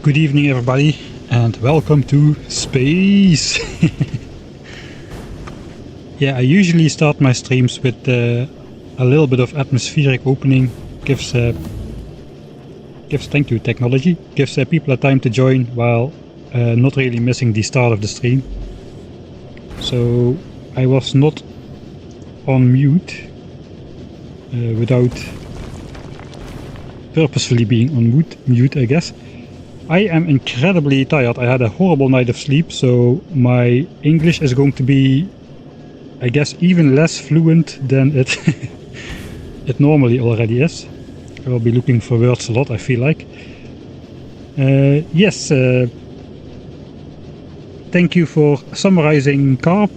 Good evening everybody and welcome to space. Yeah, I usually start my streams with a little bit of atmospheric opening. Gives thank you technology, gives people a time to join while not really missing the start of the stream. So I was not on mute without purposefully being on mute, I guess. I am incredibly tired. I had a horrible night of sleep, so my English is going to be, I guess, even less fluent than it it normally already is. I will be looking for words a lot, I feel like. Yes, thank you for summarizing Carp.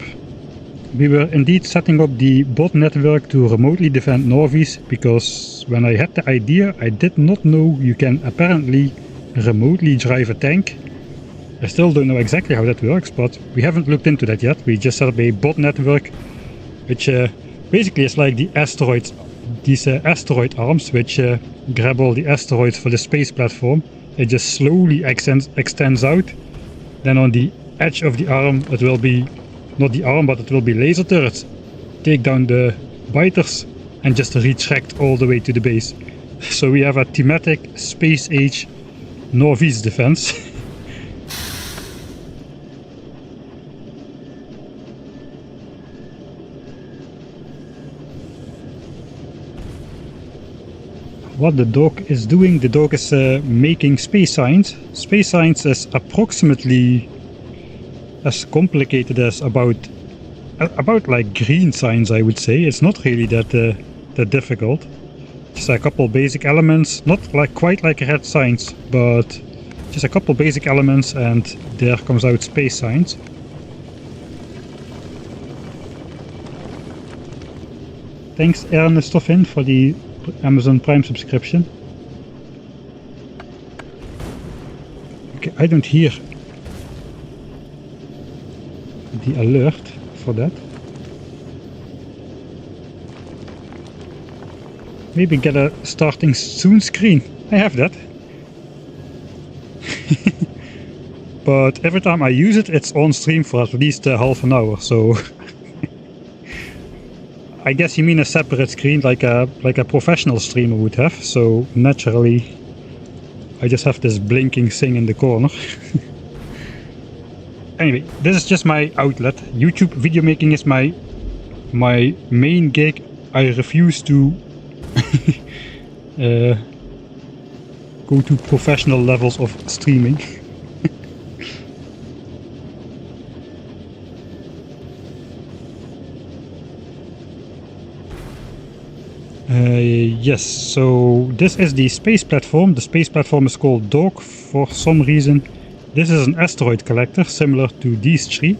We were indeed setting up the bot network to remotely defend Norvis, because when I had the idea, I did not know you can apparently remotely drive a tank. I still don't know exactly how that works, but we haven't looked into that yet. We just set up a bot network, which basically is like the asteroids, these asteroid arms, which grab all the asteroids for the space platform. It just slowly extends out. Then on the edge of the arm, it will be, not the arm, but it will be laser turrets. Take down the biters and just retract all the way to the base. So we have a thematic space age Norvis defense. What the dog is doing, the dog is making space signs. Space signs is approximately as complicated as about like green signs, I would say. It's not really that difficult. Just a couple basic elements, not like quite like red signs, but just a couple basic elements, and there comes out space signs. Thanks Ernestofin for the Amazon Prime subscription. Okay, I don't hear the alert for that. Maybe get a starting soon screen. I have that. But every time I use it, it's on stream for at least half an hour, so I guess you mean a separate screen like a professional streamer would have, so naturally I just have this blinking thing in the corner. Anyway, this is just my outlet. YouTube video making is my main gig. I refuse to go to professional levels of streaming. Yes, so this is the space platform. The space platform is called Dog for some reason. This is an asteroid collector similar to these three.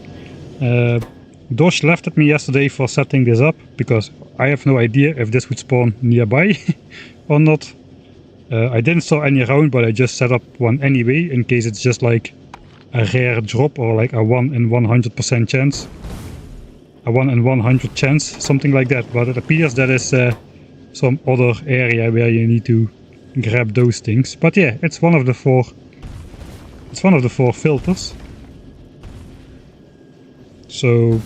Dosh laughed at me yesterday for setting this up, because I have no idea if this would spawn nearby or not. I didn't saw any around, but I just set up one anyway, in case it's just like a rare drop or like a 1 in 100% chance. A 1 in 100 chance, something like that. But it appears that is some other area where you need to grab those things. But yeah, it's one of the four. It's one of the four filters. So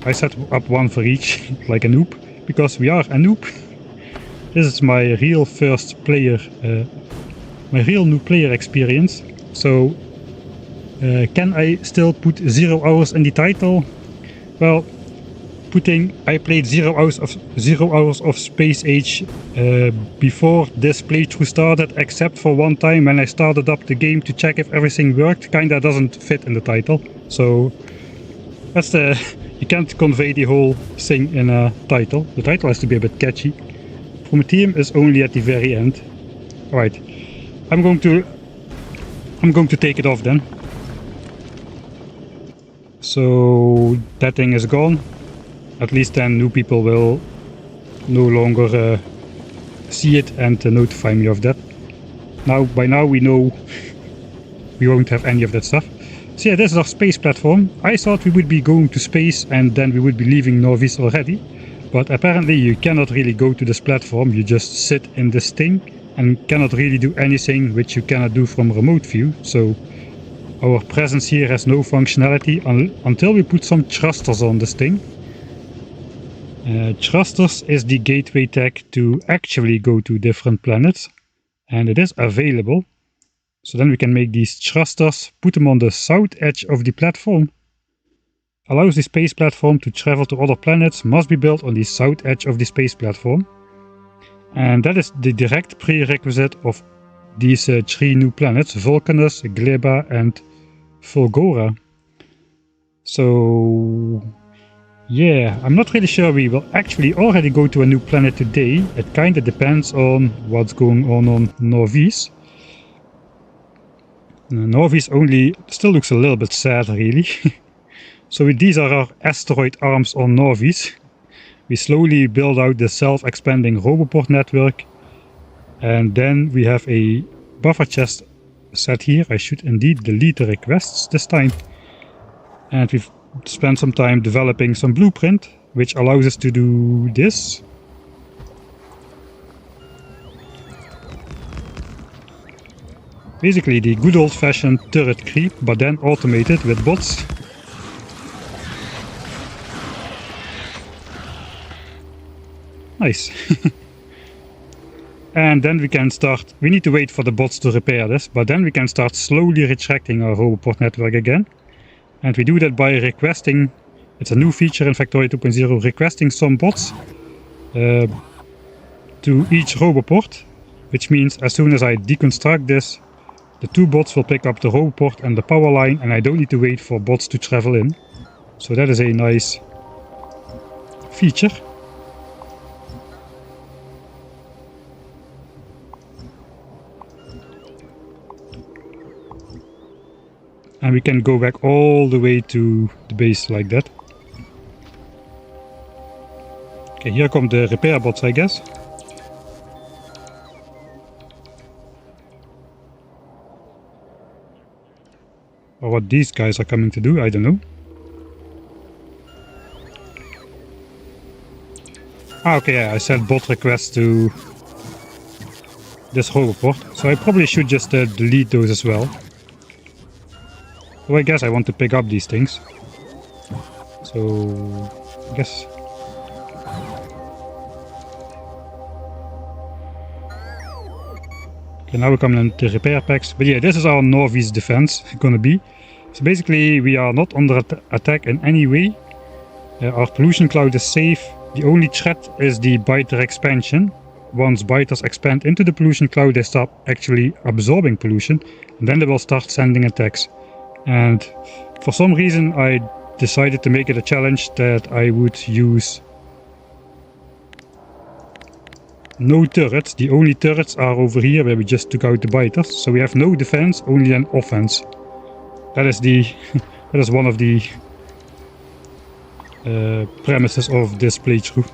I set up one for each, like a noob, because we are a noob. This is my real first player, my real new player experience. So can I still put 0 hours in the title? Well, I played 0 hours of Space Age before this playthrough started, except for one time when I started up the game to check if everything worked. Kinda doesn't fit in the title, so that's you can't convey the whole thing in a title. The title has to be a bit catchy. Prometheum is only at the very end. Alright, I'm going to take it off then. So that thing is gone. At least then new people will no longer see it and notify me of that. By now we know we won't have any of that stuff. So yeah, this is our space platform. I thought we would be going to space and then we would be leaving Norvis already. But apparently you cannot really go to this platform, you just sit in this thing and cannot really do anything which you cannot do from remote view. So our presence here has no functionality until we put some thrusters on this thing. Thrusters is the gateway tag to actually go to different planets, and it is available. So then we can make these thrusters, put them on the south edge of the platform. Allows the space platform to travel to other planets, must be built on the south edge of the space platform. And that is the direct prerequisite of these 3 new planets, Vulcanus, Gleba and Fulgora. So yeah, I'm not really sure we will actually already go to a new planet today. It kinda depends on what's going on Norvis. Norvis only still looks a little bit sad, really. So these are our asteroid arms on Norvis. We slowly build out the self-expanding Roboport network. And then we have a buffer chest set here. I should indeed delete the requests this time. And we've spent some time developing some blueprint, which allows us to do this. Basically the good old-fashioned turret creep, but then automated with bots. Nice. And then we can start, we need to wait for the bots to repair this, but then we can start slowly retracting our Roboport network again. And we do that by requesting, it's a new feature in Factorio 2.0, requesting some bots to each Roboport, which means as soon as I deconstruct this, the 2 bots will pick up the Roboport and the power line, and I don't need to wait for bots to travel in. So that is a nice feature. And we can go back all the way to the base like that. Okay, here come the repair bots, I guess. Or what these guys are coming to do, I don't know. Ah, okay, yeah, I sent bot requests to this Roboport, so I probably should just delete those as well. So I guess I want to pick up these things. So I guess. Okay, now we come into repair packs. But yeah, this is our Norvis defense gonna be. So basically we are not under attack in any way. Our pollution cloud is safe. The only threat is the biter expansion. Once biters expand into the pollution cloud, they start actually absorbing pollution, and then they will start sending attacks. And for some reason I decided to make it a challenge that I would use no turrets. The only turrets are over here where we just took out the biters. So we have no defense, only an offense. That is the that is one of the premises of this playthrough.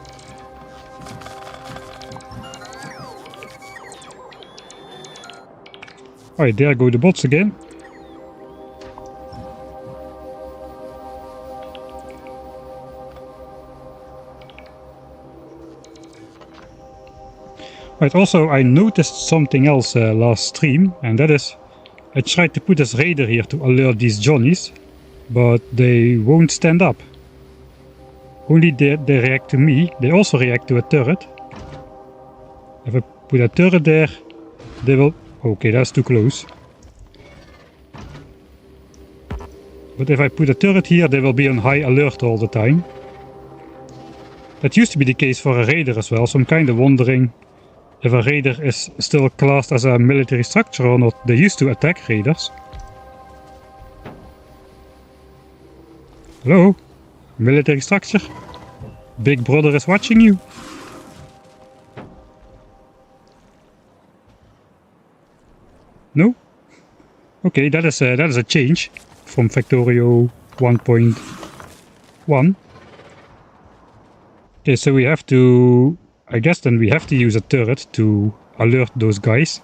Alright, there go the bots again. Right, also I noticed something else last stream, and that is I tried to put this radar here to alert these Johnnies, but they won't stand up. Only they react to me. They also react to a turret. If I put a turret there, they will... Okay, that's too close. But if I put a turret here, they will be on high alert all the time. That used to be the case for a radar as well, so I'm kind of wondering if a radar is still classed as a military structure or not. They used to attack radars. Hello? Military structure? Big brother is watching you. No? Okay, that is a change from Factorio 1.1. Okay, so we have to... I guess then we have to use a turret to alert those guys.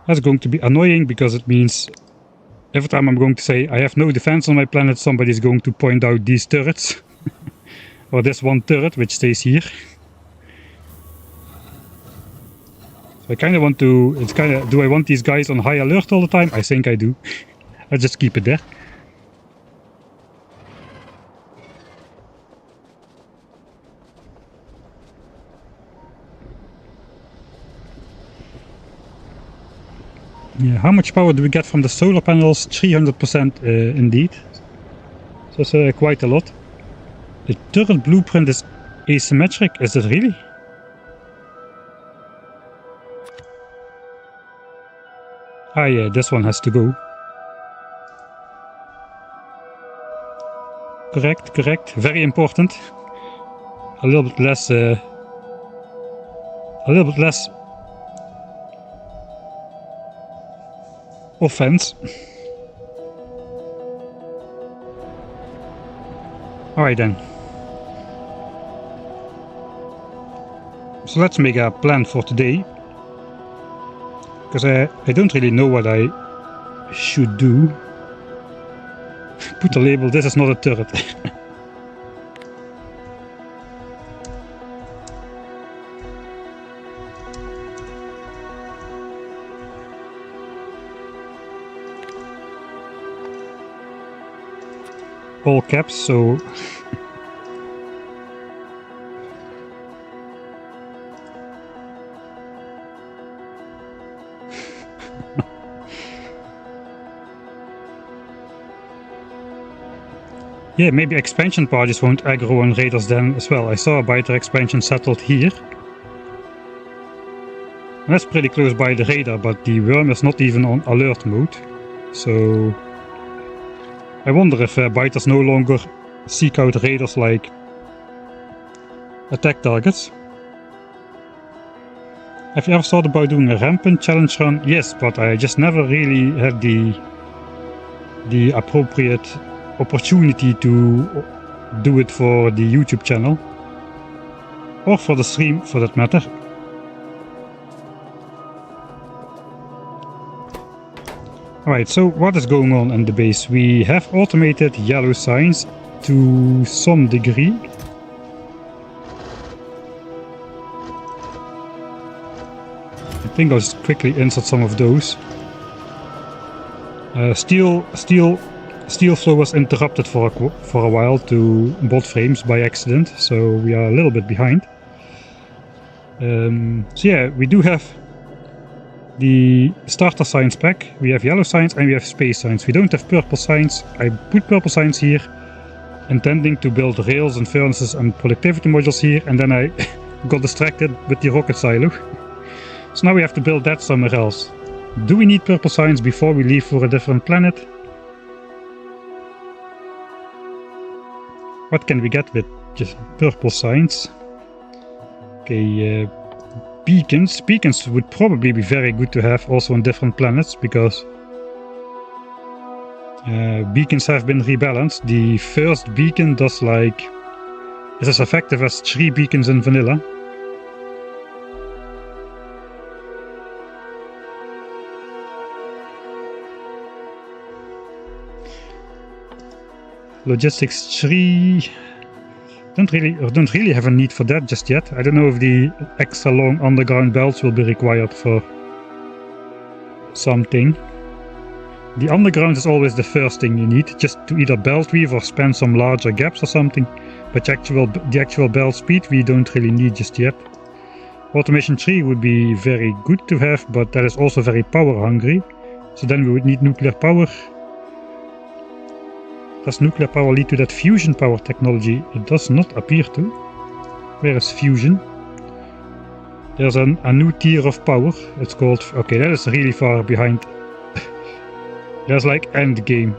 That's going to be annoying because it means every time I'm going to say I have no defense on my planet, somebody's going to point out these turrets. or this one turret which stays here. So I kind of want to, it's kind of, do I want these guys on high alert all the time? I think I do. I'll just keep it there. Yeah, how much power do we get from the solar panels? 300% indeed. So it's quite a lot. The turret blueprint is asymmetric, is it really? Ah yeah, this one has to go. Correct, correct. Very important. A little bit less offense. Alright then. So let's make a plan for today. Because I don't really know what I should do. Put a label, this is not a turret. All caps, so yeah, maybe expansion parties won't aggro on raiders then as well. I saw a biter expansion settled here. And that's pretty close by the radar, but the worm is not even on alert mode. So I wonder if biters no longer seek out raiders like attack targets. Have you ever thought about doing a rampant challenge run? Yes, but I just never really had the appropriate opportunity to do it for the YouTube channel. Or for the stream, for that matter. Alright, so what is going on in the base? We have automated yellow signs to some degree. I think I'll just quickly insert some of those. Steel flow was interrupted for a while to bot frames by accident, so we are a little bit behind. So yeah, we do have the starter signs pack. We have yellow signs and we have space signs. We don't have purple signs. I put purple signs here, intending to build rails and furnaces and productivity modules here, and then I got distracted with the rocket silo. So now we have to build that somewhere else. Do we need purple signs before we leave for a different planet? What can we get with just purple signs? Okay, beacons. Beacons would probably be very good to have also on different planets, because beacons have been rebalanced. The first beacon does is as effective as 3 beacons in vanilla. Logistics 3 don't really have a need for that just yet. I don't know if the extra long underground belts will be required for something. The underground is always the first thing you need, just to either belt weave or span some larger gaps or something. But the actual belt speed we don't really need just yet. Automation 3 would be very good to have, but that is also very power hungry. So then we would need nuclear power. Does nuclear power lead to that fusion power technology? It does not appear to. Where is fusion? There's a new tier of power. It's called... Okay, that is really far behind. There's like end game.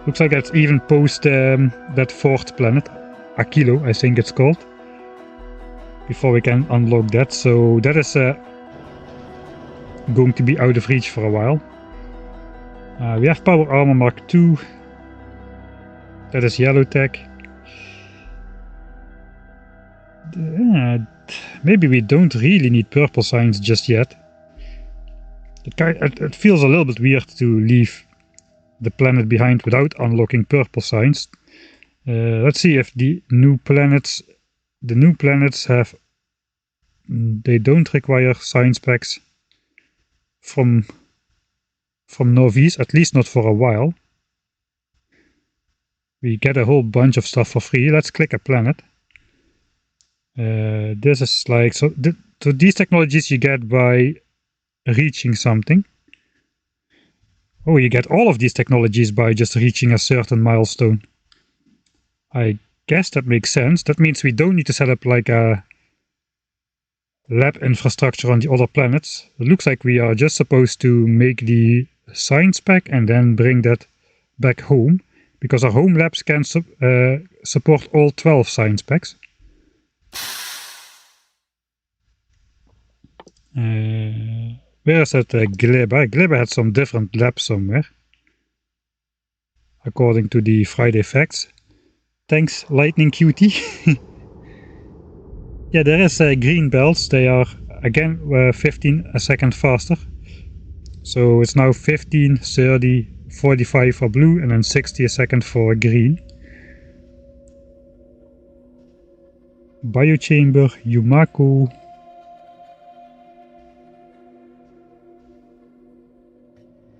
Looks like that's even post that fourth planet. Aquilo, I think it's called. Before we can unlock that. So that is going to be out of reach for a while. We have Power Armor Mark II. That is yellow tech. Maybe we don't really need purple signs just yet. It feels a little bit weird to leave the planet behind without unlocking purple signs. Let's see if the new planets have, they don't require science packs from Norvis, at least not for a while. We get a whole bunch of stuff for free. Let's click a planet. This is like, so these technologies you get by reaching something. Oh, you get all of these technologies by just reaching a certain milestone. I guess that makes sense. That means we don't need to set up like a lab infrastructure on the other planets. It looks like we are just supposed to make the science pack and then bring that back home, because our home labs can support all 12 science packs. Where is that Gleba? Gleba had some different labs somewhere, according to the Friday facts. Thanks, Lightning Cutie. Yeah, there is green belts. They are, again, 15 a second faster. So it's now 15, 30, 45 for blue, and then 60 a second for green. Biochamber, Yumako.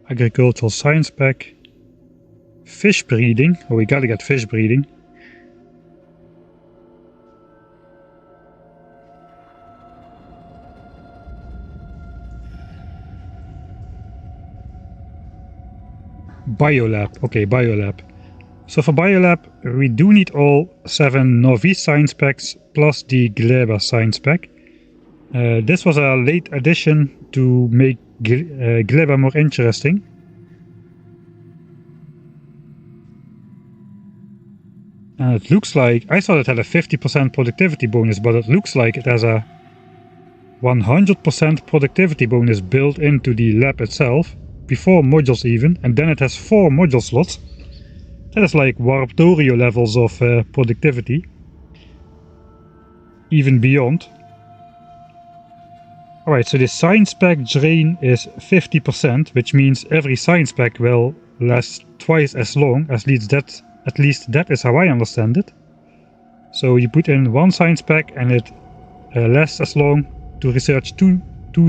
Agricultural science pack. Fish breeding. Oh, we gotta get fish breeding. Biolab. Okay, Biolab. So for Biolab, we do need all 7 Norvis science packs plus the Gleba science pack. This was a late addition to make Gleba more interesting. And it looks like, I thought it had a 50% productivity bonus, but it looks like it has a 100% productivity bonus built into the lab itself, before modules even, and then it has 4 module slots. That is like Warptorio levels of productivity. Even beyond. Alright, so the science pack drain is 50%, which means every science pack will last twice as long. At least that is how I understand it. So you put in 1 science pack and it lasts as long to research two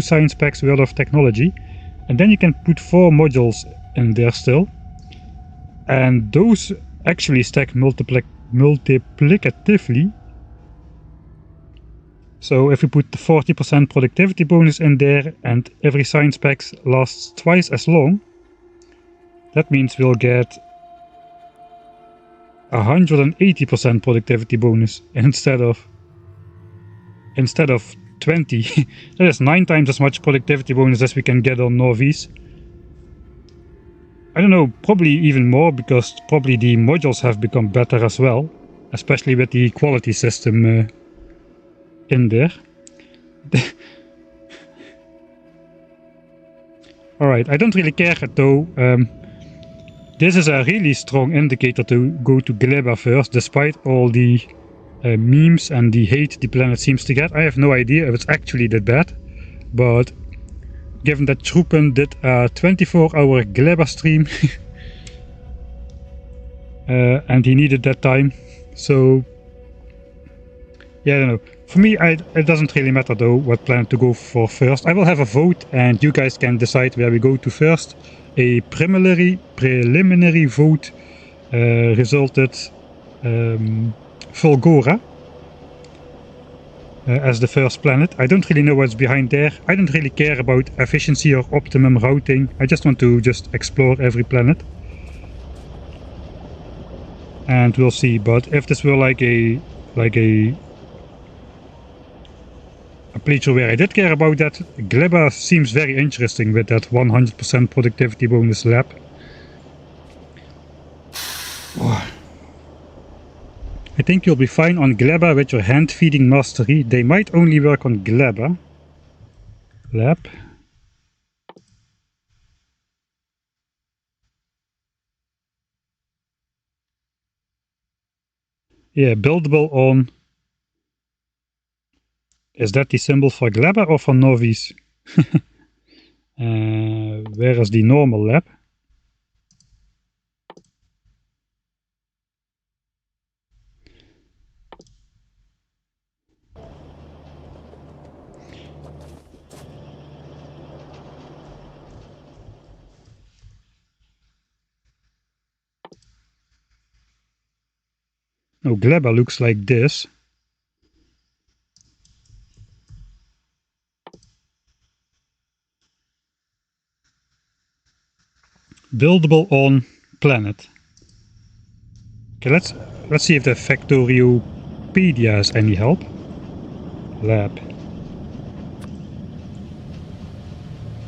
science packs worth of technology. And then you can put 4 modules in there still. And those actually stack multiplicatively. So if we put the 40% productivity bonus in there and every science pack lasts twice as long, that means we'll get 180% productivity bonus instead of 20. That is 9 times as much productivity bonus as we can get on Norvis. I don't know, probably even more, because probably the modules have become better as well, especially with the quality system in there. Alright, I don't really care though. This is a really strong indicator to go to Gleba first, despite all the memes and the hate the planet seems to get. I have no idea if it's actually that bad, but given that Truppen did a 24-hour Gleba stream and he needed that time, so yeah, I don't know. For me, it doesn't really matter though what planet to go for first. I will have a vote and you guys can decide where we go to first. A preliminary vote resulted Fulgora as the first planet. I don't really know what's behind there. I don't really care about efficiency or optimum routing. I just want to explore every planet. And we'll see. But if this were like a playthrough where I did care about that, Gleba seems very interesting with that 100% productivity bonus lab. Oh. I think you'll be fine on Gleba with your hand-feeding mastery. They might only work on Gleba. Lab. Yeah, buildable on... Is that the symbol for Gleba or for Norvis? Where is the normal lab? No, Gleba looks like this. Buildable on planet. Okay, let's see if the Factoriopedia has any help. Lab.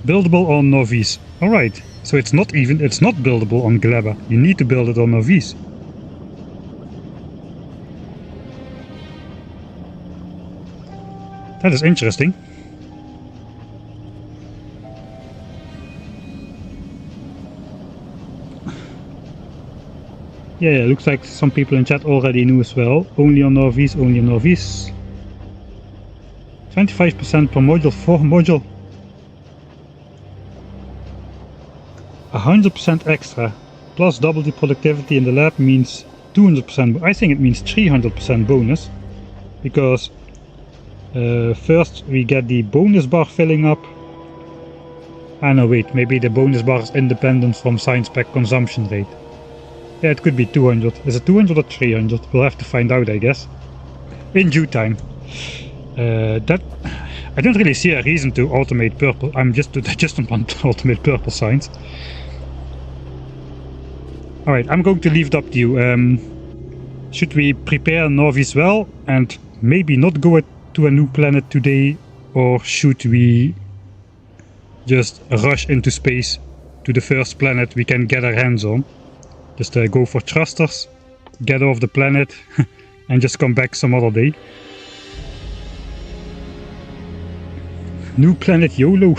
Buildable on Norvis. Alright, so it's not buildable on Gleba. You need to build it on Norvis. That is interesting. Yeah, looks like some people in chat already knew as well. Only on Norvis, only on Norvis. 25% per module, 4 module. 100% extra. Plus double the productivity in the lab means 200%. I think it means 300% bonus. Because first we get the bonus bar filling up. Ah no, wait, maybe the bonus bar is independent from science pack consumption rate. Yeah, it could be 200. Is it 200 or 300? We'll have to find out, I guess. In due time. I don't really see a reason to automate purple. I just don't want to automate purple science. Alright, I'm going to leave it up to you. Should we prepare Norvis well and maybe not go to a new planet today, or should we just rush into space to the first planet we can get our hands on? Just go for thrusters, get off the planet and just come back some other day. New planet YOLO.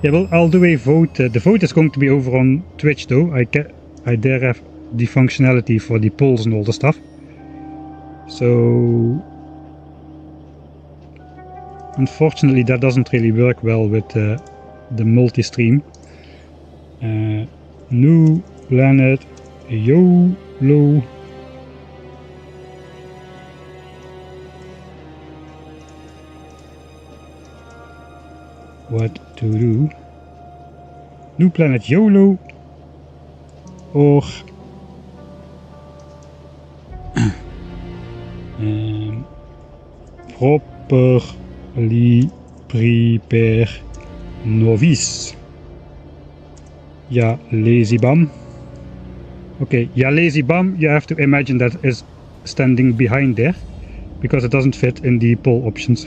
Yeah, well, I'll do a vote. The vote is going to be over on Twitch though. I dare have the functionality for the polls and all the stuff. So unfortunately that doesn't really work well with the multi-stream. New planet YOLO. What to do? New planet YOLO or properly prepare Nauvis. Yeah, lazy bum. Okay, yeah, lazy bum, you have to imagine that is standing behind there, because it doesn't fit in the poll options.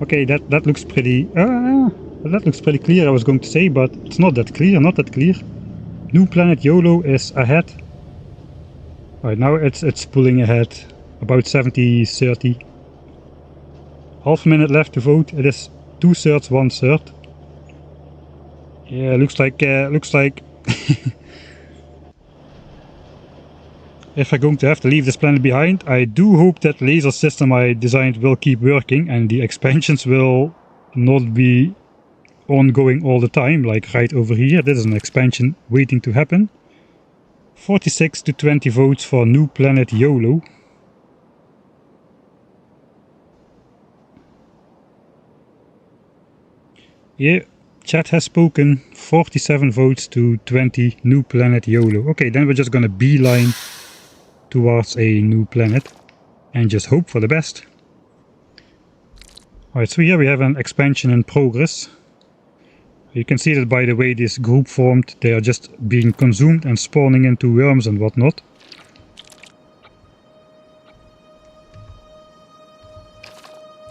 Okay, that looks pretty clear, I was going to say, but it's not that clear, New planet YOLO is ahead. Right now it's pulling ahead about 70-30. Half a minute left to vote. It is 2/3, 1/3. Yeah, looks like if I'm going to have to leave this planet behind, I do hope that laser system I designed will keep working and the expansions will not be ongoing all the time, like right over here. This is an expansion waiting to happen. 46 to 20 votes for new planet YOLO. Yeah, chat has spoken. 47 votes to 20 new planet YOLO. Okay, then we're just gonna beeline towards a new planet and just hope for the best. Alright, so here we have an expansion in progress. You can see that by the way this group formed, they are just being consumed and spawning into worms and whatnot.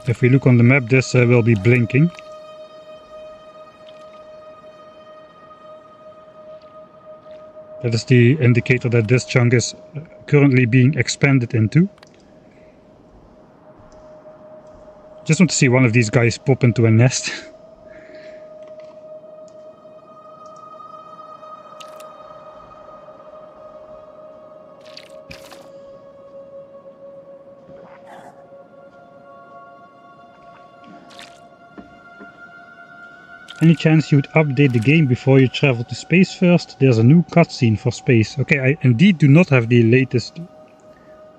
If we look on the map, this will be blinking. That is the indicator that this chunk is currently being expanded into. Just want to see one of these guys pop into a nest. Any chance you'd update the game before you travel to space first? There's a new cutscene for space. Okay, I indeed do not have the latest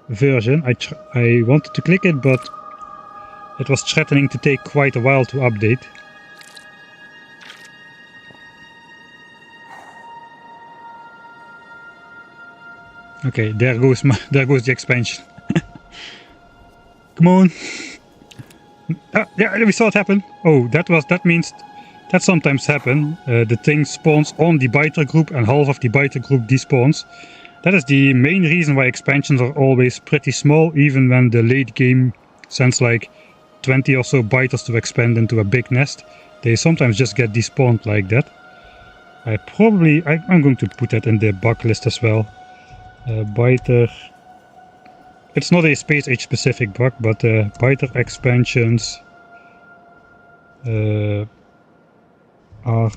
version. I wanted to click it, but it was threatening to take quite a while to update. Okay, there goes the expansion. Come on. Yeah, we saw it happen. Oh, that means that sometimes happen. The thing spawns on the biter group and half of the biter group despawns. That is the main reason why expansions are always pretty small, even when the late game sends like 20 or so biters to expand into a big nest. They sometimes just get despawned like that. I'm going to put that in the bug list as well. Biter. It's not a Space Age specific bug, but biter expansions are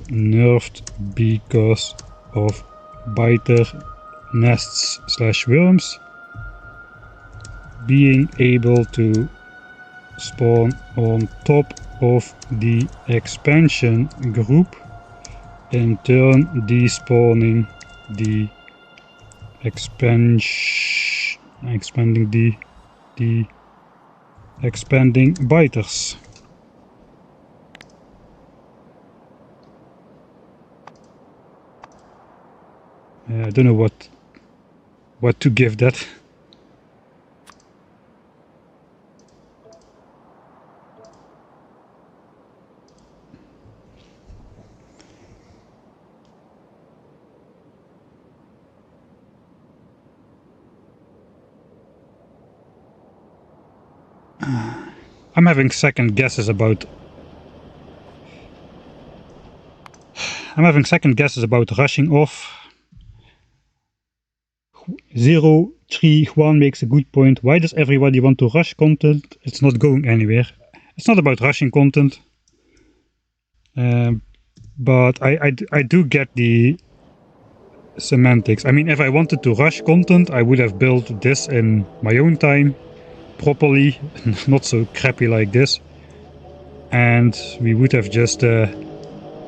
nerfed because of biter nests / worms being able to spawn on top of the expansion group, in turn despawning the expanding biters. I don't know what to give that. I'm having second guesses about rushing off. 031 makes a good point. Why does everybody want to rush content? It's not going anywhere. It's not about rushing content. But I do get the semantics. I mean, if I wanted to rush content, I would have built this in my own time, properly, not so crappy like this. And we would have just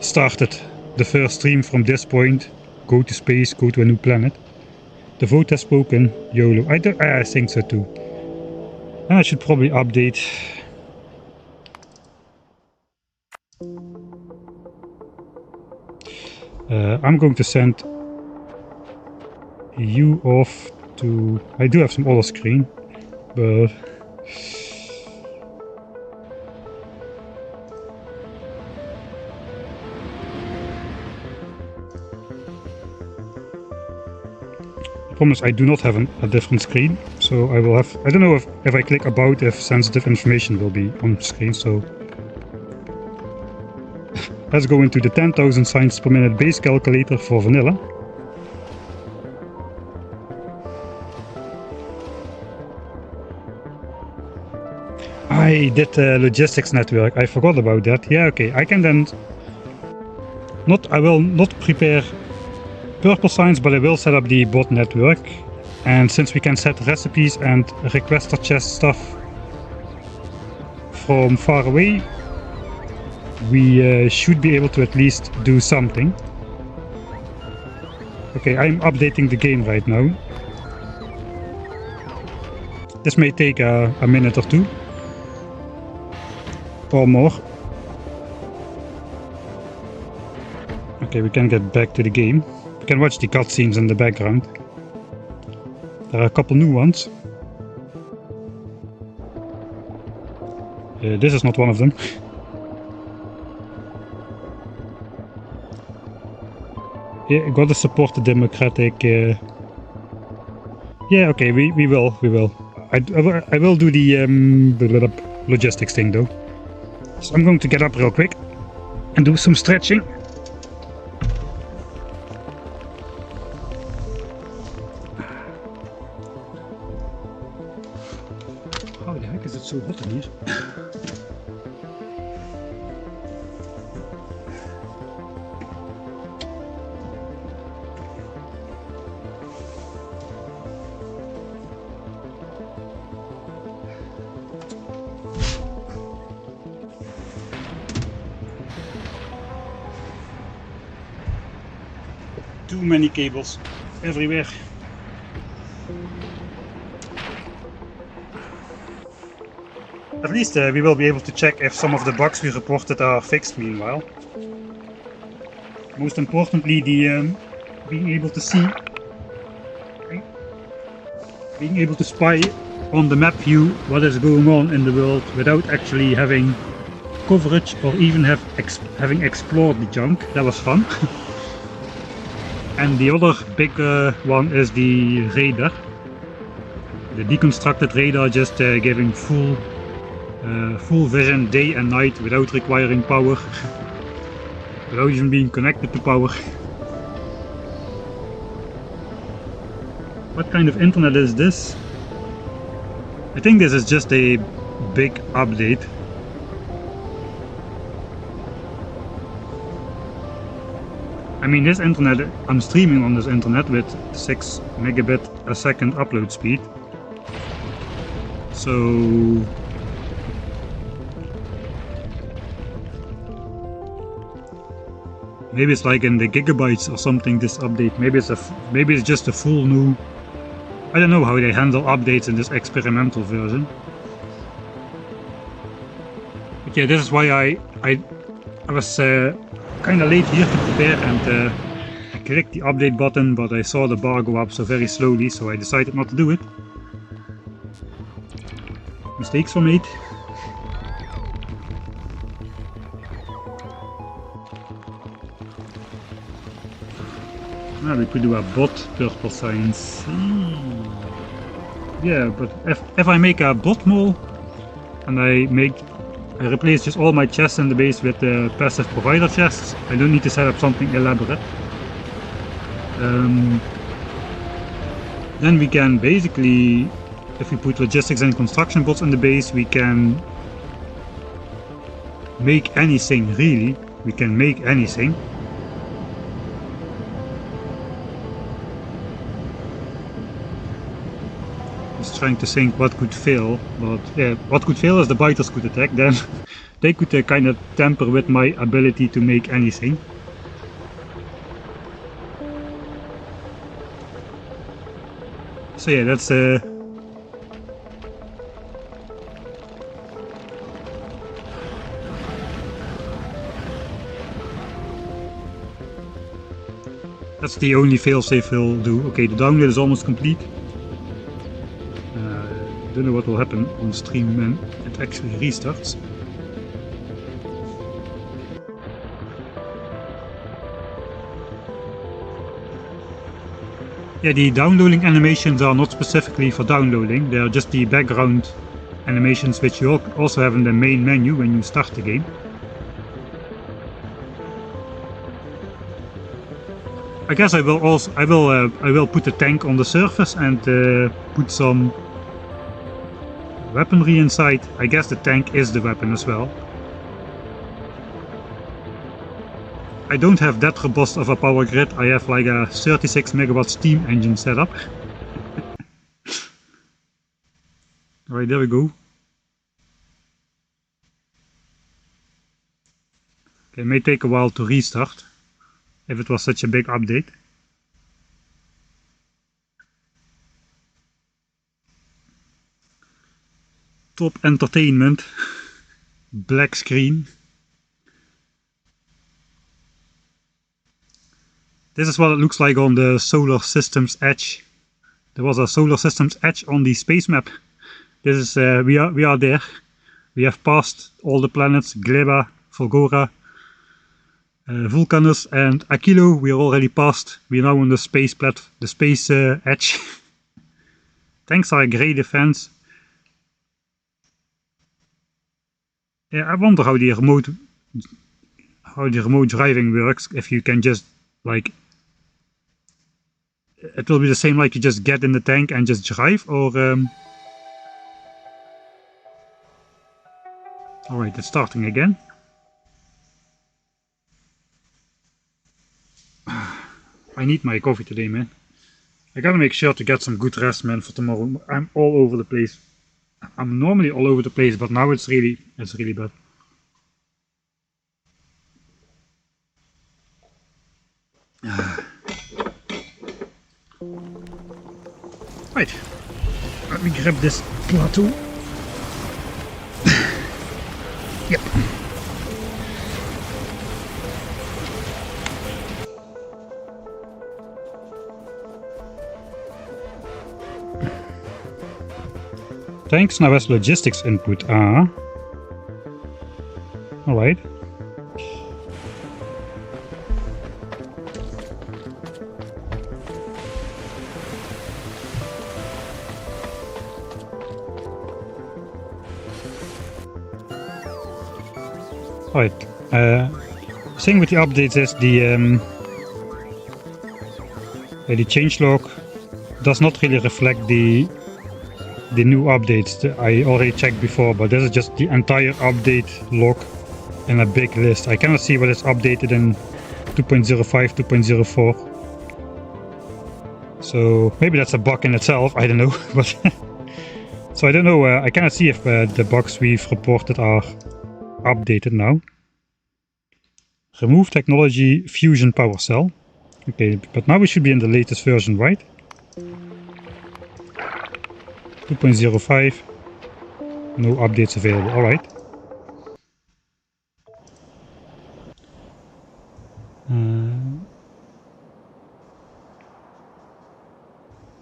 started the first stream from this point, go to space, go to a new planet. The vote has spoken. YOLO. I think so too. And I should probably update. I'm going to send you off to... I do have some other screen, but... I promise I do not have a different screen, so I will have... I don't know if I click about if sensitive information will be on screen, so... Let's go into the 10,000 signs per minute base calculator for vanilla. I did the logistics network, I forgot about that. Yeah, okay, I can then... I will not prepare purple signs, but I will set up the bot network. And since we can set recipes and requester chest stuff from far away, we should be able to at least do something. Okay, I'm updating the game right now. This may take a minute or two. Or more. Okay, we can get back to the game. We can watch the cutscenes in the background. There are a couple new ones. This is not one of them. Yeah, gotta support the democratic... Yeah, okay, we will. I will do the logistics thing though. So I'm going to get up real quick and do some stretching. How the heck is it so hot in here? Too many cables everywhere. at least we will be able to check if some of the bugs we reported are fixed meanwhile. Most importantly, the being able to see, being able to spy on the map view what is going on in the world without actually having coverage or even having explored the junk. That was fun. And the other big one is the radar. The deconstructed radar, just giving full vision day and night without requiring power, without even being connected to power. What kind of internet is this? I think this is just a big update. I mean, this internet, I'm streaming on this internet with 6 megabit a second upload speed. So maybe it's like in the gigabytes or something, this update. Maybe it's just a full new. I don't know how they handle updates in this experimental version. But yeah, this is why I was kind of late here to prepare, and I clicked the update button, but I saw the bar go up so very slowly, so I decided not to do it. Mistakes were made. Now we could do a bot purple science. Yeah, but if I make a bot mole and I replace just all my chests in the base with passive provider chests, I don't need to set up something elaborate. Then we can basically, if we put logistics and construction bots in the base, we can make anything, really. We can make anything. Just trying to think what could fail, but yeah, what could fail is the biters could attack, then they could kind of tamper with my ability to make anything. So yeah, that's that's the only failsafe we'll do. Okay, the download is almost complete. Don't know what will happen on stream when it actually restarts. Yeah, the downloading animations are not specifically for downloading, they are just the background animations which you also have in the main menu when you start the game. I guess I will put a tank on the surface and put some weaponry inside. I guess the tank is the weapon as well. I don't have that robust of a power grid. I have like a 36 megawatt steam engine setup. Alright, there we go. Okay, it may take a while to restart if it was such a big update. Top entertainment. Black screen. This is what it looks like on the Solar Systems Edge. There was a Solar Systems Edge on the space map. This is we are there. We have passed all the planets: Gleba, Fulgora, Vulcanus, and Aquilo. We are already past. We are now on the space edge. Tanks are a great defense. Yeah, I wonder how the remote driving works. If you can just like, it will be the same like you just get in the tank and just drive, or alright, it's starting again. I need my coffee today, man. I gotta make sure to get some good rest, man, for tomorrow. I'm all over the place. I'm normally all over the place, but now it's really bad. Right, let me grab this plateau. Tanks now has logistics input. Ah. Alright. Alright. Thing with the updates is the changelog does not really reflect the new updates. I already checked before, but this is just the entire update log in a big list. I cannot see what is updated in 2.05, 2.04. So maybe that's a bug in itself, I don't know. But so I don't know, I cannot see if the bugs we've reported are updated now. Remove technology fusion power cell. Okay, but now we should be in the latest version, right? 2.05. No updates available. Alright.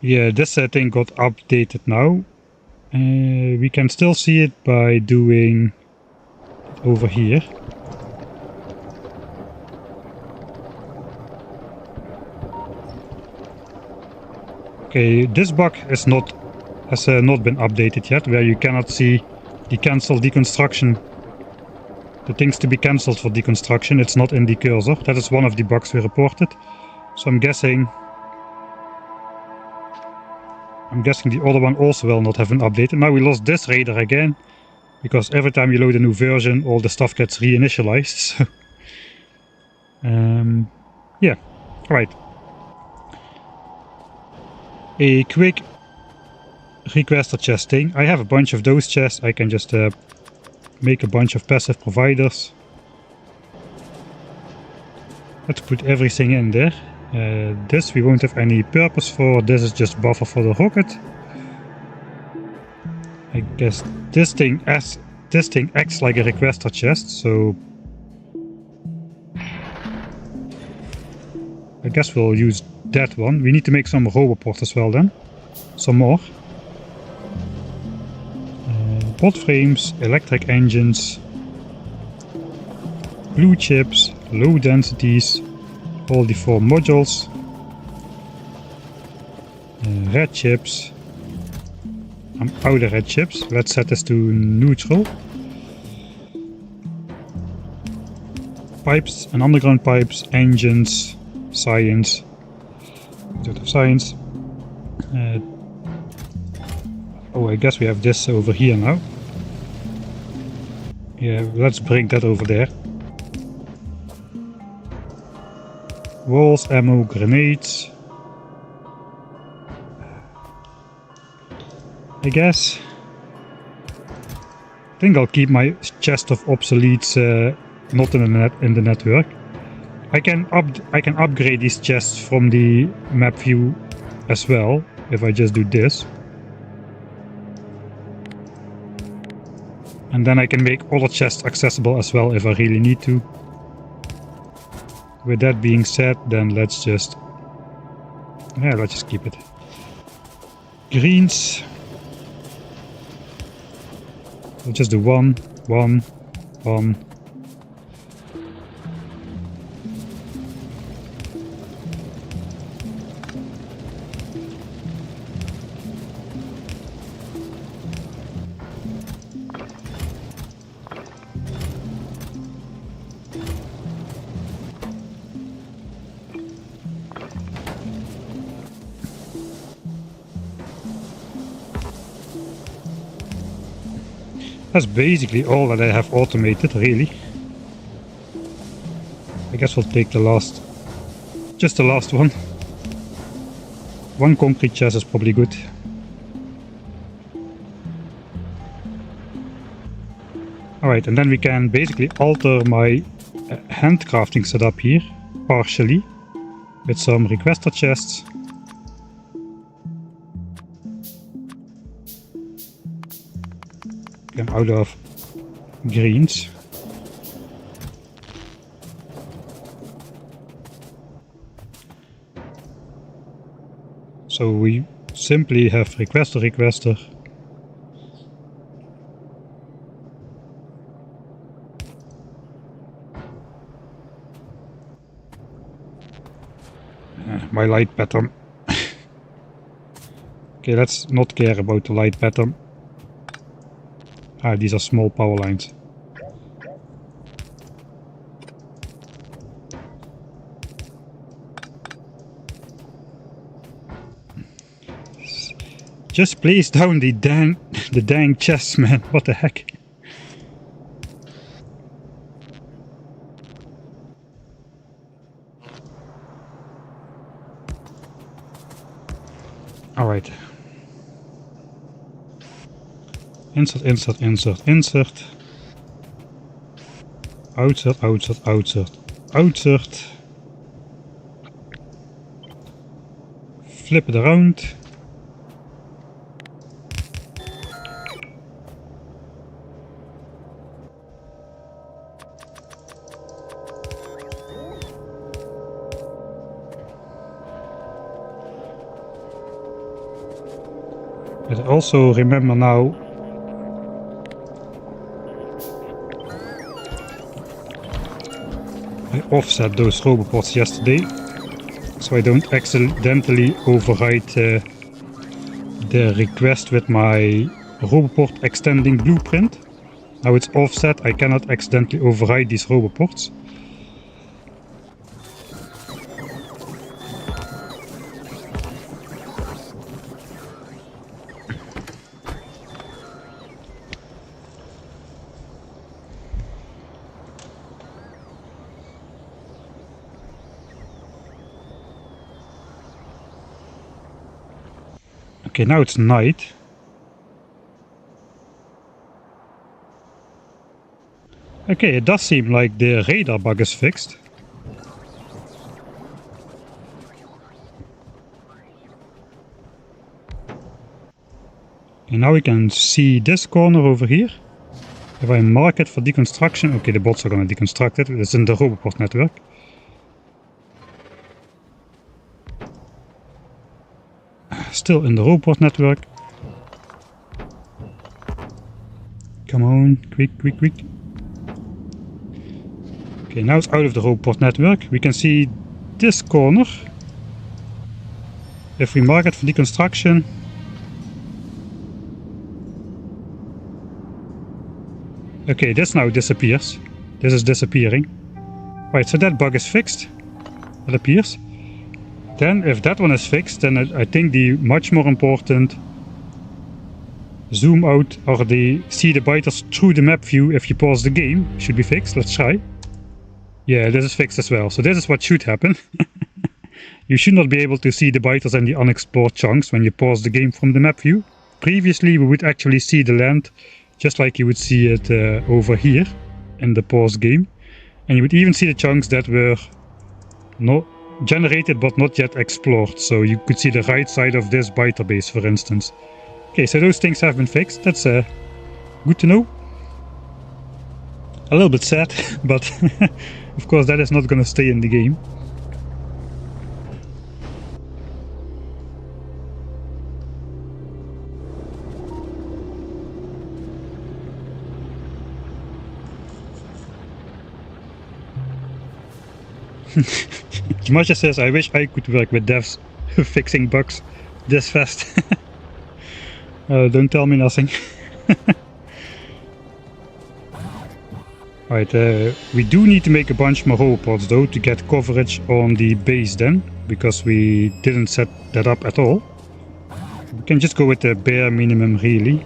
Yeah, this thing got updated now. We can still see it by doing it over here. Okay, this bug has not been updated yet, where you cannot see the cancel deconstruction. The things to be cancelled for deconstruction, it's not in the cursor. That is one of the bugs we reported. So I'm guessing the other one also will not have been updated. Now we lost this radar again, because every time you load a new version, all the stuff gets reinitialized. So, yeah, right. A quick requester chest thing. I have a bunch of those chests. I can just make a bunch of passive providers. Let's put everything in there. This we won't have any purpose for. This is just buffer for the rocket. I guess this thing acts like a requester chest, so I guess we'll use that one. We need to make some roboport as well then. Some more. Pod frames, electric engines, blue chips, low densities, all the 4 modules, red chips. I'm out of red chips. Let's set this to neutral. Pipes and underground pipes, engines, science. Don't have science. Oh, I guess we have this over here now. Yeah, let's bring that over there. Walls, ammo, grenades. I guess. I think I'll keep my chest of obsoletes not in the network. I can upgrade these chests from the map view as well if I just do this. And then I can make other chests accessible as well if I really need to. With that being said, then let's just keep it. Greens. We'll just do 1, 1, 1. That's basically all that I have automated, really. I guess we'll take just the last one. 1 concrete chest is probably good. Alright, and then we can basically alter my handcrafting setup here, partially, with some requester chests. I'm out of greens. So we simply have requester. My light pattern. Okay, let's not care about the light pattern. Ah, these are small power lines. Just place down the dang chest, man. What the heck? Alright. Insert, insert, insert, insert. Outsert, outsert, outsert, outsert. Flip it around. But also remember now, I offset those roboports yesterday, so I don't accidentally override the request with my roboport extending blueprint. Now it's offset, I cannot accidentally override these roboports. Okay, now it's night. Okay, it does seem like the radar bug is fixed. And now we can see this corner over here. If I mark it for deconstruction, okay, the bots are gonna deconstruct it. It's in the roboport network. Still in the roboport network. Come on, quick, quick, quick. Okay, now it's out of the roboport network. We can see this corner. If we mark it for deconstruction. Okay, this now disappears. This is disappearing. Right, so that bug is fixed. It appears. Then, if that one is fixed, then I think the much more important zoom out or the see the biters through the map view if you pause the game should be fixed. Let's try. Yeah, this is fixed as well. So this is what should happen. You should not be able to see the biters and the unexplored chunks when you pause the game from the map view. Previously, we would actually see the land just like you would see it over here in the pause game. And you would even see the chunks that were not generated but not yet explored. So you could see the right side of this biter base, for instance. Okay, so those things have been fixed. That's good to know. A little bit sad, but of course that is not going to stay in the game. Masha says, I wish I could work with devs fixing bugs this fast. Don't tell me nothing. Right, we do need to make a bunch more robots though to get coverage on the base then, because we didn't set that up at all. We can just go with the bare minimum really.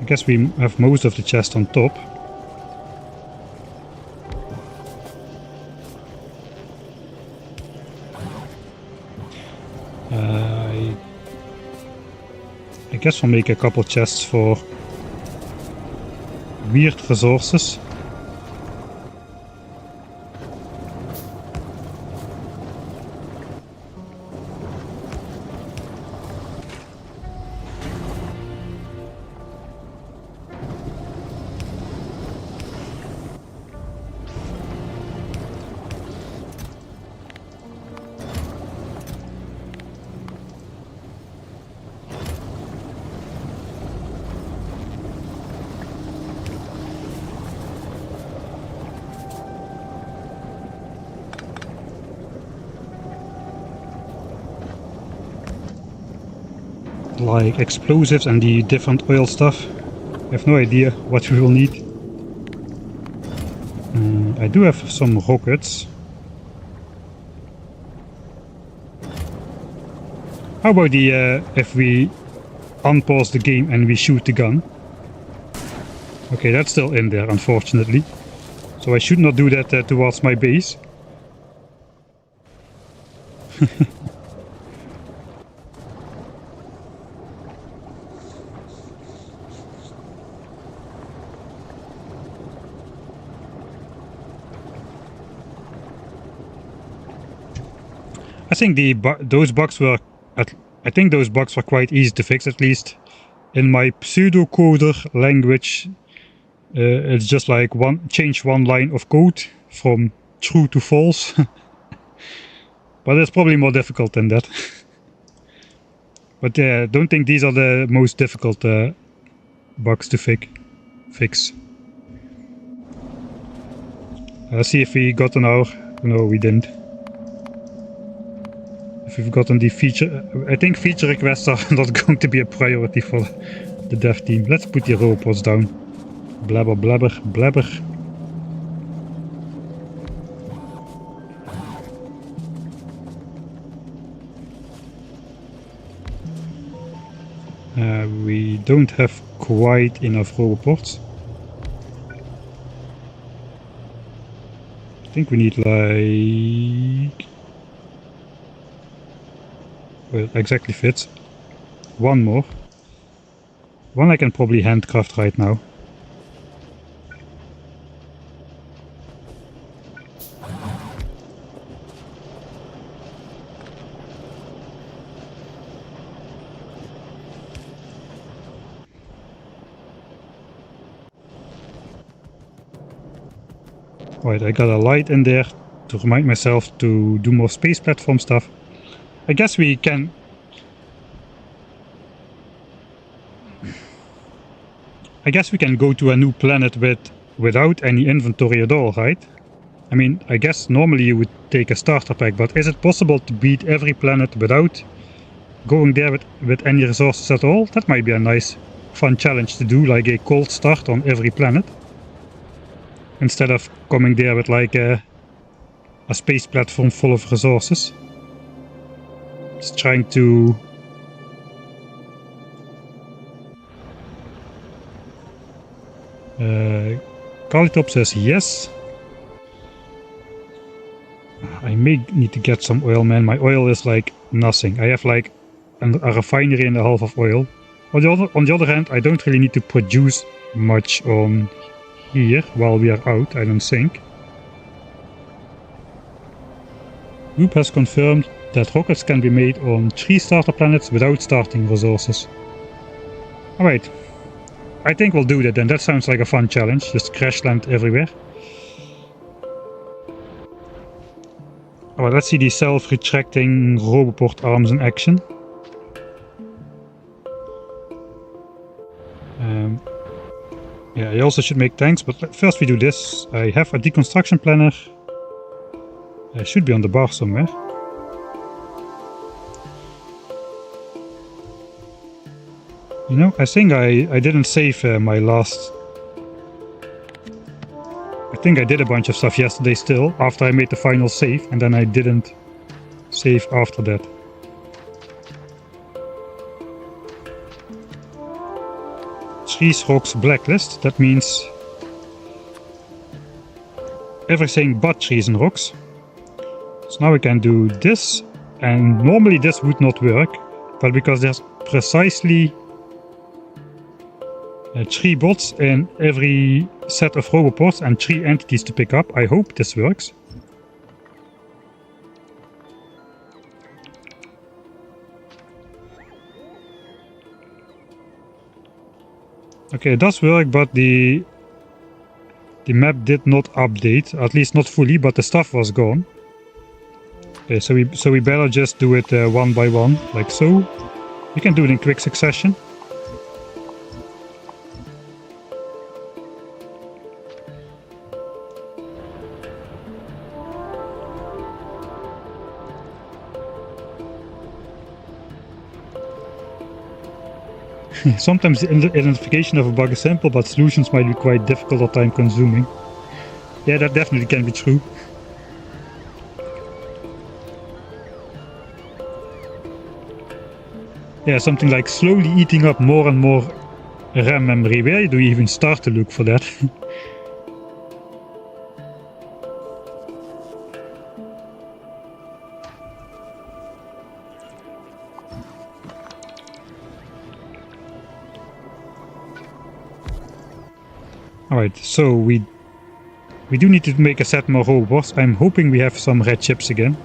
I guess we have most of the chest on top. I guess we'll make a couple chests for weird resources. like explosives and the different oil stuff. I have no idea what we will need. I do have some rockets. How about the if we unpause the game and we shoot the gun? Okay, that's still in there, unfortunately. So I should not do that towards my base. I think those bugs were quite easy to fix, at least in my pseudocoder language. It's just like change one line of code from true to false. But it's probably more difficult than that. But yeah, don't think these are the most difficult bugs to fix. Let's see if we got an hour. No, we didn't. If we've gotten the feature... I think feature requests are not going to be a priority for the dev team. Let's put the robots down. Blabber, blabber, blabber. We don't have quite enough roboports. I think we need like... Well, exactly fits. One more. One I can probably handcraft right now. Right, I got a light in there to remind myself to do more space platform stuff. I guess we can... go to a new planet without any inventory at all, right? I mean, I guess normally you would take a starter pack, but is it possible to beat every planet without going there with any resources at all? That might be a nice, fun challenge to do, like a cold start on every planet. Instead of coming there with like a space platform full of resources. Just trying to... Carlytop says yes. I may need to get some oil, man. My oil is like nothing. I have like a refinery and a half of oil. On the other hand, I don't really need to produce much on here while we are out, I don't think. Group has confirmed that rockets can be made on 3 starter planets without starting resources. Alright. I think we'll do that then. That sounds like a fun challenge. Just crash land everywhere. Alright, let's see the self-retracting roboport arms in action. Yeah, I also should make tanks, but first we do this. I have a deconstruction planner. It should be on the bar somewhere. You know, I think I didn't save my last... I think I did a bunch of stuff yesterday still, after I made the final save, and then I didn't save after that. Trees, rocks, blacklist. That means everything but trees and rocks. So now we can do this, and normally this would not work, but because there's precisely 3 bots in every set of roboports and 3 entities to pick up, I hope this works. Okay, it does work, but the map did not update, at least not fully, but the stuff was gone. Okay, so we better just do it one by one, like so. We can do it in quick succession. Sometimes the identification of a bug is simple, but solutions might be quite difficult or time consuming. Yeah, that definitely can be true. Yeah, something like slowly eating up more and more RAM memory. Where do you even start to look for that? Alright, so we do need to make a set more robots. I'm hoping we have some red chips again.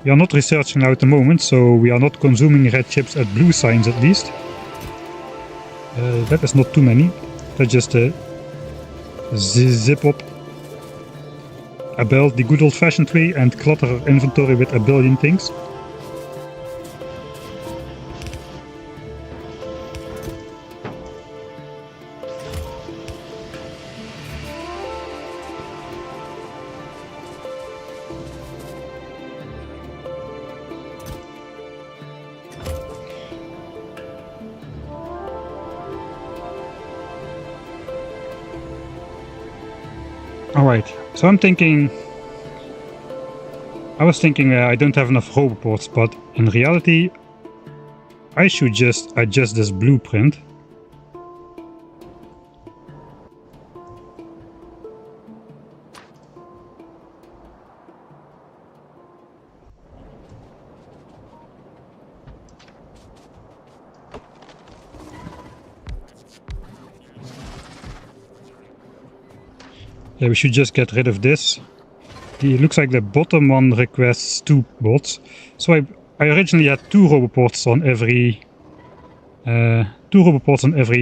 We are not researching now at the moment, so we are not consuming red chips at blue signs at least. That is not too many. That's just a zip up a belt the good old-fashioned way and clutter our inventory with a billion things. Alright, so I was thinking I don't have enough roboports, but in reality I should just adjust this blueprint. Yeah, we should just get rid of this. It looks like the bottom one requests 2 bots. So I originally had 2 roboports on every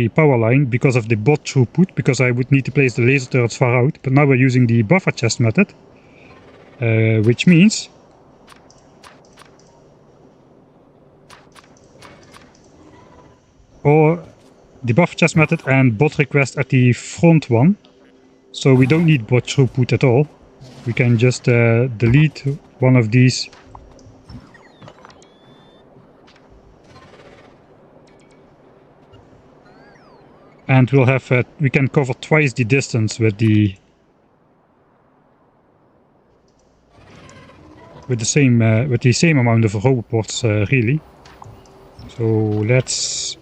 power line because of the bot throughput, because I would need to place the laser turrets far out. But now we're using the buffer chest method, which means or the buffer chest method and bot request at the front one. So we don't need bot throughput at all. We can just delete one of these. And we'll have we can cover twice the distance with the same amount of roboports really. So let's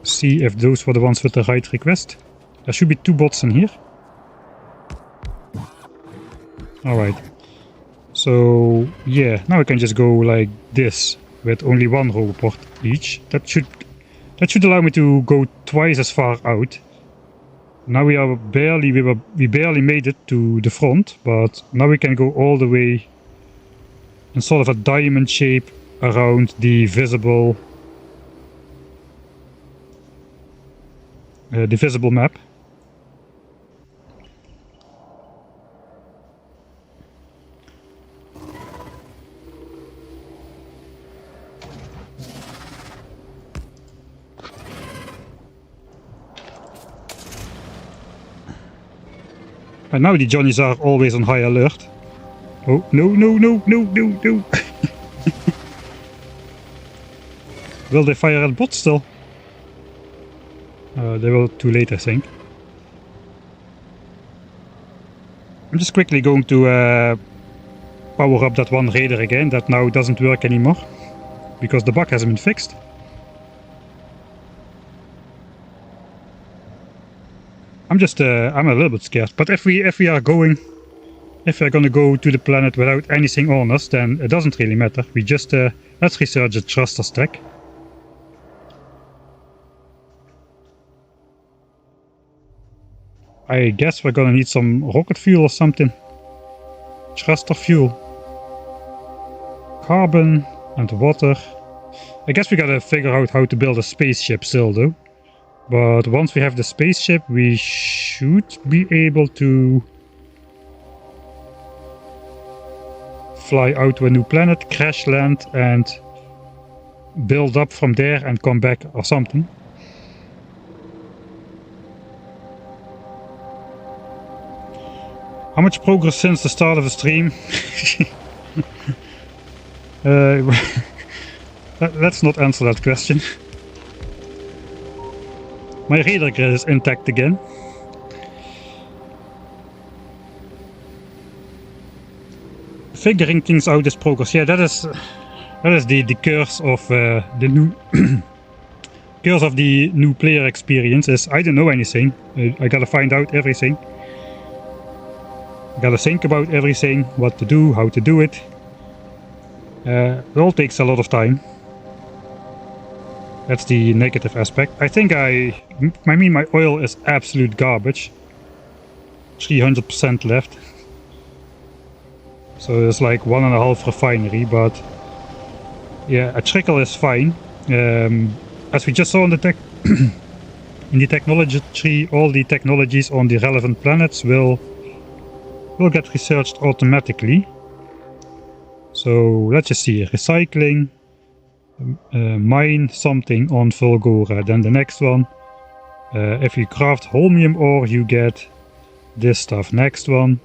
see if those were the ones with the right request. There should be 2 bots in here. Alright, so yeah, now we can just go like this with only 1 roboport each. That should allow me to go twice as far out. Now we barely made it to the front, but now we can go all the way in sort of a diamond shape around the visible map. And now the Johnnies are always on high alert. Oh, no. Will they fire at bots still? They will too late, I think. I'm just quickly going to power up that one radar again that now doesn't work anymore, because the bug hasn't been fixed. I'm a little bit scared, but if we are gonna go to the planet without anything on us, then it doesn't really matter. We just let's research the thruster stack. I guess we're gonna need some rocket fuel or something. Thruster fuel, carbon and water. I guess we gotta figure out how to build a spaceship still though. But once we have the spaceship, we should be able to fly out to a new planet, crash land, and build up from there and come back or something. How much progress since the start of the stream? Let's not answer that question. My radar grid is intact again. Figuring things out is progress. Yeah, that is the curse of the new curse of the new player experience. Is I don't know anything. I gotta find out everything. I gotta think about everything, what to do, how to do it. It all takes a lot of time. That's the negative aspect. I think my oil is absolute garbage. 300% left. So it's like 1.5 refinery, but yeah, a trickle is fine. As we just saw in the in the technology tree, all the technologies on the relevant planets will get researched automatically. So let's just see, recycling, mine something on Fulgora. Then the next one, if you craft holmium ore, you get this stuff. Next one,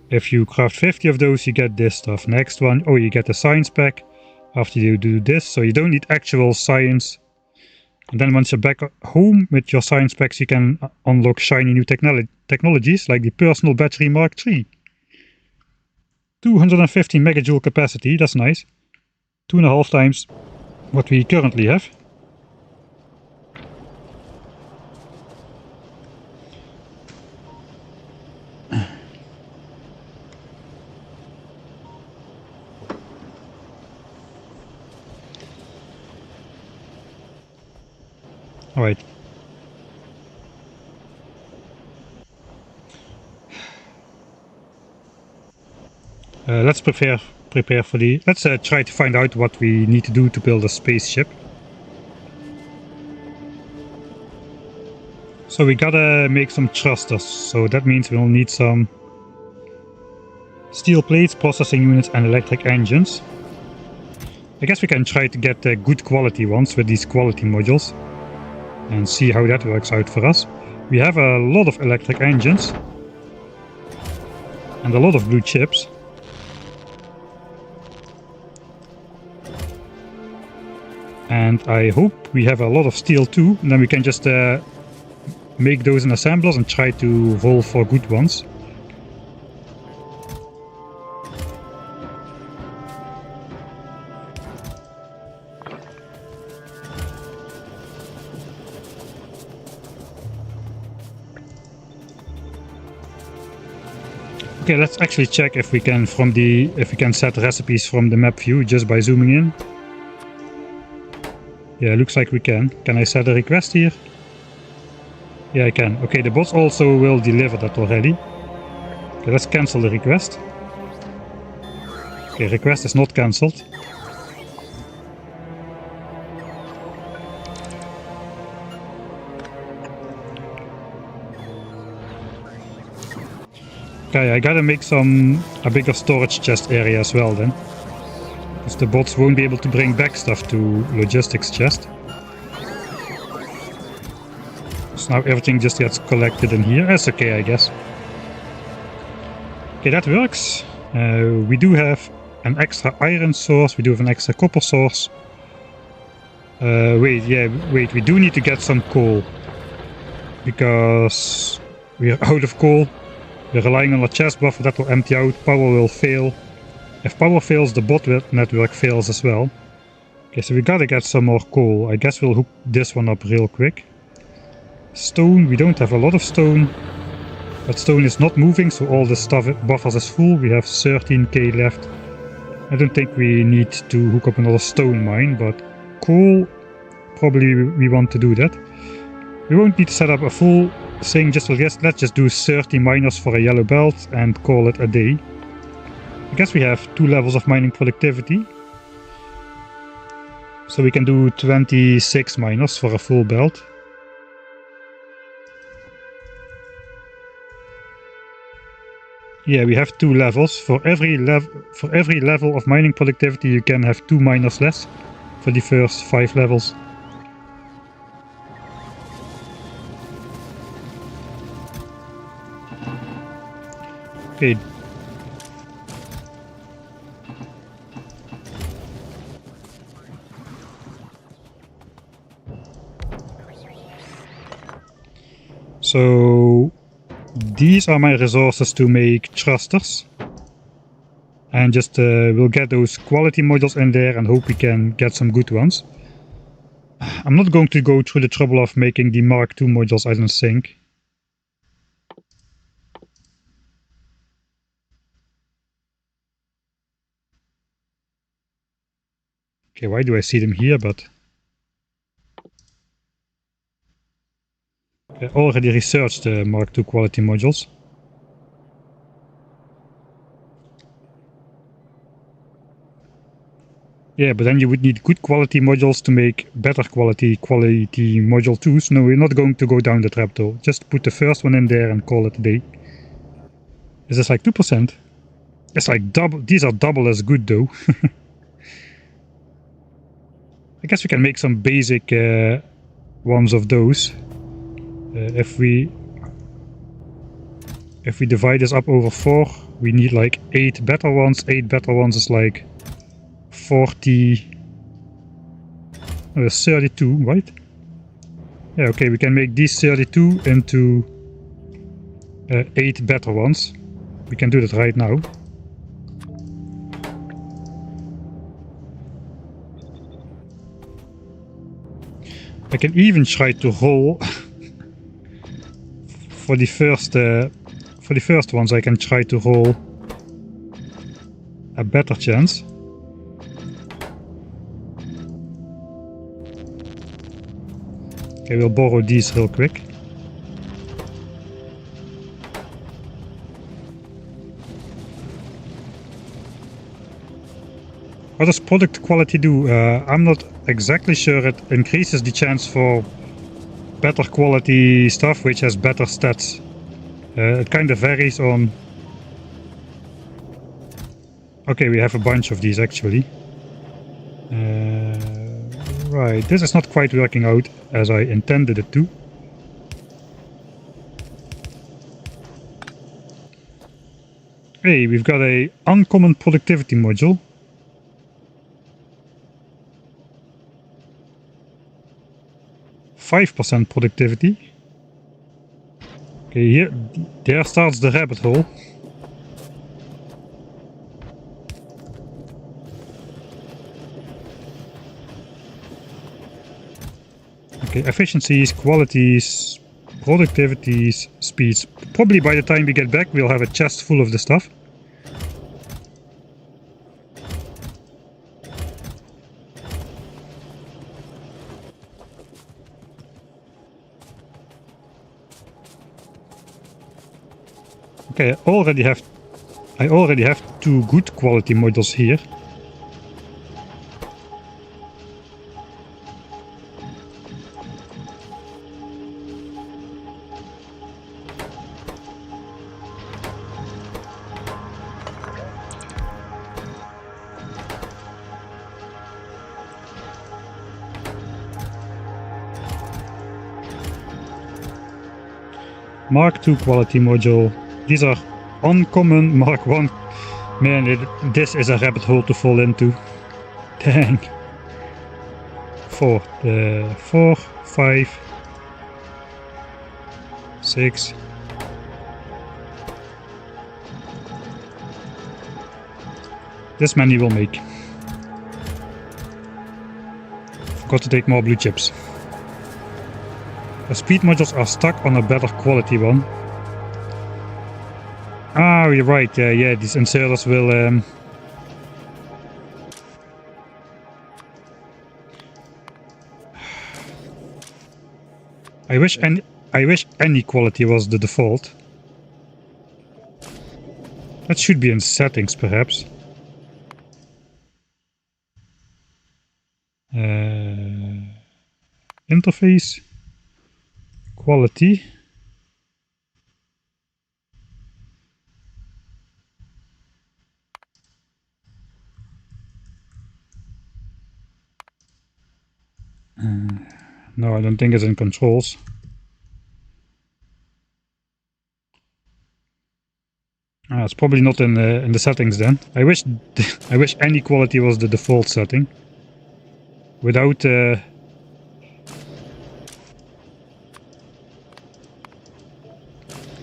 if you craft 50 of those, you get this stuff. Next one, oh, you get a science pack after you do this, so you don't need actual science. And then once you're back home with your science packs, you can unlock shiny new technologies like the personal battery Mark III. 250 megajoule capacity, that's nice. 2.5 times what we currently have. Alright. Let's prepare for the... Let's try to find out what we need to do to build a spaceship. So we gotta make some thrusters, so that means we'll need some steel plates, processing units and electric engines. I guess we can try to get good quality ones with these quality modules and see how that works out for us. We have a lot of electric engines and a lot of blue chips. And I hope we have a lot of steel too, and then we can just make those in assemblers and try to roll for good ones. Okay, let's actually check if we can set recipes from the map view just by zooming in. Yeah, looks like we can. Can I set a request here? Yeah, I can. Okay, the bots also will deliver that already. Okay, let's cancel the request. Okay, request is not cancelled. Okay, I gotta make a bigger storage chest area as well then. Because the bots won't be able to bring back stuff to logistics chest. So now everything just gets collected in here. That's okay, I guess. Okay, that works. We do have an extra iron source. We do have an extra copper source. Wait, we do need to get some coal. Because we are out of coal. We're relying on a chest buffer that will empty out. Power will fail. If power fails, the bot network fails as well. Okay, so we gotta get some more coal. I guess we'll hook this one up real quick. Stone, we don't have a lot of stone. But stone is not moving, so all the stuff buffers is full. We have 13k left. I don't think we need to hook up another stone mine, but coal, probably we want to do that. We won't need to set up a full thing, let's just do 30 miners for a yellow belt and call it a day. I guess we have 2 levels of mining productivity. So we can do 26 miners for a full belt. Yeah, we have 2 levels. For every level of mining productivity you can have 2 miners less for the first 5 levels. Okay. So these are my resources to make thrusters. And just we'll get those quality modules in there and hope we can get some good ones. I'm not going to go through the trouble of making the Mark II modules, I don't think. Okay, why do I see them here, but... I already researched the Mark II quality modules. Yeah, but then you would need good quality modules to make better quality module 2s. No, we're not going to go down that rabbit hole. Just put the first one in there and call it a day. Is this like 2%? It's like double. These are double as good though. I guess we can make some basic ones of those. If we divide this up over 4, we need like 8 better ones. 8 better ones is like 40... 32, right? Yeah, okay, we can make these 32 into 8 better ones. We can do that right now. I can even try to roll for the first ones. I can try to roll a better chance. Okay, we'll borrow these real quick. What does product quality do? I'm not exactly sure. It increases the chance for better quality stuff, which has better stats. It kind of varies on... Okay, we have a bunch of these actually. Right, this is not quite working out as I intended it to. Hey, we've got a uncommon productivity module. 5% productivity. Okay, there starts the rabbit hole. Okay, efficiencies, qualities, productivities, speeds. Probably by the time we get back, we'll have a chest full of the stuff. Okay, I already have 2 good quality modules here. Mark II quality module. These are uncommon Mark I. Man, this is a rabbit hole to fall into. Dang. 4, 5, 6. This many will make. Forgot to take more blue chips. The speed modules are stuck on a better quality one. Ah, you're right. Yeah, these inserters will. I wish any quality was the default. That should be in settings, perhaps. Interface, quality. No, I don't think it's in controls. It's probably not in the settings then. I wish any quality was the default setting. Without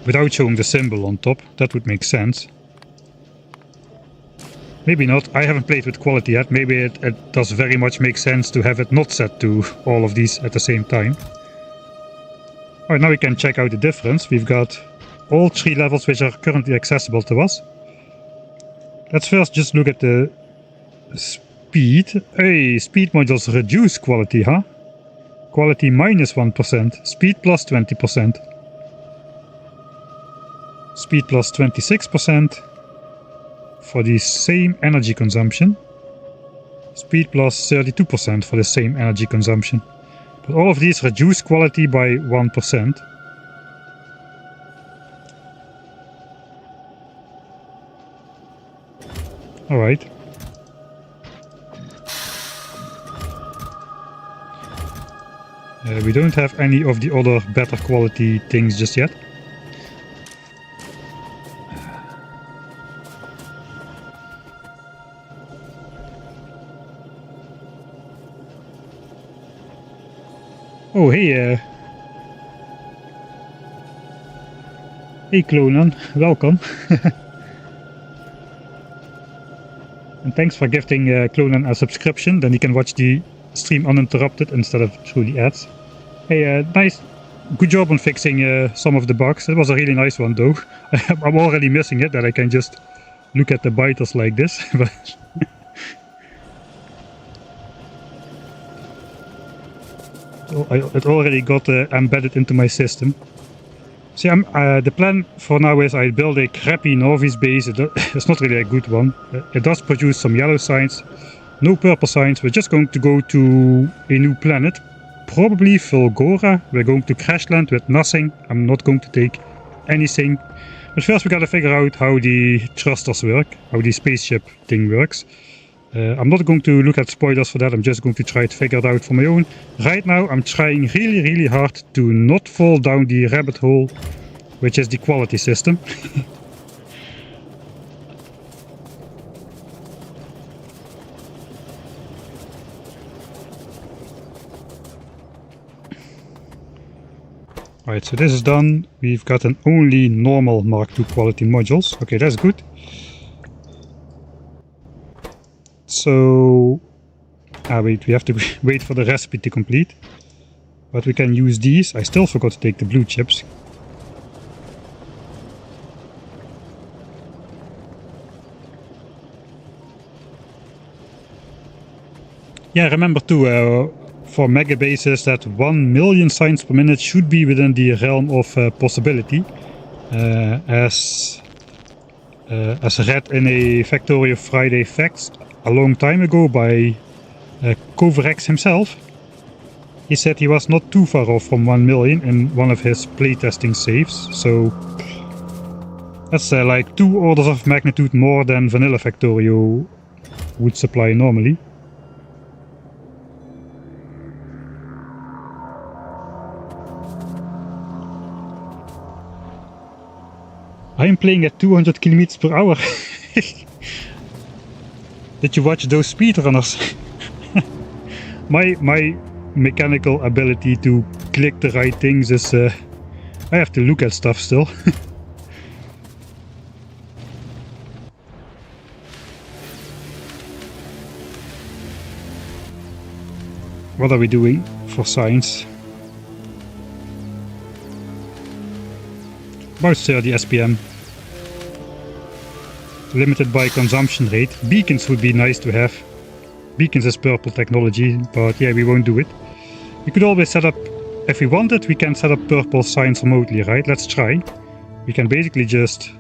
without showing the symbol on top. That would make sense. Maybe not. I haven't played with quality yet. Maybe it does very much make sense to have it not set to all of these at the same time. Alright, now we can check out the difference. We've got all 3 levels which are currently accessible to us. Let's first just look at the speed. Hey, speed modules reduce quality, huh? Quality minus 1%. Speed plus 20%. Speed plus 26%. For the same energy consumption. Speed plus 32% for the same energy consumption. But all of these reduce quality by 1%. Alright. We don't have any of the other better quality things just yet. Oh, hey, hey Clonan, welcome. And thanks for gifting Clonan a subscription, then he can watch the stream uninterrupted instead of through the ads. Hey, nice, good job on fixing some of the bugs. It was a really nice one though. I'm already missing it, that I can just look at the biters like this. But it already got embedded into my system. See, the plan for now is I build a crappy Norvis base. It's not really a good one. It does produce some yellow signs, no purple signs. We're just going to go to a new planet, probably Fulgora. We're going to crash land with nothing. I'm not going to take anything. But first we gotta figure out how the thrusters work, how the spaceship thing works. I'm not going to look at spoilers for that, I'm just going to try to figure it out for my own. Right now I'm trying really hard to not fall down the rabbit hole, which is the quality system. Alright, so this is done. We've gotten only normal Mark II quality modules. Okay, that's good. So, wait, we have to wait for the recipe to complete. But we can use these. I still forgot to take the blue chips. Yeah, remember too, for mega bases that 1 million signs per minute should be within the realm of possibility. As read in a Factorio Friday Facts a long time ago by Kovarex himself. He said he was not too far off from 1 million in one of his playtesting saves, so that's like 2 orders of magnitude more than vanilla Factorio would supply normally. I'm playing at 200 kilometers per hour. Did you watch those speedrunners? my mechanical ability to click the right things is... I have to look at stuff still. What are we doing for science? About 30 SPM. Limited by consumption rate. Beacons would be nice to have. Beacons is purple technology, but yeah, we won't do it. We could always set up, if we wanted, we can set up purple signs remotely, right? Let's try. We can basically just,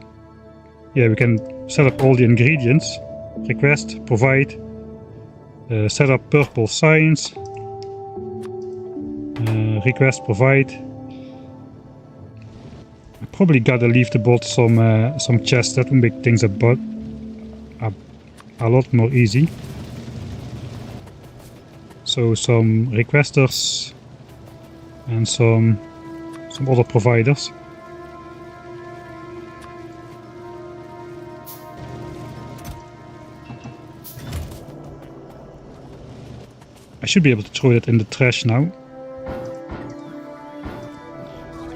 yeah, we can set up all the ingredients. Request, provide, set up purple signs. Request, provide. I probably gotta leave the bot some chests. That will make things a lot more easy. So some requesters and some other providers. I should be able to throw it in the trash now.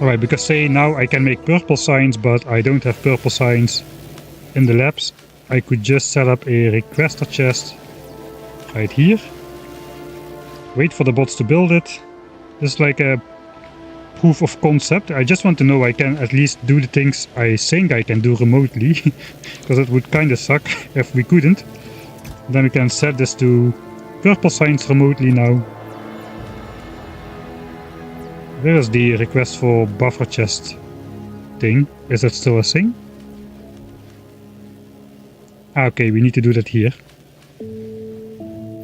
Alright, because say now I can make purple signs, but I don't have purple signs in the labs. I could just set up a requester chest right here. Wait for the bots to build it. This is like a proof of concept. I just want to know I can at least do the things I think I can do remotely. Because it would kinda suck if we couldn't. Then we can set this to purple signs remotely now. Where is the request for buffer chest thing? Is that still a thing? Ah, okay, we need to do that here.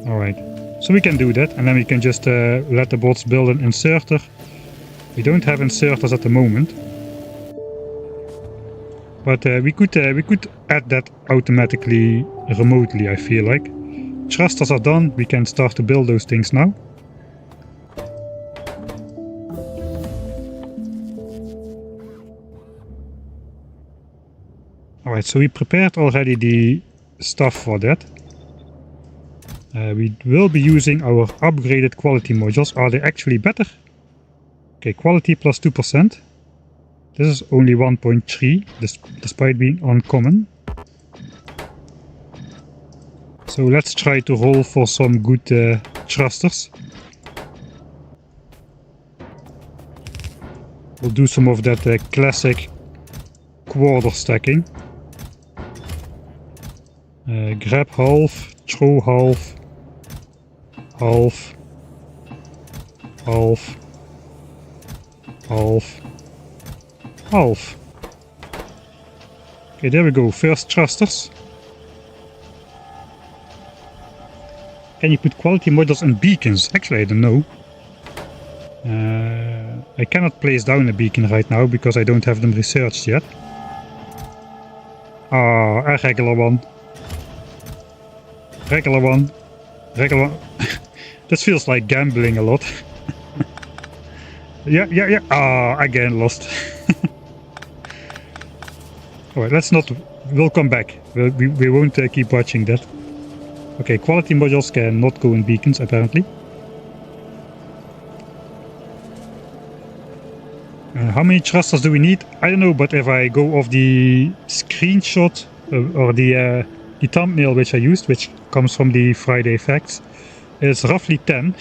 Alright, so we can do that, and then we can just let the bots build an inserter. We don't have inserters at the moment. But we could add that automatically remotely, I feel like. Thrusters are done, we can start to build those things now. Alright, so we prepared already the stuff for that. We will be using our upgraded quality modules. Are they actually better? Okay, quality plus 2%. This is only 1.3, despite being uncommon. So let's try to roll for some good thrusters. We'll do some of that classic quarter stacking. Grab half, throw half, half, half, half, half. Okay, there we go, first thrusters. Can you put quality modules and beacons? Actually, I don't know. I cannot place down a beacon right now because I don't have them researched yet. Ah, a regular one. Regular one. Regular one. This feels like gambling a lot. Yeah. Ah, again lost. Alright, let's not... We'll come back. We won't keep watching that. Okay, quality modules cannot go in beacons, apparently. How many thrusters do we need? I don't know, but if I go off the screenshot or the thumbnail which I used, which comes from the Friday Facts, it's roughly 10.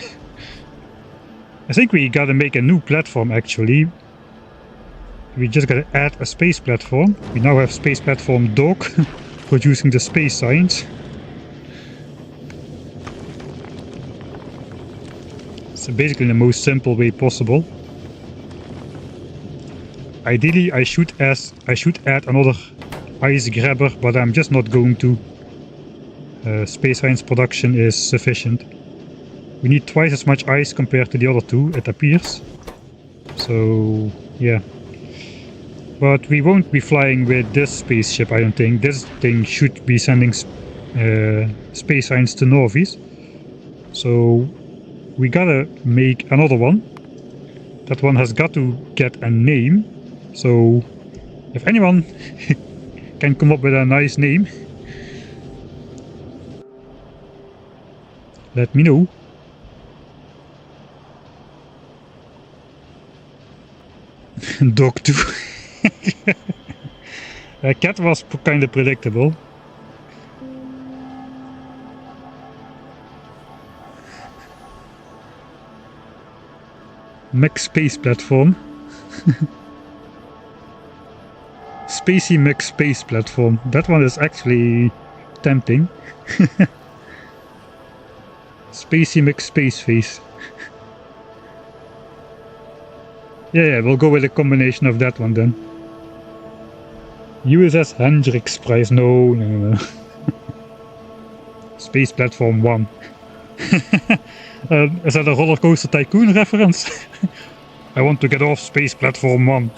I think we gotta make a new platform actually. We just gotta add a space platform. We now have space platform dog producing the space signs. So basically the most simple way possible. Ideally I should add another ice grabber, but I'm just not going to. Space science production is sufficient. We need twice as much ice compared to the other two, it appears. So yeah. But we won't be flying with this spaceship, I don't think. This thing should be sending space science to Norvis. So we gotta make another one. That one has got to get a name. So if anyone can come up with a nice name, let me know. Dog 2. Cat was kind of predictable. Mech Space Platform. Spacey Mech Space Platform. That one is actually tempting. Spacey Mech Space Face. Yeah, we'll go with a combination of that one then. USS Hendrix Prize. No. Space Platform 1. Is that a Roller Coaster Tycoon reference? I want to get off Space Platform 1.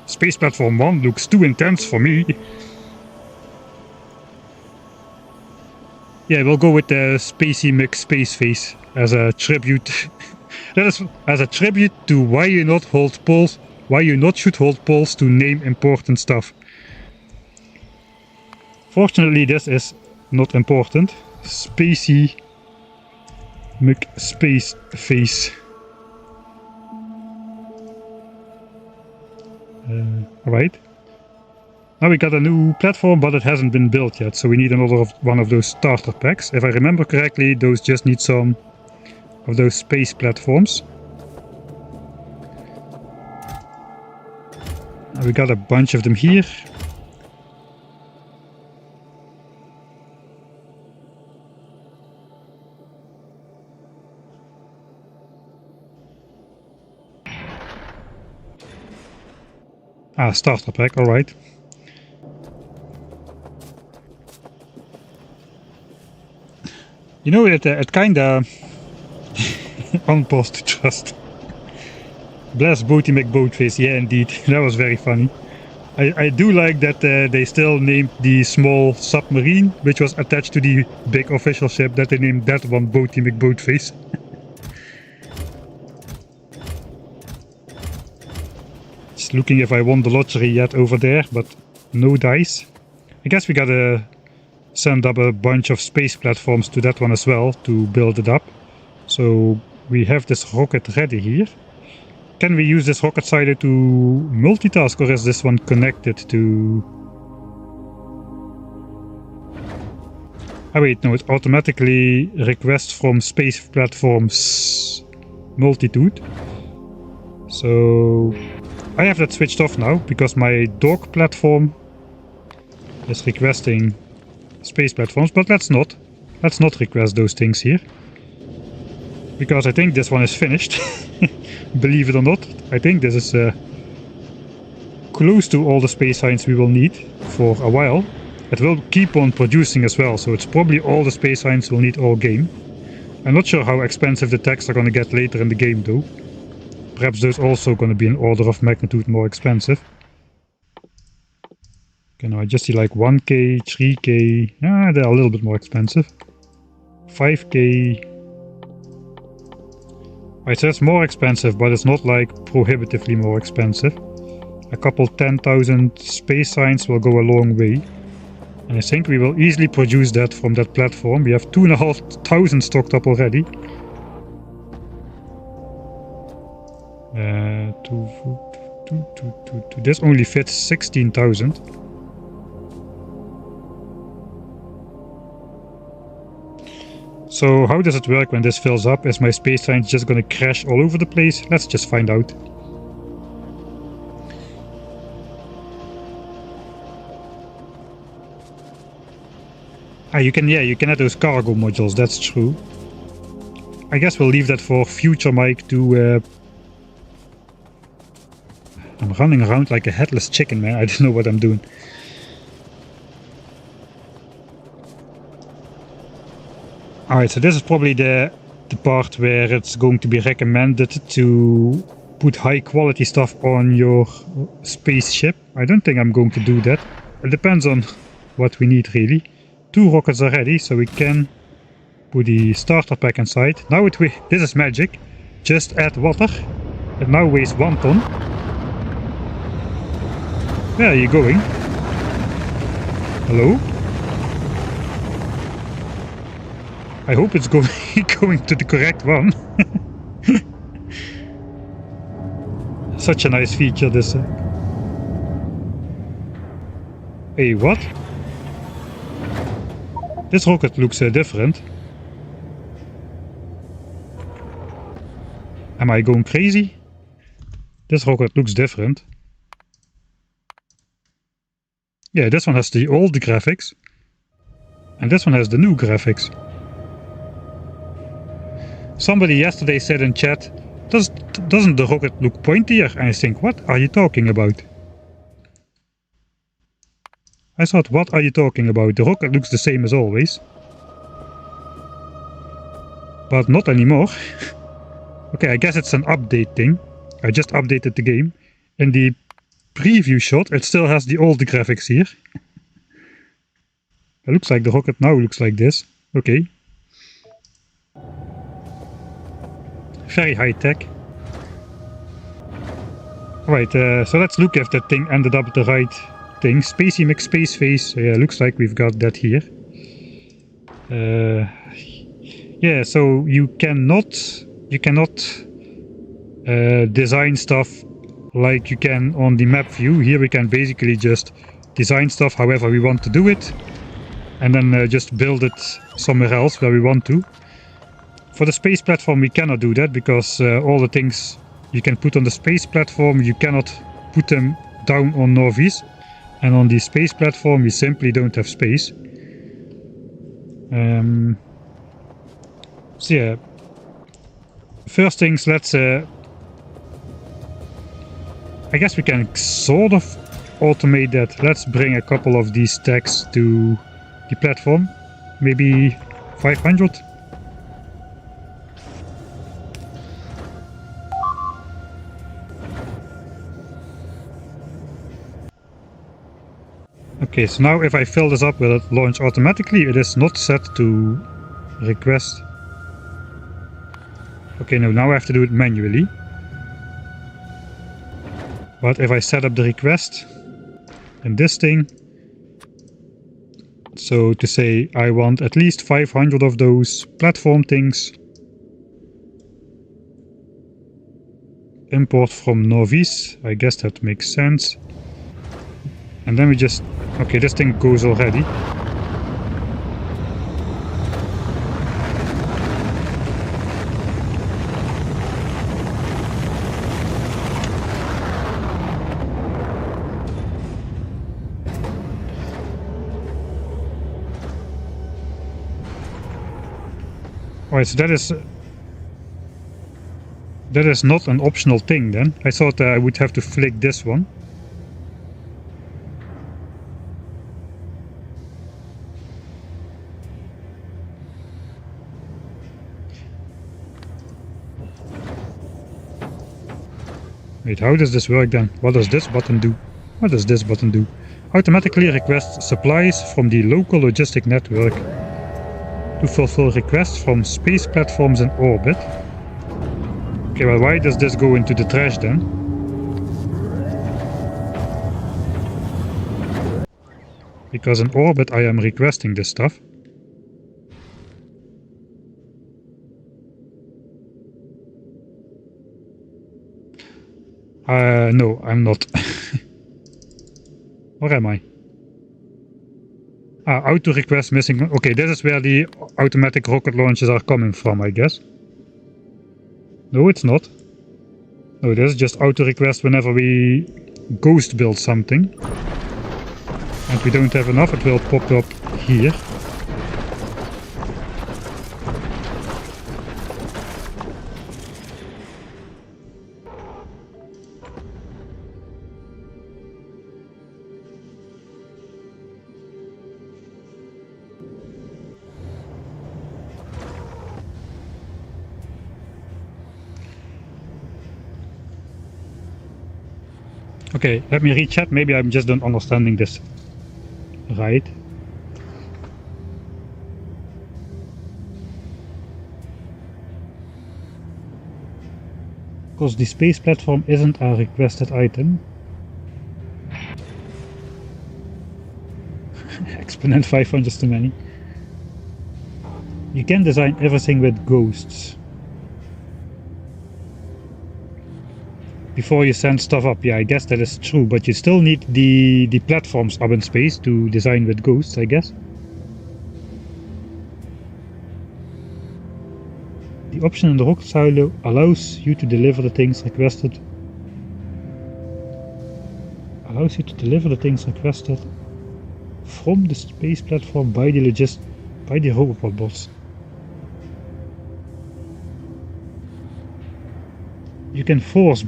Space Platform 1 looks too intense for me. Yeah, we'll go with the Spacey Mech Space Face as a tribute. That is as a tribute to why you not should hold polls to name important stuff. Fortunately, this is not important. Spacey Mech Space Face. Alright. Now we got a new platform, but it hasn't been built yet, so we need another one of those starter packs. If I remember correctly, those just need some of those space platforms. We got a bunch of them here. Ah, starter pack, alright. You know, it kinda unpaused to trust. Bless Boaty McBoatface, yeah indeed, that was very funny. I do like that they still named the small submarine, which was attached to the big official ship, that they named that one Boaty McBoatface. Just looking if I won the lottery yet over there, but no dice. I guess we gotta send up a bunch of space platforms to that one as well to build it up. So we have this rocket ready here. Can we use this rocket silo to multitask, or is this one connected to... Oh wait, no, it automatically requests from space platforms multitude. So I have that switched off now, because my dock platform is requesting space platforms, but let's not request those things here. Because I think this one is finished. Believe it or not, I think this is close to all the space signs we will need for a while. It will keep on producing as well, so it's probably all the space signs we'll need all game. I'm not sure how expensive the techs are going to get later in the game though. Perhaps those also going to be an order of magnitude more expensive. Okay, now I just see like 1k, 3k, they're a little bit more expensive. 5k. Right, so it's more expensive, but it's not like prohibitively more expensive. A couple 10,000 space signs will go a long way. And I think we will easily produce that from that platform. We have 2,500 stocked up already. This only fits 16,000. So how does it work when this fills up? Is my space sign just gonna crash all over the place? Let's just find out. Ah, you can add those cargo modules, that's true. I guess we'll leave that for future Mike to... I'm running around like a headless chicken, man. I don't know what I'm doing. Alright, so this is probably the part where it's going to be recommended to put high quality stuff on your spaceship. I don't think I'm going to do that. It depends on what we need really. 2 rockets are ready, so we can put the starter pack inside. Now this is magic. Just add water. It now weighs 1 ton. Where are you going? Hello? I hope it's going to the correct one. Such a nice feature, this. Hey, what? This rocket looks different. Am I going crazy? This rocket looks different. Yeah, this one has the old graphics. And this one has the new graphics. Somebody yesterday said in chat, doesn't the rocket look pointier? And I think, what are you talking about? I thought, what are you talking about? The rocket looks the same as always. But not anymore. Okay, I guess it's an update thing. I just updated the game. In the preview shot, it still has the old graphics here. It looks like the rocket now looks like this. Okay. Very high tech. Right, so let's look if that thing ended up the right thing. Spacey McSpaceface. Yeah, looks like we've got that here. Yeah, so you cannot design stuff like you can on the map view. Here we can basically just design stuff however we want to do it, and then just build it somewhere else where we want to. For the space platform we cannot do that, because all the things you can put on the space platform, you cannot put them down on Norvis. And on the space platform we simply don't have space. So yeah, first things, let's I guess we can sort of automate that. Let's bring a couple of these stacks to the platform, maybe 500. Okay, so now if I fill this up, will it launch automatically? It is not set to request. Okay, no, now I have to do it manually. But if I set up the request in this thing, so to say I want at least 500 of those platform things, import from Nauvis, I guess that makes sense. And then we just, okay, this thing goes already. Alright, so that is not an optional thing then. I thought I would have to flick this one. Wait, how does this work then? What does this button do? What does this button do? Automatically request supplies from the local logistic network to fulfill requests from space platforms in orbit. Okay, well, why does this go into the trash then? Because in orbit I am requesting this stuff. No, I'm not. Where am I? Auto request missing. Okay, this is where the automatic rocket launches are coming from, I guess. No, it's not. No, this is just auto request whenever we ghost build something. And we don't have enough, it will pop up here. Okay, let me rechat. Maybe I'm just not understanding this right. Because the space platform isn't a requested item. Exponent 500 is too many. You can design everything with ghosts before you send stuff up. Yeah, I guess that is true, but you still need the platforms up in space to design with ghosts, I guess. The option in the rocket silo allows you to deliver the things requested. From the space platform by the robot bots. You can force...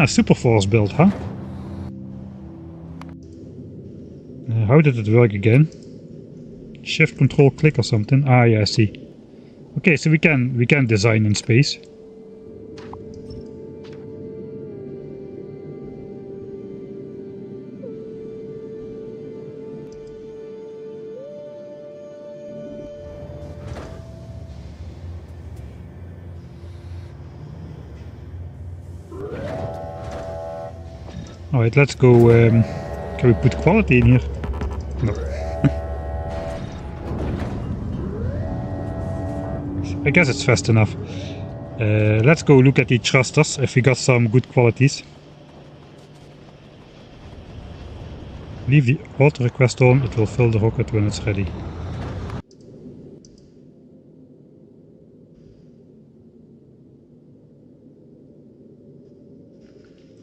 super force build, huh? How did it work again? Shift, control, click or something? Yeah, I see. Okay, so we can design in space. Alright, let's go. Can we put quality in here? No. I guess it's fast enough. Let's go look at the thrusters if we got some good qualities. Leave the auto request on, it will fill the rocket when it's ready.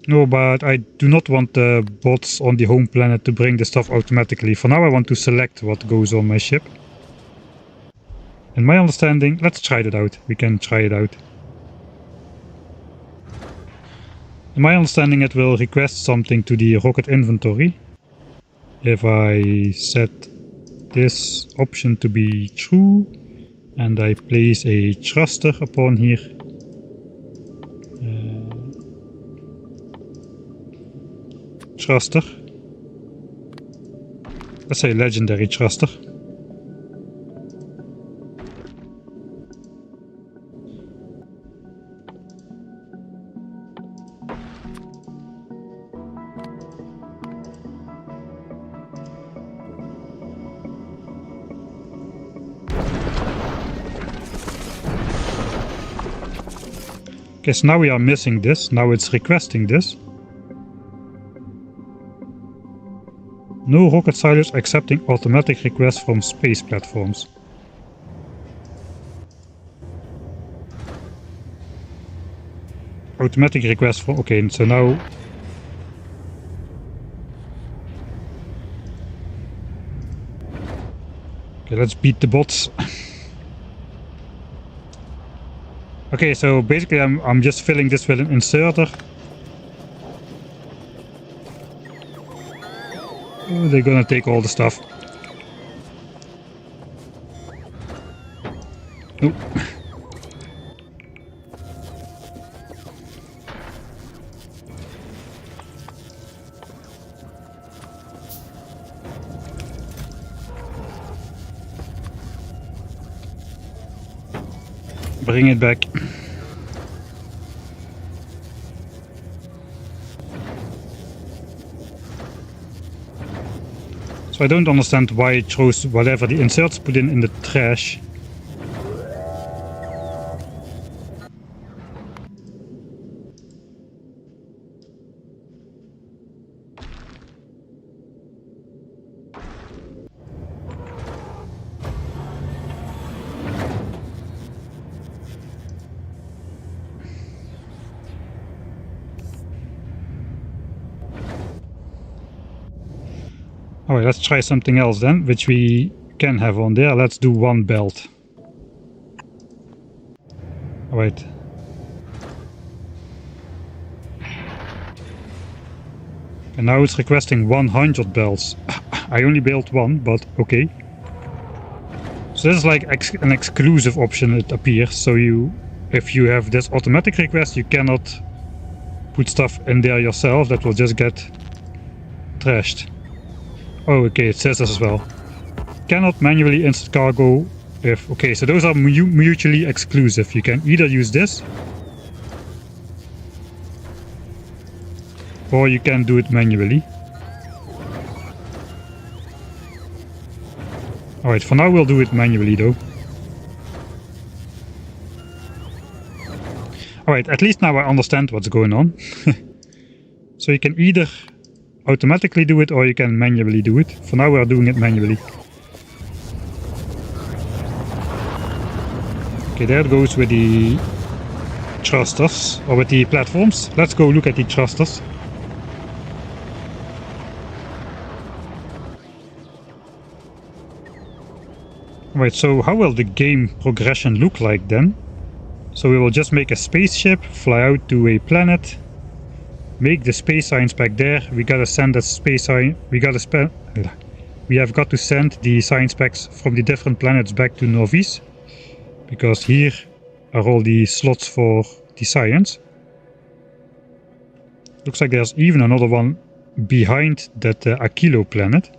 No, but I do not want the bots on the home planet to bring the stuff automatically. For now I want to select what goes on my ship. In my understanding, let's try that out. We can try it out. In my understanding it will request something to the rocket inventory. If I set this option to be true and I place a thruster upon here. Thruster. Let's say legendary thruster. Okay, so now we are missing this. Now it's requesting this. No rocket silos accepting automatic requests from space platforms. Automatic requests from... Okay, so now... Okay, let's beat the bots. Okay, so basically I'm just filling this with an inserter. Oh, they're gonna take all the stuff. Oh. Bring it back. So I don't understand why it throws whatever the inserts put in the trash. Alright, let's try something else then, which we can have on there. Let's do one belt. Alright. And now it's requesting 100 belts. I only built one, but okay. So this is like an exclusive option, it appears. So if you have this automatic request, you cannot put stuff in there yourself. That will just get trashed. Oh, okay, it says this as well. Cannot manually insert cargo if... Okay, so those are mutually exclusive. You can either use this, or you can do it manually. Alright, for now we'll do it manually though. Alright, at least now I understand what's going on. So you can either automatically do it or you can manually do it. For now we're doing it manually. Okay, there it goes with the thrusters, or with the platforms. Let's go look at the thrusters. Right, so how will the game progression look like then? So we will just make a spaceship, fly out to a planet, make the space signs back there. We gotta send that space sign. We have got to send the sign specs from the different planets back to Norvis, because here are all the slots for the science. Looks like there's even another one behind that Aquilo planet.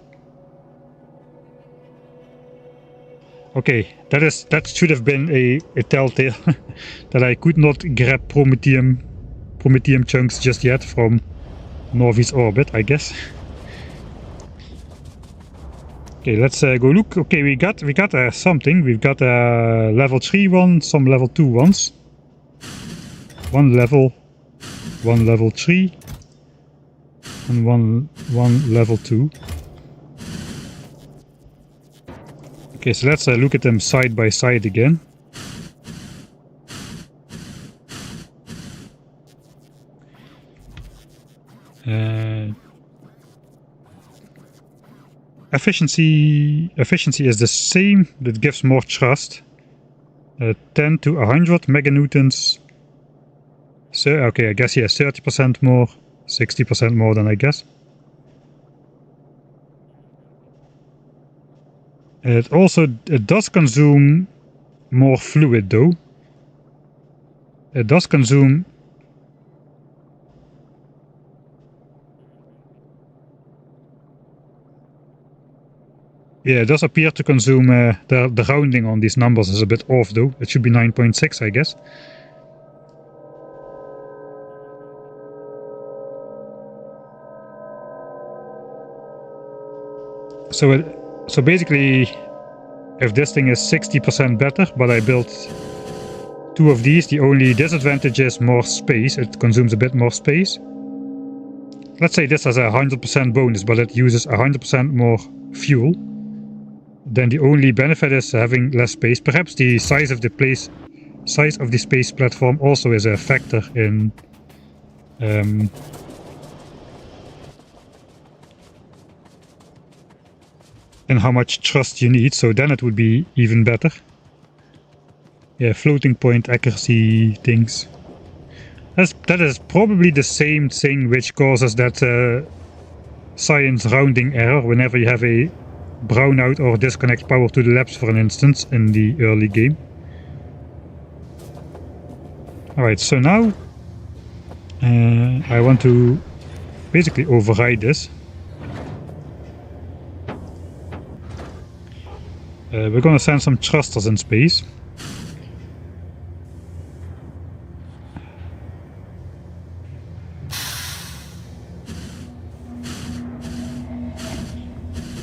Okay, that should have been a telltale that I could not grab Prometheum chunks just yet from Norvis orbit, I guess. Okay, let's go look. Okay, we got something. We've got a level 3 one, some level 2 ones. one level 3, and one level 2. Okay, so let's look at them side by side again. Efficiency is the same, that gives more thrust. 10 to 100 meganewtons. So, okay, I guess, yeah, 30% more, 60% more than I guess. It does consume more fluid though. It does consume... Yeah, it does appear to consume... the rounding on these numbers is a bit off though. It should be 9.6, I guess. So basically, if this thing is 60% better, but I built 2 of these, the only disadvantage is more space. It consumes a bit more space. Let's say this has a 100% bonus, but it uses 100% more fuel. Then the only benefit is having less space. Perhaps the size of the space platform also is a factor in how much thrust you need, so then it would be even better. Yeah, floating point accuracy things. That is probably the same thing which causes that science rounding error whenever you have a brownout or disconnect power to the labs, for an instance, in the early game. Alright, so now I want to basically override this. We're gonna send some thrusters in space.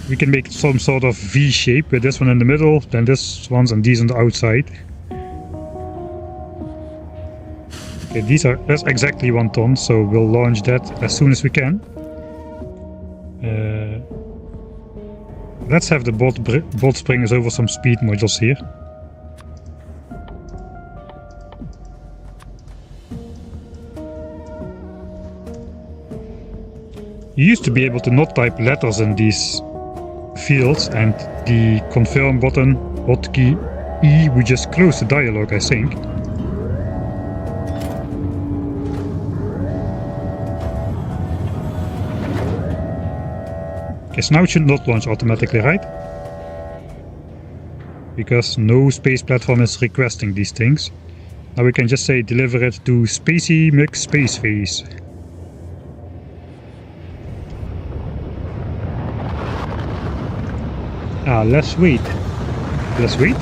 We can make some sort of V shape with this one in the middle, then this one's and these on the outside. Okay, that's exactly 1 ton, so we'll launch that as soon as we can. Let's have the bolt springers over some speed modules here. You used to be able to not type letters in these fields, and the confirm button, hotkey E, would just close the dialog, I think. Okay, so now it should not launch automatically, right? Because no space platform is requesting these things. Now we can just say deliver it to Spacey Mix Space Phase. Ah, let's wait. Let's wait.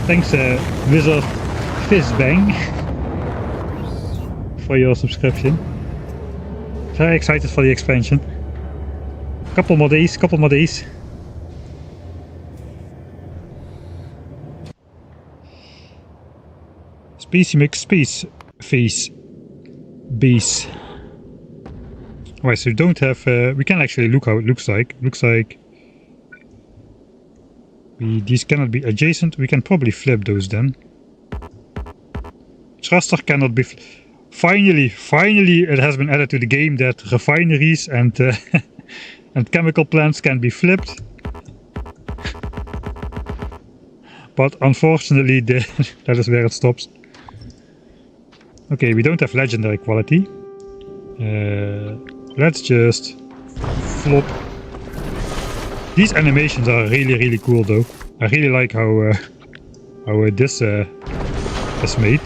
Thanks, Wizard Fizzbang, for your subscription. Very excited for the expansion. Couple more days. Spacey Mix Space Phase Base. Alright, so we don't have... we can actually look how it looks like. Looks like... these cannot be adjacent. We can probably flip those then. Thruster cannot be... Finally, it has been added to the game that refineries and and chemical plants can be flipped. But unfortunately, that is where it stops. Okay, we don't have legendary quality. Let's just flop. These animations are really cool though. I really like how this is made.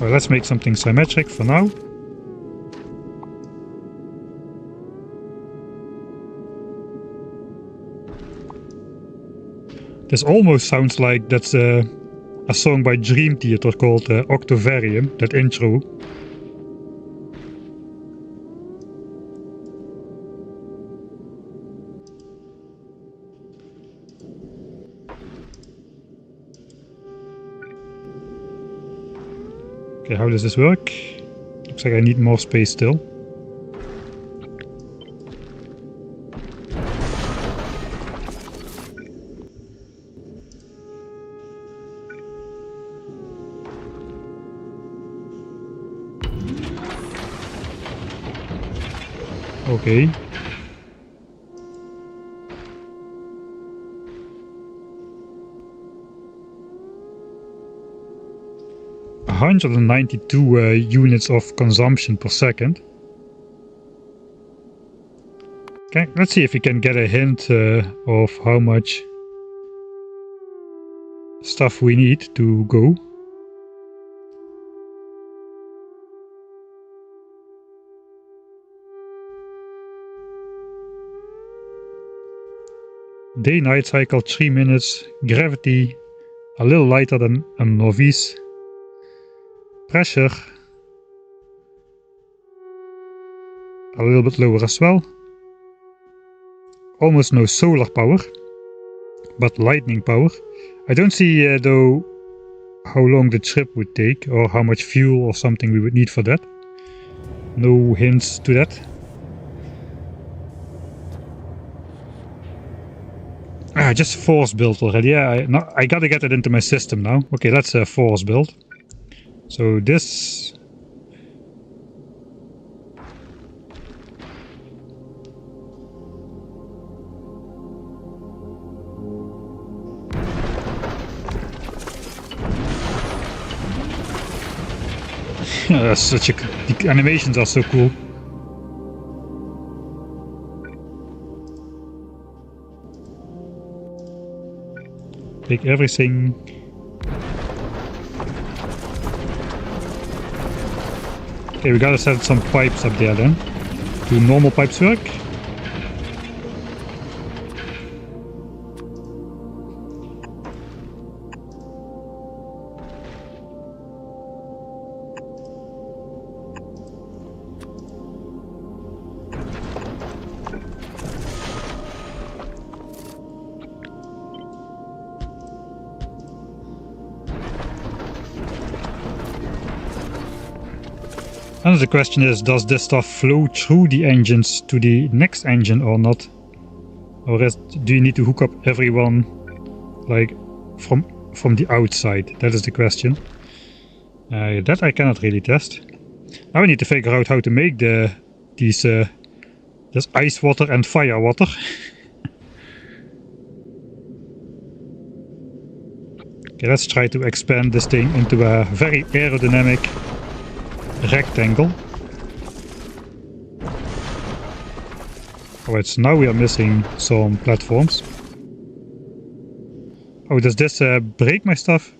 Well, let's make something symmetric for now. This almost sounds like that's a song by Dream Theater called Octovarium, that intro. Okay, how does this work? Looks like I need more space still. Okay. $192 units of consumption per second. Okay, let's see if we can get a hint of how much stuff we need to go. Day-night cycle 3 minutes, gravity a little lighter than a Norvis, pressure a little bit lower as well, almost no solar power, but lightning power. I don't see though how long the trip would take or how much fuel or something we would need for that. No hints to that. Just force build already. Yeah, I gotta get it into my system now. Okay, that's a force build. So this... that's such a... the animations are so cool. Take everything. Okay, we gotta set some pipes up there then. Do normal pipes work? And the question is, does this stuff flow through the engines to the next engine or not? Or do you need to hook up everyone like from the outside? That is the question. That I cannot really test. Now we need to figure out how to make this ice water and fire water. Okay, let's try to expand this thing into a very aerodynamic rectangle. Alright, so now we are missing some platforms. Oh, does this break my stuff?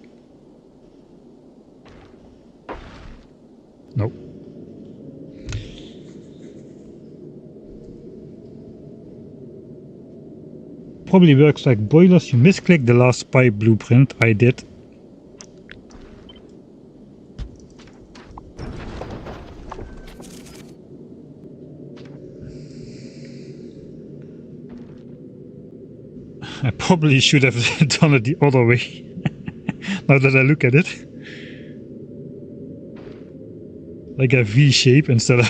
No. Probably works like boilers. You misclicked the last pipe blueprint. I did. I probably should have done it the other way, now that I look at it. Like a V shape instead of...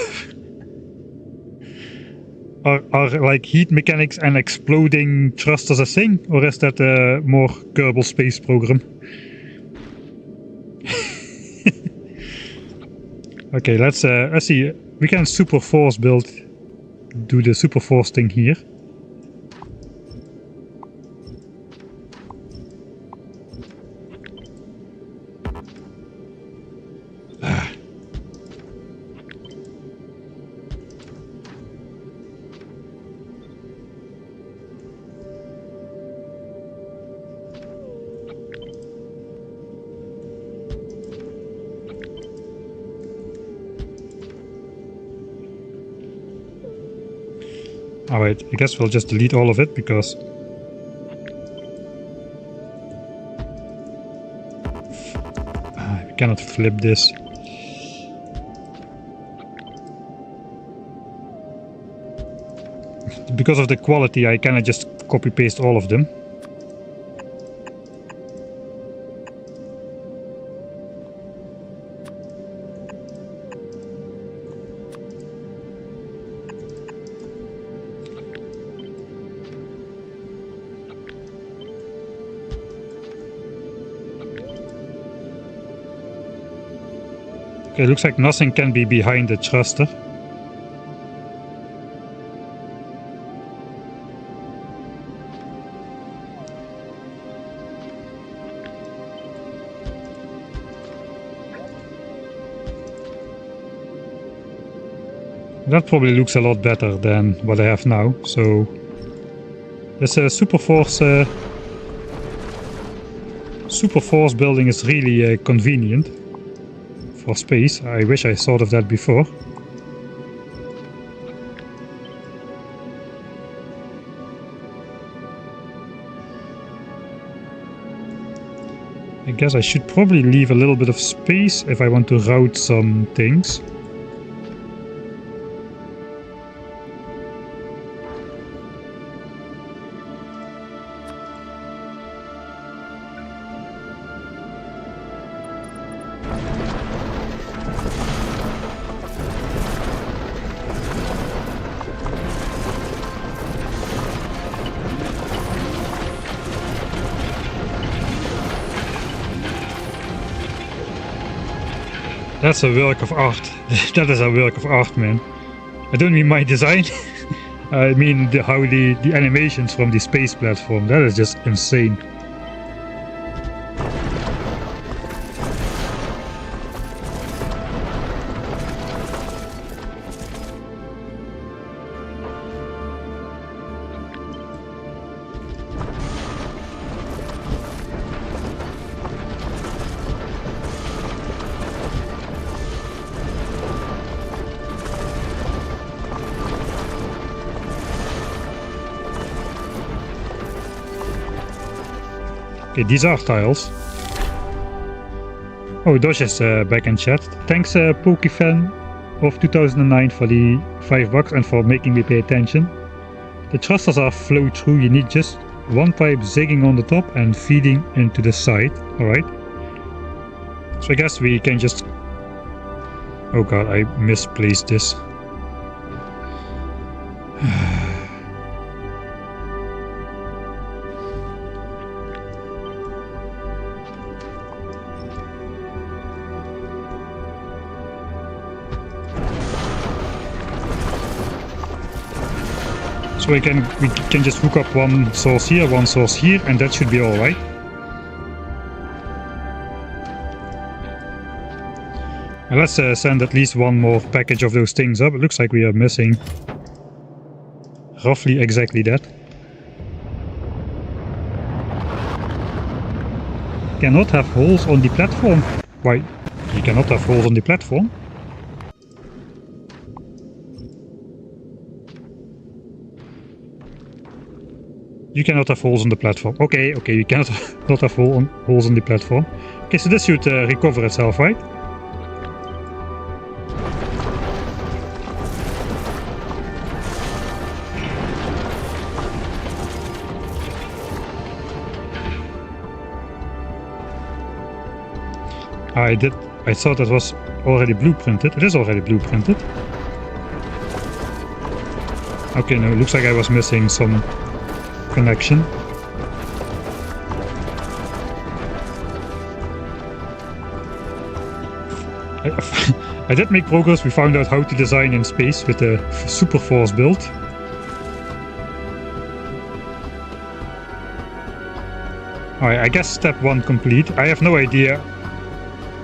Are like heat mechanics and exploding thrusters a thing? Or is that a more Kerbal Space Program? Okay, let's see. We can super force build, do the super force thing here. Alright, I guess we'll just delete all of it because cannot flip this. Because of the quality, I cannot just copy paste all of them. Okay, looks like nothing can be behind the thruster. That probably looks a lot better than what I have now, so this Super Force building is really convenient for space. I wish I thought of that before. I guess I should probably leave a little bit of space if I want to route some things. That's a work of art. That is a work of art, man. I don't mean my design. I mean how the animations from the space platform. That is just insane. Okay, these are tiles. Oh, Dosh is back in chat. Thanks, Pokefan of 2009 for the $5 and for making me pay attention. The thrusters are flow through. You need just one pipe zigging on the top and feeding into the side. Alright. So I guess we can just... Oh god, I misplaced this. So we can just hook up one source here, and that should be all right. And let's send at least one more package of those things up. It looks like we are missing roughly exactly that. Cannot have holes on the platform. Why? You cannot have holes on the platform? You cannot have holes on the platform. Okay, you cannot not have holes on the platform. Okay, so this should recover itself, right? I thought that was already blueprinted. It is already blueprinted. Okay, no, it looks like I was missing some connection. I did make progress. We found out how to design in space with the Super Force build. Alright, I guess step 1 complete. I have no idea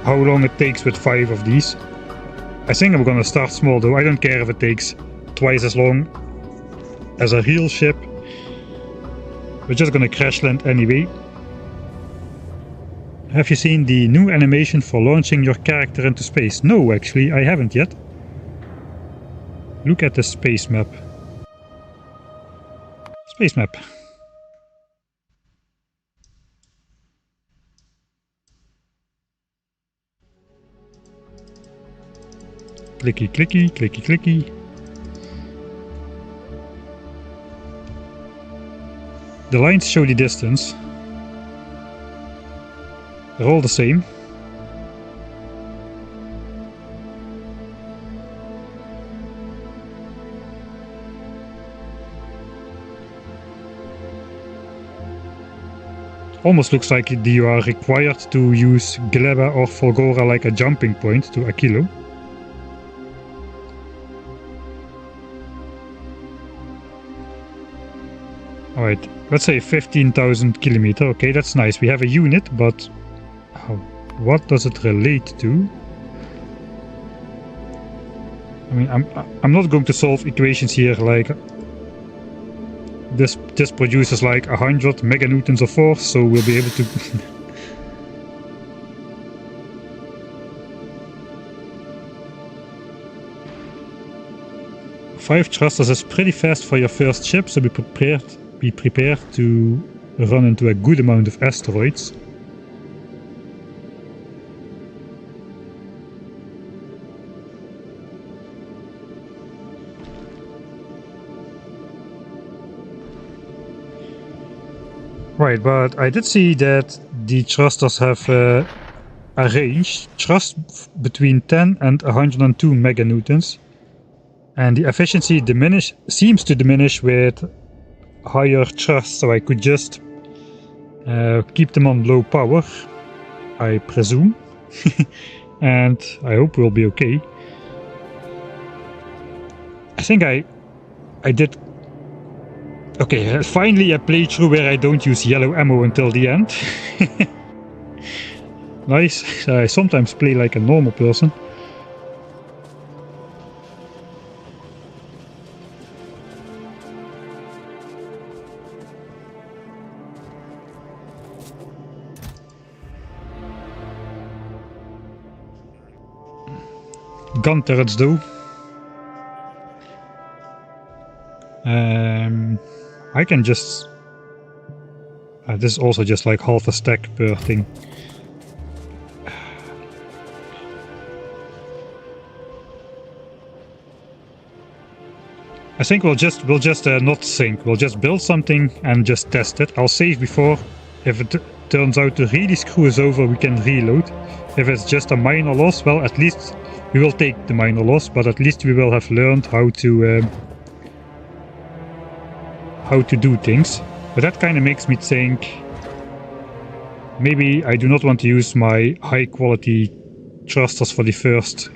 how long it takes with 5 of these. I think I'm gonna start small though. I don't care if it takes twice as long as a real ship. We're just gonna crash land anyway. Have you seen the new animation for launching your character into space? No, actually, I haven't yet. Look at the space map. Space map. Clicky, clicky, clicky, clicky. The lines show the distance. They're all the same. Almost looks like you are required to use Gleba or Fulgora like a jumping point to Aquilo. Alright, let's say 15,000 kilometer. Okay, that's nice. We have a unit, but what does it relate to? I mean, I'm not going to solve equations here like this produces like 100 meganewtons of force, so we'll be able to Five thrusters is pretty fast for your first ship, so be prepared to run into a good amount of asteroids. Right, but I did see that the thrusters have a range, thrust between 10 and 102 meganewtons, and the efficiency seems to diminish with higher thrust, so I could just keep them on low power, I presume, and I hope we'll be okay. I think I did. Okay, finally a playthrough where I don't use yellow ammo until the end. Nice, I sometimes play like a normal person. Gun turrets though. I can just... this is also just like half a stack per thing. I think we'll just not sink. We'll just build something and just test it. I'll save before. If it turns out to really screw us over, we can reload. If it's just a minor loss, well, at least we will take the minor loss, but at least we will have learned how to do things. But that kind of makes me think maybe I do not want to use my high quality thrusters for the first.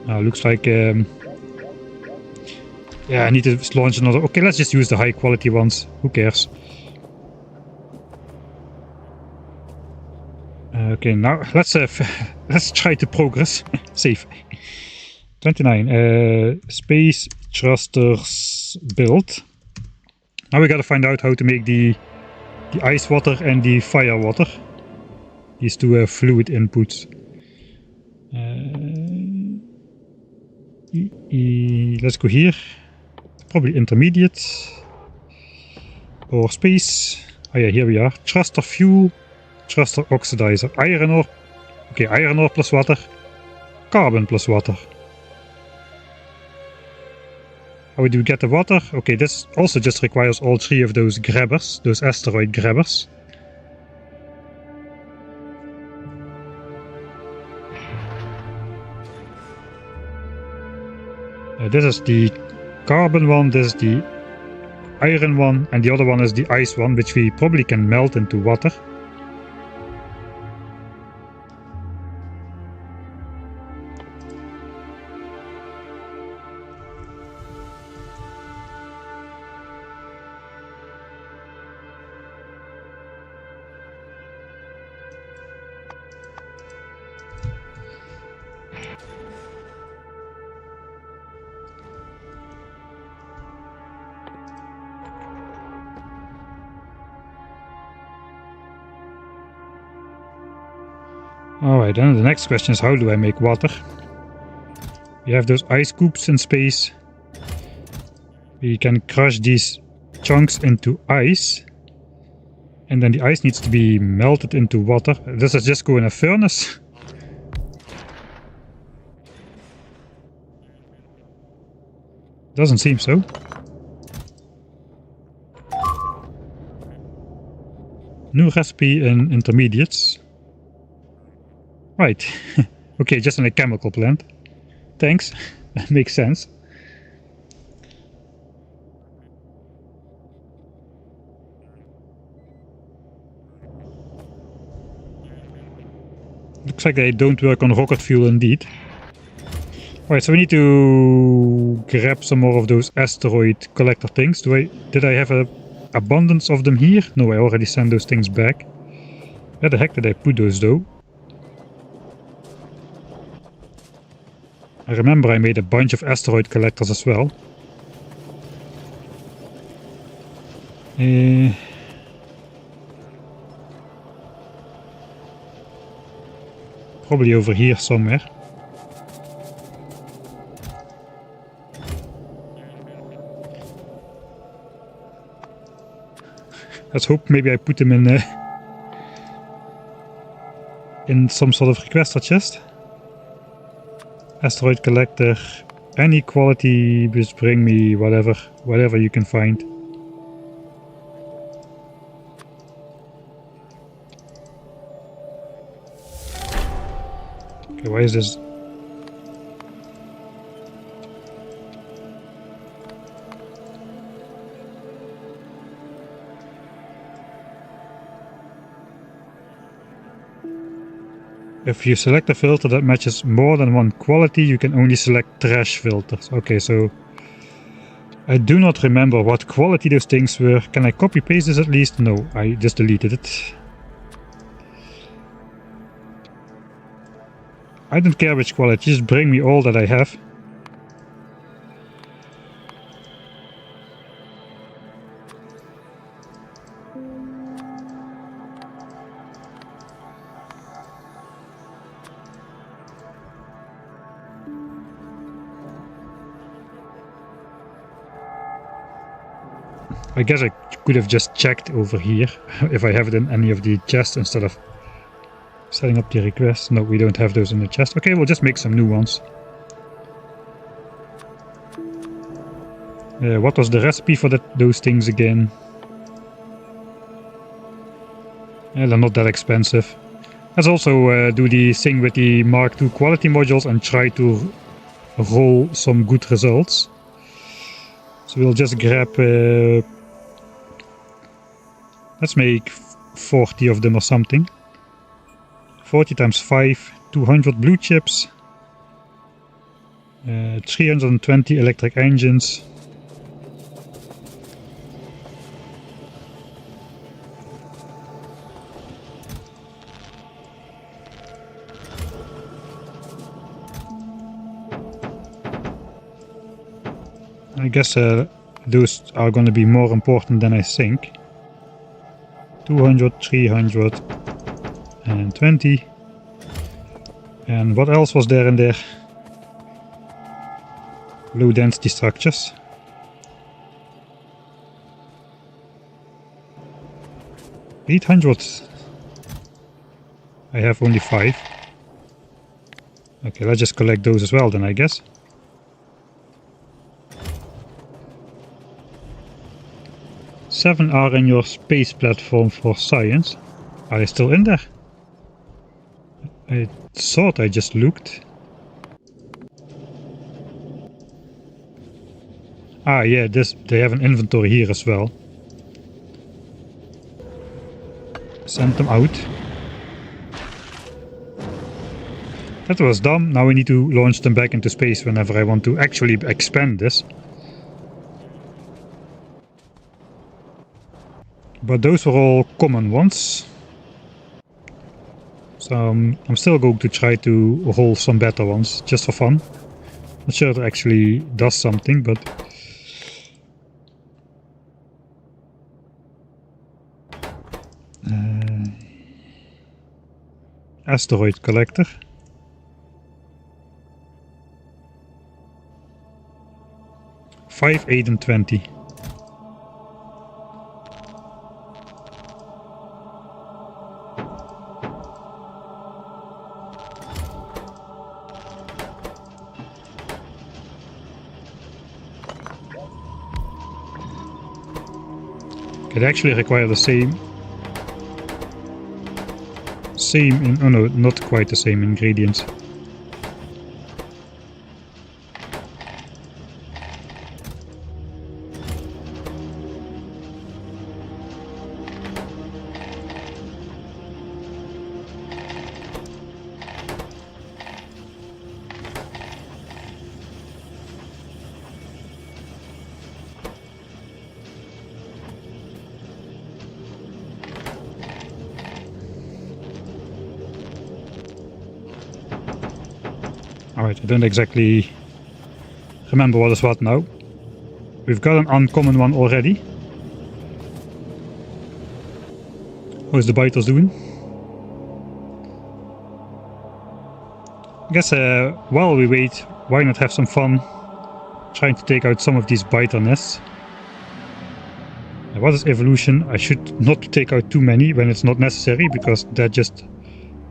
Looks like yeah, I need to launch another. Okay, let's just use the high quality ones. Who cares? Okay, now let's try to progress. Save. 29. Space thrusters build. Now we gotta find out how to make the ice water and the fire water. These two fluid inputs. Let's go here. Probably intermediate. Or space. Oh yeah, here we are. Thruster fuel. Thruster oxidizer. Iron ore. Okay, iron ore plus water. Carbon plus water. How do we get the water? Okay, this also just requires all three of those grabbers. Those asteroid grabbers. This is the carbon one, this is the iron one, and the other one is the ice one, which we probably can melt into water. Alright, then the next question is, how do I make water? We have those ice cubes in space. We can crush these chunks into ice. And then the ice needs to be melted into water. Does it just go in a furnace? Doesn't seem so. New recipe in intermediates. Right. Okay, just in a chemical plant. Thanks. That makes sense. Looks like they don't work on rocket fuel indeed. Alright, so we need to grab some more of those asteroid collector things. Did I have an abundance of them here? No, I already sent those things back. Where the heck did I put those though? I remember I made a bunch of asteroid collectors as well. Probably over here somewhere. Let's hope maybe I put them in some sort of requester chest. Asteroid collector, any quality, just bring me whatever you can find. Okay, why is this? If you select a filter that matches more than one quality, you can only select trash filters. Okay, so I do not remember what quality those things were. Can I copy paste this at least? No, I just deleted it. I don't care which quality, just bring me all that I have. I guess I could have just checked over here if I have it in any of the chests instead of setting up the requests. No, we don't have those in the chest. Okay, we'll just make some new ones. What was the recipe for those things again? They're not that expensive. Let's also do the thing with the Mark II quality modules and try to roll some good results. So we'll just grab... let's make 40 of them or something. 40 times 5, 200 blue chips. 320 electric engines. I guess those are going to be more important than I think. 200, 300, and 20. And what else was there in there? Low density structures. $800. I have only 5. Okay, let's just collect those as well then, I guess. Seven are in your space platform for science. Are they still in there? I thought I just looked. Ah, yeah, they have an inventory here as well. Send them out. That was dumb. Now we need to launch them back into space whenever I want to actually expand this. But those were all common ones. So I'm still going to try to roll some better ones, just for fun. Not sure it actually does something, but... asteroid collector. $5, $8, and $20. It actually requires the same, oh no, not quite the same ingredients. Alright, I don't exactly remember what is what now. We've got an uncommon one already. How's the biters doing? I guess while we wait, why not have some fun trying to take out some of these biter nests. What is evolution? I should not take out too many when it's not necessary, because that just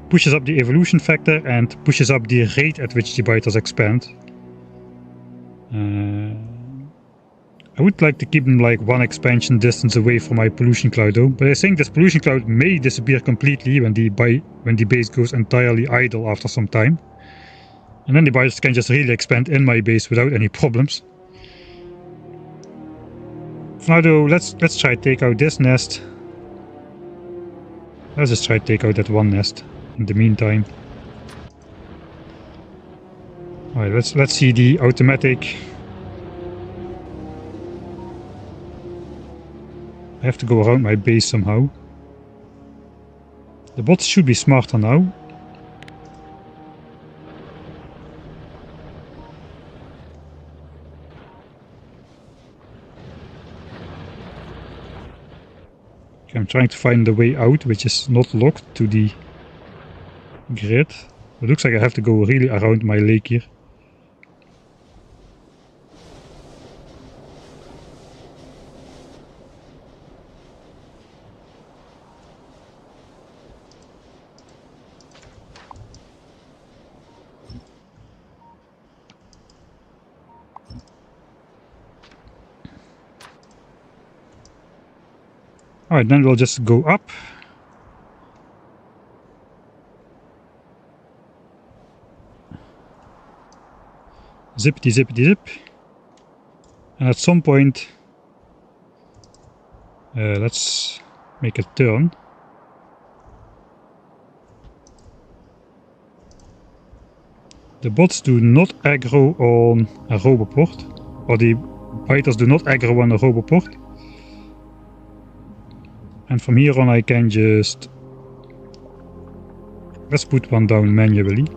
pushes up the evolution factor and pushes up the rate at which the biters expand. I would like to keep them like one expansion distance away from my pollution cloud though, but I think this pollution cloud may disappear completely when the base goes entirely idle after some time. And then the biters can just really expand in my base without any problems. For now though, let's try to take out this nest. Let's just try to take out that one nest in the meantime. Alright, let's see the automatic. I have to go around my base somehow. The bots should be smarter now. Okay, I'm trying to find the way out, which is not locked to the grid. It looks like I have to go really around my lake here. Alright, then we'll just go up. Zippity zippity zip. And at some point, let's make a turn. The bots do not aggro on a roboport, or the biters do not aggro on a roboport. And from here on I can just... let's put one down manually.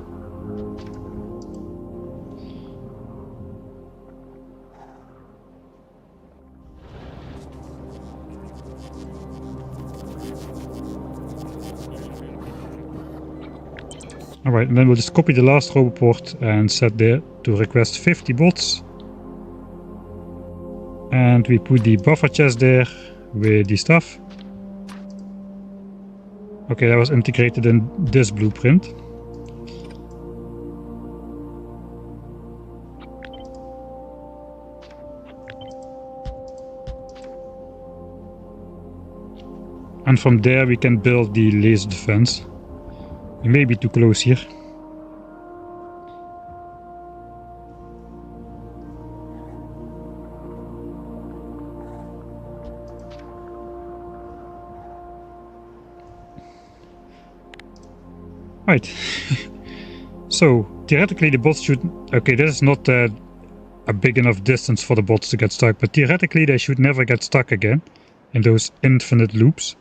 Alright, and then we'll just copy the last roboport and set there to request 50 bots. And we put the buffer chest there with the stuff. Okay, that was integrated in this blueprint. And from there we can build the laser defense. We may be too close here. Right. So theoretically the bots should... okay, this is not a big enough distance for the bots to get stuck, but theoretically they should never get stuck again in those infinite loops.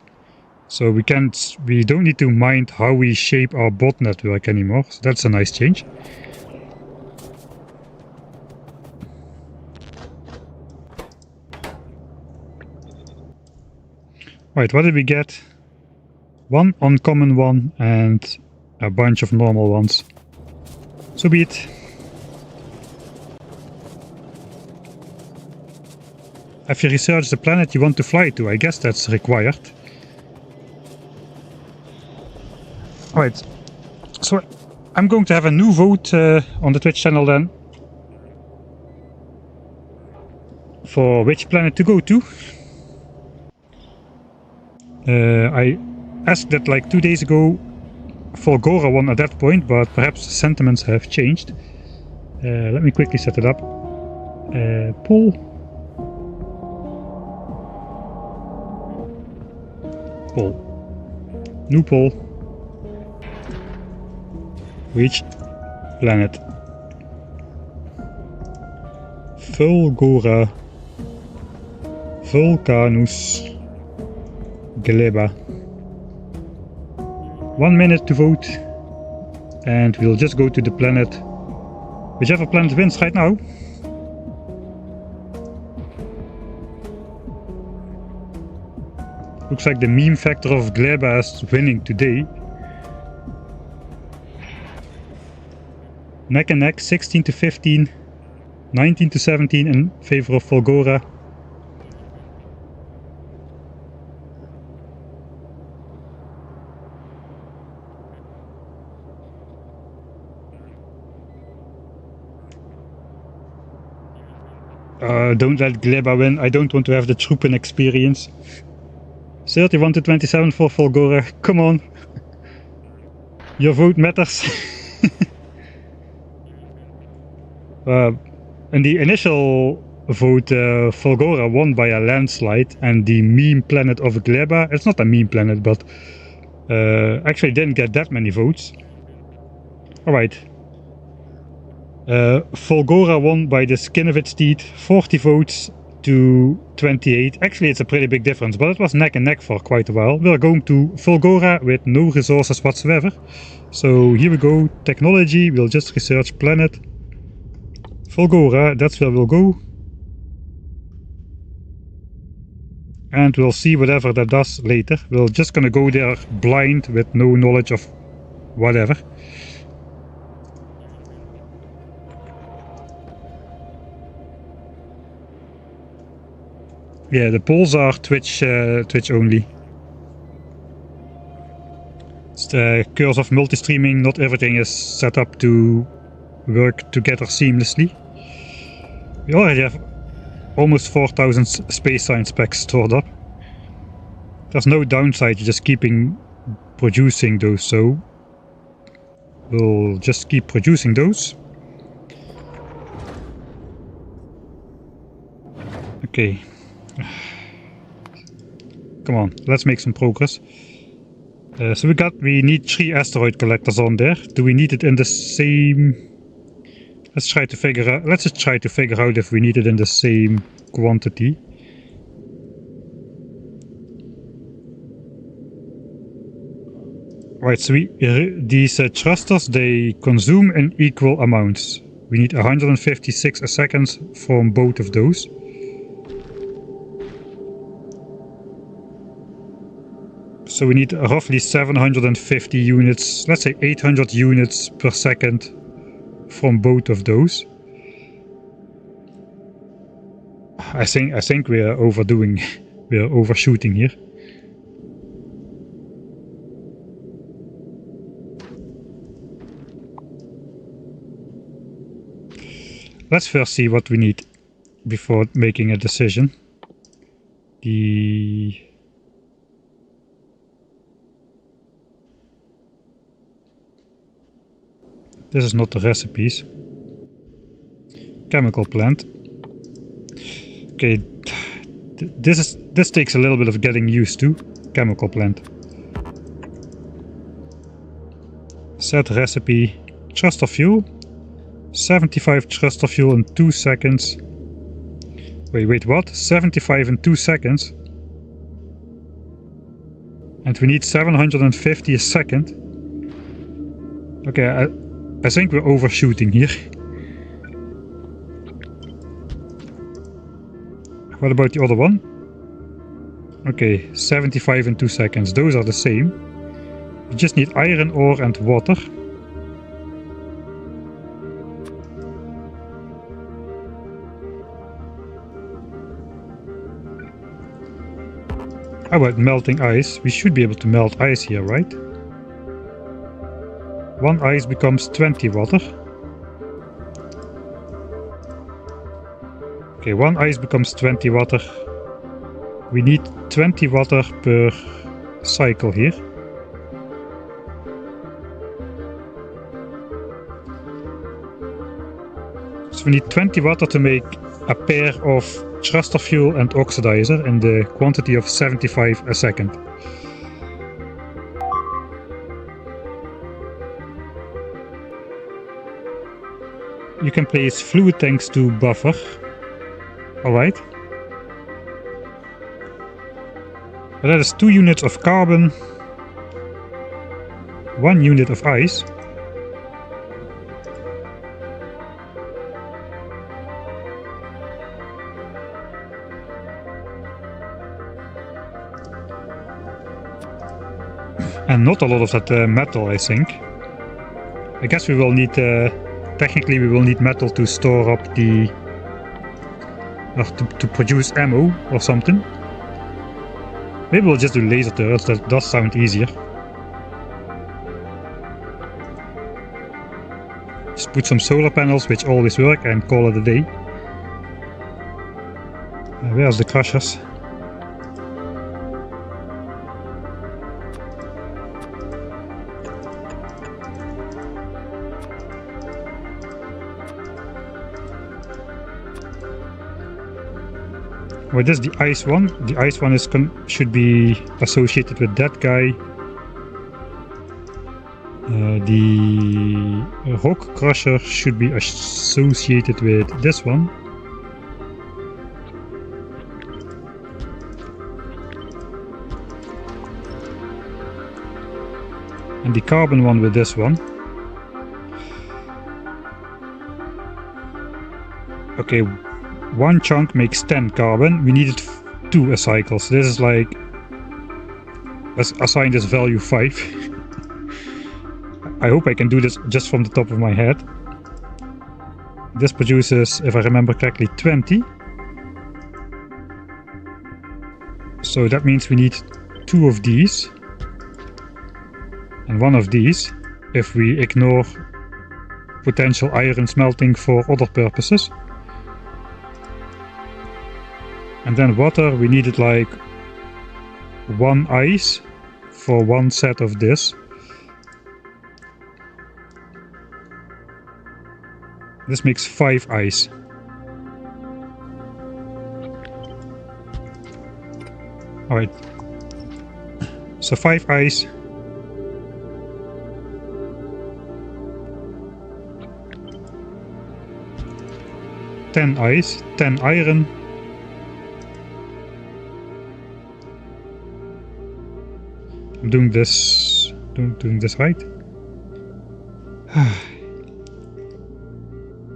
So we don't need to mind how we shape our bot network anymore. So that's a nice change. Right, what did we get? One uncommon one and a bunch of normal ones. So be it. Have you researched the planet you want to fly to? I guess that's required. Alright, so I'm going to have a new vote on the Twitch channel then. For which planet to go to. I asked that like 2 days ago. Fulgora won at that point, but perhaps sentiments have changed. Let me quickly set it up. Pull. Pull. New pull. Reach planet. Fulgora. Vulcanus. Gleba. 1 minute to vote. And we'll just go to the planet. Whichever planet wins right now. Looks like the meme factor of Gleba is winning today. Neck and neck, 16 to 15, 19 to 17 in favor of Fulgora. Don't let Gleba win. I don't want to have the Troepen experience. 31 to 27 for Fulgora. Come on. Your vote matters. In the initial vote, Fulgora won by a landslide, and the meme planet of Gleba, it's not a meme planet, but actually didn't get that many votes. Alright. Fulgora won by the skin of its teeth, 40 votes to 28. Actually, it's a pretty big difference, but it was neck and neck for quite a while. We're going to Fulgora with no resources whatsoever. So here we go, technology, we'll just research planet. Fulgora, that's where we'll go. And we'll see whatever that does later. We're just gonna go there blind with no knowledge of whatever. Yeah, the polls are Twitch only. It's the curse of multi-streaming, not everything is set up to work together seamlessly. We already have almost 4,000 space science packs stored up. There's no downside to just keeping producing those, so we'll just keep producing those. Okay. Come on, let's make some progress. So we need 3 asteroid collectors on there. Do we need it in the same? Let's just try to figure out if we need it in the same quantity. Right, so these thrusters, they consume in equal amounts. We need 156 a second from both of those. So we need roughly 750 units, let's say 800 units per second from both of those. I think we are overdoing, we are overshooting here. Let's first see what we need before making a decision. This is not the recipes. Chemical plant. Okay, this takes a little bit of getting used to. Chemical plant. Set recipe. Thruster fuel. 75 thruster fuel in 2 seconds. Wait, what? 75 in 2 seconds? And we need 750 a second. Okay, I think we're overshooting here. What about the other one? Okay, 75 in 2 seconds. Those are the same. We just need iron ore and water. How about melting ice? We should be able to melt ice here, right? 1 ice becomes 20 water. Okay, 1 ice becomes 20 water. We need 20 water per cycle here. So we need 20 water to make a pair of thruster fuel and oxidizer in the quantity of 75 a second. You can place fluid tanks to buffer. Alright. But that is 2 units of carbon, 1 unit of ice. And not a lot of that metal, I think. I guess we will need, technically we will need metal to store up the, to produce ammo or something. Maybe we'll just do laser turrets, that does sound easier. Just put some solar panels, which always work, and call it a day. Where's the crushers? Well, this is the ice one. The ice one is should be associated with that guy. The rock crusher should be associated with this one. And the carbon one with this one. Okay. 1 chunk makes 10 carbon. We needed 2 a cycle, so this is like, let's assign this value 5. I hope I can do this just from the top of my head. This produces, if I remember correctly, 20. So that means we need 2 of these and 1 of these if we ignore potential iron smelting for other purposes. And then water, we needed like 1 ice for 1 set of this. This makes 5 ice. Alright. So 5 ice. Ten ice, 10 iron. I'm doing this right.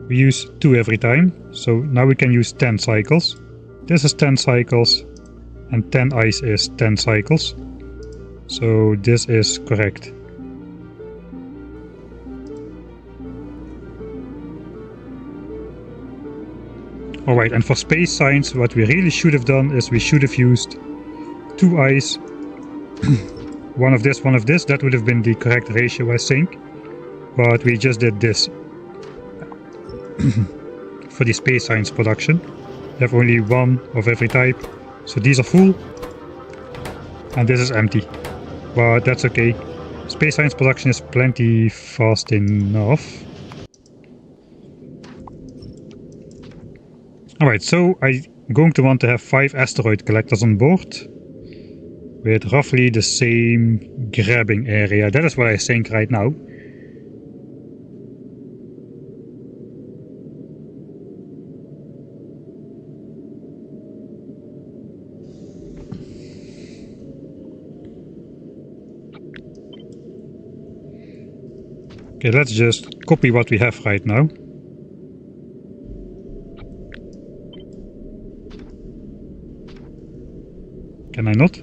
We use 2 every time, so now we can use 10 cycles. This is 10 cycles, and 10 ice is 10 cycles. So this is correct. Alright, and for space science, what we really should have done is we should have used 2 ice. one of this, that would have been the correct ratio, I think. But we just did this. For the space science production. You have only 1 of every type. So these are full. And this is empty. But that's okay. Space science production is plenty fast enough. Alright, so I'm going to want to have 5 asteroid collectors on board. With roughly the same grabbing area. That is what I think right now. Okay, let's just copy what we have right now. Can I not?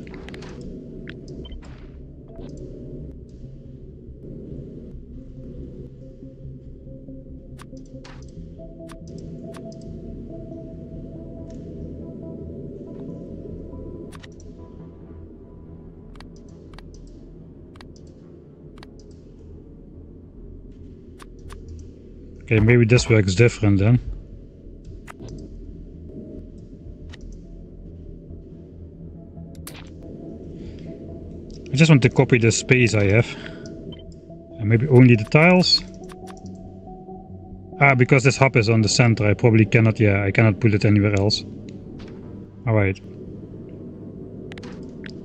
Okay, maybe this works different then. just want to copy the space I have. And maybe only the tiles. Ah, because this hub is on the center, I probably cannot, yeah, I cannot put it anywhere else. Alright.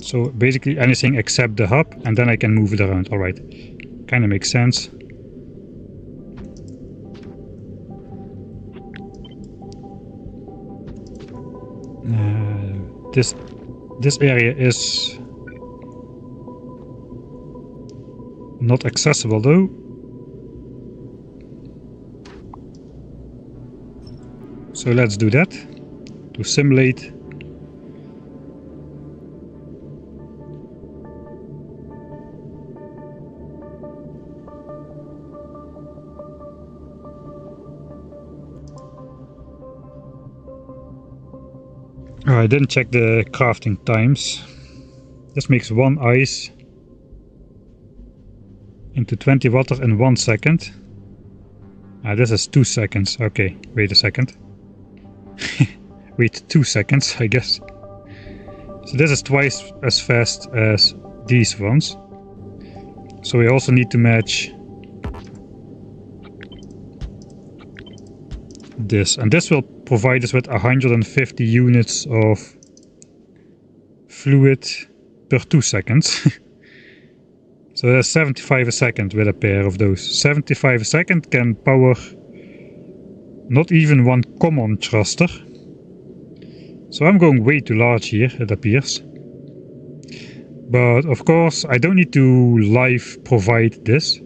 So basically anything except the hub, and then I can move it around. Alright. Kinda makes sense. This area is not accessible though. So let's do that to simulate. Oh, I didn't check the crafting times. This makes 1 ice into 20 water in 1 second. Ah, this is 2 seconds. Okay, wait a second. Wait 2 seconds, I guess. So this is twice as fast as these ones. So we also need to match this, and this will provide us with 150 units of fluid per 2 seconds. So that's 75 a second with a pair of those. 75 a second can power not even 1 common thruster. So I'm going way too large here, it appears. But of course I don't need to live provide this,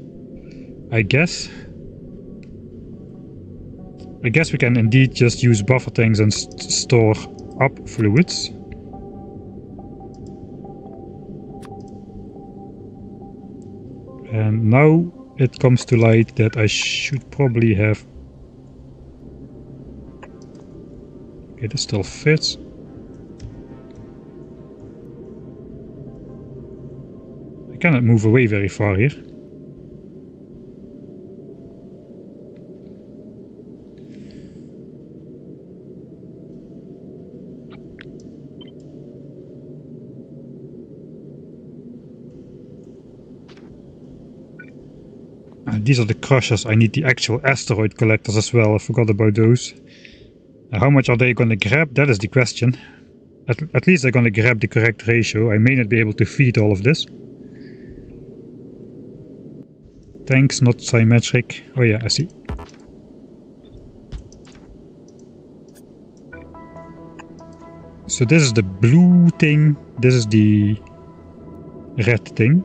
I guess. I guess we can indeed just use buffer tanks and store up fluids. And now it comes to light that I should probably have... Okay, this still fits. I cannot move away very far here. These are the crushers. I need the actual asteroid collectors as well. I forgot about those. How much are they going to grab? That is the question. At least they're going to grab the correct ratio. I may not be able to feed all of this. Tanks, not symmetric. Oh yeah, I see. So this is the blue thing. This is the red thing.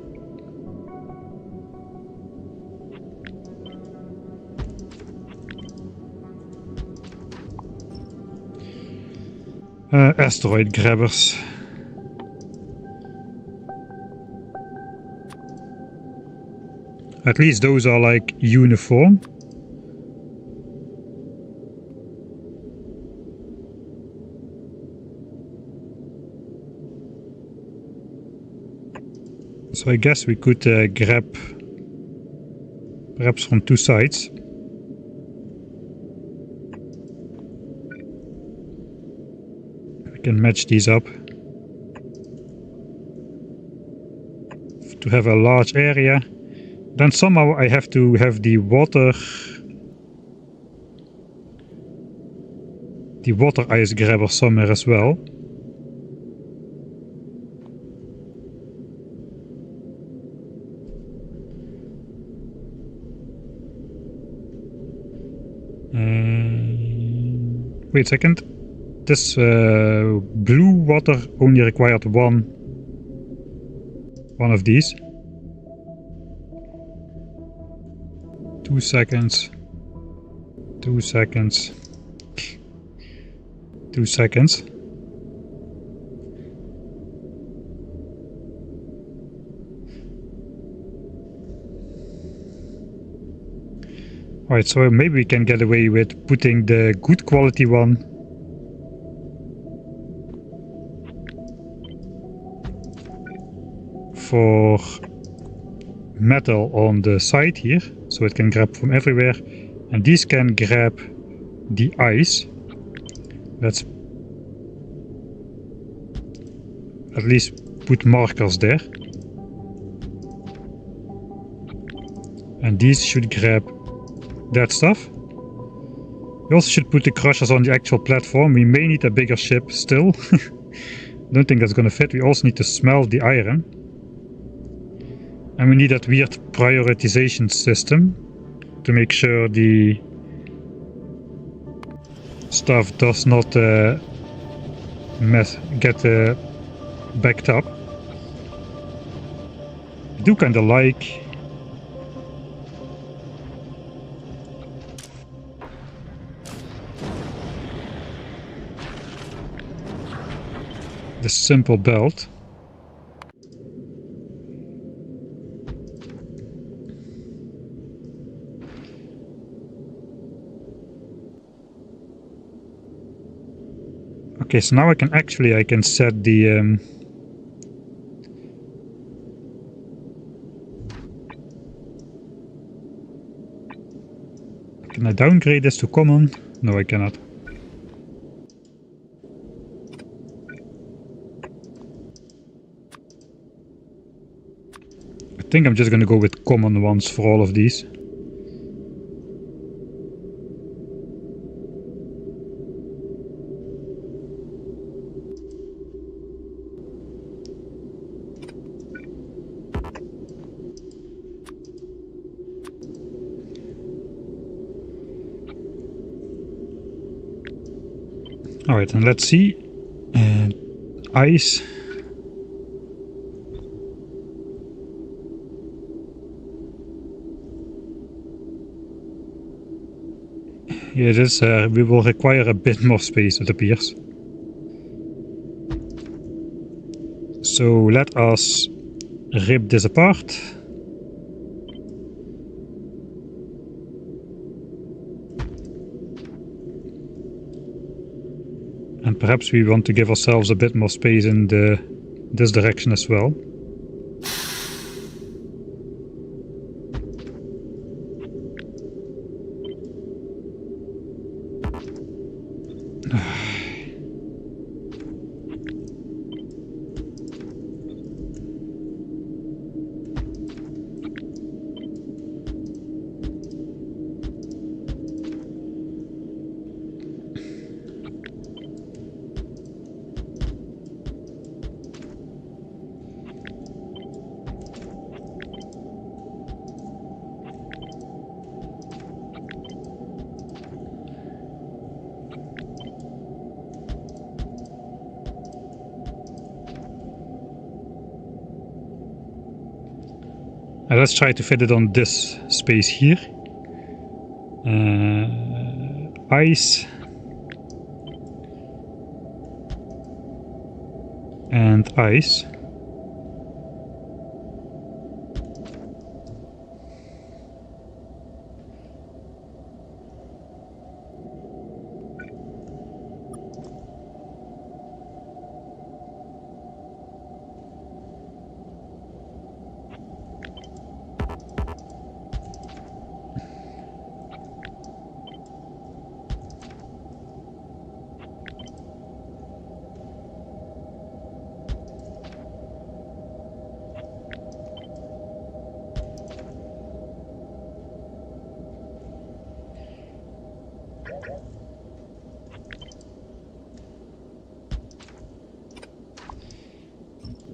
Asteroid grabbers. At least those are like uniform. So I guess we could grab perhaps from 2 sides. Can match these up to have a large area. Then somehow I have to have the water ice grabber somewhere as well. Wait a second. This blue water only required one of these. 2 seconds. 2 seconds. 2 seconds. Alright, so maybe we can get away with putting the good quality one for metal on the side here, so it can grab from everywhere, and these can grab the ice. Let's at least put markers there. And these should grab that stuff. We also should put the crushers on the actual platform. We may need a bigger ship still. Don't think that's gonna fit. We also need to smelt the iron. And we need that weird prioritization system to make sure the stuff does not get backed up. I do kinda like the simple belt. Okay, so now I can set the can I downgrade this to common? No, I cannot. I think I'm just gonna go with common ones for all of these. Alright, and let's see. Ice. Yeah, this we will require a bit more space, it appears. So let us rip this apart. And perhaps we want to give ourselves a bit more space in this direction as well. Let's try to fit it on this space here. Ice. And ice.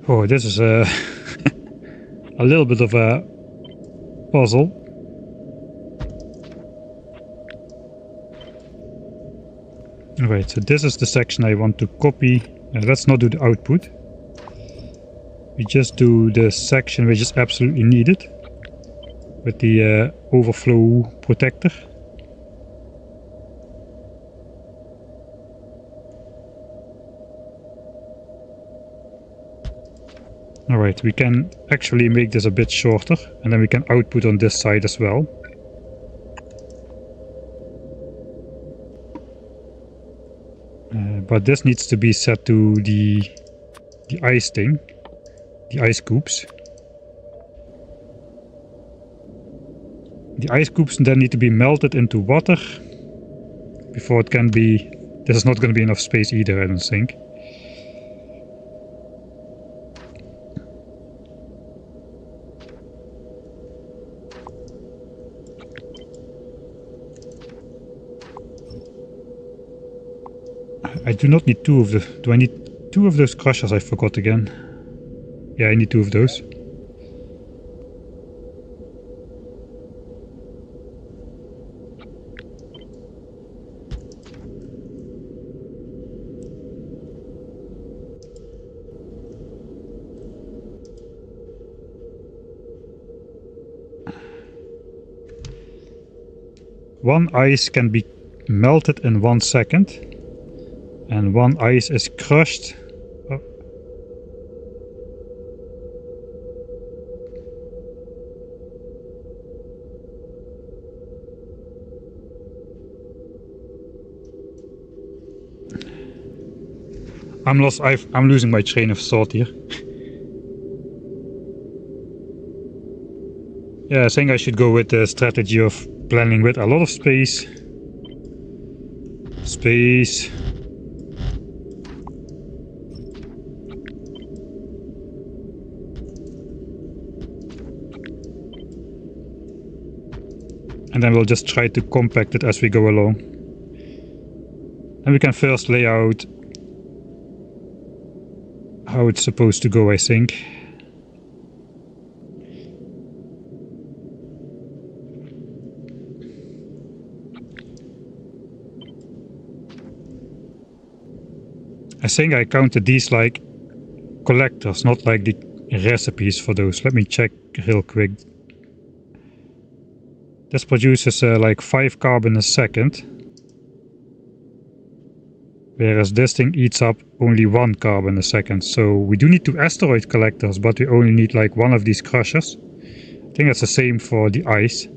Oh, this is a little bit of a puzzle. Alright, so this is the section I want to copy. Let's not do the output. We just do the section which is absolutely needed with the overflow protector. Alright, we can actually make this a bit shorter and then we can output on this side as well. But this needs to be set to the ice thing, the ice cubes. The ice cubes then need to be melted into water before it can be... This is not going to be enough space either, I don't think. I do not need 2 of the... Do I need 2 of those crushers? I forgot again. Yeah, I need 2 of those. One ice can be melted in 1 second, and 1 ice is crushed. Oh. I'm lost. I'm losing my train of thought here. Yeah, I think I should go with the strategy of planning with a lot of space. Space. And then we'll just try to compact it as we go along. And we can first lay out how it's supposed to go, I think. I think I counted these like collectors, not like the recipes for those. Let me check real quick. This produces like 5 carbon a second. Whereas this thing eats up only 1 carbon a second. So we do need 2 asteroid collectors, but we only need like 1 of these crushers. I think that's the same for the ice.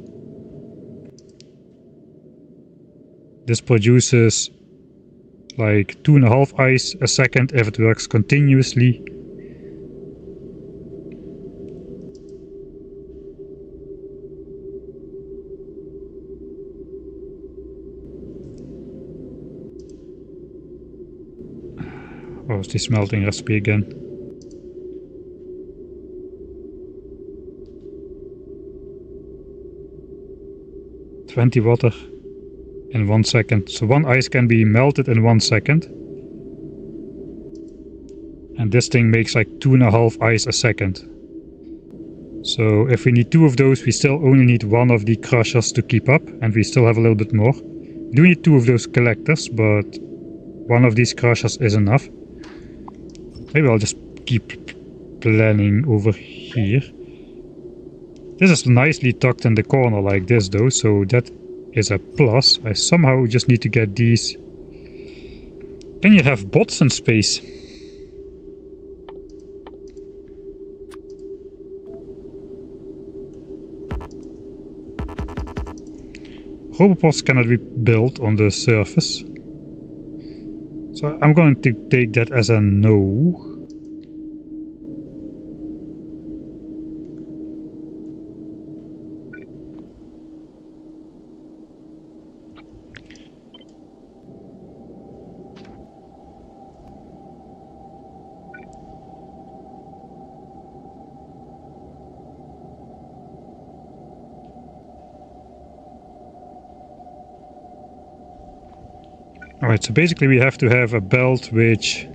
This produces like 2.5 ice a second if it works continuously. Oh, it's the smelting recipe again. "20 water in 1 second. So 1 ice can be melted in 1 second. And this thing makes like 2.5 ice a second. So if we need 2 of those, we still only need 1 of the crushers to keep up. And we still have a little bit more. We do need 2 of those collectors, but 1 of these crushers is enough. Maybe I'll just keep planning over here. This is nicely tucked in the corner like this though, so that is a plus. I somehow just need to get these. Can you have bots in space? Robopods cannot be built on the surface. So I'm going to take that as a no. Alright, so basically we have to have a belt which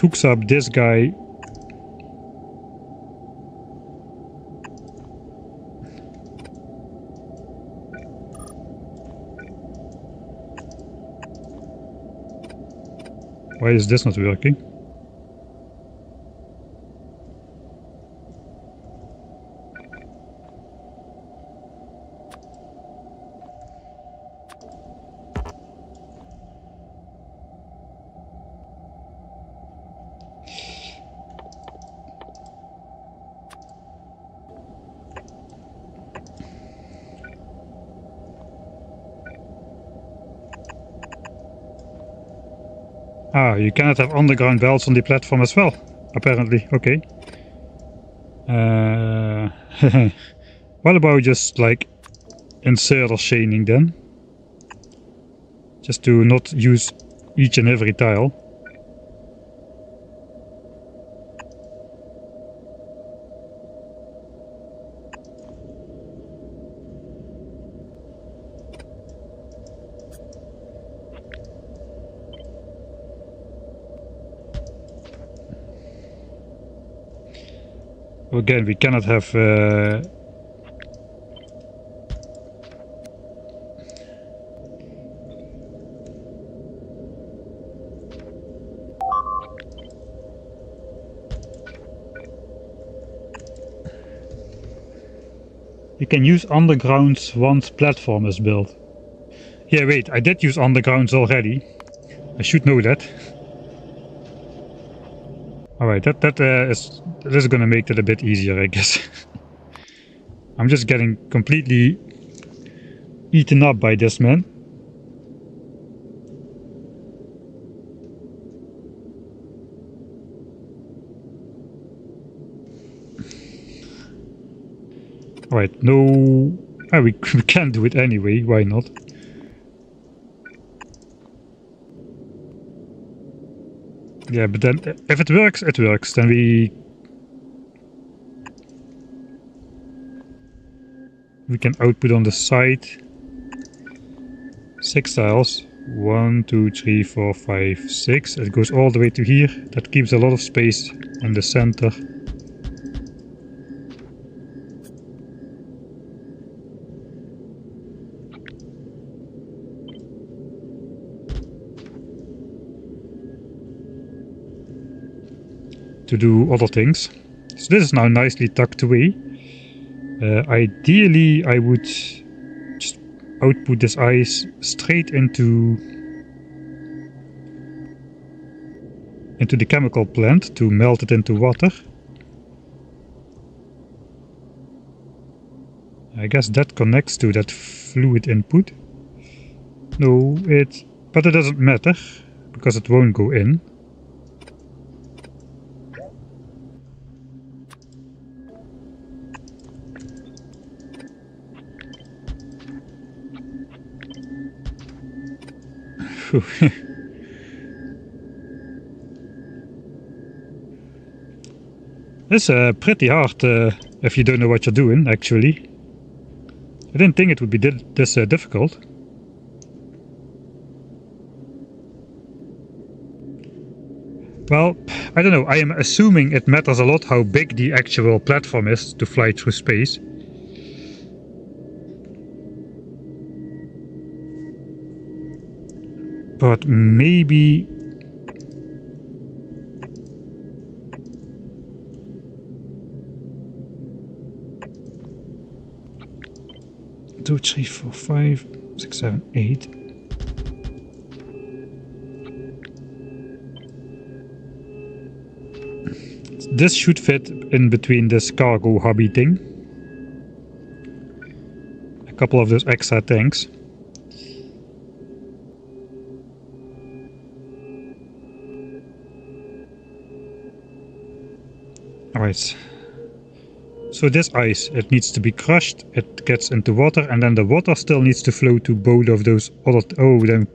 hooks up this guy . Why is this not working? Ah, you cannot have underground belts on the platform as well, apparently. Okay. What about just like inserter chaining then? Just to not use each and every tile. Again, we cannot have you can use undergrounds once platform is built. Yeah, wait, I did use undergrounds already. I should know that. Alright, that is gonna make it a bit easier, I guess. I'm just getting completely eaten up by this man. Alright, no... we can do it anyway, why not? Yeah, but then if it works, it works. Then we can output on the side 6 tiles. 1, 2, 3, 4, 5, 6. It goes all the way to here. That keeps a lot of space in the center. To do other things. So this is now nicely tucked away. Ideally, I would just output this ice straight into the chemical plant to melt it into water. I guess that connects to that fluid input. No, but it doesn't matter because it won't go in. It's pretty hard if you don't know what you're doing, actually. I didn't think it would be this difficult. Well, I don't know. I am assuming it matters a lot how big the actual platform is to fly through space. But maybe... 2, 3, 4, 5, 6, 7, 8. This should fit in between this cargo hobby thing. A couple of those extra tanks. Alright. So this ice, it needs to be crushed, it gets into water, and then the water still needs to flow to both of those other... Oh, then...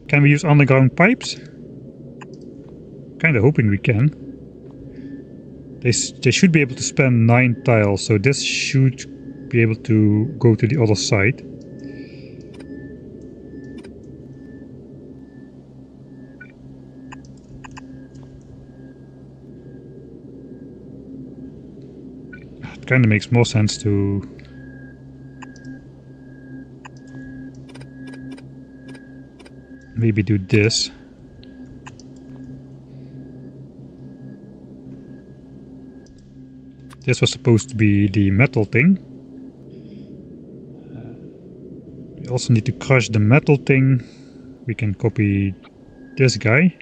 Can we use underground pipes? Kinda hoping we can. They should be able to span 9 tiles, so this should be able to go to the other side. It kinda makes more sense to... maybe do this. This was supposed to be the metal thing. We also need to crush the metal thing. We can copy this guy.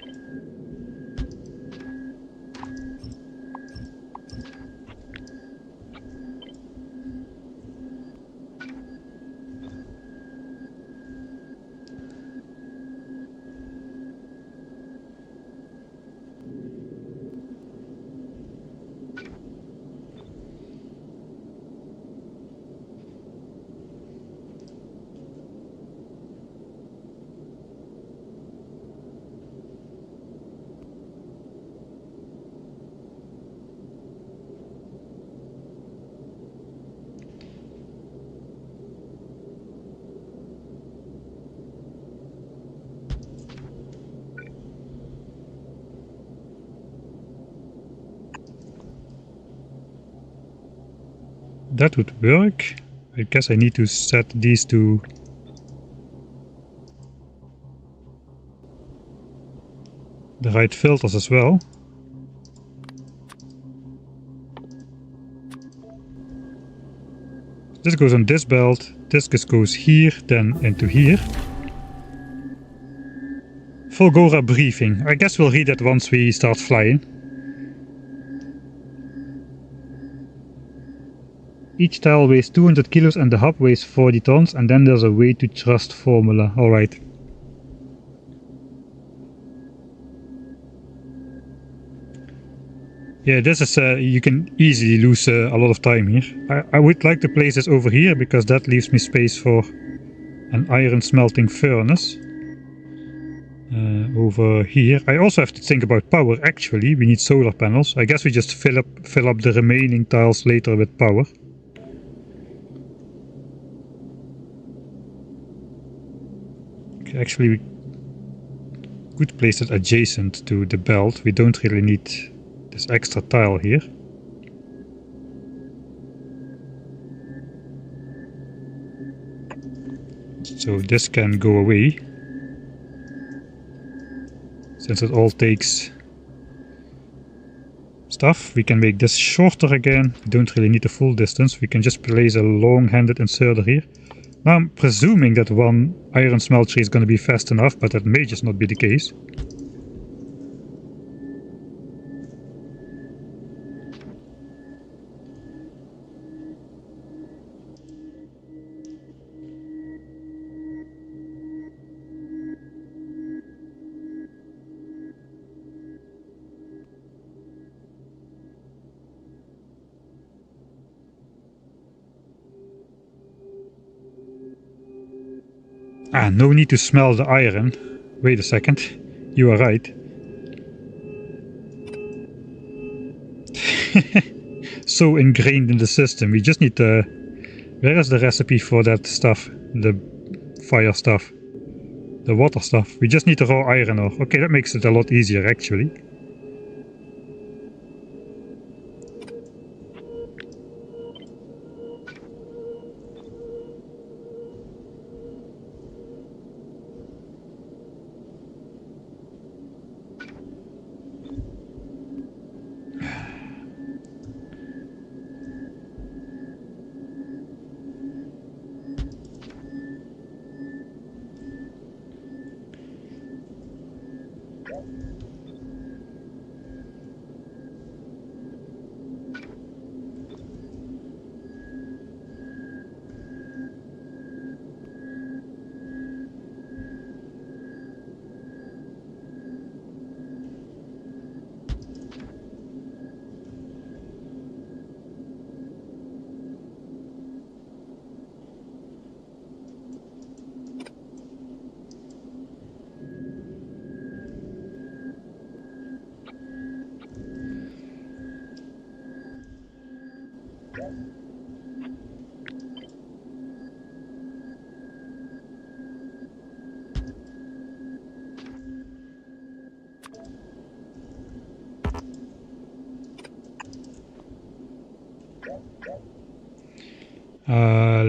That would work. I guess I need to set these to the right filters as well. This goes on this belt, this just goes here, then into here. Fulgora briefing. I guess we'll read that once we start flying. Each tile weighs 200 kilos and the hub weighs 40 tons, and then there's a weight to thrust formula. Alright. Yeah, this is, you can easily lose a lot of time here. I would like to place this over here, because that leaves me space for an iron smelting furnace. Over here. I also have to think about power, actually. We need solar panels. I guess we just fill up the remaining tiles later with power. Okay, actually we could place it adjacent to the belt. We don't really need this extra tile here. So this can go away. Since it all takes stuff, we can make this shorter again. We don't really need the full distance. We can just place a long-handed inserter here. Now I'm presuming that one iron smelter is going to be fast enough, but that may just not be the case. Ah, no need to smell the iron. Wait a second. You are right. So ingrained in the system. We just need the... Where is the recipe for that stuff? The fire stuff. The water stuff. We just need the raw iron ore. Okay, that makes it a lot easier actually.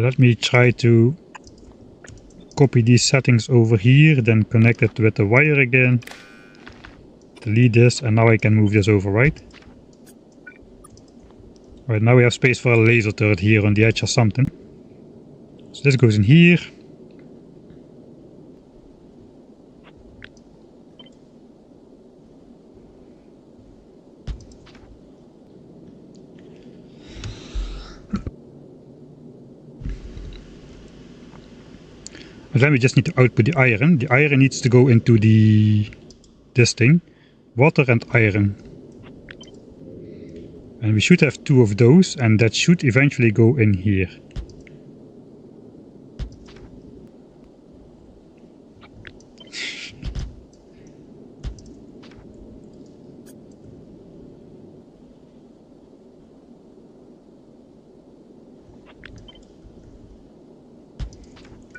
Let me try to copy these settings over here, then connect it with the wire again. Delete this, and now I can move this over, right? Right, now we have space for a laser turret here on the edge or something. So this goes in here. But then we just need to output the iron. The iron needs to go into this thing. Water and iron. And we should have 2 of those, and that should eventually go in here.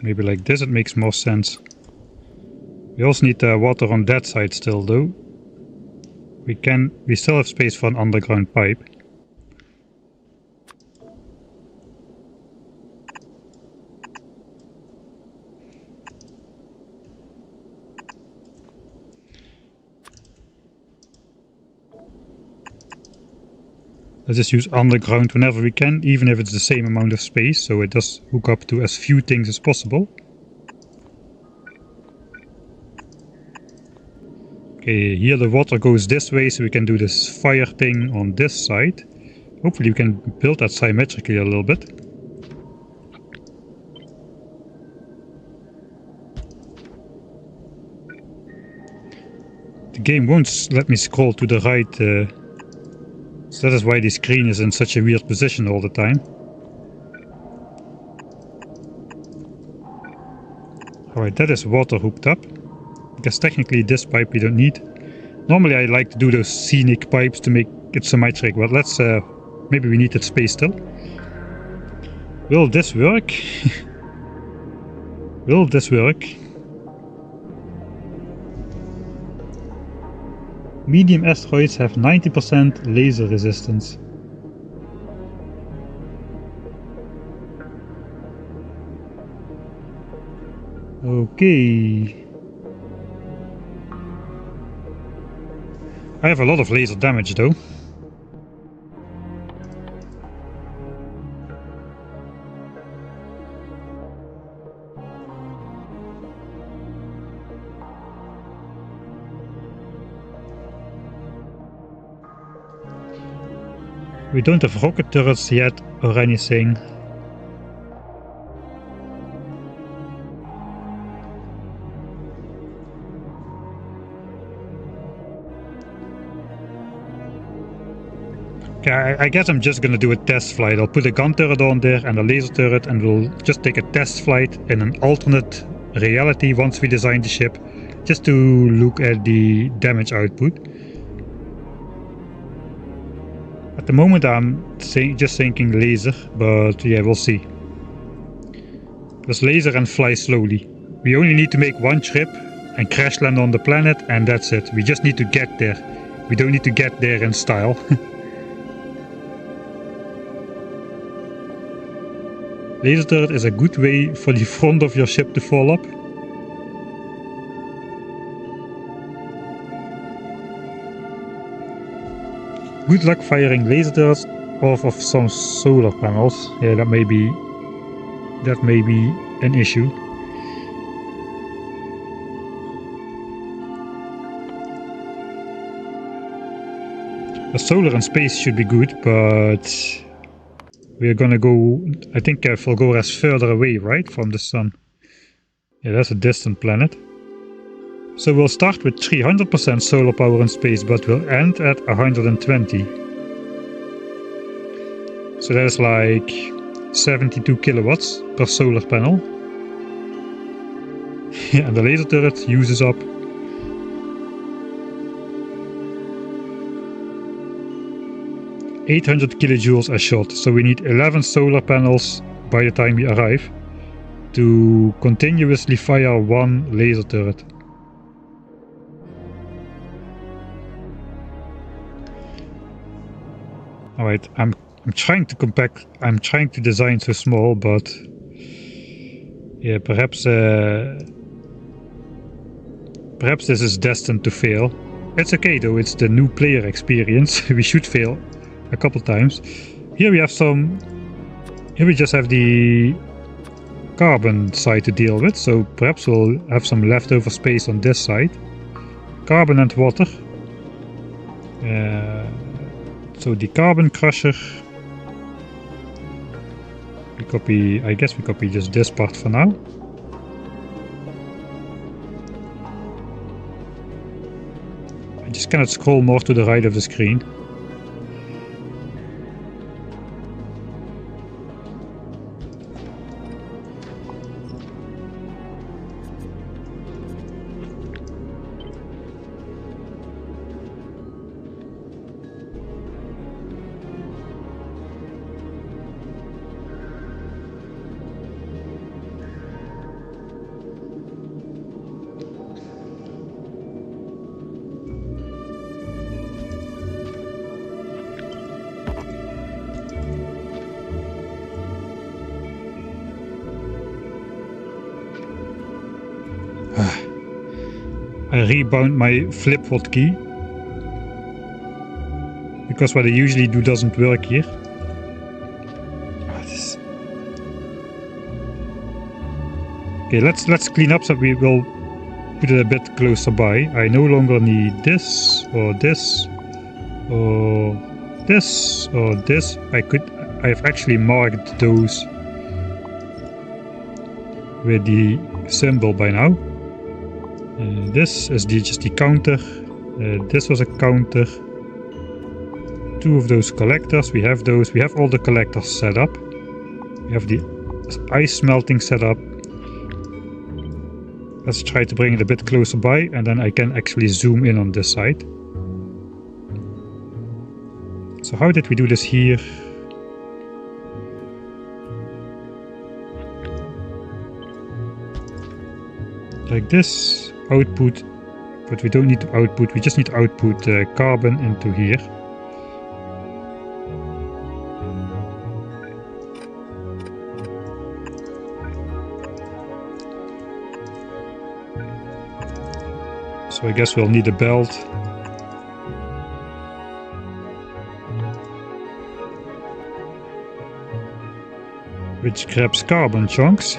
Maybe like this, it makes more sense. We also need water on that side still though. We still have space for an underground pipe. Let's just use underground whenever we can, even if it's the same amount of space, so it does hook up to as few things as possible. Okay, here the water goes this way, so we can do this fire thing on this side. Hopefully we can build that symmetrically a little bit. The game won't let me scroll to the right, so that is why the screen is in such a weird position all the time. Alright, that is water hooked up, because technically this pipe we don't need. Normally I like to do those scenic pipes to make it symmetric, but let's, maybe we need that space still. Will this work? Will this work? Medium asteroids have 90% laser resistance. Okay. I have a lot of laser damage though. We don't have rocket turrets yet or anything. Okay, I guess I'm just gonna do a test flight. I'll put a gun turret on there and a laser turret, and we'll just take a test flight in an alternate reality once we design the ship, just to look at the damage output. At the moment I'm just thinking laser, but yeah, we'll see. Just laser and fly slowly. We only need to make one trip and crash land on the planet, and that's it. We just need to get there. We don't need to get there in style. Laser turret is a good way for the front of your ship to fall up. Good luck firing laser turrets off of some solar panels. Yeah, that may be an issue. The solar and space should be good, but we're gonna go. I think Fulgora is further away, right, from the sun. Yeah, that's a distant planet. So we'll start with 300% solar power in space, but we'll end at 120. So that is like 72 kilowatts per solar panel. And the laser turret uses up 800 kilojoules a shot. So we need 11 solar panels by the time we arrive to continuously fire one laser turret. Alright, I'm trying to compact, I'm trying to design so small, but yeah, perhaps this is destined to fail. It's okay though, it's the new player experience. We should fail a couple times. Here we just have the carbon side to deal with, so perhaps we'll have some leftover space on this side. Carbon and water. So the carbon crusher, I guess we copy just this part for now. I just cannot scroll more to the right of the screen. I rebound my flip hotkey because what I usually do doesn't work here. Okay, let's clean up so we will put it a bit closer by. I no longer need this or this or this or this. I've actually marked those with the symbol by now. This is just the counter. This was a counter. 2 of those collectors. We have those. We have all the collectors set up. We have the ice smelting set up. Let's try to bring it a bit closer by, and then I can actually zoom in on this side. So how did we do this here? Like this, output, but we don't need to output, we just need to output carbon into here. So I guess we'll need a belt. Which grabs carbon chunks.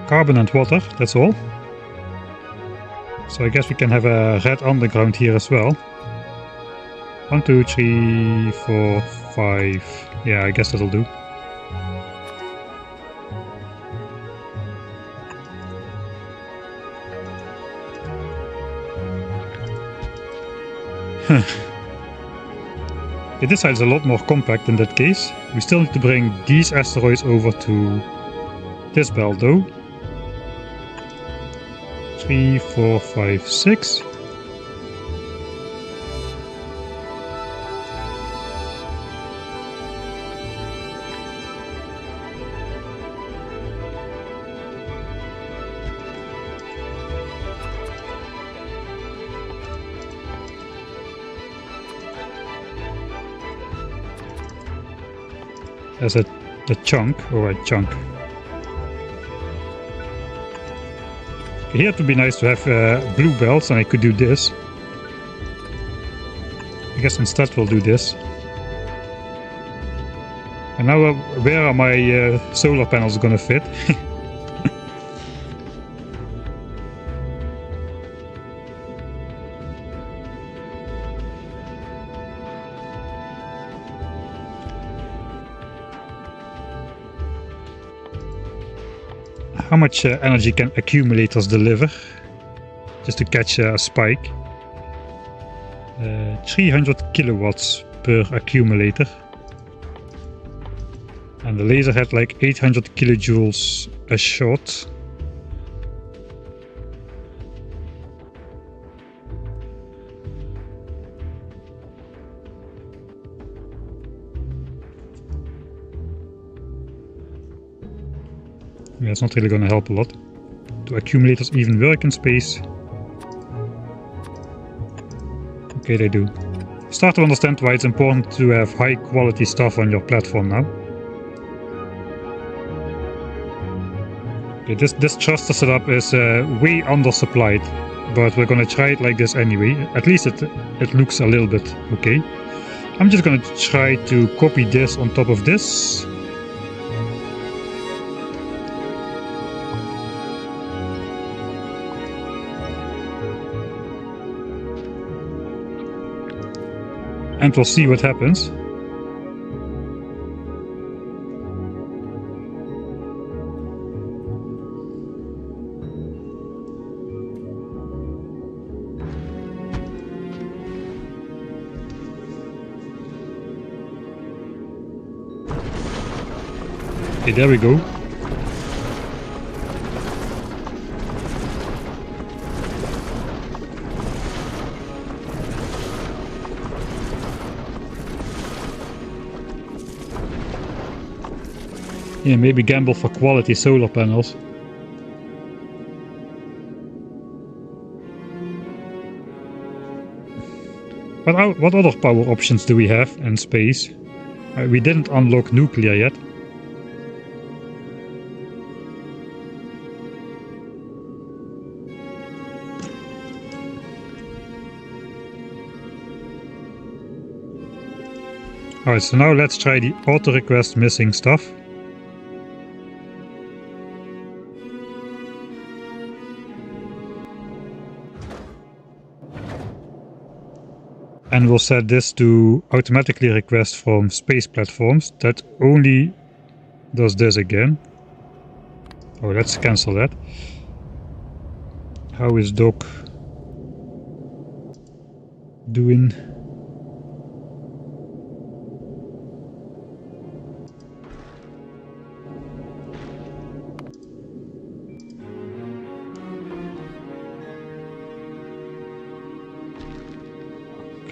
Carbon and water, that's all. So I guess we can have a red underground here as well. 1, 2, 3, 4, 5. Yeah, I guess that'll do. Okay, this side is a lot more compact in that case. We still need to bring these asteroids over to this belt though. 3, 4, 5, 6. As a chunk, alright, chunk. Here it would be nice to have blue belts, and I could do this. I guess instead we'll do this. And now where are my solar panels gonna fit? How much energy can accumulators deliver just to catch a spike? 300 kilowatts per accumulator. And the laser had like 800 kilojoules a shot. Yeah, it's not really going to help a lot. Do accumulators even work in space? Okay, they do. Start to understand why it's important to have high quality stuff on your platform now. Okay, this thruster setup is way undersupplied, but we're going to try it like this anyway. At least it looks a little bit okay. I'm just going to try to copy this on top of this. And we'll see what happens. Okay, there we go. Yeah, maybe gamble for quality solar panels. What other power options do we have in space? We didn't unlock nuclear yet. Alright, so now let's try the auto request missing stuff. And we'll set this to automatically request from space platforms. That only does this again. Oh, let's cancel that. How is Doc doing?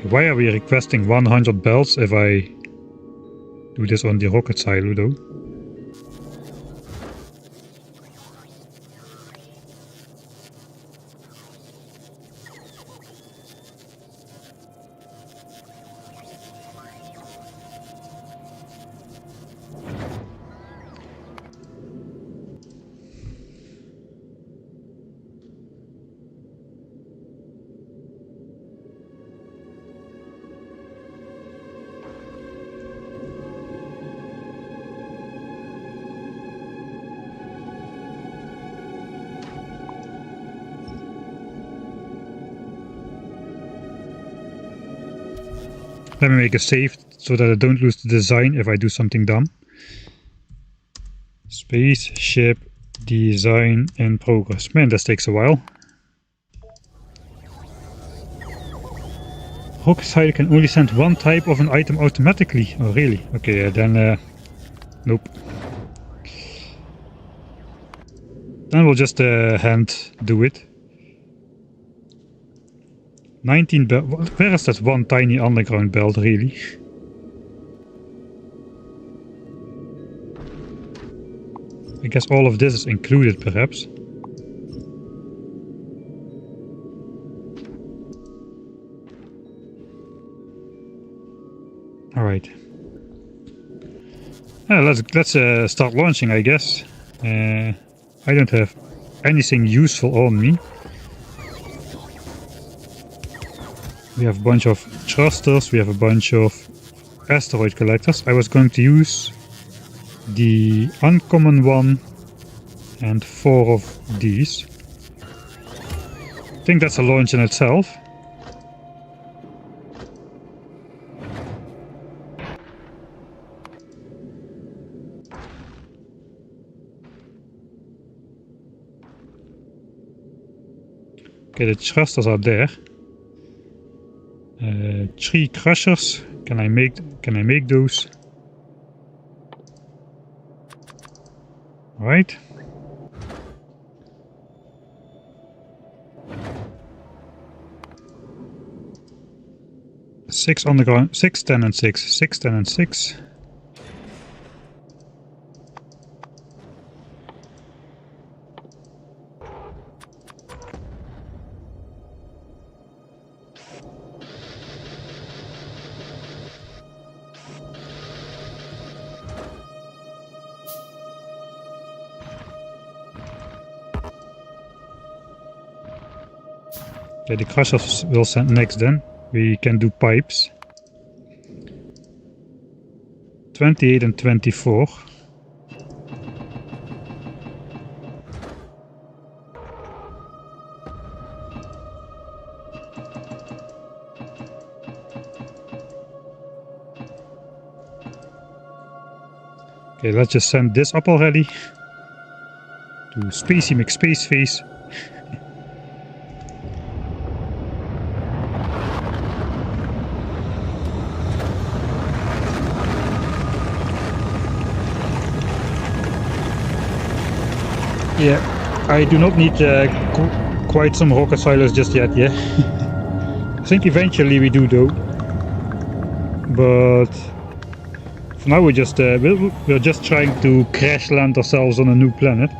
Why are we requesting 100 bells if I do this on the rocket silo though? Let me make a save so that I don't lose the design if I do something dumb. Spaceship design in progress. Man, this takes a while. Rocket silo can only send one type of an item automatically. Oh really? Okay, then nope. Then we'll just hand do it. 19 belt. Where is that one tiny underground belt really? I guess all of this is included perhaps. Alright. Let's start launching, I guess. I don't have anything useful on me. We have a bunch of thrusters, we have a bunch of asteroid collectors. I was going to use the uncommon one and 4 of these. I think that's a launch in itself. Okay, the thrusters are there. 3 crushers. Can I make those? All right. Six underground, 6, 10 and 6, 6, 10 and 6. Okay, the crushers will send next then. We can do pipes. 28 and 24. Okay, let's just send this up already. To Spacey McSpaceface. Yeah, I do not need quite some rocket silos just yet, yeah. I think eventually we do though. But for now we're just trying to crash land ourselves on a new planet.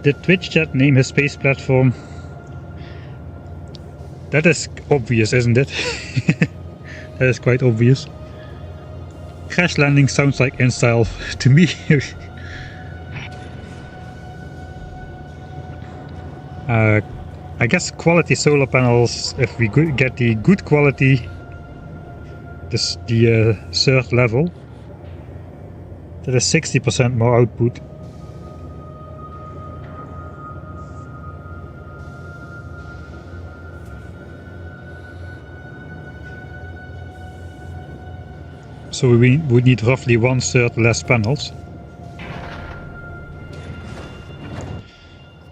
Did Twitch chat name his space platform That is obvious, isn't it? That is quite obvious. Crash landing sounds like in-style to me. I guess quality solar panels, if we get the good quality, the third level, that is 60% more output. So we would need roughly 1/3 less panels.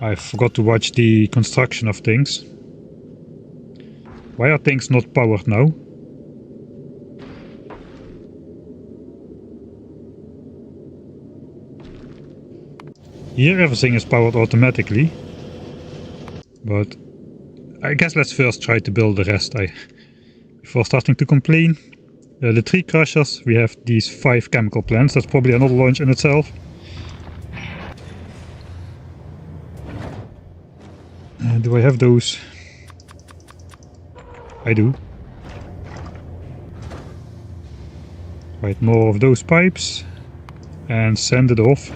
I forgot to watch the construction of things. Why are things not powered now? Here everything is powered automatically. But I guess let's first try to build the rest before starting to complain. The tree crushers, we have these 5 chemical plants. That's probably another launch in itself. Do I have those? I do. Right, more of those pipes and send it off.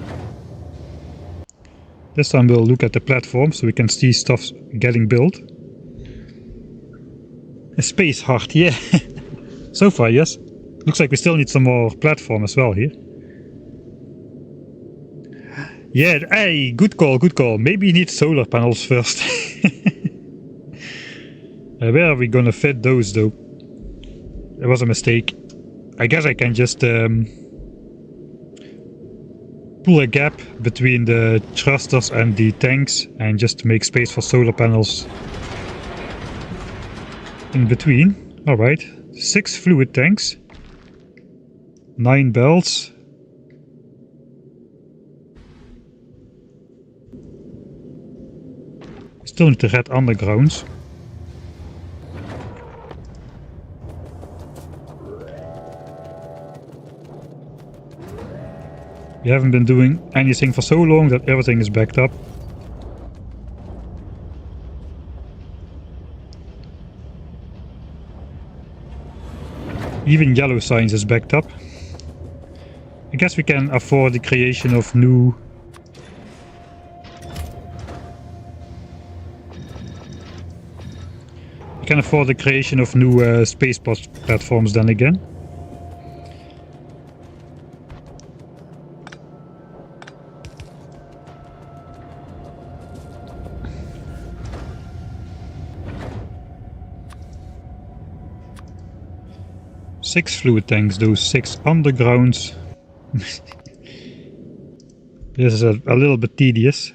This time we'll look at the platform so we can see stuff getting built. A space heart, yeah. So far, yes. Looks like we still need some more platform as well here. Yeah, hey, good call, good call. Maybe you need solar panels first. Where are we gonna fit those though? It was a mistake. I guess I can just pull a gap between the thrusters and the tanks and just make space for solar panels in between. Alright, 6 fluid tanks, 9 belts. Still need the red undergrounds. We haven't been doing anything for so long that everything is backed up. Even yellow signs is backed up. I guess we can afford the creation of new... We can afford the creation of new space platforms then again. Six fluid tanks, those 6 undergrounds. This is a little bit tedious.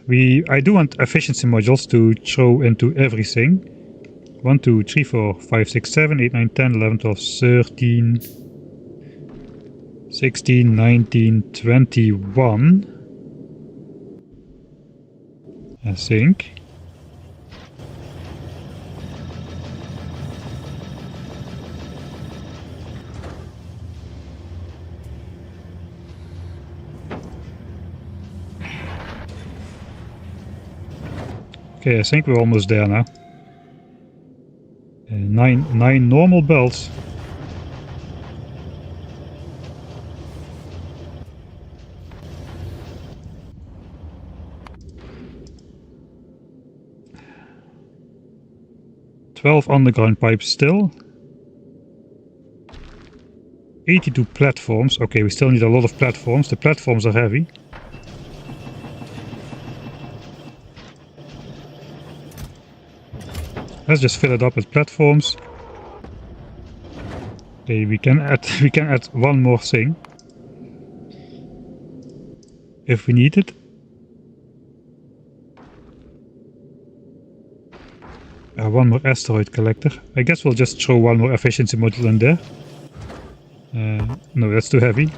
I do want efficiency modules to throw into everything. 1, 2, 3, 4, 5, 6, 7, 8, 9, 10, 11, 12, 13, 16, 19, 21. I think. Okay, I think we're almost there now. 9 normal belts. $12 underground pipes still. 82 platforms. Okay, we still need a lot of platforms. The platforms are heavy. Let's just fill it up with platforms. Okay, we can add one more thing if we need it. One more asteroid collector. I guess we'll just throw one more efficiency module in there. No, that's too heavy.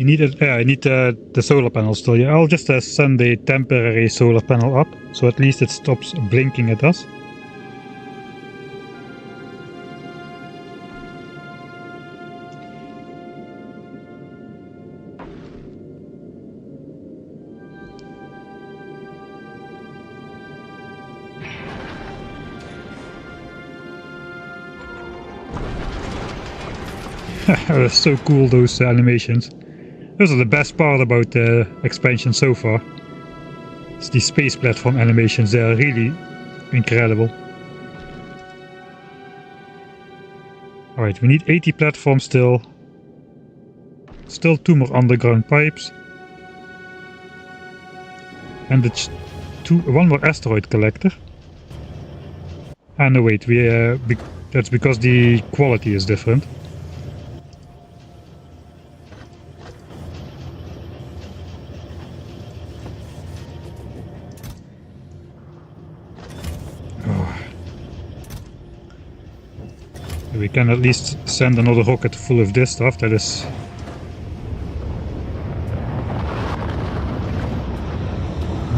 You need it. I need the solar panel still. Yeah, I'll just send a temporary solar panel up, so at least it stops blinking at us. That's so cool, those animations. Those are the best part about the expansion so far. It's the space platform animations, they are really incredible. Alright, we need 80 platforms still. Still 2 more underground pipes. And it's 1 more asteroid collector. Ah no wait, that's because the quality is different. We can at least send another rocket full of this stuff, that is...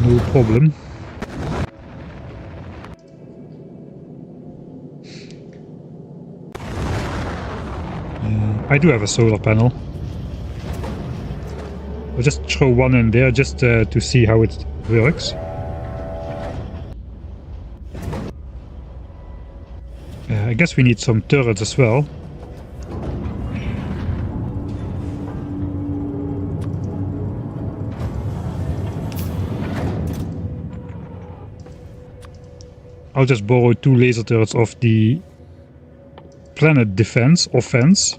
no problem. I do have a solar panel. I'll just throw one in there just to see how it works. I guess we need some turrets as well. I'll just borrow 2 laser turrets of the planet defense offense.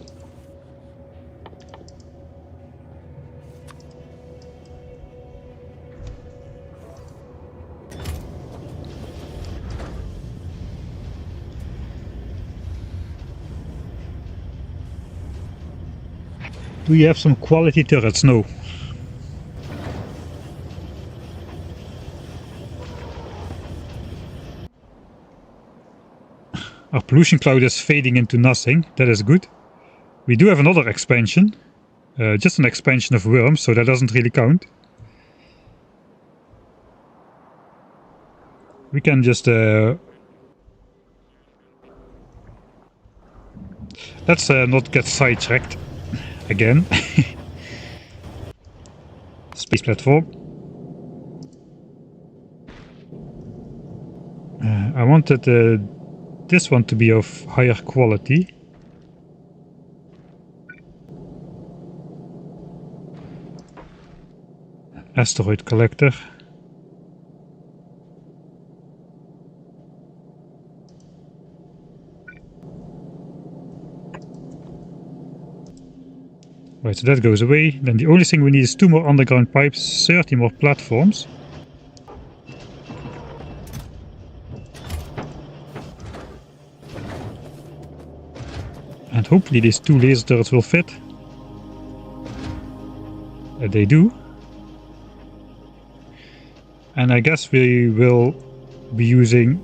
Do you have some quality turrets? No. Our pollution cloud is fading into nothing. That is good. We do have another expansion. Just an expansion of worms, so that doesn't really count. We can just... let's not get sidetracked. Again. Space platform. I wanted this one to be of higher quality. Asteroid collector. Right, so that goes away. Then the only thing we need is 2 more underground pipes, 30 more platforms. And hopefully these 2 laser turrets will fit. They do. And I guess we will be using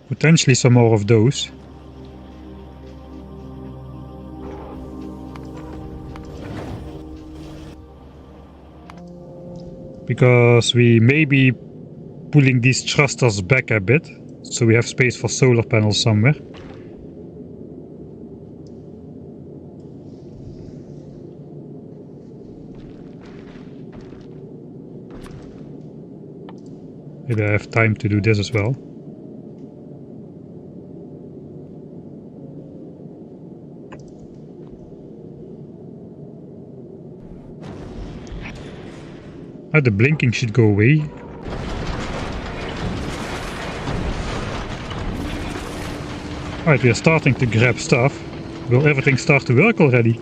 potentially some more of those. Because we may be pulling these thrusters back a bit, so we have space for solar panels somewhere. Maybe I have time to do this as well. The blinking should go away. Alright, we are starting to grab stuff. Will everything start to work already?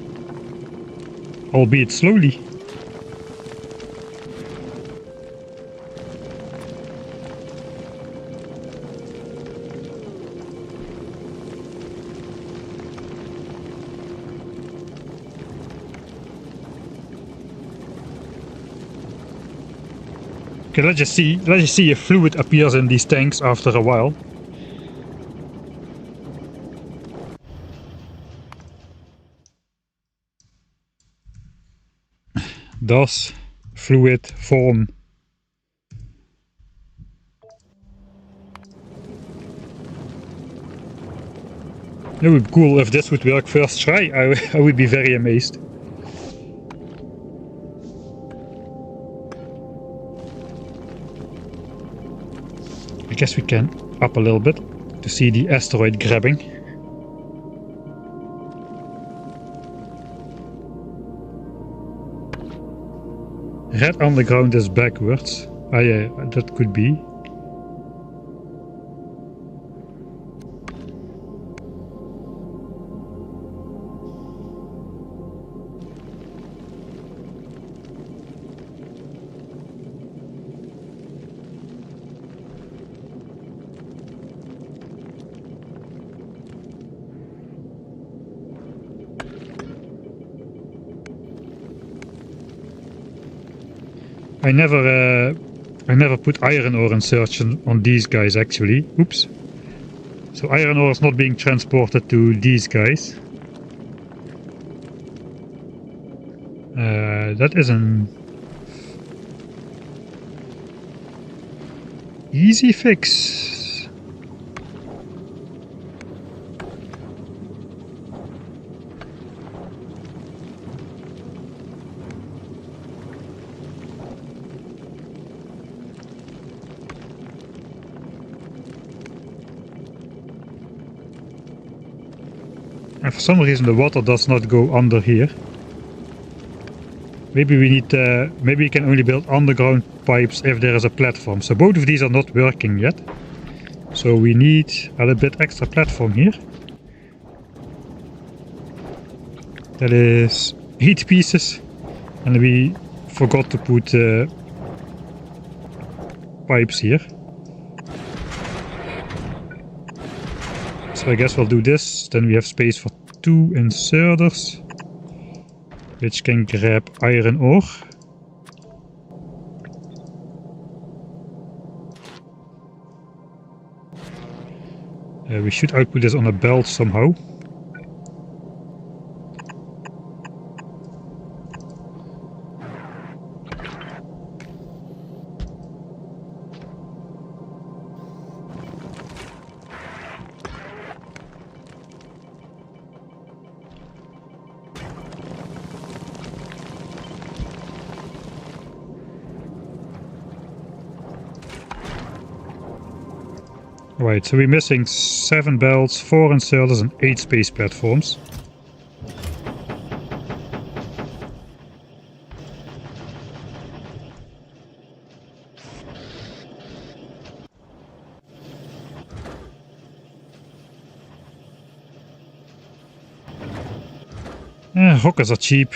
Albeit slowly. Okay, let's just see if fluid appears in these tanks after a while. does fluid form? It would be cool if this would work first try. I would be very amazed. I guess we can up a little bit to see the asteroid grabbing. Red underground is backwards. Ah yeah, that could be. I never put iron ore in search on these guys actually. Oops. So iron ore is not being transported to these guys. That is an easy fix. And for some reason the water does not go under here. Maybe we need, maybe we can only build underground pipes if there is a platform. So both of these are not working yet. So we need a little bit extra platform here. That is 8 pieces. And we forgot to put pipes here. So I guess we'll do this. Then we have space for 2 inserters, which can grab iron ore. We should output this on a belt somehow. Right, so we're missing 7 belts, 4 inserters and 8 space platforms. Hookers are cheap.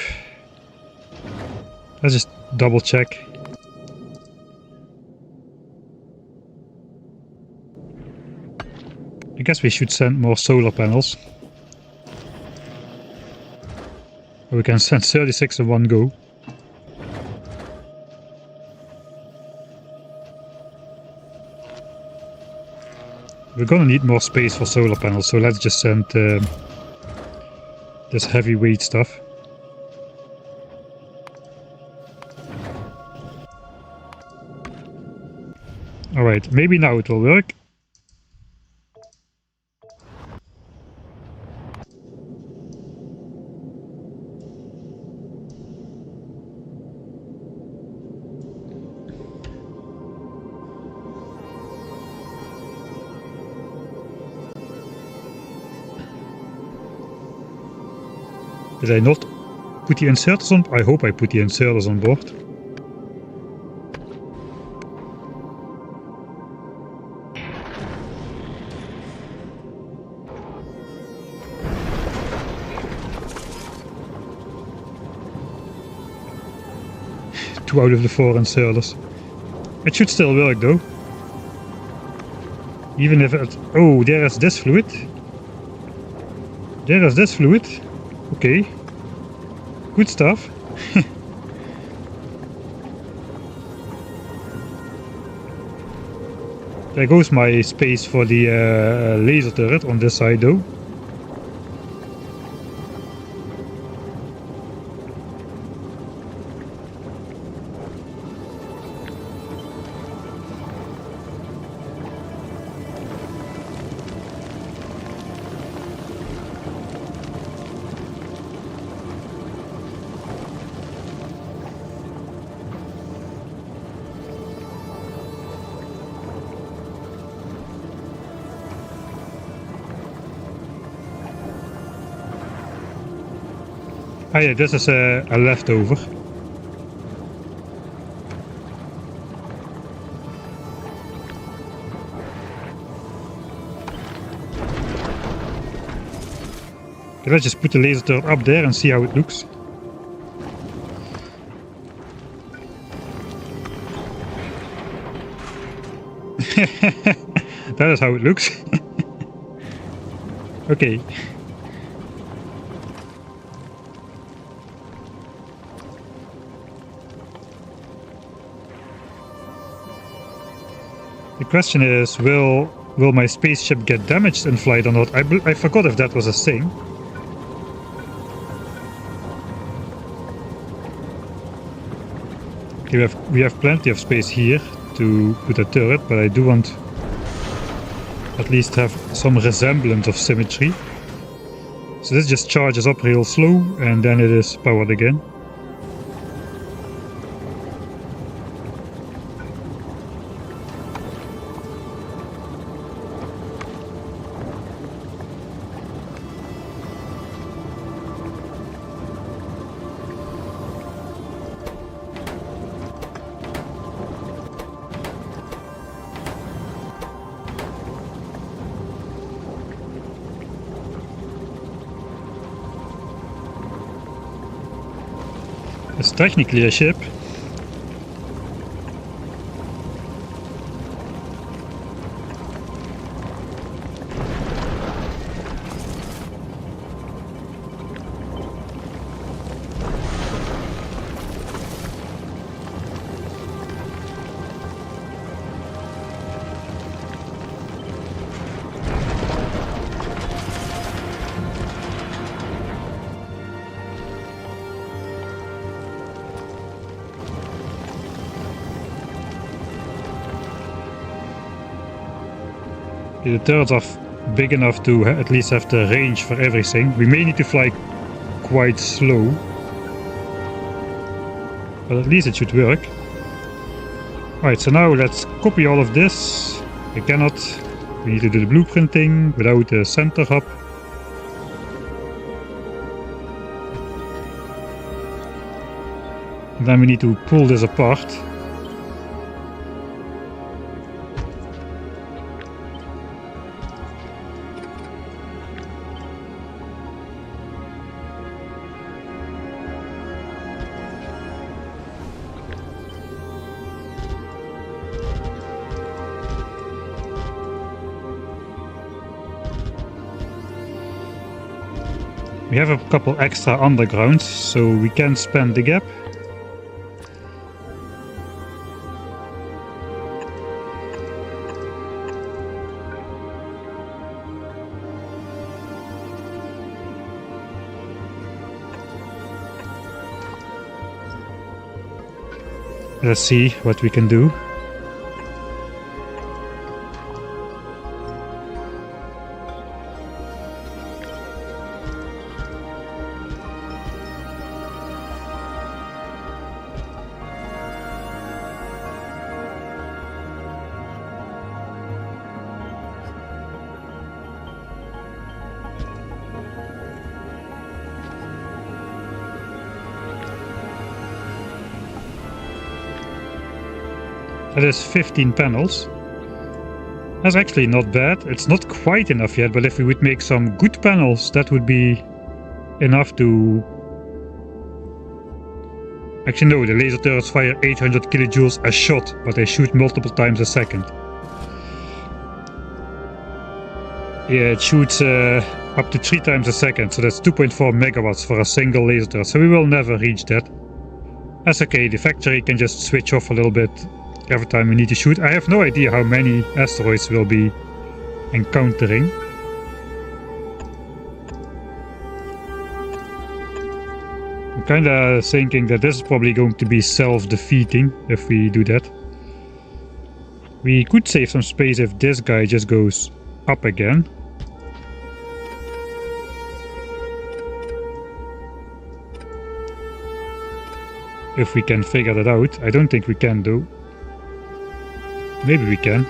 Let's just double check. I guess we should send more solar panels. Or we can send 36 in one go. We're gonna need more space for solar panels, so let's just send this heavyweight stuff. Alright, maybe now it will work. Did I not put the inserters on? I hope I put the inserters on board. Two out of the 4 inserters. It should still work though. Even if it... Oh, there is this fluid. There is this fluid. Okay, good stuff. There goes my space for the laser turret on this side though. Ah yeah, this is a leftover. Okay, let's just put the laser turret up there and see how it looks. That is how it looks. Okay. The question is, will my spaceship get damaged in flight or not? I forgot if that was a thing. Okay, we have plenty of space here to put a turret, but I do want at least have some resemblance of symmetry. So this just charges up real slow and then it is powered again. It's technically a ship. The turrets are big enough to at least have the range for everything. We may need to fly quite slow, but at least it should work. Alright, so now let's copy all of this. I cannot. We need to do the blueprinting without the center hub. And then we need to pull this apart. We have a couple extra undergrounds, so we can span the gap. Let's see what we can do. That is 15 panels. That's actually not bad. It's not quite enough yet, but if we would make some good panels, that would be enough to... Actually no, the laser turrets fire 800 kilojoules a shot, but they shoot multiple times a second. Yeah, it shoots up to 3 times a second, so that's 2.4 megawatts for a single laser turret, so we will never reach that. That's okay, the factory can just switch off a little bit every time we need to shoot. I have no idea how many asteroids we'll be encountering. I'm kinda thinking that this is probably going to be self-defeating if we do that. We could save some space if this guy just goes up again. If we can figure that out. I don't think we can though. Maybe we can.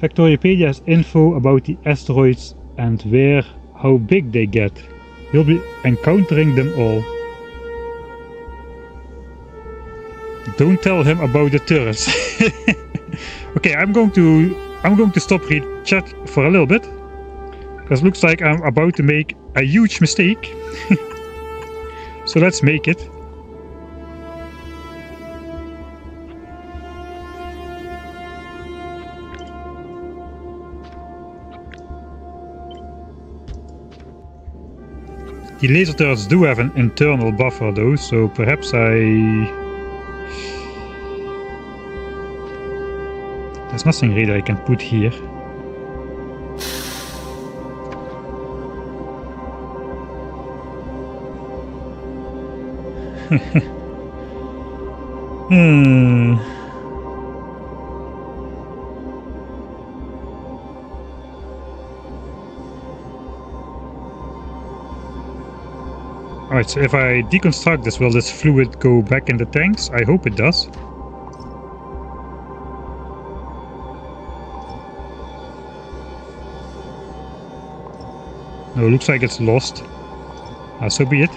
Factorio has info about the asteroids and how big they get. You'll be encountering them all. Don't tell him about the turrets. Okay, I'm going to stop read chat for a little bit. Because it looks like I'm about to make a huge mistake. So let's make it. The laser turrets do have an internal buffer though, so perhaps there's nothing really I can put here. Alright, so if I deconstruct this, will this fluid go back in the tanks? I hope it does. No, looks like it's lost. So be it.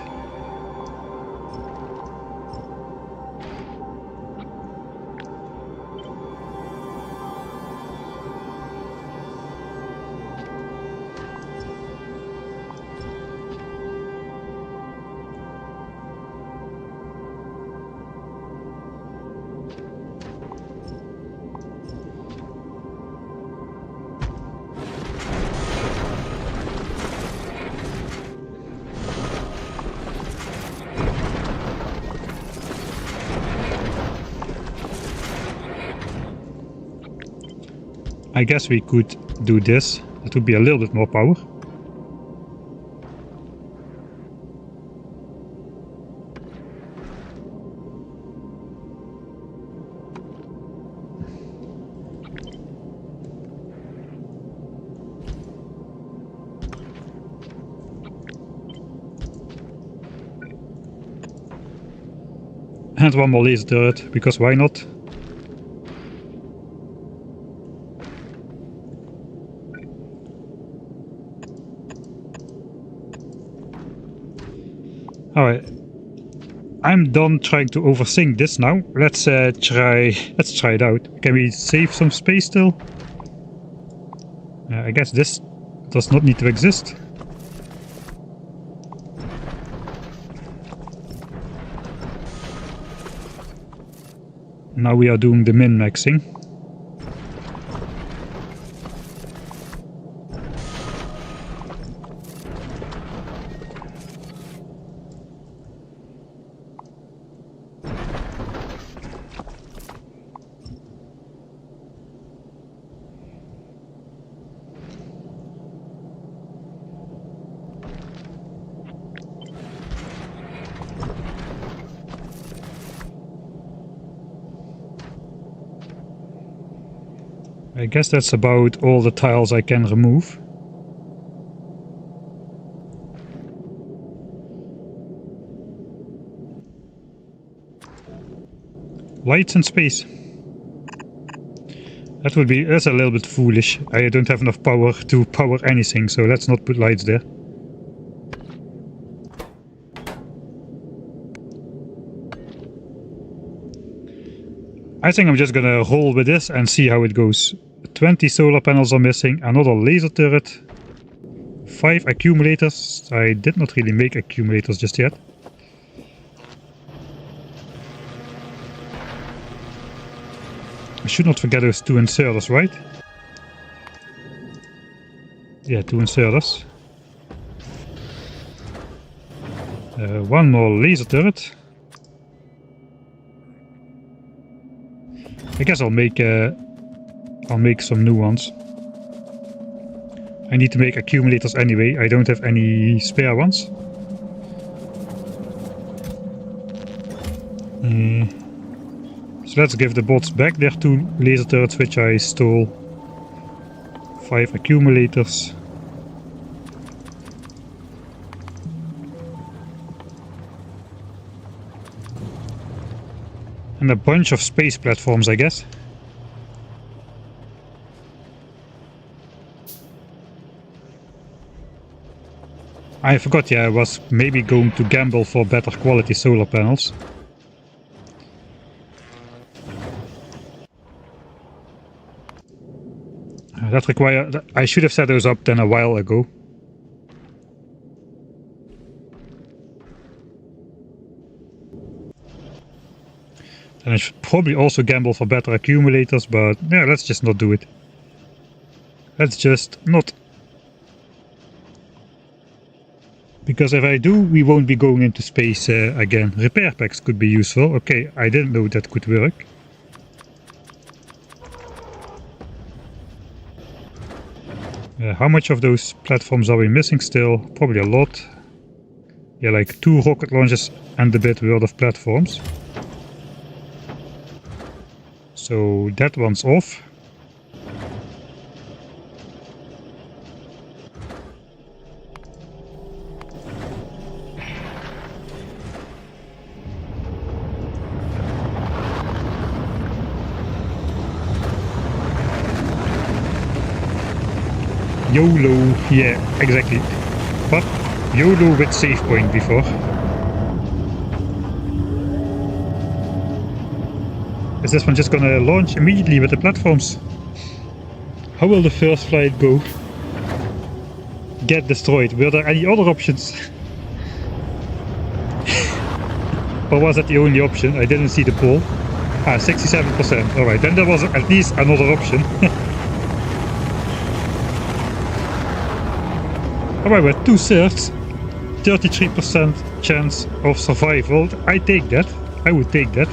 I guess we could do this. It would be a little bit more power. And one more laser turret, because why not? Alright, I'm done trying to overthink this now. Let's try it out. Can we save some space still? I guess this does not need to exist. Now we are doing the min-maxing. I guess that's about all the tiles I can remove. Lights in space. That's a little bit foolish. I don't have enough power to power anything, so let's not put lights there. I think I'm just gonna roll with this and see how it goes. 20 solar panels are missing, another laser turret, 5 accumulators. I did not really make accumulators just yet. I should not forget those 2 inserters, right? Yeah, 2 inserters. One more laser turret. I guess I'll make some new ones. I need to make accumulators anyway. I don't have any spare ones. So let's give the bots back their 2 laser turrets which I stole. 5 accumulators. And a bunch of space platforms, I guess. I forgot, yeah, I was maybe going to gamble for better quality solar panels. That require. I should have set those up then a while ago. And I should probably also gamble for better accumulators, but yeah, let's just not do it. Let's just not. Because if I do, we won't be going into space again. Repair packs could be useful. Okay, I didn't know that could work. How much of those platforms are we missing still? Probably a lot. Yeah, like 2 rocket launches and a bit worth of platforms. So that one's off. YOLO, yeah, exactly. But YOLO with save point before. Is this one just gonna launch immediately with the platforms? How will the first flight go? Get destroyed. Were there any other options? Or was that the only option? I didn't see the poll. 67%. Alright, then there was at least another option. Alright, we're 2/3. 33% chance of survival. I take that. I would take that.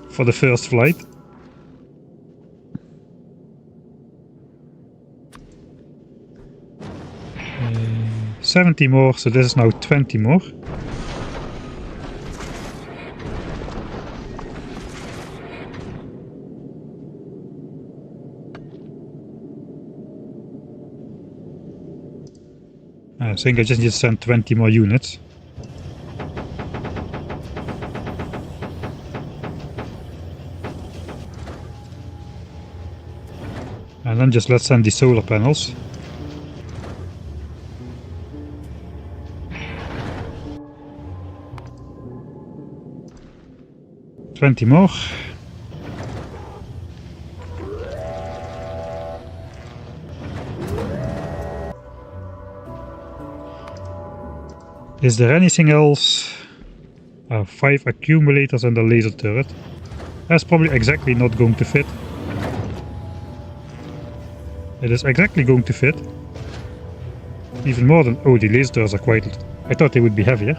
For the first flight. 70 more, so this is now 20 more. I think I just need to send 20 more units. And then just let's send the solar panels. $20 more. Is there anything else? 5 accumulators and a laser turret. That's probably exactly not going to fit. It is exactly going to fit. Even more than... Oh, the laser turrets are quite... I thought they would be heavier.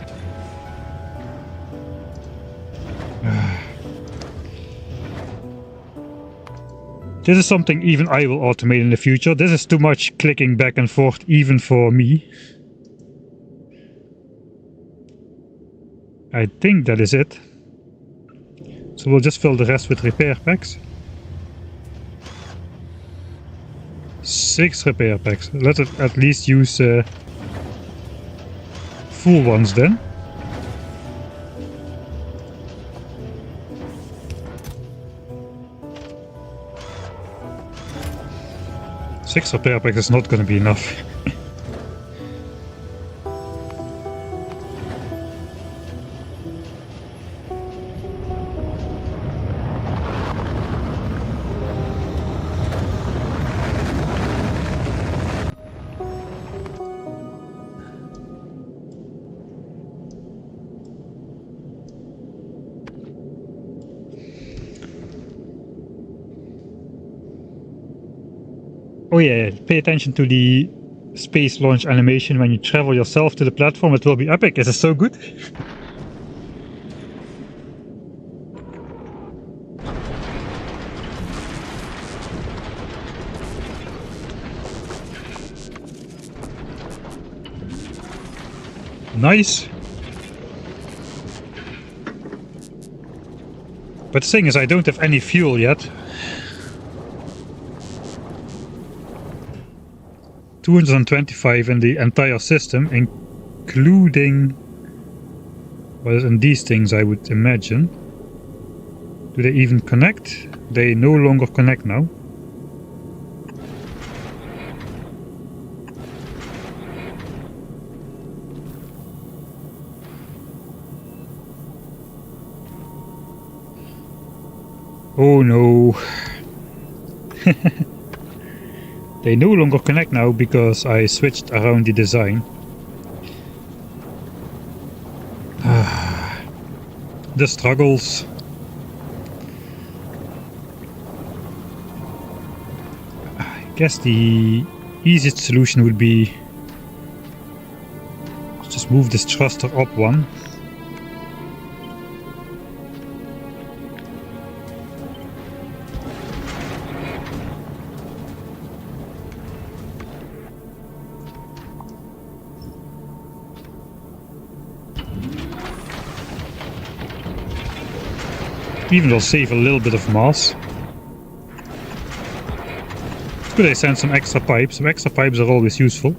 This is something even I will automate in the future. This is too much clicking back and forth even for me. I think that is it. So we'll just fill the rest with repair packs. 6 repair packs. Let's at least use full ones then. Six repair packs is not going to be enough. Oh yeah, pay attention to the space launch animation when you travel yourself to the platform. It will be epic. Is it so good? Nice. But the thing is, I don't have any fuel yet. 225 in the entire system, including what is in these things, I would imagine. Do they even connect? They no longer connect now. Oh no. They no longer connect now because I switched around the design. The struggles. I guess the easiest solution would be to just move this thruster up one. Even will save a little bit of mass. Could I send some extra pipes? Some extra pipes are always useful.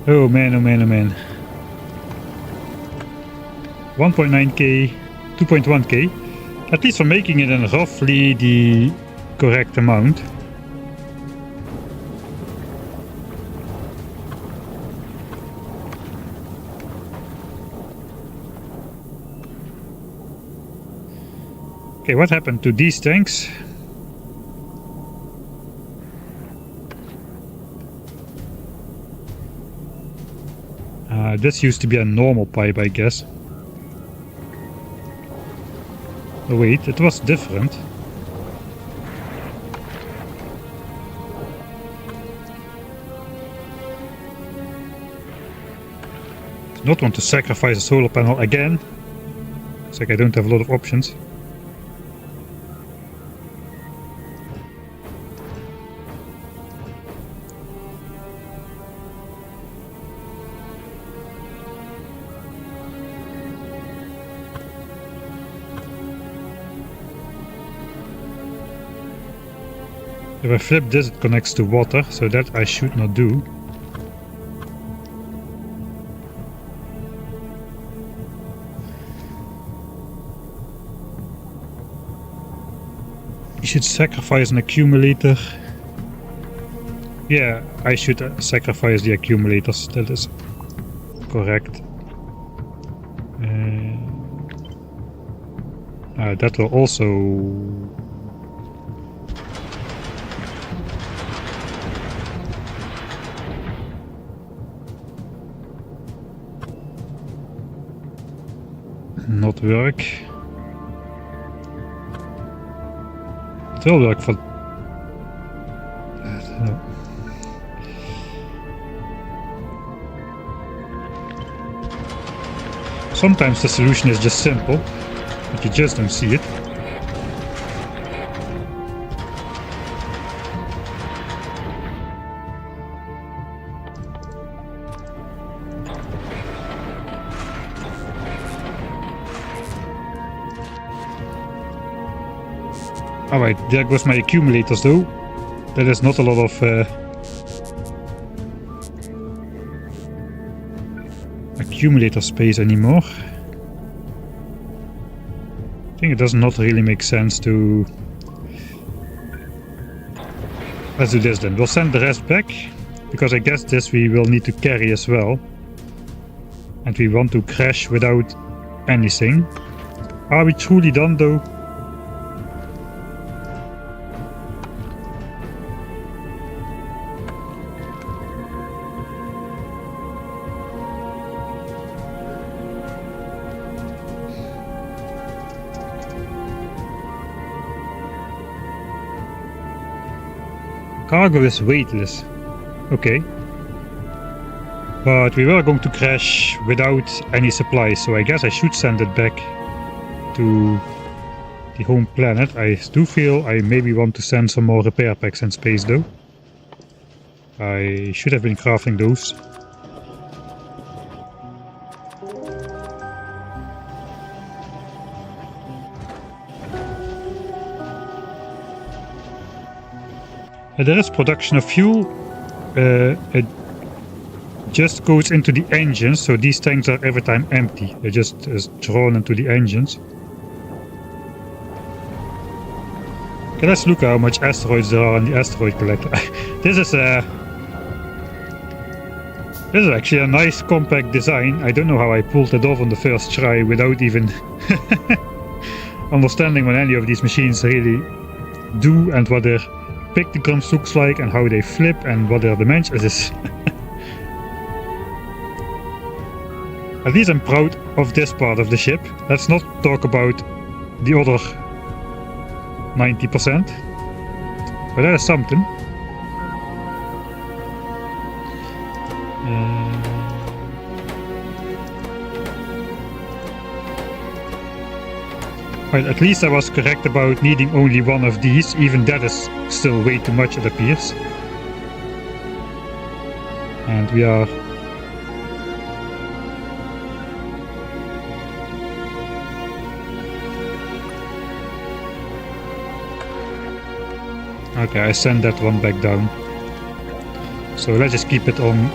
Oh man, oh man, oh man. 1.9k, 2.1k. At least for making it in roughly the correct amount. Okay, what happened to these tanks? This used to be a normal pipe, I guess. Oh wait, it was different. I not want to sacrifice a solar panel again. It's like I don't have a lot of options. If I flip this, it connects to water, so that I should not do. You should sacrifice an accumulator. Yeah, I should sacrifice the accumulators, that is correct. That will also... not work. It will work for... I don't know. Sometimes the solution is just simple, but you just don't see it. Alright, there goes my accumulators though. That is not a lot of accumulator space anymore. I think it does not really make sense to... Let's do this then. We'll send the rest back, because I guess this we will need to carry as well. And we want to crash without anything. Are we truly done though? Cargo is weightless. Okay. But we were going to crash without any supplies, so I guess I should send it back to the home planet. I do feel I maybe want to send some more repair packs in space though. I should have been crafting those. There is production of fuel. It just goes into the engines, so these tanks are every time empty. They're just drawn into the engines. Okay, let's look how much asteroids there are on the asteroid collector. This is This is actually a nice compact design. I don't know how I pulled it off on the first try without even understanding what any of these machines really do and what their pictograms looks like and how they flip and what their dimensions is. At least I'm proud of this part of the ship. Let's not talk about the other 90%. But that is something. Well, at least I was correct about needing only one of these. Even that is still way too much, it appears. And we are... Okay, I send that one back down. So let's just keep it on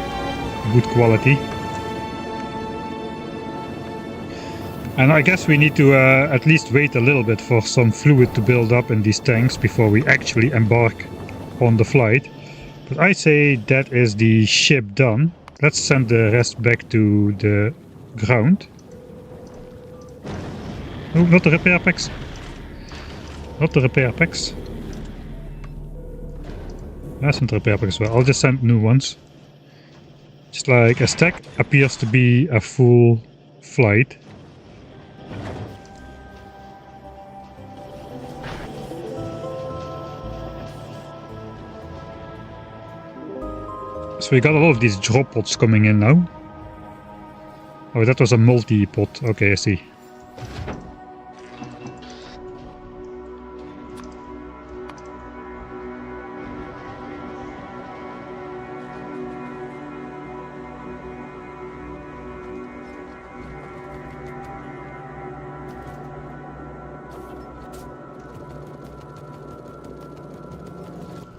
good quality. And I guess we need to at least wait a little bit for some fluid to build up in these tanks before we actually embark on the flight. But I say that is the ship done. Let's send the rest back to the ground. Oh, not the repair packs. Not the repair packs. I sent the repair packs as well. I'll just send new ones. Just like a stack appears to be a full flight. So we got a lot of these drop pods coming in now. Oh, that was a multi-pod. Okay, I see.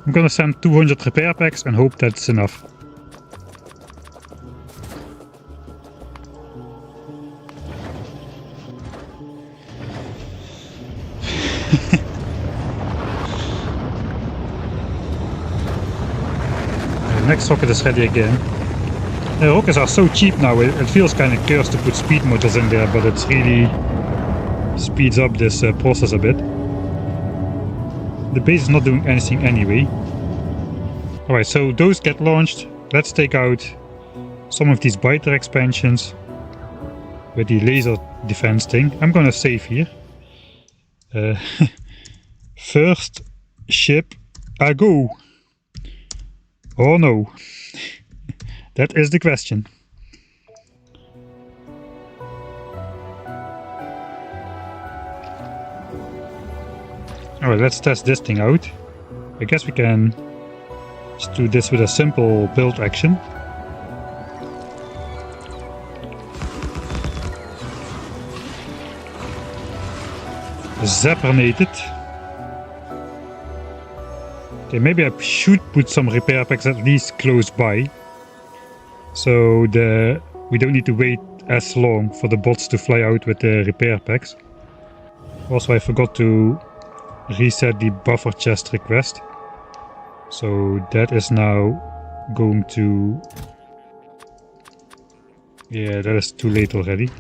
I'm gonna send 200 repair packs and hope that's enough. The next rocket is ready again. The rockets are so cheap now, it feels kind of cursed to put speed motors in there, but it really speeds up this process a bit. The base is not doing anything anyway. Alright, so those get launched. Let's take out some of these biter expansions with the laser defense thing. I'm gonna save here. First ship a go. Oh no. That is the question. Alright, let's test this thing out. I guess we can just do this with a simple build action. Zapernate it. Okay, maybe I should put some repair packs at least close by. So we don't need to wait as long for the bots to fly out with the repair packs. Also, I forgot to reset the buffer chest request. So that is now going to... Yeah, that is too late already.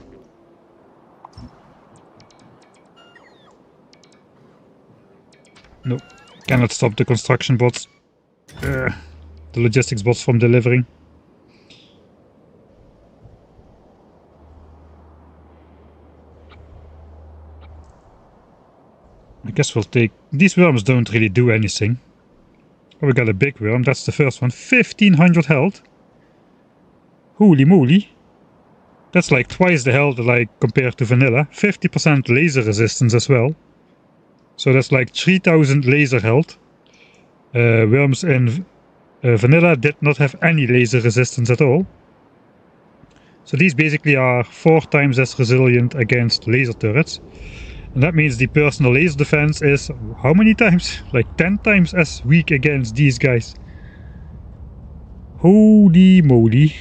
No, cannot stop the construction bots. The logistics bots from delivering. I guess we'll take... These worms don't really do anything. Oh, we got a big worm. That's the first one. 1500 health. Holy moly. That's like twice the health like compared to vanilla. 50% laser resistance as well. So that's like 3000 laser health. Worms in vanilla did not have any laser resistance at all. So these basically are 4 times as resilient against laser turrets. And that means the personal laser defense is how many times? Like 10 times as weak against these guys. Holy moly.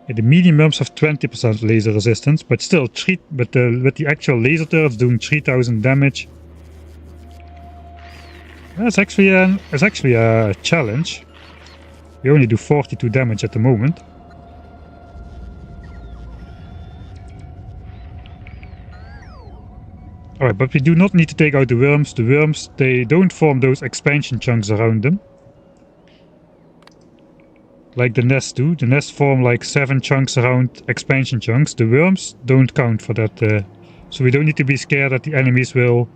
Yeah, the medium worms have 20% laser resistance, but still with the actual laser turrets doing 3000 damage. It's actually a challenge. We only do 42 damage at the moment. Alright, but we do not need to take out the worms. The worms, they don't form those expansion chunks around them. Like the nests do. The nests form like 7 chunks around expansion chunks. The worms don't count for that. So we don't need to be scared that the enemies will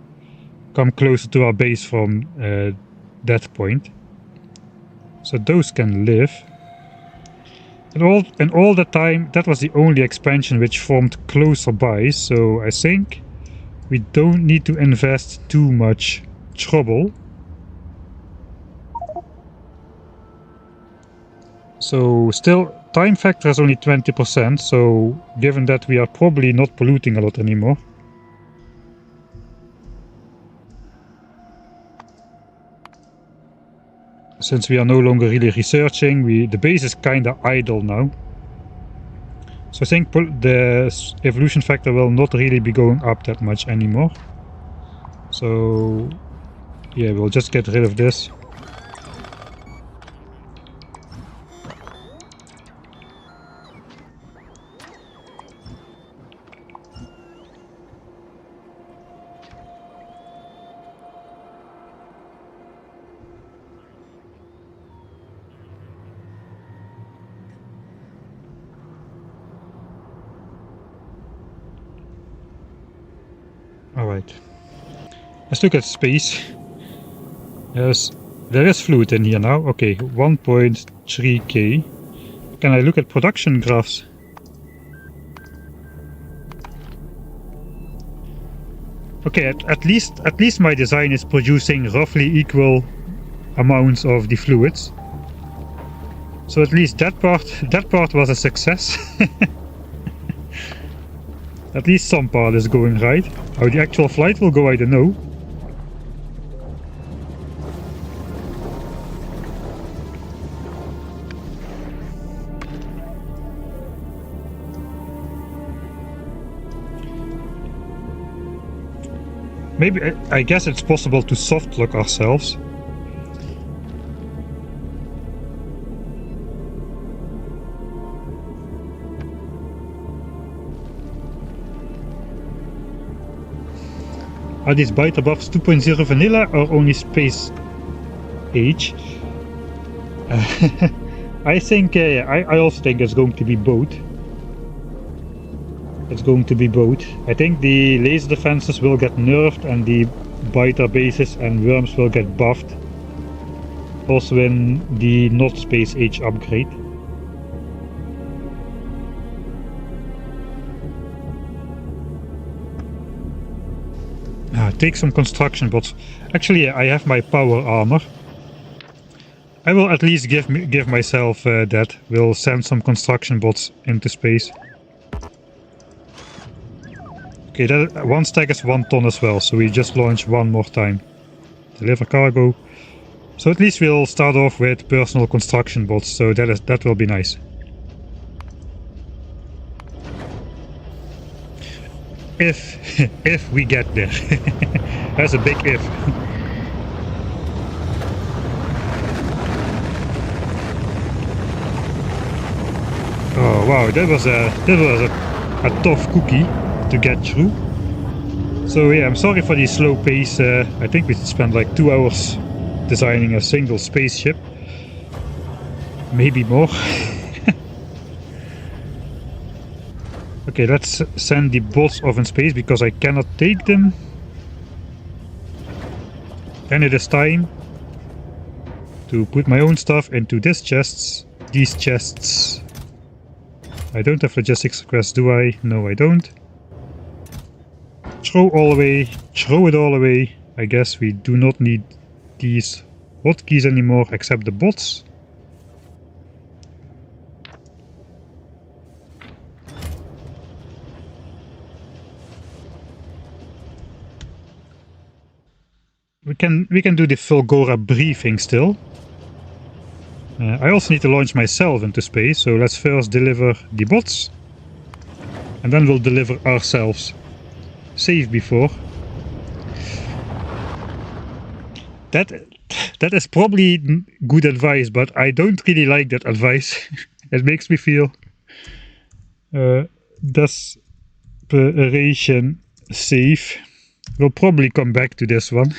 come closer to our base from that point. So those can live. And all the time, that was the only expansion which formed closer by. So I think we don't need to invest too much trouble. So still, time factor is only 20%, so given that we are probably not polluting a lot anymore. Since we are no longer really researching, the base is kinda idle now. So I think the evolution factor will not really be going up that much anymore. So yeah, we'll just get rid of this. Alright. Let's look at space. Yes, there is fluid in here now. Okay, 1.3k. Can I look at production graphs? Okay, at least my design is producing roughly equal amounts of the fluids. So at least that part was a success. At least some part is going right. How the actual flight will go, I don't know. Maybe, I guess it's possible to soft lock ourselves. Are these biter buffs 2.0 vanilla or only space age? I think, I also think it's going to be both. It's going to be both. I think the laser defenses will get nerfed and the biter bases and worms will get buffed. Also in the not space age upgrade. Take some construction bots. Actually, I have my power armor. I will at least give myself that. We'll send some construction bots into space. Okay, that one stack is 1 ton as well, so we just launch one more time. Deliver cargo. So at least we'll start off with personal construction bots, so that will be nice. If we get there. That's a big if. Oh wow, that was a tough cookie to get through. So yeah, I'm sorry for the slow pace. I think we spent like 2 hours designing a single spaceship. Maybe more. Okay, let's send the bots off in space because I cannot take them. And it is time to put my own stuff into these chests. I don't have logistics requests, do I? No, I don't. Throw it all away. I guess we do not need these hotkeys anymore except the bots. We can do the Fulgora briefing still. I also need to launch myself into space, so let's first deliver the bots. And then we'll deliver ourselves. Save before. That is probably good advice, but I don't really like that advice. It makes me feel desperation safe. We'll probably come back to this one.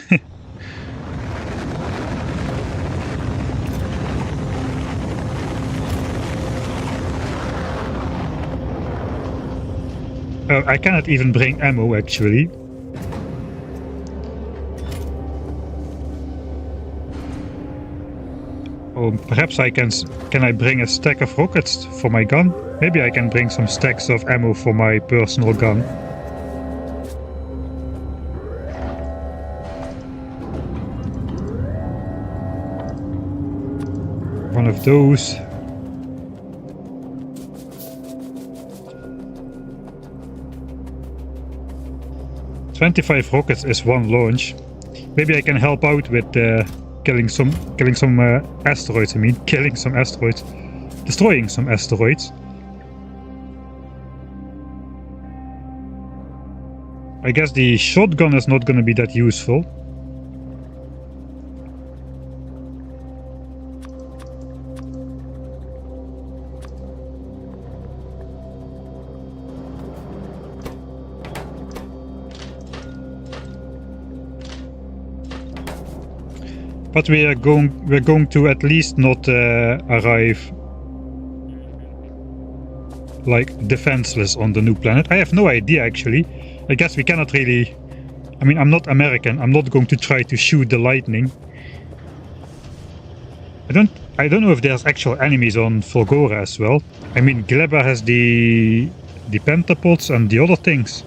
I cannot even bring ammo, actually. Oh, perhaps I can I bring a stack of rockets for my gun? Maybe I can bring some stacks of ammo for my personal gun. One of those. "25 rockets is one launch. Maybe I can help out with killing some asteroids. I mean, killing some asteroids, destroying some asteroids. I guess the shotgun is not going to be that useful. But we're going to at least not arrive like defenseless on the new planet. I have no idea, actually. I guess we cannot really. I mean, I'm not American. I'm not going to try to shoot the lightning. I don't know if there's actual enemies on Fulgora as well. I mean, Gleba has the pentapods and the other things,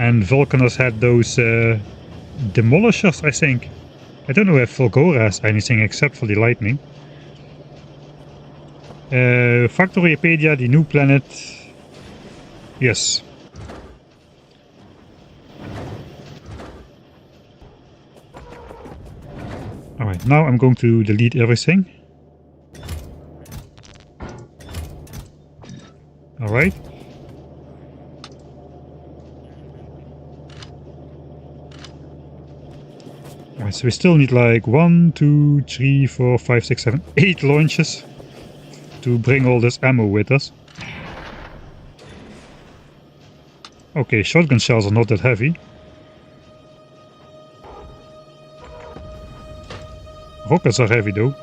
and Vulcanus had those demolishers, I think. I don't know if Fulgora has anything except for the lightning. Factoriopedia, the new planet. Yes. Alright, now I'm going to delete everything. Alright. Alright, so we still need like 1, 2, 3, 4, 5, 6, 7, 8 launches to bring all this ammo with us. Okay, shotgun shells are not that heavy. Rockets are heavy though.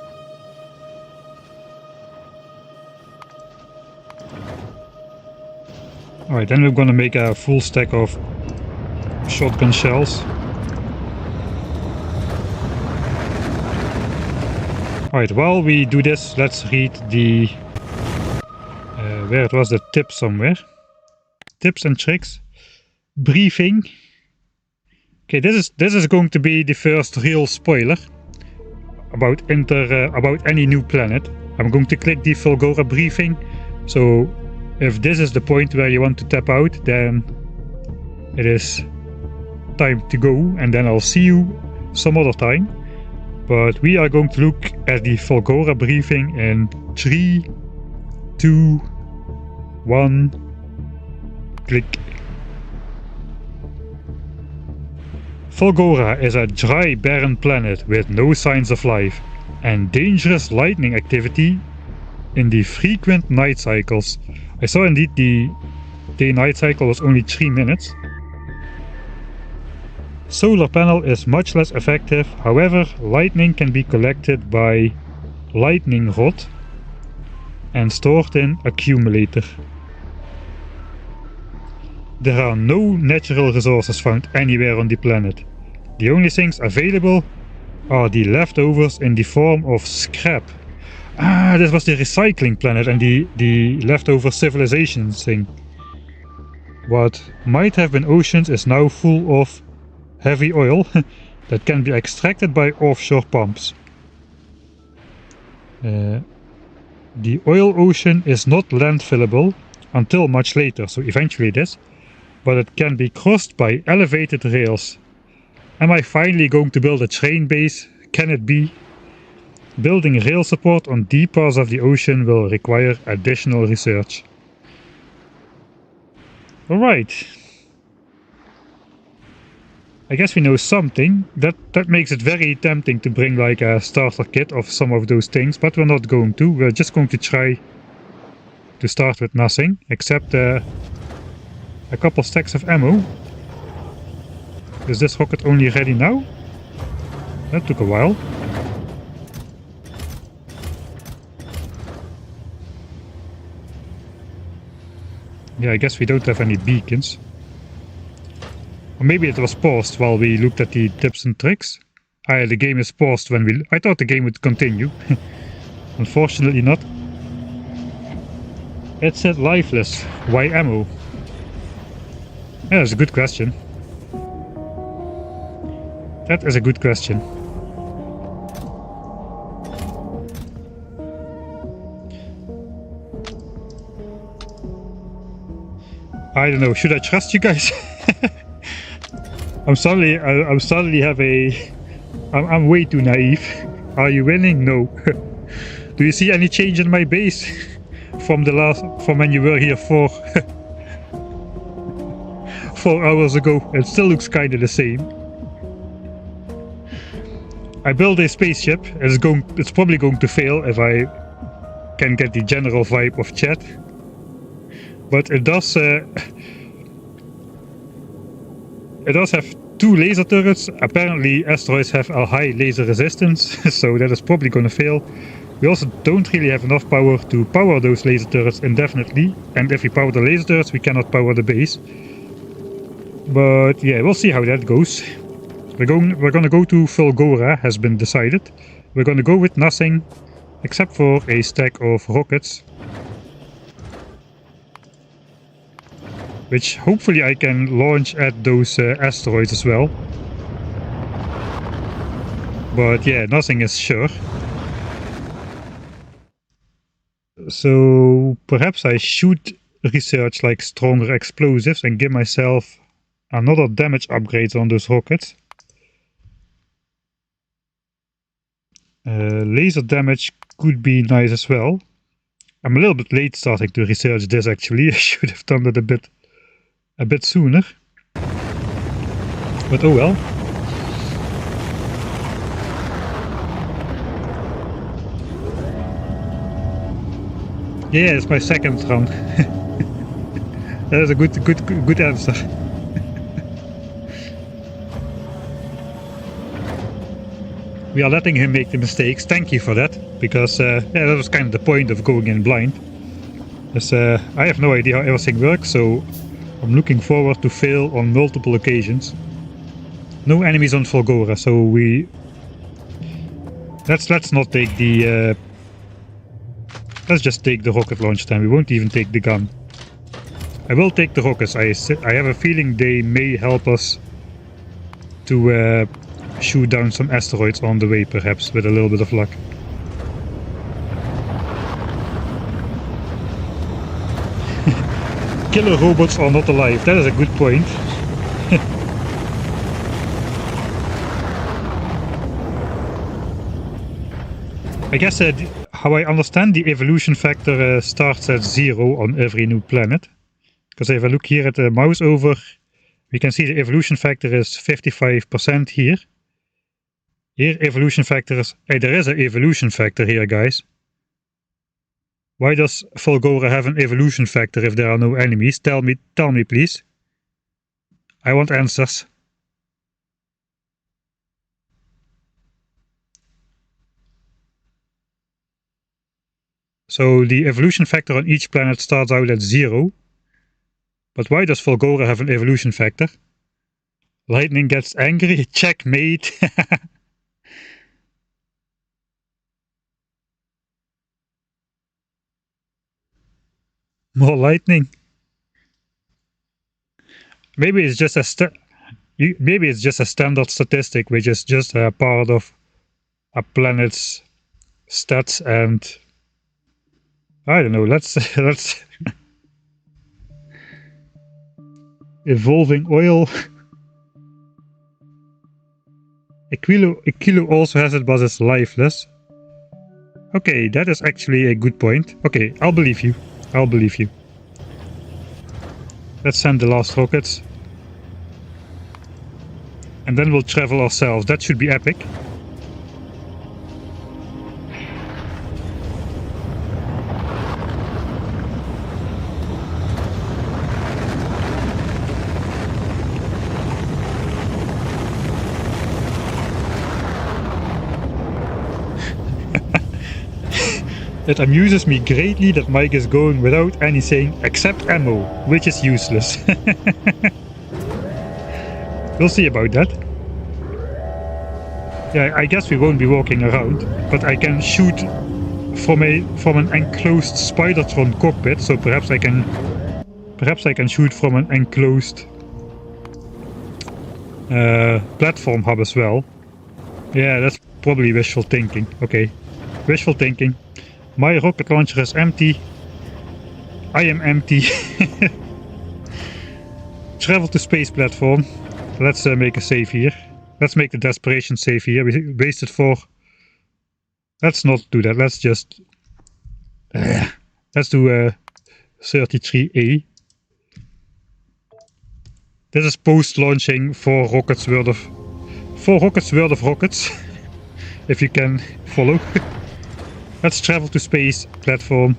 Alright, then we're gonna make a full stack of shotgun shells. Alright, while we do this, let's read the... where it was, the tip somewhere. Tips and tricks. Briefing. Okay, this is going to be the first real spoiler about any new planet. I'm going to click the Fulgora briefing. So if this is the point where you want to tap out, then it is time to go, and then I'll see you some other time. But we are going to look at the Fulgora briefing in 3, 2, 1, click. Fulgora is a dry, barren planet with no signs of life and dangerous lightning activity in the frequent night cycles. I saw indeed the day-night cycle was only 3 minutes. Solar panel is much less effective, however, lightning can be collected by lightning rod and stored in accumulator. There are no natural resources found anywhere on the planet. The only things available are the leftovers in the form of scrap. Ah, this was the recycling planet and the leftover civilization thing. What might have been oceans is now full of heavy oil that can be extracted by offshore pumps. The oil ocean is not landfillable until much later, so eventually it is, but it can be crossed by elevated rails. Am I finally going to build a train base? Can it be? Building rail support on deep parts of the ocean will require additional research. Alright. I guess we know something. That makes it very tempting to bring like a starter kit of some of those things, but we're not going to. We're just going to try to start with nothing, except a couple stacks of ammo. Is this rocket only ready now? That took a while. Yeah, I guess we don't have any beacons. Or maybe it was paused while we looked at the tips and tricks. The game is paused when we... I thought the game would continue. Unfortunately not. It said lifeless. Why ammo? Yeah, that's a good question. That is a good question. I don't know, should I trust you guys? I'm way too naive. Are you winning? No. Do you see any change in my base from when you were here 4 hours ago? It still looks kind of the same. I built a spaceship. It's probably going to fail if I can get the general vibe of chat. But it does have 2 laser turrets. Apparently asteroids have a high laser resistance, so that is probably gonna fail. We also don't really have enough power to power those laser turrets indefinitely, and if we power the laser turrets we cannot power the base. But yeah, we'll see how that goes. We're gonna go to Fulgora, has been decided. We're gonna go with nothing, except for a stack of rockets. Which hopefully I can launch at those asteroids as well. But yeah, nothing is sure. So perhaps I should research like stronger explosives and give myself another damage upgrade on those rockets. Laser damage could be nice as well. I'm a little bit late starting to research this actually. I should have done that a bit sooner. But oh well. Yeah, it's my second round. That is a good answer. We are letting him make the mistakes. Thank you for that, because yeah, that was kind of the point of going in blind. Because I have no idea how everything works, so I'm looking forward to fail on multiple occasions. No enemies on Fulgora, so let's not take the let's just take the rocket launch time. We won't even take the gun. I will take the rockets. I have a feeling they may help us to shoot down some asteroids on the way, perhaps with a little bit of luck. Killer robots are not alive. That is a good point. I guess how I understand the evolution factor starts at 0 on every new planet. Because if I look here at the mouse over, we can see the evolution factor is 55% here. Here evolution factor is... Hey, there is an evolution factor here, guys. Why does Fulgora have an evolution factor if there are no enemies? Tell me please. I want answers. So the evolution factor on each planet starts out at 0. But why does Fulgora have an evolution factor? Lightning gets angry. Checkmate. More lightning. Maybe it's just a standard statistic, which is just a part of a planet's stats, and I don't know. Let's evolving oil. Aquilo also has it, but it's lifeless. Okay, that is actually a good point. Okay, I'll believe you. Let's send the last rockets. And then we'll travel ourselves. That should be epic. It amuses me greatly that Mike is going without anything except ammo, which is useless. We'll see about that. Yeah, I guess we won't be walking around, but I can shoot from an enclosed Spidertron cockpit, so perhaps I can shoot from an enclosed platform hub as well. Yeah, that's probably wishful thinking. Okay, wishful thinking. My rocket launcher is empty. I am empty. Travel to space platform. Let's make a save here. Let's make the desperation save here. We wasted 4. Let's not do that. Let's just... let's do 33A. This is post-launching 4 rockets worth of rockets. If you can follow. Let's travel to space platform.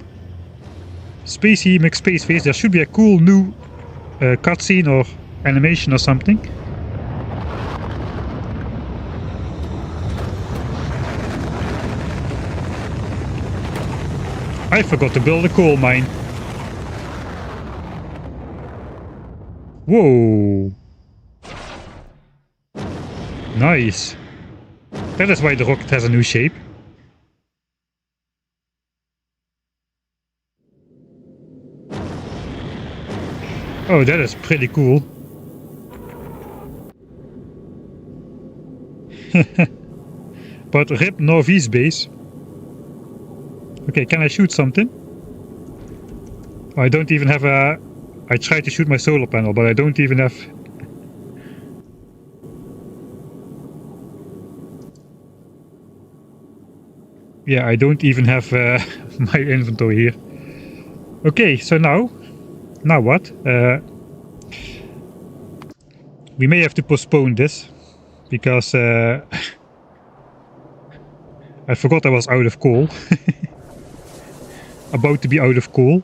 Spacey McSpaceface. There should be a cool new cutscene or animation or something. I forgot to build a coal mine. Whoa. Nice. That is why the rocket has a new shape. Oh, that is pretty cool. But rip Norvis base. Okay, can I shoot something? Oh, I don't even have a... I tried to shoot my solar panel, but I don't even have... Yeah, I don't even have my inventory here. Okay, so now what? We may have to postpone this, because I forgot I was out of coal. About to be out of coal.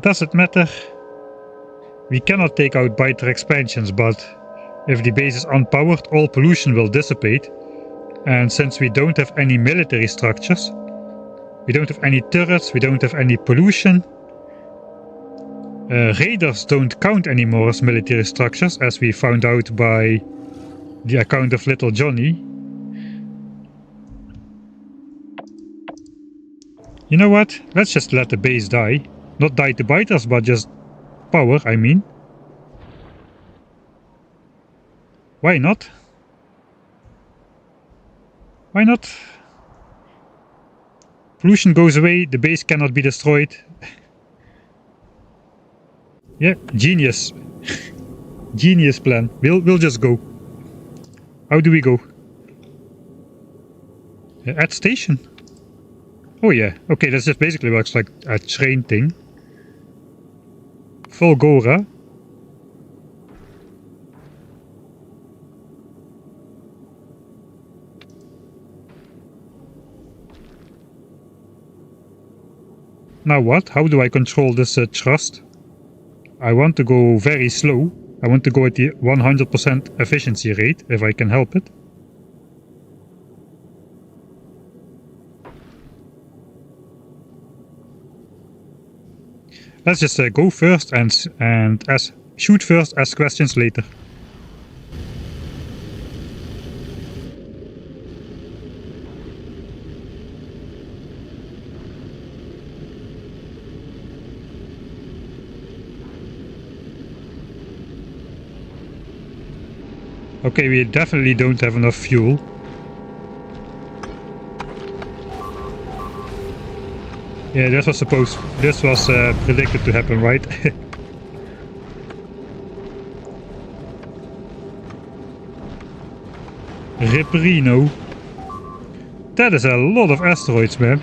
Does it matter? We cannot take out biter expansions, but if the base is unpowered, all pollution will dissipate. And since we don't have any military structures, we don't have any turrets, we don't have any pollution. Raiders don't count anymore as military structures, as we found out by the account of Little Johnny. You know what? Let's just let the base die. Not die to biters, but just power, I mean. Why not? Why not? Pollution goes away, the base cannot be destroyed. Yeah, genius. Genius plan. We'll just go. How do we go? At station. Oh yeah, okay, that just basically works like a train thing. Fulgora. Now what? How do I control this thrust? I want to go very slow. I want to go at the 100% efficiency rate, if I can help it. Let's just go first and shoot first, ask questions later. Okay, we definitely don't have enough fuel. Yeah, this was predicted to happen, right? Ripperino. That is a lot of asteroids, man.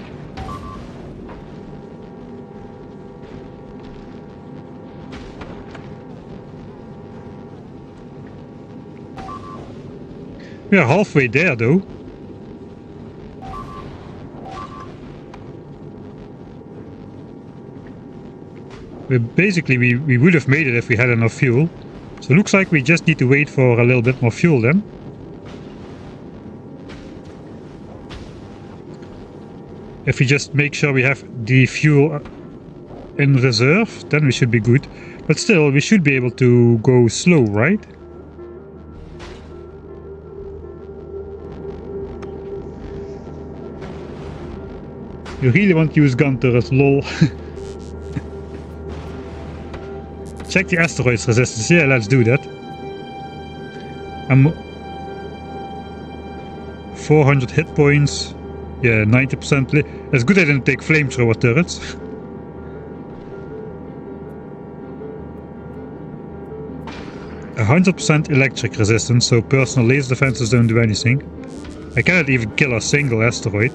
We are halfway there though. Basically, we would have made it if we had enough fuel. So it looks like we just need to wait for a little bit more fuel then. If we just make sure we have the fuel in reserve, then we should be good. But still, we should be able to go slow, right? You really want to use gun turrets, lol. Check the asteroid's resistance. Yeah, let's do that. I'm 400 hit points. Yeah, 90%. It's good I didn't take flamethrower turrets. A 100% electric resistance, so personal laser defenses don't do anything. I cannot even kill a single asteroid.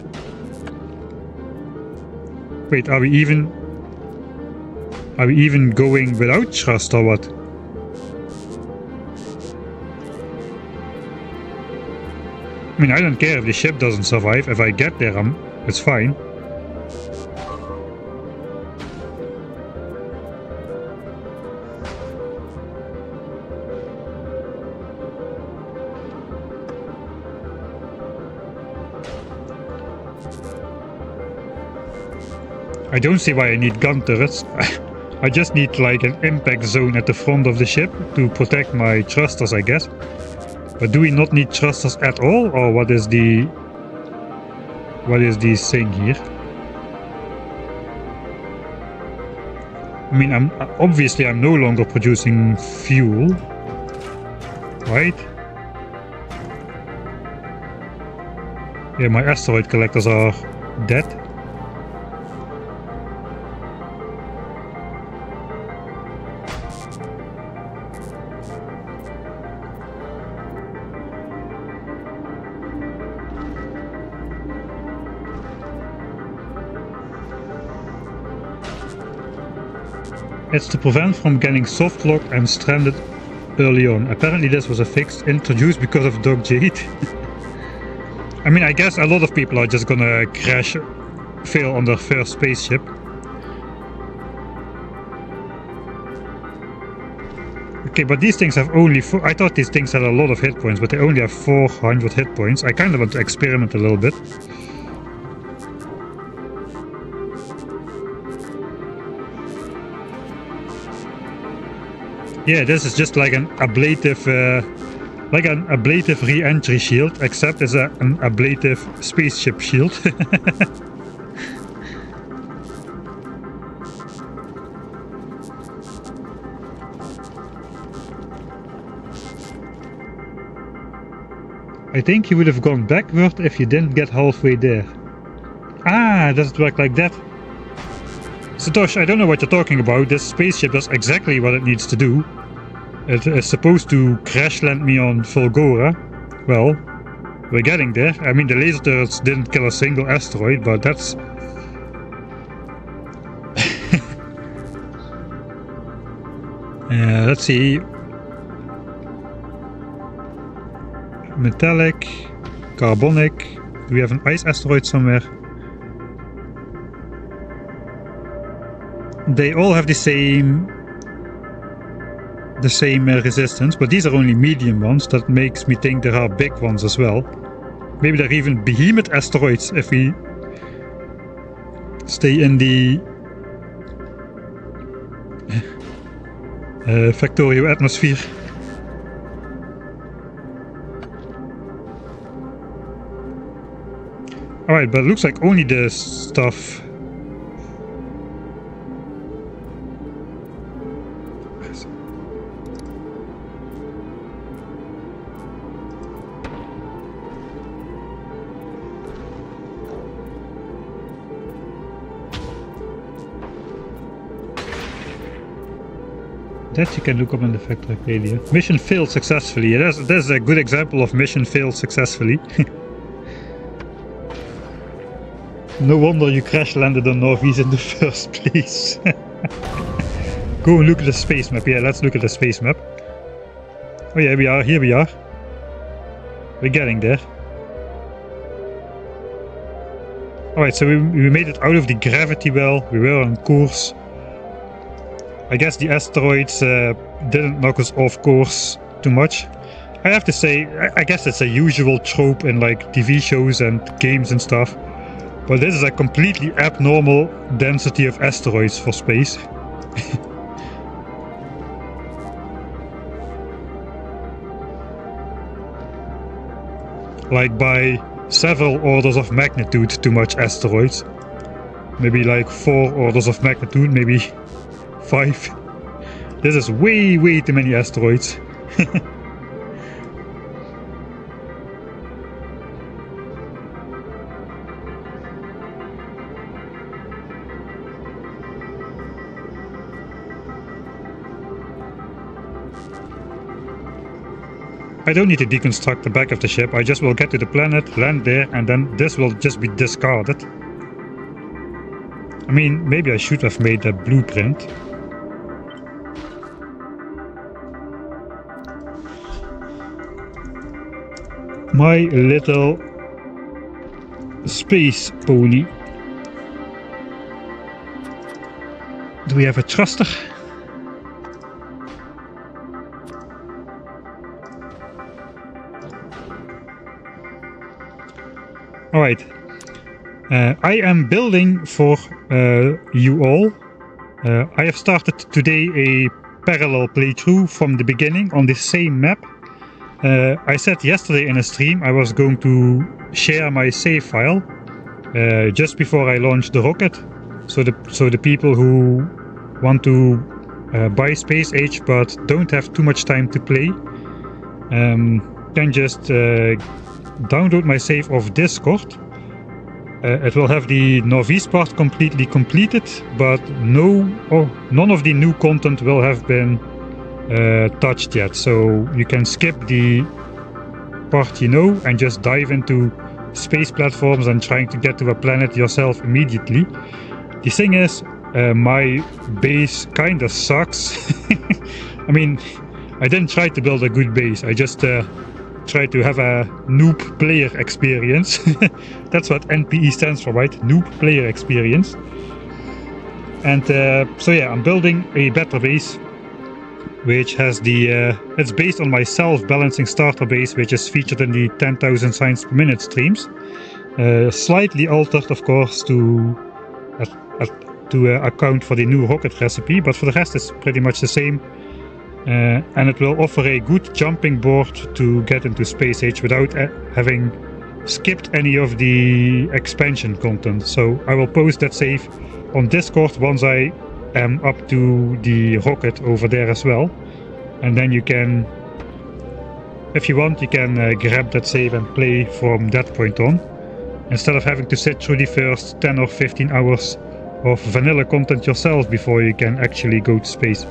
Wait, are we even going without thrust or what? I mean, I don't care if the ship doesn't survive. If I get there, it's fine. I don't see why I need gun turrets. I just need like an impact zone at the front of the ship to protect my thrusters, I guess. But do we not need thrusters at all, or what is the thing here? I mean, I'm no longer producing fuel, right? Yeah, my asteroid collectors are dead. It's to prevent from getting soft locked and stranded early on. Apparently this was a fix introduced because of Dog Jade. I mean, I guess a lot of people are just gonna fail on their first spaceship. Okay, but these things have only I thought these things had a lot of hit points, but they only have 400 hit points. I kind of want to experiment a little bit. Yeah, this is just like an ablative re-entry shield, except it's an ablative spaceship shield. I think you would have gone backward if you didn't get halfway there. Ah, does it work like that? Satosh, I don't know what you're talking about. This spaceship does exactly what it needs to do. It is supposed to crash land me on Fulgora. Well, we're getting there. I mean, the laser turrets didn't kill a single asteroid, but that's... let's see. Metallic, carbonic. Do we have an ice asteroid somewhere? They all have the same resistance, but these are only medium ones. That makes me think there are big ones as well. Maybe they're even behemoth asteroids if we stay in the Factorio atmosphere. Alright, but it looks like only the stuff... That you can look up in the factory failure. Mission failed successfully. Yeah, that's a good example of mission failed successfully. No wonder you crash landed on Norvis in the first place. Go and look at the space map. Yeah, let's look at the space map. Oh yeah, here we are. We're getting there. Alright, so we made it out of the gravity well. We were on course. I guess the asteroids didn't knock us off course too much. I have to say, I guess it's a usual trope in like TV shows and games and stuff. But this is a completely abnormal density of asteroids for space. Like by several orders of magnitude too much asteroids. Maybe like 4 orders of magnitude, maybe 5. This is way too many asteroids. I don't need to deconstruct the back of the ship, I just will get to the planet, land there, and then this will just be discarded. I mean, maybe I should have made a blueprint. My little space pony. Do we have a thruster? Alright, I am building for you all. I have started today a parallel playthrough from the beginning on the same map. I said yesterday in a stream I was going to share my save file just before I launch the rocket. So the people who want to buy Space Age but don't have too much time to play can just download my save off Discord. It will have the Norvis part completely completed, but none of the new content will have been touched yet. So you can skip the part you know and just dive into space platforms and trying to get to a planet yourself immediately. The thing is, my base kinda sucks. I mean, I didn't try to build a good base, I just try to have a noob player experience. That's what NPE stands for, right? Noob player experience. And so yeah, I'm building a better base, which has the it's based on my self-balancing starter base, which is featured in the 10,000 signs per minute streams. Slightly altered, of course, to account for the new rocket recipe, but for the rest it's pretty much the same. And it will offer a good jumping board to get into Space Age without having skipped any of the expansion content. So I will post that save on Discord once I am up to the rocket over there as well. And then you can, if you want, you can grab that save and play from that point on, instead of having to sit through the first 10 or 15 hours of vanilla content yourself before you can actually go to space.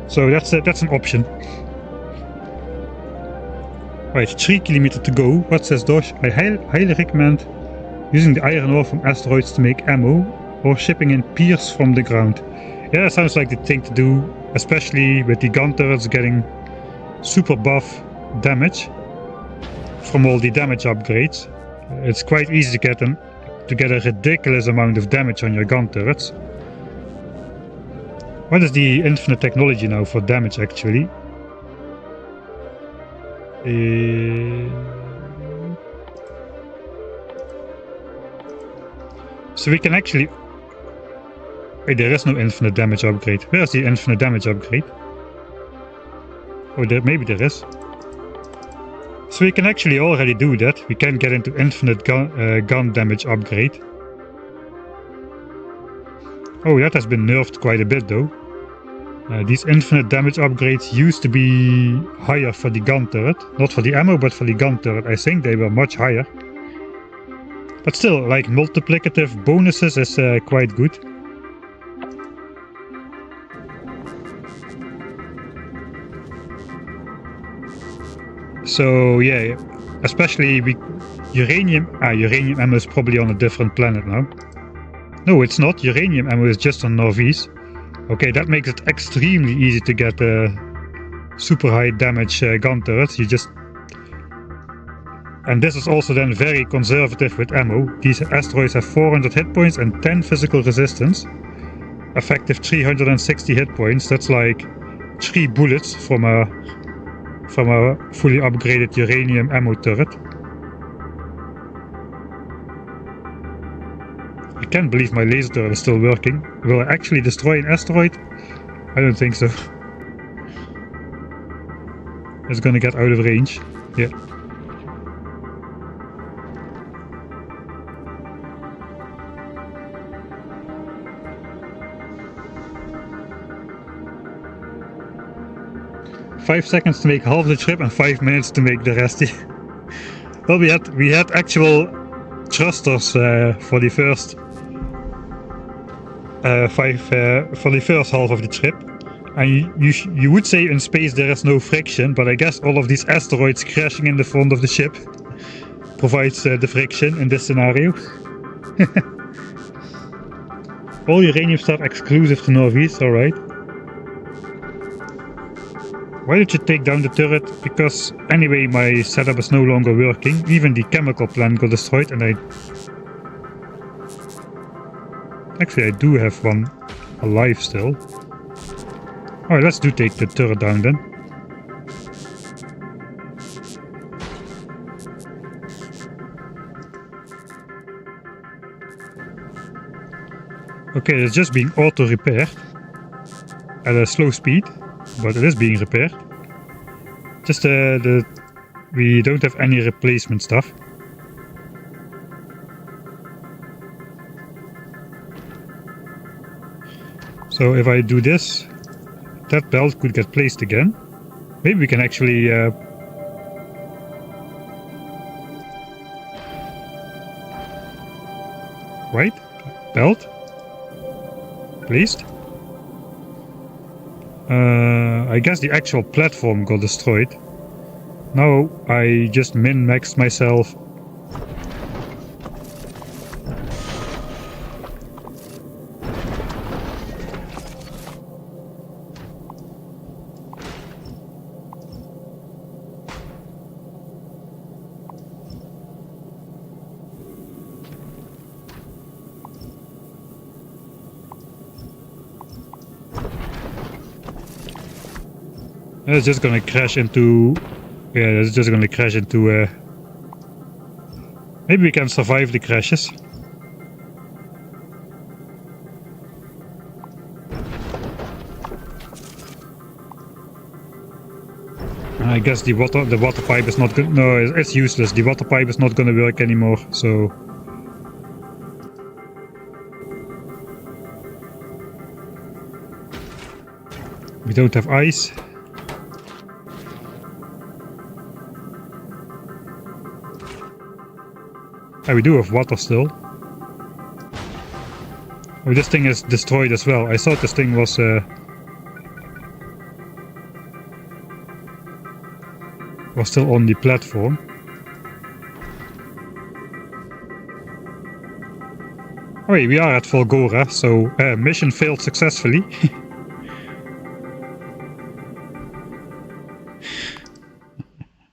So that's an option. Right, 3 kilometers to go. What says Dosh? I highly recommend using the iron ore from asteroids to make ammo, or shipping in piers from the ground. Yeah, that sounds like the thing to do, especially with the gun turrets getting super buff damage from all the damage upgrades. It's quite easy to get a ridiculous amount of damage on your gun turrets. What is the infinite technology now for damage actually? So we can actually... Wait, there is no infinite damage upgrade. Where's the infinite damage upgrade? Oh, maybe there is. So we can actually already do that. We can get into infinite gun damage upgrade. Oh, that has been nerfed quite a bit though. These infinite damage upgrades used to be higher for the gun turret. Not for the ammo, but for the gun turret. I think they were much higher. But still, like, multiplicative bonuses is quite good. So yeah, especially uranium ammo is probably on a different planet now. No, it's not. Uranium ammo is just on Norvis. Okay, that makes it extremely easy to get super high damage gun turrets. You just And this is also then very conservative with ammo. These asteroids have 400 hit points and 10 physical resistance. Effective 360 hit points. That's like 3 bullets from a fully upgraded uranium ammo turret. I can't believe my laser turret is still working. Will I actually destroy an asteroid? I don't think so. It's gonna get out of range. Yeah. Five seconds to make half the trip and 5 minutes to make the rest. Well, we had actual thrusters for the first for the first half of the trip, and you would say in space there is no friction, but I guess all of these asteroids crashing in the front of the ship provides the friction in this scenario. All uranium stuff exclusive to Norvis, alright. Why did you take down the turret? Because anyway my setup is no longer working. Even the chemical plant got destroyed, and actually I do have one alive still. Alright, let's take the turret down then. Okay, it's just being auto-repaired at a slow speed, but it is being repaired. Just we don't have any replacement stuff. So if I do this, that belt could get placed again. Maybe we can actually right? Belt placed. I guess the actual platform got destroyed. Now I just min-maxed myself. It's just gonna crash into... yeah, it's just gonna crash into... maybe we can survive the crashes. I guess the water pipe is not good. No, it's useless. The water pipe is not gonna work anymore, so... we don't have ice. Oh, we do have water still. Oh, this thing is destroyed as well. I thought this thing was still on the platform. Oh wait, we are at Fulgora, so mission failed successfully.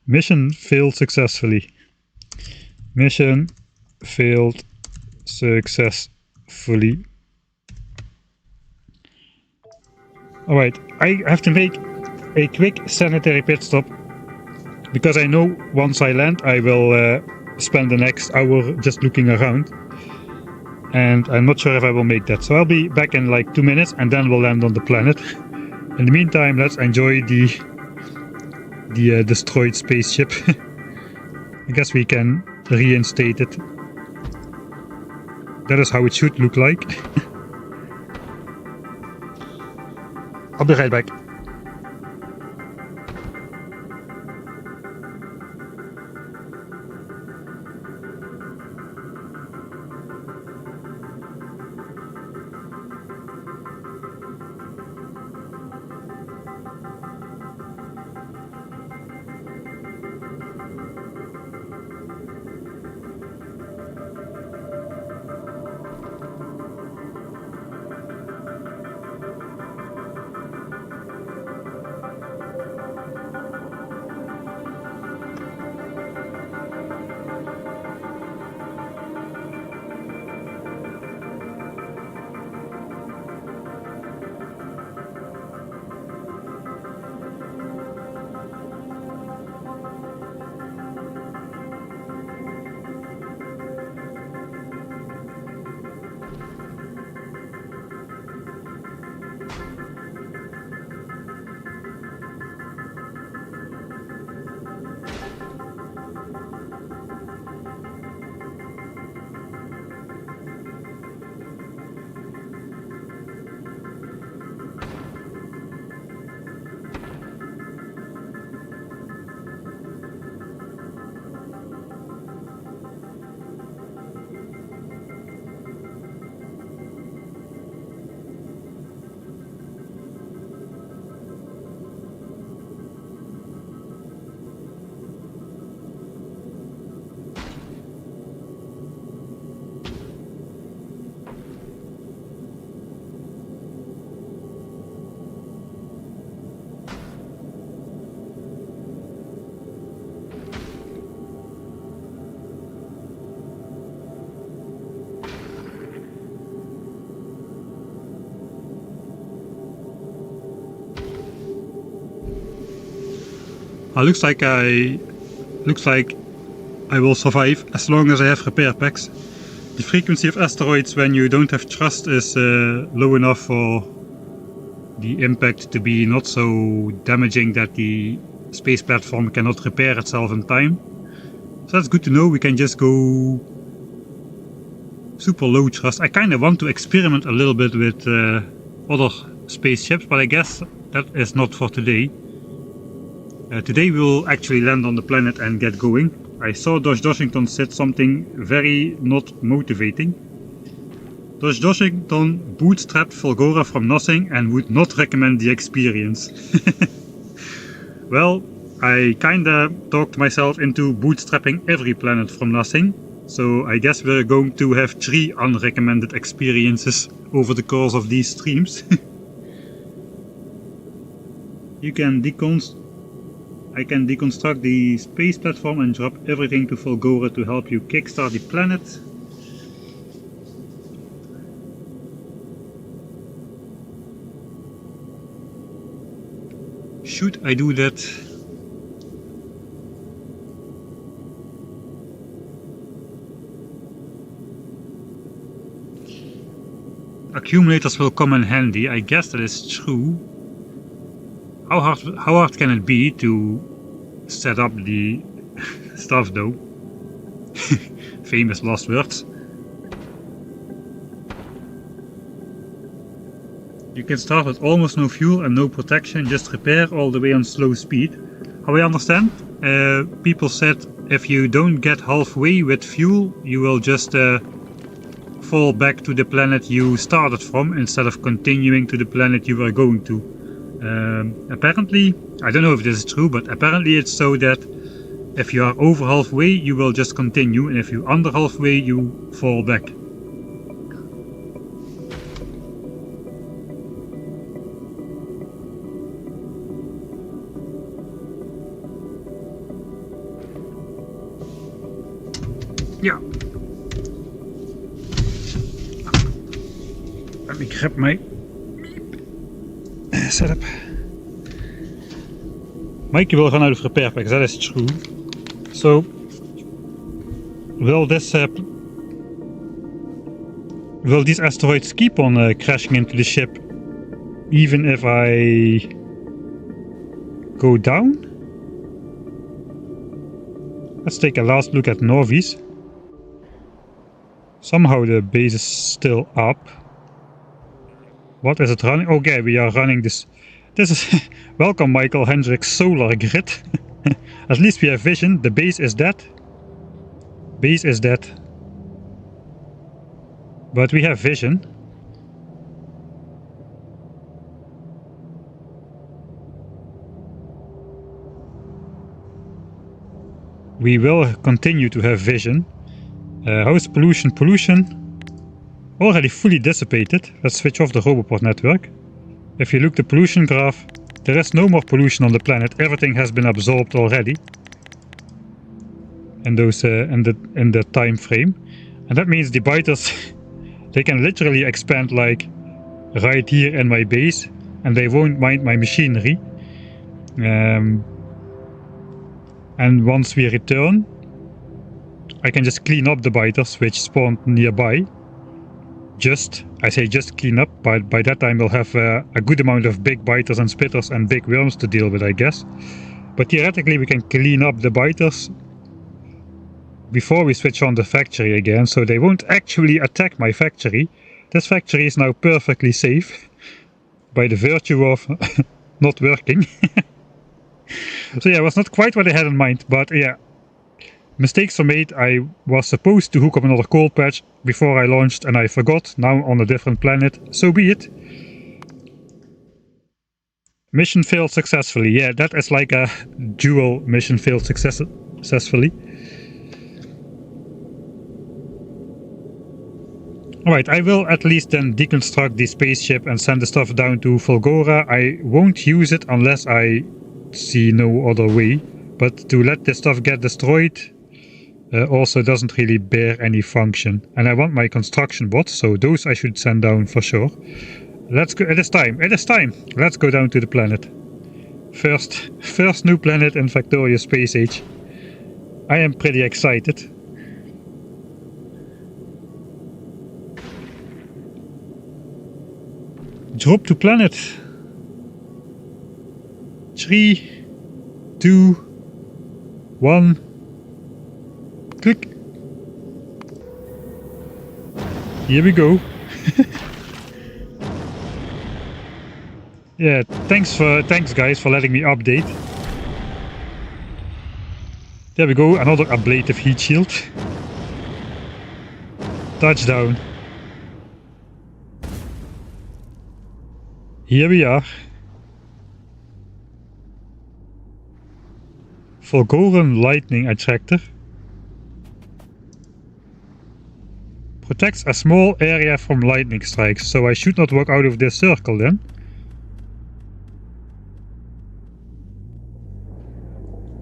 Mission failed successfully. Mission failed successfully. Alright, I have to make a quick sanitary pit stop, because I know once I land I will spend the next hour just looking around, and I'm not sure if I will make that. So I'll be back in like 2 minutes and then we'll land on the planet. In the meantime, let's enjoy the destroyed spaceship. I guess we can reinstate it. That is how it should look like. I'll be right back. Looks like I will survive as long as I have repair packs. The frequency of asteroids when you don't have thrust is low enough for the impact to be not so damaging that the space platform cannot repair itself in time. So that's good to know. We can just go super low thrust. I kind of want to experiment a little bit with other spaceships, but I guess that is not for today. Today we will actually land on the planet and get going. I saw Dodge Washington said something very not motivating. Dodge Washington bootstrapped Fulgora from nothing and would not recommend the experience. Well, I kinda talked myself into bootstrapping every planet from nothing, so I guess we're going to have 3 unrecommended experiences over the course of these streams. I can deconstruct the space platform and drop everything to Fulgora to help you kickstart the planet. Should I do that? Accumulators will come in handy, I guess that is true. How hard can it be to set up the stuff though? Famous last words. You can start with almost no fuel and no protection, just repair all the way on slow speed. How I understand, people said if you don't get halfway with fuel, you will just fall back to the planet you started from instead of continuing to the planet you were going to. Apparently, I don't know if this is true, but apparently it's so that if you are over halfway, you will just continue, and if you're under halfway, you fall back. Yeah. Let me grab my setup. Mikey will run out of repair packs, that is true. So, will these asteroids keep on crashing into the ship even if I go down? Let's take a last look at Norvis. Somehow the base is still up. What is it running? Okay, we are running this. This is welcome, Michael Hendricks solar grid. At least we have vision. The base is dead. Base is dead. But we have vision. We will continue to have vision. How is pollution? Pollution already fully dissipated. Let's switch off the Roboport network. If you look at the pollution graph, there is no more pollution on the planet. Everything has been absorbed already in those in the time frame, and that means the biters they can literally expand like right here in my base, and they won't mind my machinery. And once we return, I can just clean up the biters which spawned nearby. I say just clean up, but by that time we'll have a good amount of big biters and spitters and big worms to deal with, I guess. But theoretically we can clean up the biters before we switch on the factory again, so they won't actually attack my factory. This factory is now perfectly safe by the virtue of not working. So yeah, it was not quite what I had in mind, but yeah. Mistakes were made. I was supposed to hook up another coal patch before I launched and I forgot. Now on a different planet. So be it. Mission failed successfully. Yeah, that is like a dual mission failed successfully. Alright, I will at least then deconstruct the spaceship and send the stuff down to Fulgora. I won't use it unless I see no other way. But to let this stuff get destroyed also doesn't really bear any function. And I want my construction bots, so those I should send down for sure. Let's go. It is time. It is time. Let's go down to the planet. First new planet in Factorio Space Age. I am pretty excited. Drop to planet. 3, 2, 1. Click. Here we go. Yeah, thanks guys for letting me update. There we go, another ablative heat shield. Touchdown. Here we are. Fulgora lightning attractor. Protects a small area from lightning strikes, so I should not walk out of this circle then.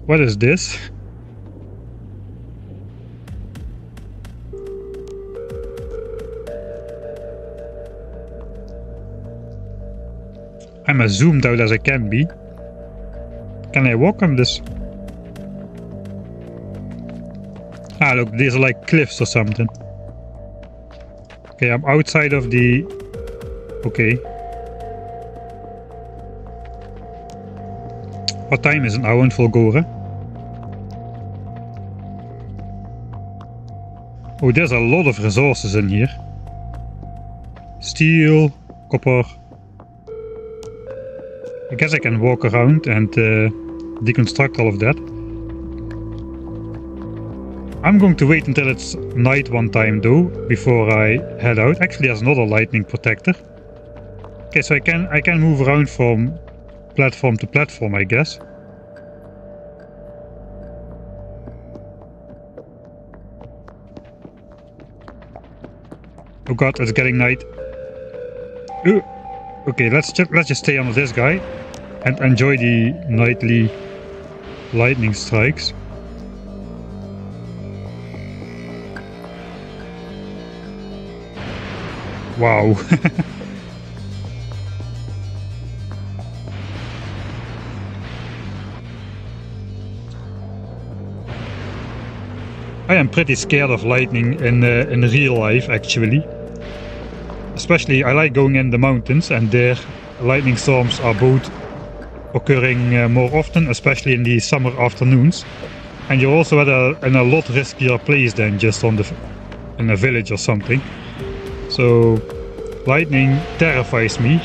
What is this? I'm as zoomed out as I can be. Can I walk on this? Ah, look, these are like cliffs or something. Okay, I'm outside of the... Okay. What time is it now in Fulgora? Oh, there's a lot of resources in here. Steel, copper. I guess I can walk around and deconstruct all of that. I'm going to wait until it's night one time though, before I head out. Actually, there's another lightning protector. Okay, so I can move around from platform to platform, I guess. Oh god, it's getting night. Ooh. Okay, let's just stay under this guy and enjoy the nightly lightning strikes. Wow. I am pretty scared of lightning in real life, actually. Especially, I like going in the mountains, and there lightning storms are both occurring more often, especially in the summer afternoons. And you're also in a lot riskier place than just in a village or something. So, lightning terrifies me.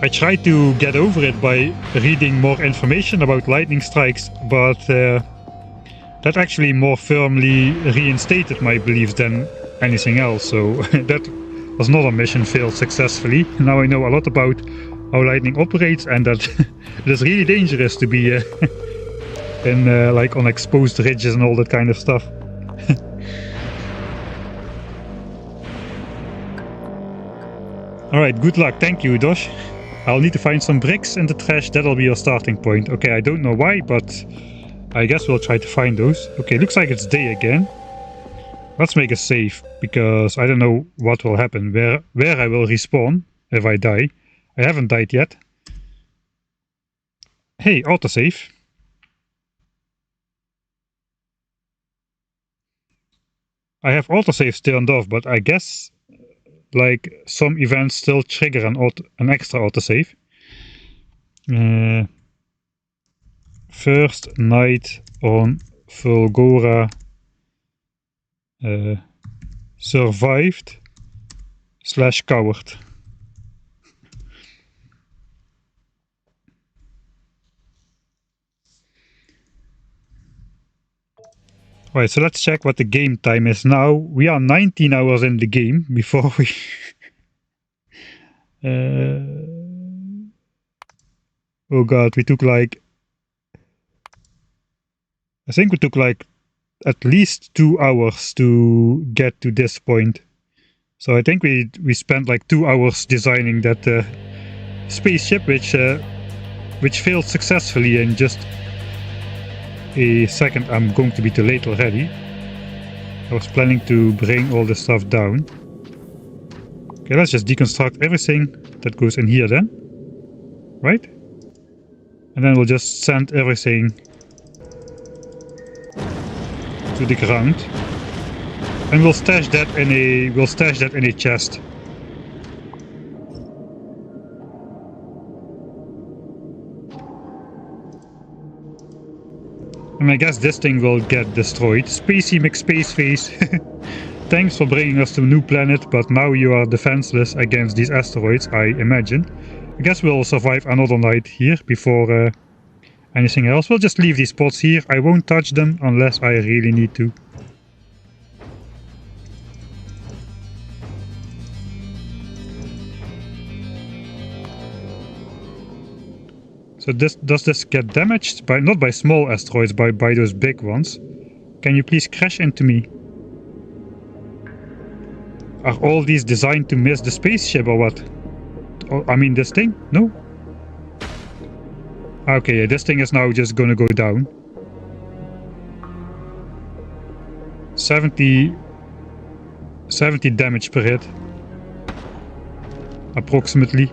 I tried to get over it by reading more information about lightning strikes, but that actually more firmly reinstated my beliefs than anything else, so that was not a mission failed successfully. Now I know a lot about how lightning operates and that it is really dangerous to be in like on exposed ridges and all that kind of stuff. Alright, good luck, thank you Dosh. I'll need to find some bricks in the trash, that'll be your starting point. Okay, I don't know why, but I guess we'll try to find those. Okay, looks like it's day again. Let's make a save, because I don't know what will happen, where I will respawn if I die. I haven't died yet. Hey, autosave. I have autosave turned off, but I guess like some events still trigger an extra autosave. First night on Fulgora survived / coward. Alright, so let's check what the game time is now. We are 19 hours in the game before we... oh god, we took like... I think we took like at least 2 hours to get to this point. So I think we spent like 2 hours designing that spaceship, which failed successfully in just a second. I'm going to be too late already. I was planning to bring all this stuff down. Okay, let's just deconstruct everything that goes in here then. Right? And then we'll just send everything to the ground. And we'll stash that in a chest. And I guess this thing will get destroyed. Spacey McSpaceface. Thanks for bringing us to a new planet, but now you are defenseless against these asteroids, I imagine. I guess we'll survive another night here before anything else. We'll just leave these pots here. I won't touch them unless I really need to. So does this get damaged? Not by small asteroids, by those big ones. Can you please crash into me? Are all these designed to miss the spaceship or what? I mean this thing? No? Okay, yeah, this thing is now just gonna go down. 70 damage per hit. Approximately.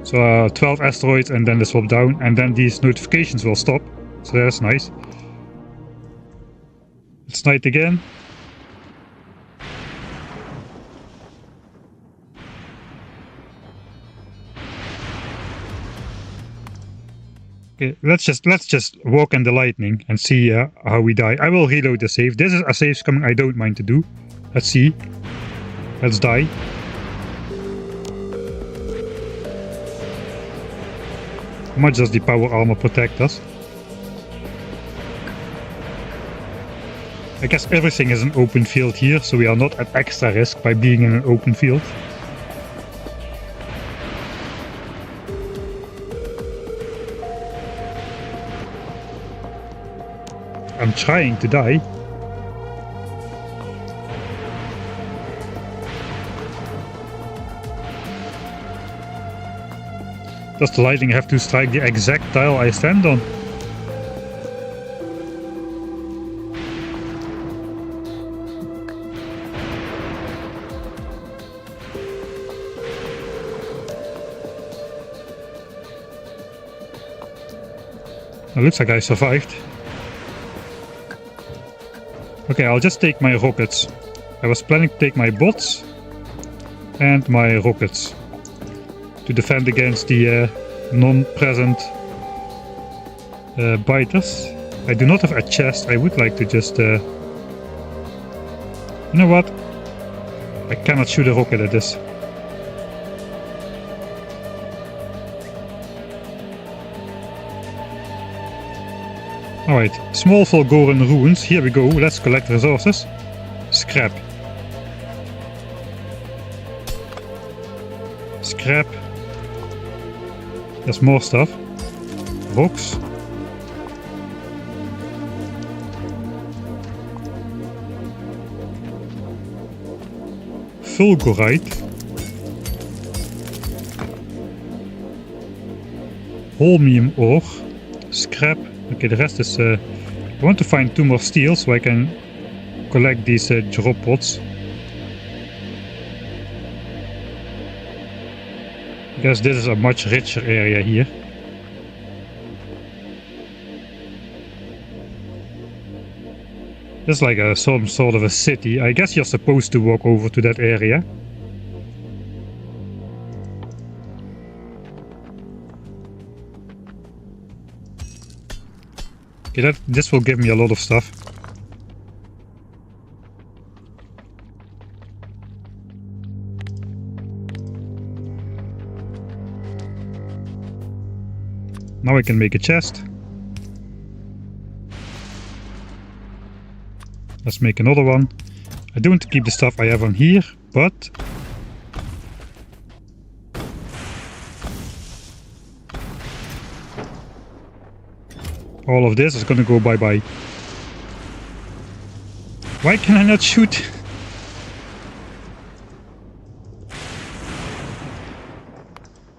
So 12 asteroids and then they swap down, and then these notifications will stop. So that's nice. It's night again. Okay, let's just walk in the lightning and see how we die. I will reload the save. This is a save coming I don't mind to do. Let's see. Let's die. How much does the power armor protect us? I guess everything is an open field here, so we are not at extra risk by being in an open field. I'm trying to die. Does the lightning have to strike the exact tile I stand on? It looks like I survived. Okay, I'll just take my rockets. I was planning to take my bots and my rockets to defend against the non-present biters. I do not have a chest. I would like to just... You know what? I cannot shoot a rocket at this. Alright, small Fulgoran ruins. Here we go. Let's collect resources. Scrap. Scrap. There's more stuff. Rocks. Fulgorite. Holmium ore. Scrap. Okay, the rest is... I want to find 2 more steel so I can collect these drop pods. I guess this is a much richer area here. This is like some sort of a city. I guess you're supposed to walk over to that area. Okay, this will give me a lot of stuff. Now I can make a chest. Let's make another one. I don't want to keep the stuff I have on here, but... all of this is gonna go bye-bye. Why can I not shoot?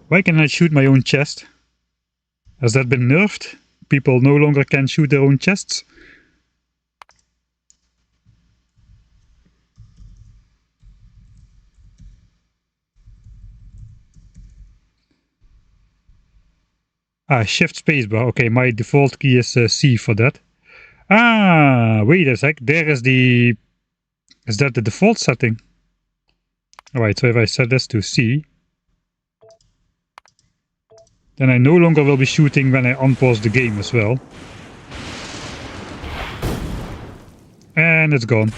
Why can I shoot my own chest? Has that been nerfed? People no longer can shoot their own chests? Ah, shift spacebar. Okay, my default key is C for that. Ah, wait a sec. There is the... Is that the default setting? Alright, so if I set this to C, then I no longer will be shooting when I unpause the game as well. And it's gone.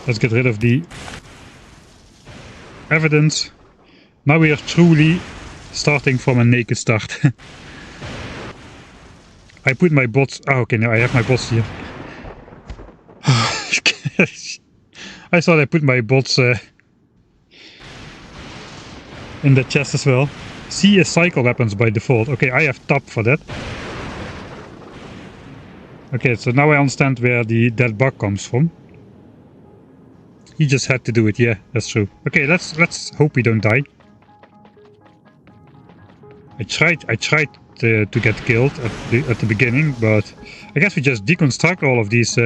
Let's get rid of the evidence. Now we are truly starting from a naked start. I put my bots... Oh, okay, now I have my bots here. I thought I put my bots in the chest as well. C is cycle weapons by default. Okay, I have top for that. Okay, so now I understand where that bug comes from. He just had to do it, yeah, that's true. Okay, let's hope we don't die. I tried to get killed at the beginning, but I guess we just deconstruct all of these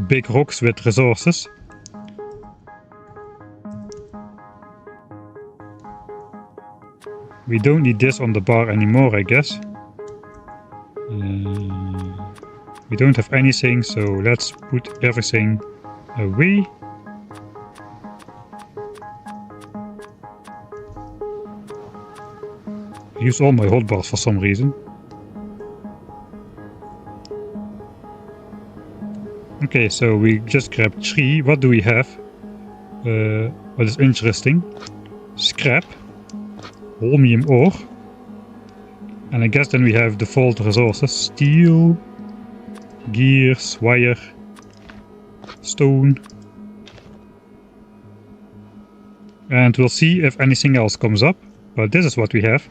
big rocks with resources. We don't need this on the bar anymore, I guess. We don't have anything, so let's put everything away. I use all my hotbars for some reason. Okay, so we just grabbed 3. What do we have? What is interesting? Scrap. Holmium ore. And I guess then we have default resources. Steel. Gears. Wire. Stone. And we'll see if anything else comes up. But this is what we have.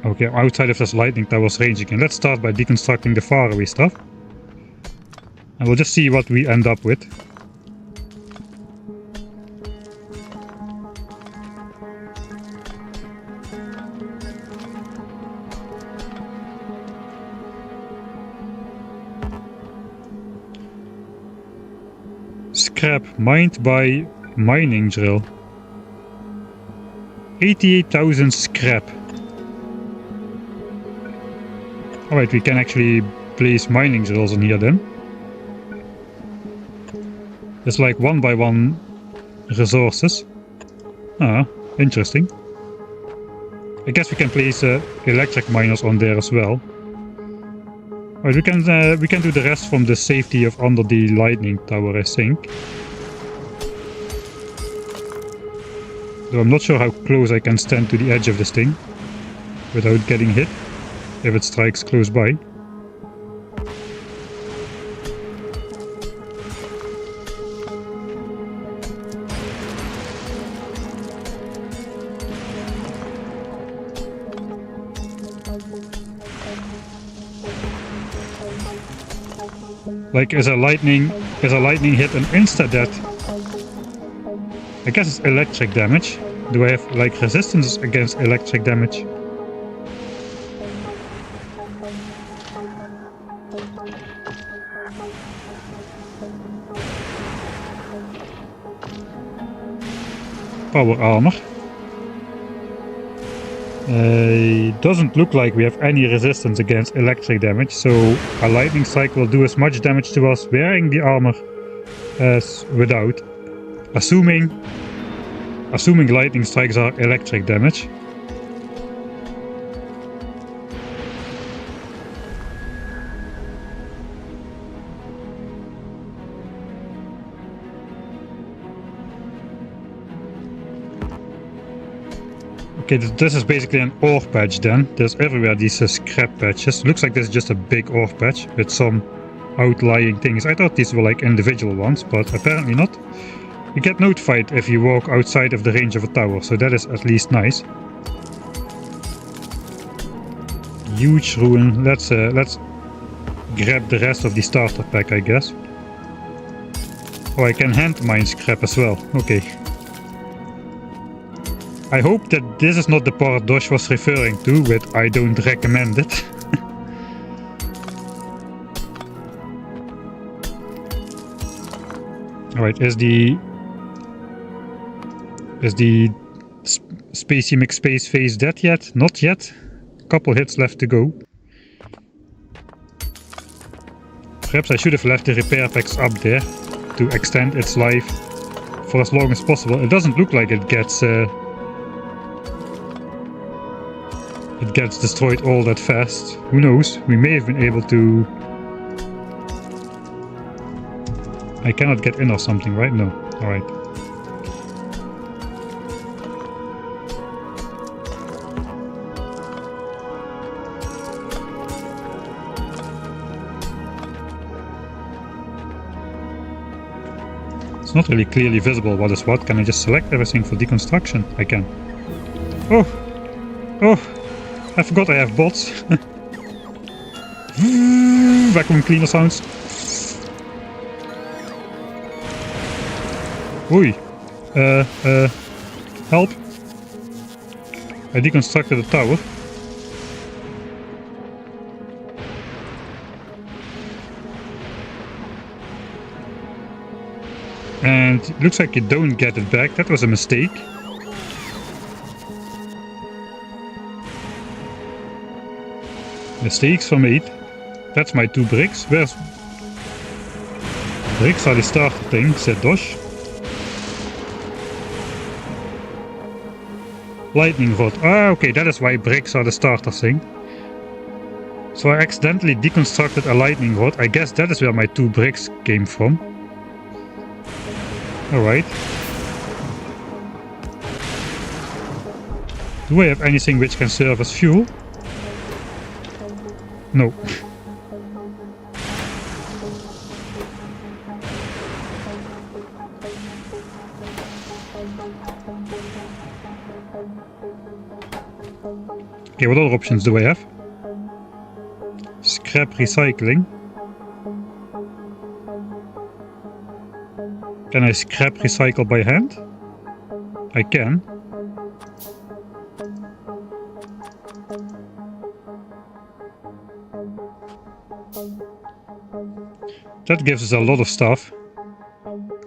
Okay, outside of this lightning tower's range again. Let's start by deconstructing the faraway stuff. And we'll just see what we end up with. Scrap mined by mining drill. 88,000 scrap. Alright, we can actually place mining drills in here then. It's like 1 by 1 resources. Ah, interesting. I guess we can place electric miners on there as well. Alright, we can do the rest from the safety of under the lightning tower, I think. Though I'm not sure how close I can stand to the edge of this thing without getting hit if it strikes close by. Like, is a lightning hit an insta-death? I guess it's electric damage. Do I have like resistance against electric damage? Power armor. Doesn't look like we have any resistance against electric damage, so a lightning strike will do as much damage to us wearing the armor as without. Assuming lightning strikes are electric damage. Okay, this is basically an ore patch then. There's everywhere these scrap patches. Looks like this is just a big ore patch with some outlying things. I thought these were like individual ones, but apparently not. You get notified if you walk outside of the range of a tower, so that is at least nice. Huge ruin. Let's grab the rest of the starter pack, I guess. Oh, I can hand mine scrap as well. Okay. I hope that this is not the part Dosh was referring to with "I don't recommend it." Alright, is the Is the Spacey McSpace face dead yet? Not yet. Couple hits left to go. Perhaps I should have left the repair packs up there to extend its life for as long as possible. It doesn't look like it gets destroyed all that fast. Who knows? We may have been able to... I cannot get in or something, right? No. Alright. It's not really clearly visible what is what. Can I just select everything for deconstruction? I can. Oh! Oh! I forgot I have bots. Vacuum cleaner sounds. Oei. Help. I deconstructed the tower. And it looks like you don't get it back. That was a mistake. Mistakes were made. That's my 2 bricks. Where's... Bricks are the starter thing, said Dosh. Lightning rod. Ah, okay, that is why bricks are the starter thing. So I accidentally deconstructed a lightning rod. I guess that is where my 2 bricks came from. Alright. Do I have anything which can serve as fuel? No. Okay, what other options do I have? Scrap recycling. Can I scrap recycle by hand? I can. That gives us a lot of stuff.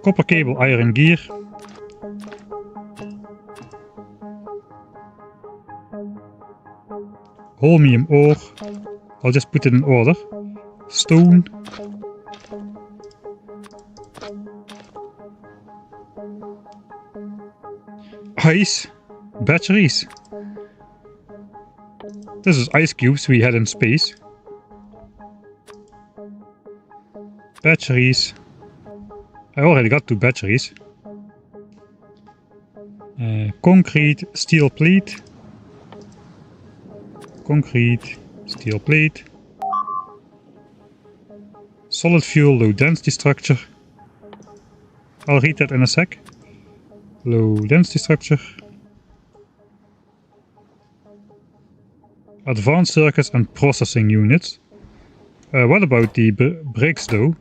Copper cable, iron gear. Holmium ore. I'll just put it in order. Stone. Ice. Batteries. This is ice cubes we had in space. Batteries. I already got 2 batteries. Concrete, steel plate. Concrete, steel plate. Solid fuel, low density structure. I'll read that in a sec. Low density structure. Advanced circuits and processing units. What about the bricks though?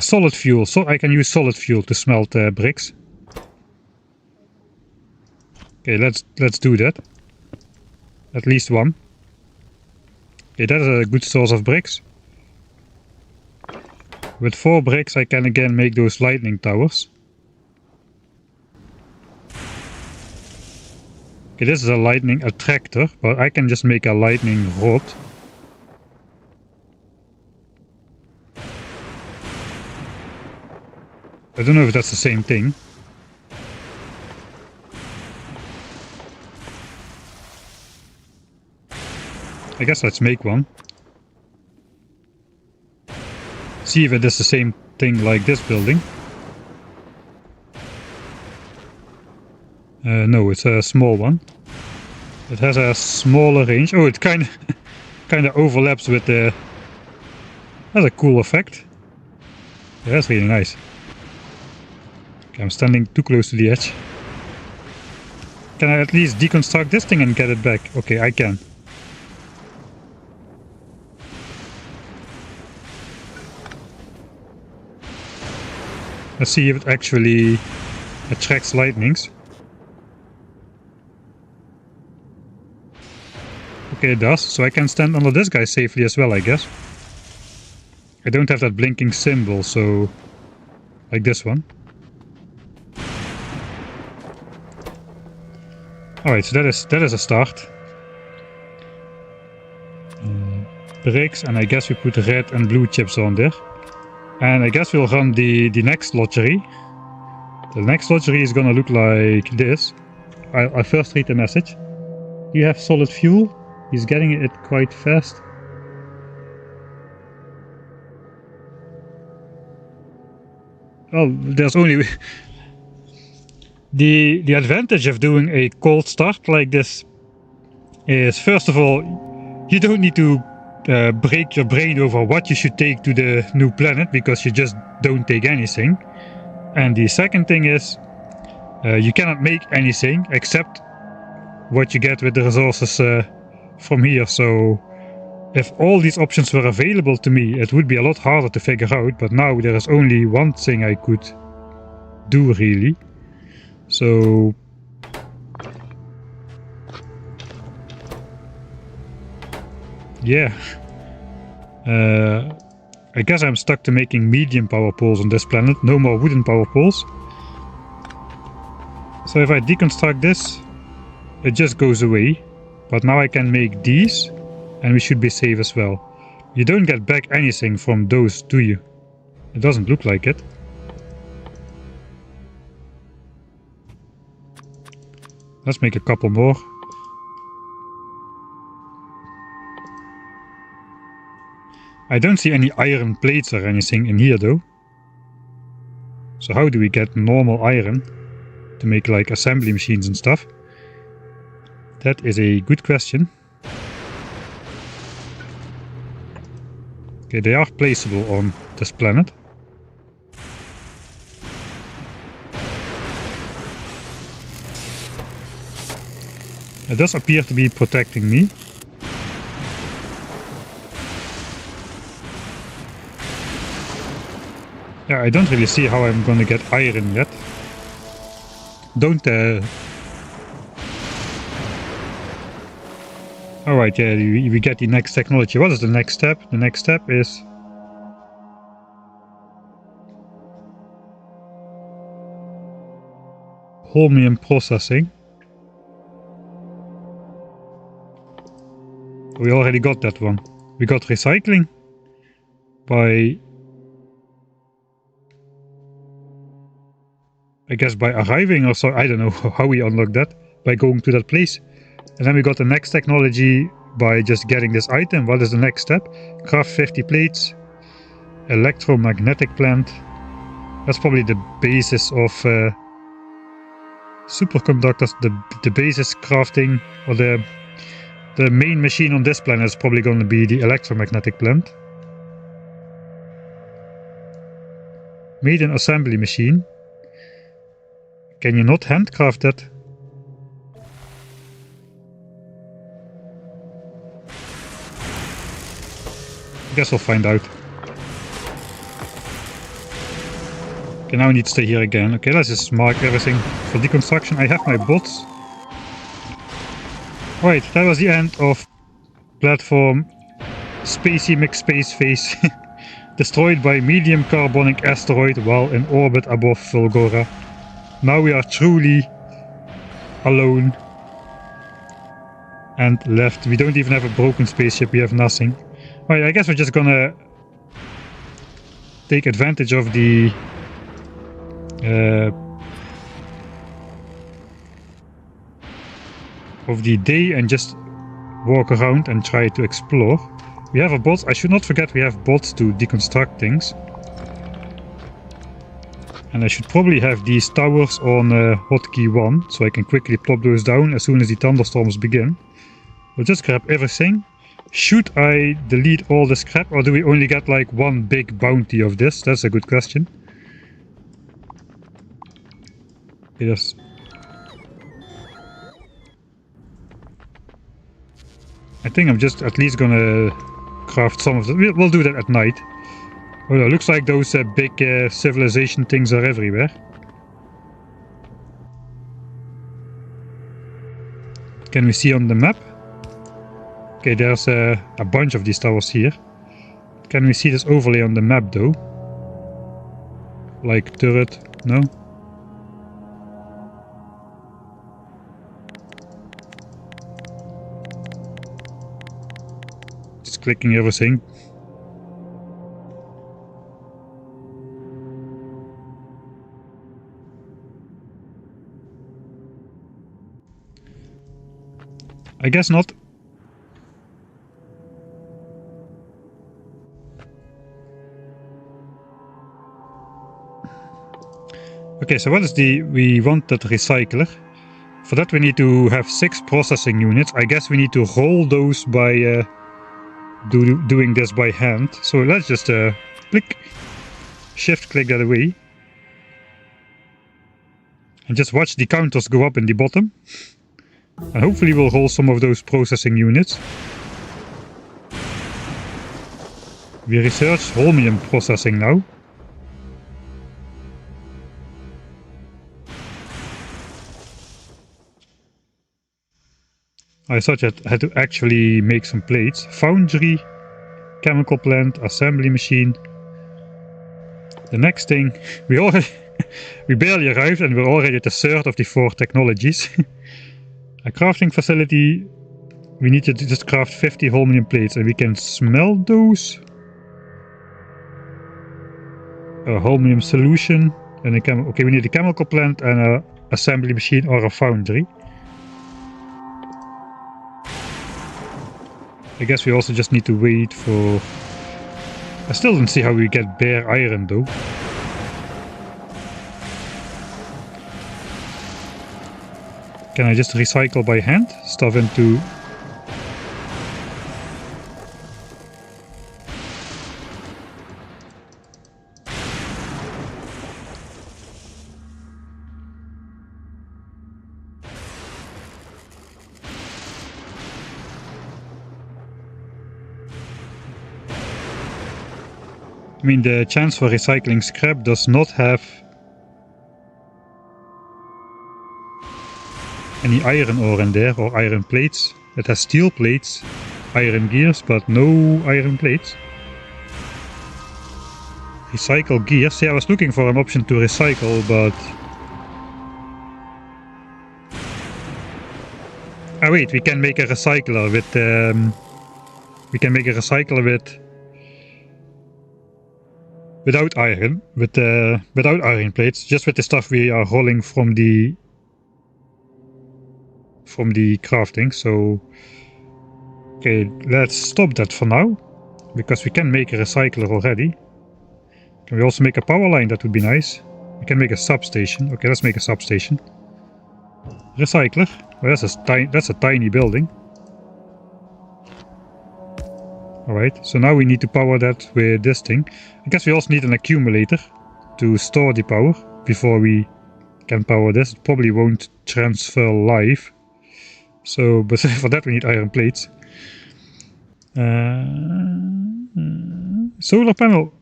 Solid fuel. So I can use solid fuel to smelt bricks. Okay, let's do that. At least 1. Okay, that is a good source of bricks. With 4 bricks I can again make those lightning towers. Okay, this is a lightning attractor, but I can just make a lightning rod. I don't know if that's the same thing. I guess let's make one. See if it is the same thing like this building. No, it's a small one. It has a smaller range. Oh, it kind of overlaps with the... That's a cool effect. Yeah, that's really nice. Okay, I'm standing too close to the edge. Can I at least deconstruct this thing and get it back? Okay, I can. Let's see if it actually attracts lightnings. Okay, it does. So I can stand under this guy safely as well, I guess. I don't have that blinking symbol, so... like this one. Alright, so that is a start. Bricks, and I guess we put red and blue chips on there. And I guess we'll run the next lottery. The next lottery is gonna look like this. I'll first read the message. You have solid fuel. He's getting it quite fast. Well, there's only... The advantage of doing a cold start like this is, first of all, you don't need to break your brain over what you should take to the new planet, because you just don't take anything. And the second thing is, you cannot make anything except what you get with the resources from here. So if all these options were available to me, it would be a lot harder to figure out, but now there is only one thing I could do, really. So yeah, I guess I'm stuck to making medium power poles on this planet, no more wooden power poles. So if I deconstruct this, it just goes away, but now I can make these, and we should be safe as well. You don't get back anything from those, do you? It doesn't look like it. Let's make a couple more. I don't see any iron plates or anything in here though. So how do we get normal iron to make like assembly machines and stuff? That is a good question. Okay, they are placeable on this planet. It does appear to be protecting me. Yeah, I don't really see how I'm gonna get iron yet. Don't Alright, yeah, we get the next technology. What is the next step? The next step is... holmium processing. We already got that one. We got recycling by... I guess by arriving or so. I don't know how we unlock that. By going to that place. And then we got the next technology by just getting this item. What is the next step? Craft 50 plates. Electromagnetic plant. That's probably the basis of superconductors. The basis crafting, or the main machine on this planet is probably going to be the electromagnetic plant. Made an assembly machine. Can you not handcraft that? Guess we'll find out. Okay, now I need to stay here again. Okay, let's just mark everything for deconstruction. I have my bots. Right, that was the end of platform Spacey McSpace Face. Destroyed by medium carbonic asteroid while in orbit above Fulgora. Now we are truly alone and left. We don't even have a broken spaceship, we have nothing. Alright, I guess we're just gonna take advantage of the day and just walk around and try to explore. We have a bot. I should not forget we have bots to deconstruct things. And I should probably have these towers on hotkey 1, so I can quickly plop those down as soon as the thunderstorms begin. We'll just grab everything. Should I delete all the scrap, or do we only get like one big bounty of this? That's a good question. Yes. I think I'm just at least gonna craft some of them. We'll do that at night. Oh, it looks like those big civilization things are everywhere. Can we see on the map? Okay, there's a bunch of these towers here. Can we see this overlay on the map though? Like turret? No? just clicking everything. I guess not. Okay, so what is we want that recycler. For that we need to have 6 processing units. I guess we need to roll those by doing this by hand. So let's just click, shift click that away. And just watch the counters go up in the bottom. And hopefully we'll roll some of those processing units. We research holmium processing now. I thought I had to actually make some plates. Foundry, chemical plant, assembly machine. The next thing, we barely arrived and we're already at the third of the 4 technologies. A crafting facility, we need to just craft 50 holmium plates and we can smelt those. A holmium solution, and okay, we need a chemical plant and a assembly machine or a foundry. I guess we also just need to wait for... I still don't see how we get bare iron though. Can I just recycle by hand? Stuff into... I mean, the chance for recycling scrap does not have any iron ore in there, or iron plates. It has steel plates, iron gears, but no iron plates. Recycle gears. Yeah, I was looking for an option to recycle, but... Ah wait, we can make a recycler with... We can make a recycler with... Without iron, without iron plates, just with the stuff we are rolling from the crafting. So okay, let's stop that for now, because we can make a recycler already. Can we also make a power line? That would be nice. We can make a substation. Okay, let's make a substation. Recycler. Well, that's a tiny building. Alright, so now we need to power that with this thing. I guess we also need an accumulator to store the power before we can power this. It probably won't transfer live. So, but for that we need iron plates. Solar panel.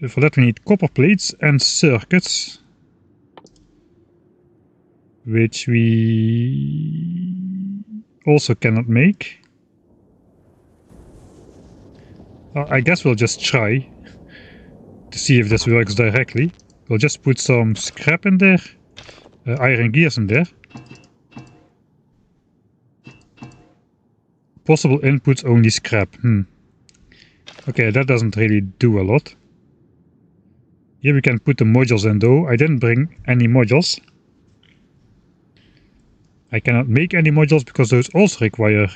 For that we need copper plates and circuits. Which we also cannot make. I guess we'll just try to see if this works directly. We'll just put some scrap in there, iron gears in there. Possible inputs only scrap. Okay, that doesn't really do a lot. Here we can put the modules in though. I didn't bring any modules. I cannot make any modules because those also require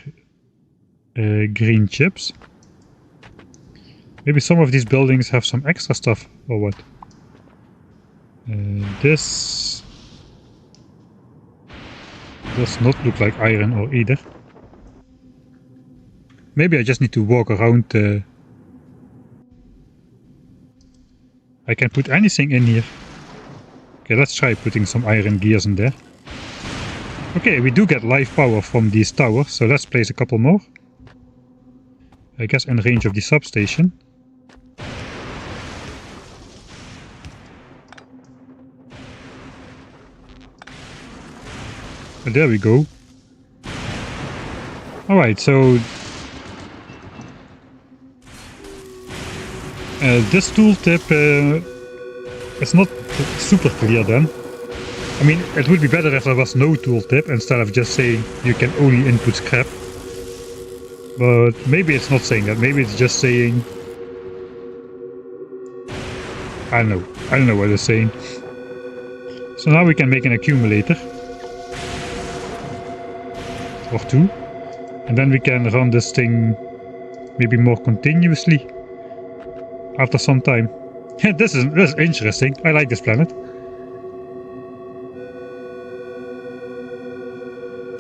green chips. Maybe some of these buildings have some extra stuff, or what? This does not look like iron ore either. Maybe I just need to walk around. I can put anything in here. Okay, let's try putting some iron gears in there. Okay, we do get live power from these towers, so let's place a couple more. I guess in range of the substation. And there we go. Alright, so this tooltip is not super clear then. I mean, it would be better if there was no tooltip instead of just saying you can only input scrap. But maybe it's not saying that. Maybe it's just saying... I don't know. I don't know what it's saying. So now we can make an accumulator. Or two. And then we can run this thing maybe more continuously. After some time. This is interesting. I like this planet.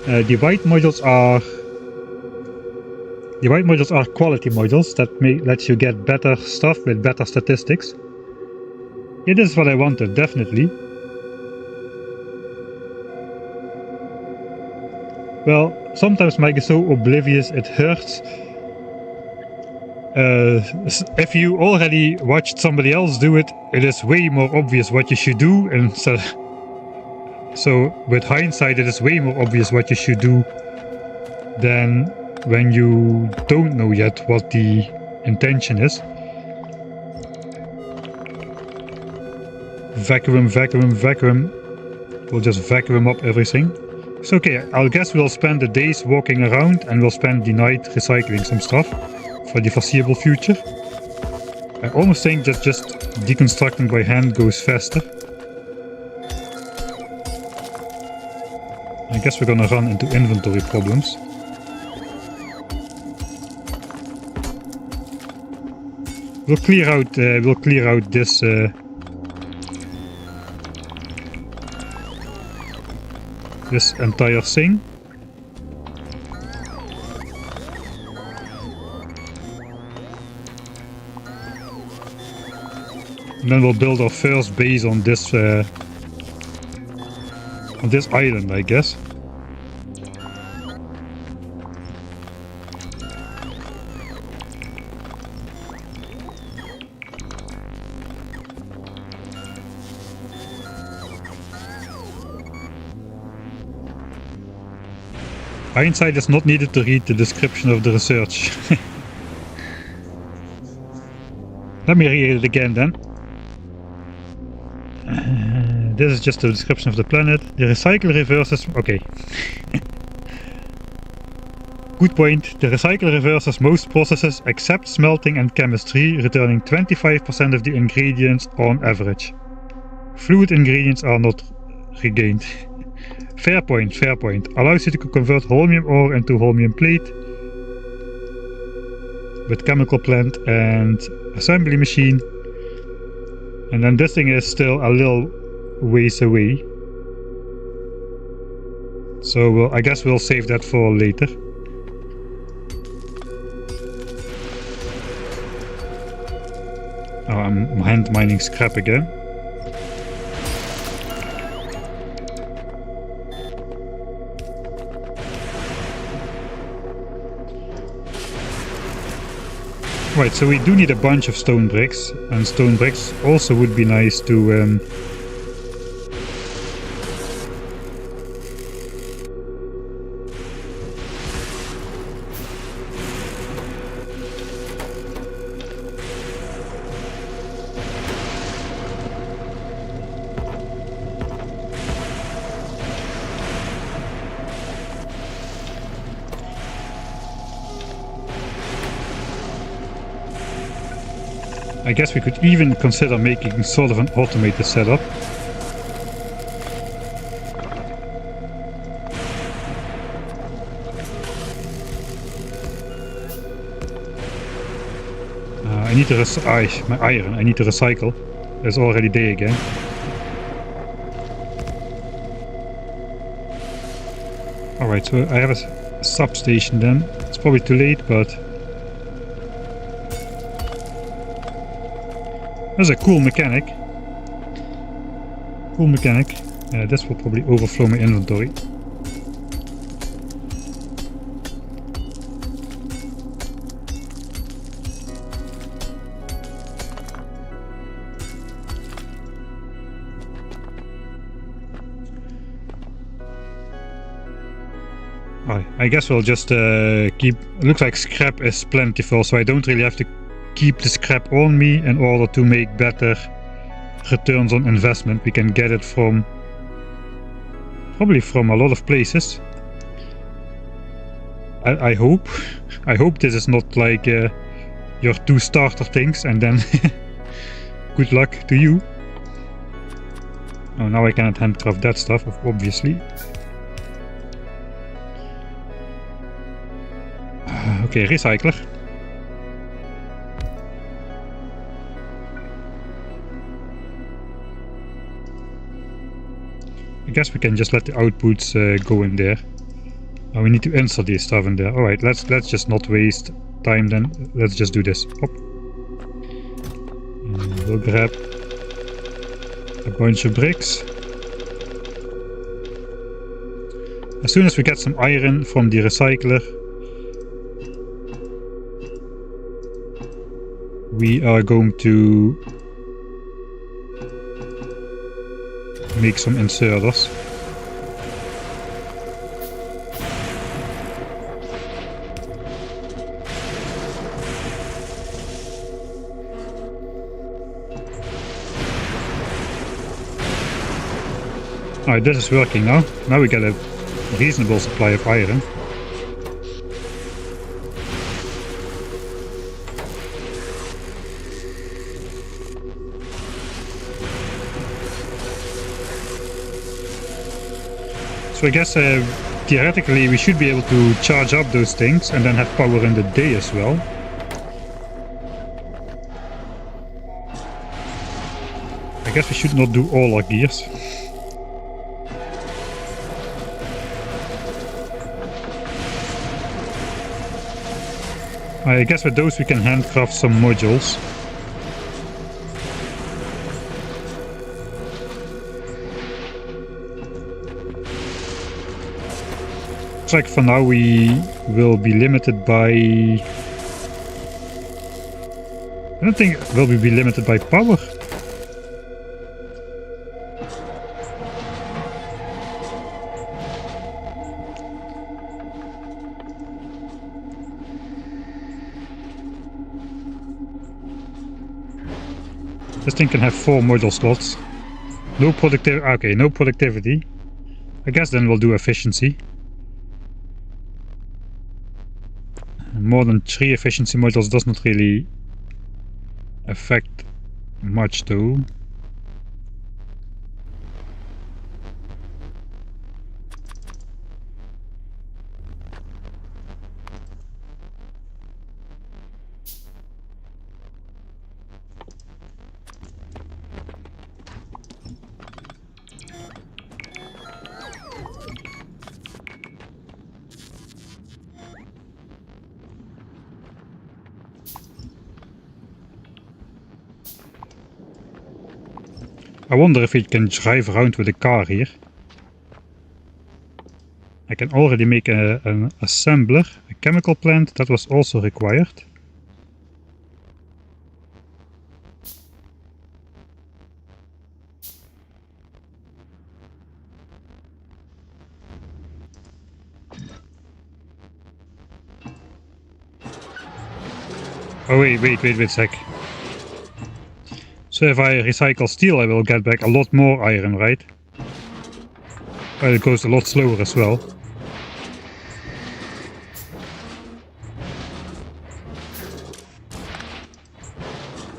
The white modules are quality modules that lets you get better stuff with better statistics. It is what I wanted, definitely. Well, sometimes Mike is so oblivious it hurts. If you already watched somebody else do it, it is way more obvious what you should do, and so with hindsight it is way more obvious what you should do than when you don't know yet what the intention is. Vacuum, vacuum, vacuum. We'll just vacuum up everything. So okay, I guess we'll spend the days walking around and we'll spend the night recycling some stuff for the foreseeable future. I almost think that just deconstructing by hand goes faster. I guess we're gonna run into inventory problems. We'll clear out this this entire thing. And then we'll build our first base on this island, I guess. Hindsight is not needed to read the description of the research. Let me read it again then. This is just a description of the planet. The recycle reverses... Okay. Good point. The recycle reverses most processes except smelting and chemistry, returning 25% of the ingredients on average. Fluid ingredients are not regained. Fair point, fair point. Allows you to convert holmium ore into holmium plate with chemical plant and assembly machine. And then this thing is still a little ways away. So I guess we'll save that for later. Oh, I'm hand mining scrap again. Right, so we do need a bunch of stone bricks, and stone bricks also would be nice to I guess we could even consider making sort of an automated setup. I need to my iron. I need to recycle. It's already day again. Alright, so I have a substation then. It's probably too late, but that's a cool mechanic. Cool mechanic. This will probably overflow my inventory. I guess we'll just keep... It looks like scrap is plentiful, so I don't really have to keep the scrap on me in order to make better returns on investment. We can get it from probably from a lot of places. I hope. I hope this is not like your 2 starter things and then good luck to you. Oh, now I cannot handcraft that stuff, obviously. Okay, recycler. I guess we can just let the outputs go in there. Oh, we need to insert this stuff in there. Alright, let's just not waste time then. Let's just do this. Hop. And we'll grab a bunch of bricks. As soon as we get some iron from the recycler, we are going to make some inserters. Alright, this is working now. Now we get a reasonable supply of iron. So I guess theoretically we should be able to charge up those things and then have power in the day as well. I guess we should not do all our gears. I guess with those we can handcraft some modules. Looks like for now we will be limited by... I don't think will we be limited by power. This thing can have 4 module slots. No productivity. Okay, no productivity. I guess then we'll do efficiency. More than 3 efficiency modules does not really affect much though. I wonder if we can drive around with a car here. I can already make an assembler, a chemical plant, that was also required. Oh wait a sec. So if I recycle steel I will get back a lot more iron, right? But it goes a lot slower as well.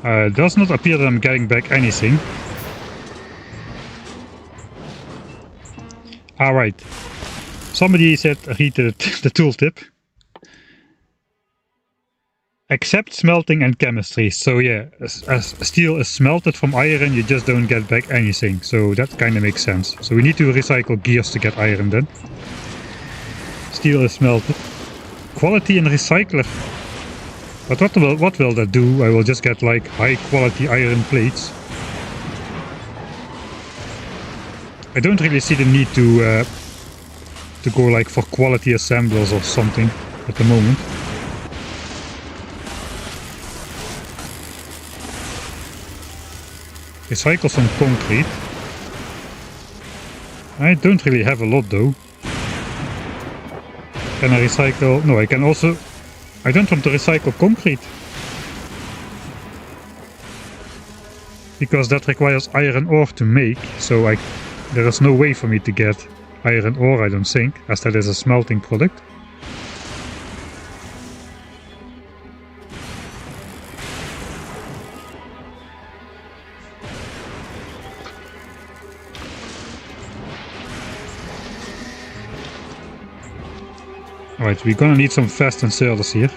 It does not appear that I'm getting back anything. Alright. Somebody said read the tooltip. Except smelting and chemistry. So yeah, as steel is smelted from iron, you just don't get back anything. So that kind of makes sense. So we need to recycle gears to get iron then. Steel is smelted. Quality and recycler. But what will that do? I will just get like high quality iron plates. I don't really see the need to go like for quality assemblers or something at the moment. Recycle some concrete. I don't really have a lot though. Can I recycle? No, I can also... I don't want to recycle concrete. Because that requires iron ore to make, so there is no way for me to get iron ore, I don't think, as that is a smelting product. Alright, we're gonna need some fast inserters here.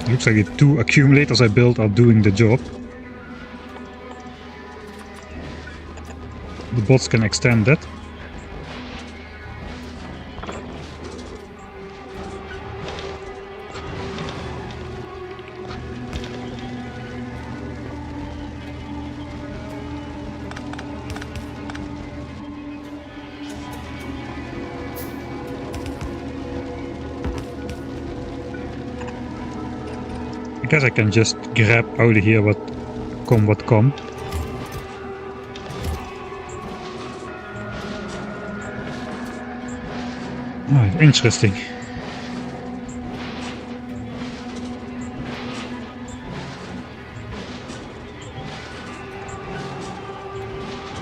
Looks like the 2 accumulators I built are doing the job. The bots can extend that. I guess I can just grab out of here what come. Oh, interesting.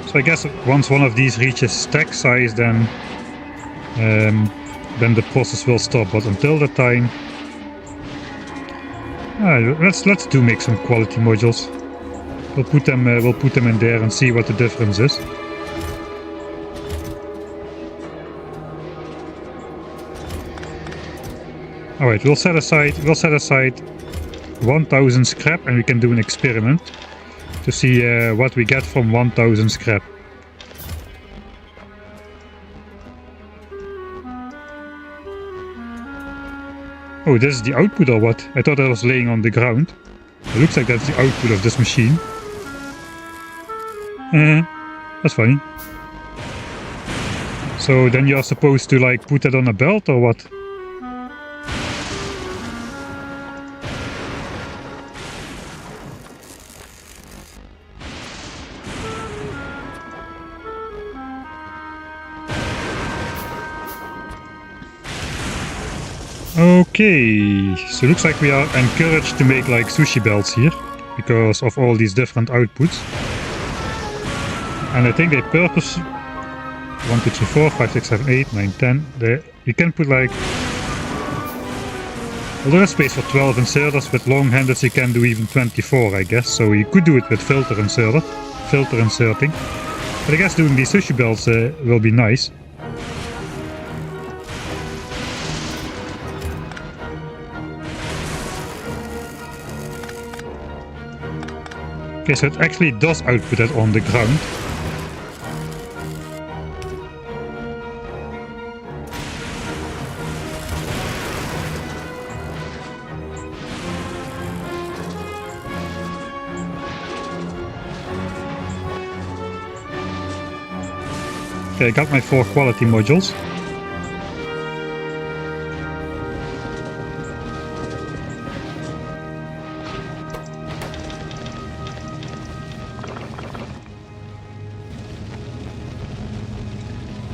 So I guess once one of these reaches stack size, then the process will stop. But until that time, let's do make some quality modules. We'll put them in there and see what the difference is. All right, we'll set aside 1,000 scrap, and we can do an experiment to see what we get from 1,000 scrap. Oh, this is the output or what? I thought I was laying on the ground. It looks like that's the output of this machine. That's funny. So then you're supposed to like put that on a belt or what? Okay, so it looks like we are encouraged to make like sushi belts here because of all these different outputs. And I think they purpose 1, 2, 3, 4, 5, 6, 7, 8, 9, 10. You can put like a lot of space for 12 inserters. With long handles you can do even 24, I guess. So you could do it with filter inserting. But I guess doing these sushi belts will be nice. Okay, so it actually does output that on the ground. Okay, I got my 4 quality modules.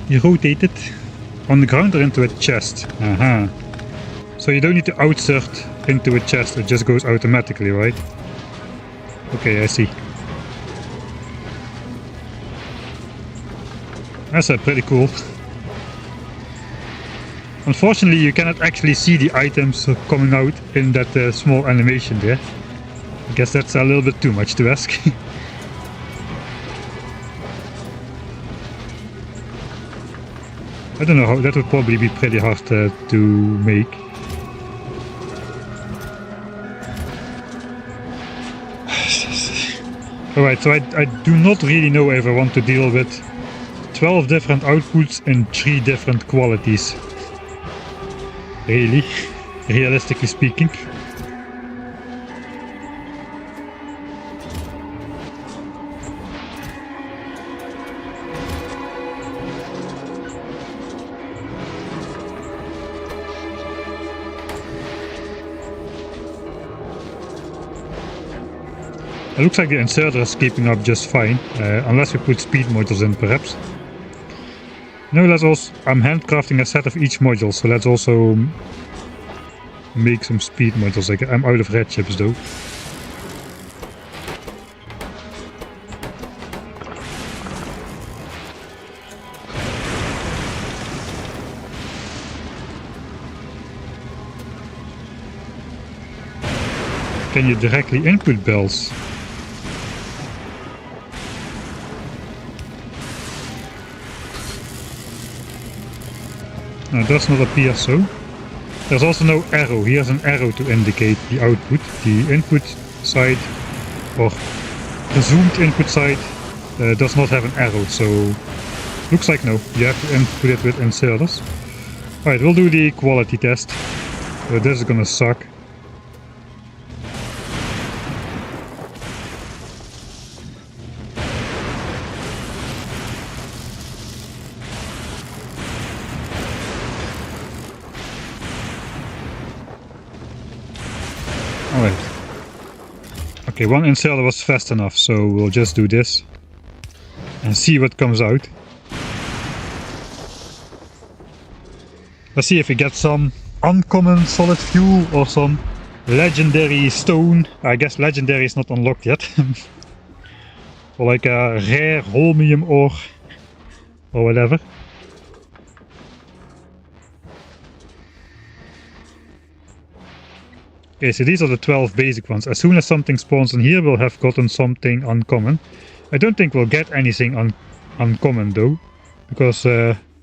You rotate it on the ground or into a chest. So you don't need to outsert into a chest, it just goes automatically, right? Okay, I see. That's pretty cool. Unfortunately, you cannot actually see the items coming out in that small animation there. I guess that's a little bit too much to ask. I don't know how, that would probably be pretty hard to make. Alright, so I do not really know if I want to deal with 12 different outputs in 3 different qualities. Really, realistically speaking. It looks like the inserter is keeping up just fine, unless we put speed modules in perhaps. No, let's also, I'm handcrafting a set of each module, so let's also make some speed modules. I'm out of red chips though. Can you directly input bells? No, it does not appear so. There's also no arrow. Here's an arrow to indicate the output. The input side, or the zoomed input side, does not have an arrow, so looks like no. You have to input it with inserters. Alright, we'll do the quality test. This is gonna suck. Alright. Okay, one inserter was fast enough, so we'll just do this and see what comes out. Let's see if we get some uncommon solid fuel or some legendary stone. I guess legendary is not unlocked yet. Or like a rare holmium ore or whatever. Okay, so these are the 12 basic ones. As soon as something spawns in here, we'll have gotten something uncommon. I don't think we'll get anything uncommon though, because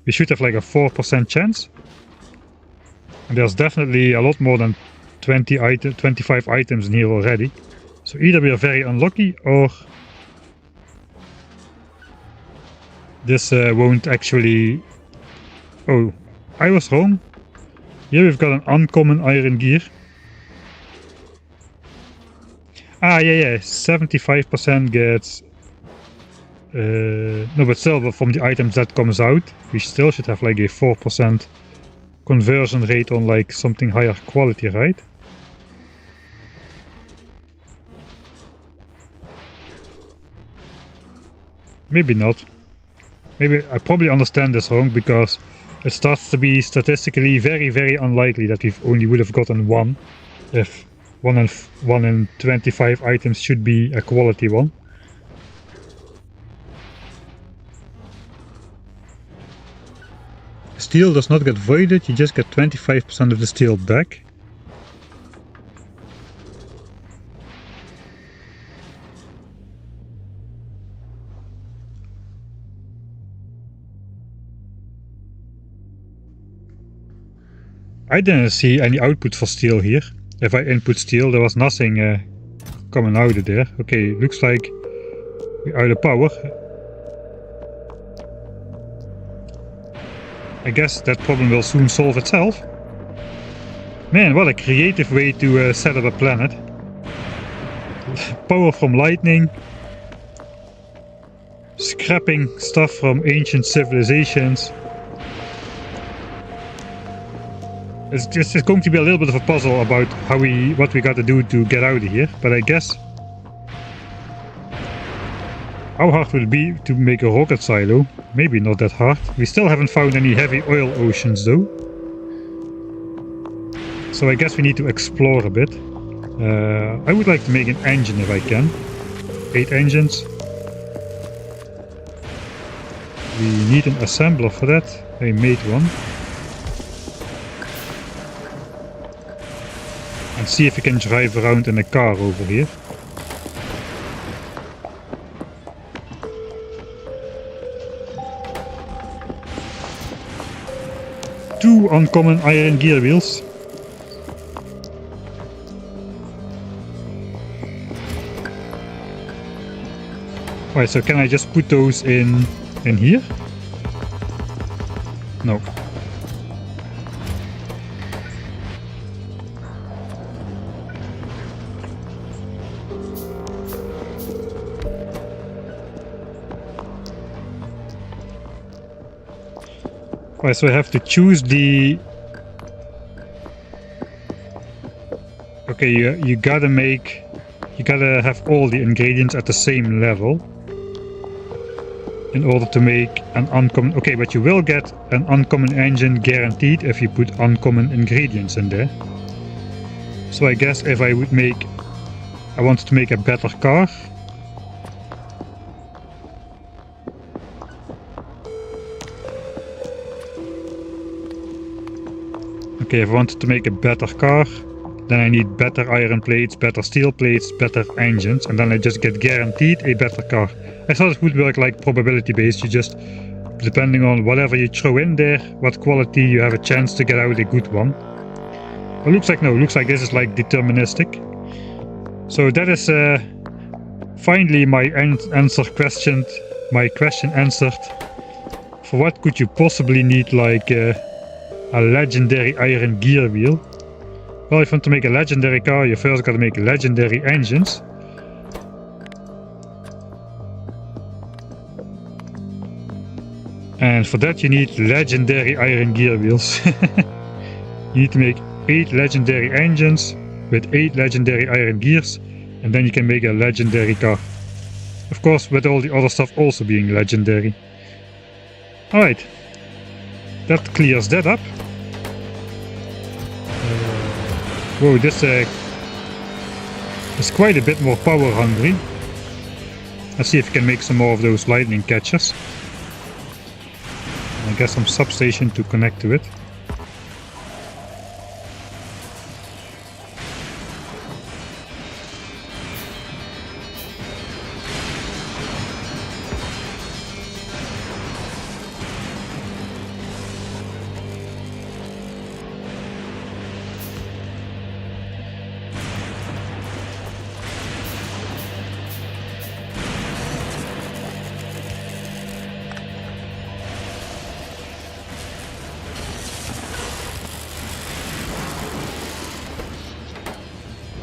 we should have like a 4% chance. And there's definitely a lot more than 25 items in here already. So either we are very unlucky, or this won't actually... Oh, I was wrong. Here we've got an uncommon iron gear. Ah, yeah, 75% gets... no, but still, from the items that comes out, we still should have like a 4% conversion rate on like something higher quality, right? Maybe not. Maybe I probably understand this wrong, because it starts to be statistically very, very unlikely that we only would have gotten one, if 1 in 25 items should be a quality one. Steel does not get voided, you just get 25% of the steel back. I didn't see any output for steel here. If I input steel, there was nothing coming out of there. Okay, looks like we're out of power. I guess that problem will soon solve itself. Man, what a creative way to set up a planet. Power from lightning. Scrapping stuff from ancient civilizations. It's going to be a little bit of a puzzle about what we got to do to get out of here, but I guess... How hard would it be to make a rocket silo? Maybe not that hard. We still haven't found any heavy oil oceans though. So I guess we need to explore a bit. I would like to make an engine if I can. 8 engines. We need an assembler for that. I made one. And see if we can drive around in a car over here. Two uncommon iron gear wheels. Right, so can I just put those in here? No. Right, so I have to choose the... Okay, you gotta have all the ingredients at the same level in order to make an uncommon... Okay, but you will get an uncommon engine guaranteed if you put uncommon ingredients in there. So I guess if I wanted to make a better car. Okay, if I wanted to make a better car, then I need better iron plates, better steel plates, better engines, and then I just get guaranteed a better car. I thought it would work like probability based. You just depending on whatever you throw in there, what quality you have a chance to get out a good one. It looks like this is like deterministic. So that is finally my question answered. For what could you possibly need like a legendary iron gear wheel? Well, if you want to make a legendary car, you first gotta make legendary engines. And for that you need legendary iron gear wheels. You need to make 8 legendary engines with 8 legendary iron gears, and then you can make a legendary car. Of course, with all the other stuff also being legendary. Alright, that clears that up. Whoa, this is quite a bit more power hungry. Let's see if we can make some more of those lightning catchers. I guess some substation to connect to it.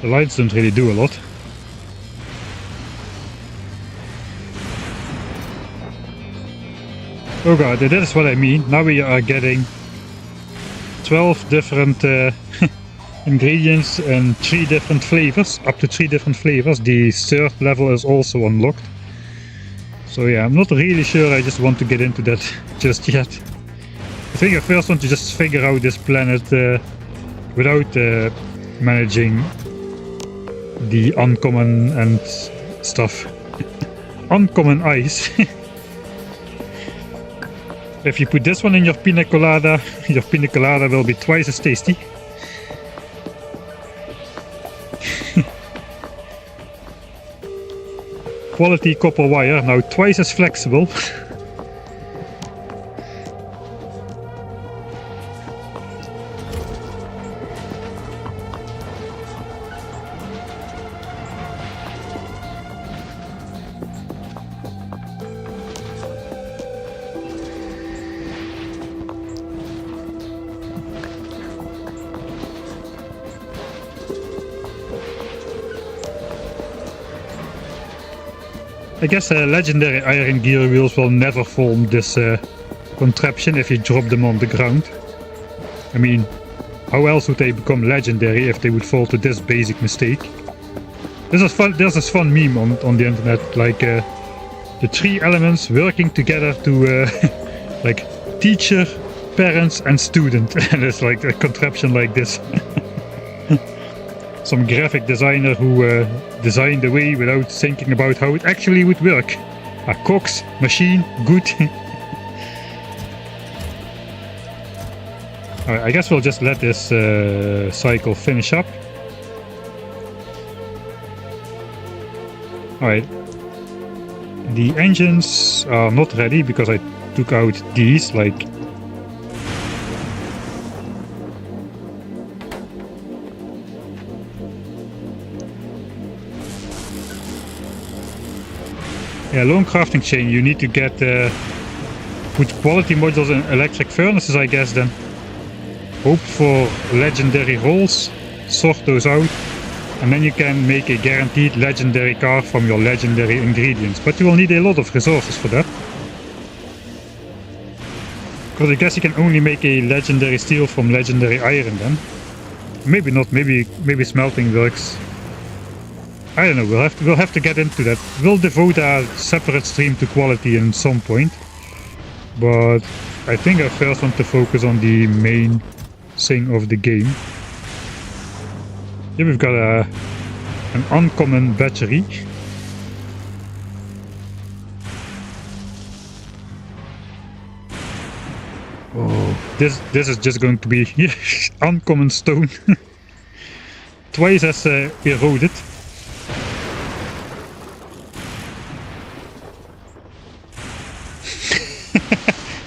The lights don't really do a lot. Oh god, that is what I mean. Now we are getting 12 different ingredients and 3 different flavors, up to 3 different flavors. The 3rd level is also unlocked. So yeah, I'm not really sure I just want to get into that just yet. I think I first want to just figure out this planet without managing the uncommon and stuff. Uncommon ice. If you put this one in your pina colada will be twice as tasty. Quality copper wire, now twice as flexible. I guess legendary iron gear wheels will never form this contraption if you drop them on the ground. I mean, how else would they become legendary if they would fall to this basic mistake? There's this fun meme on the internet, like the 3 elements working together to like teacher, parents and student. And it's like a contraption like this. Some graphic designer who designed the way without thinking about how it actually would work. A Cox machine, good. Alright, I guess we'll just let this cycle finish up. Alright. The engines are not ready because I took out these, like... Yeah, long crafting chain, you need to get put quality modules in electric furnaces, I guess, then hope for legendary rolls, sort those out, and then you can make a guaranteed legendary car from your legendary ingredients. But you will need a lot of resources for that. Because I guess you can only make a legendary steel from legendary iron then. Maybe not, maybe smelting works. I don't know, we'll have to get into that. We'll devote a separate stream to quality in some point. But I think I first want to focus on the main thing of the game. Here we've got an uncommon battery. Oh, this is just going to be uncommon stone. Twice as eroded.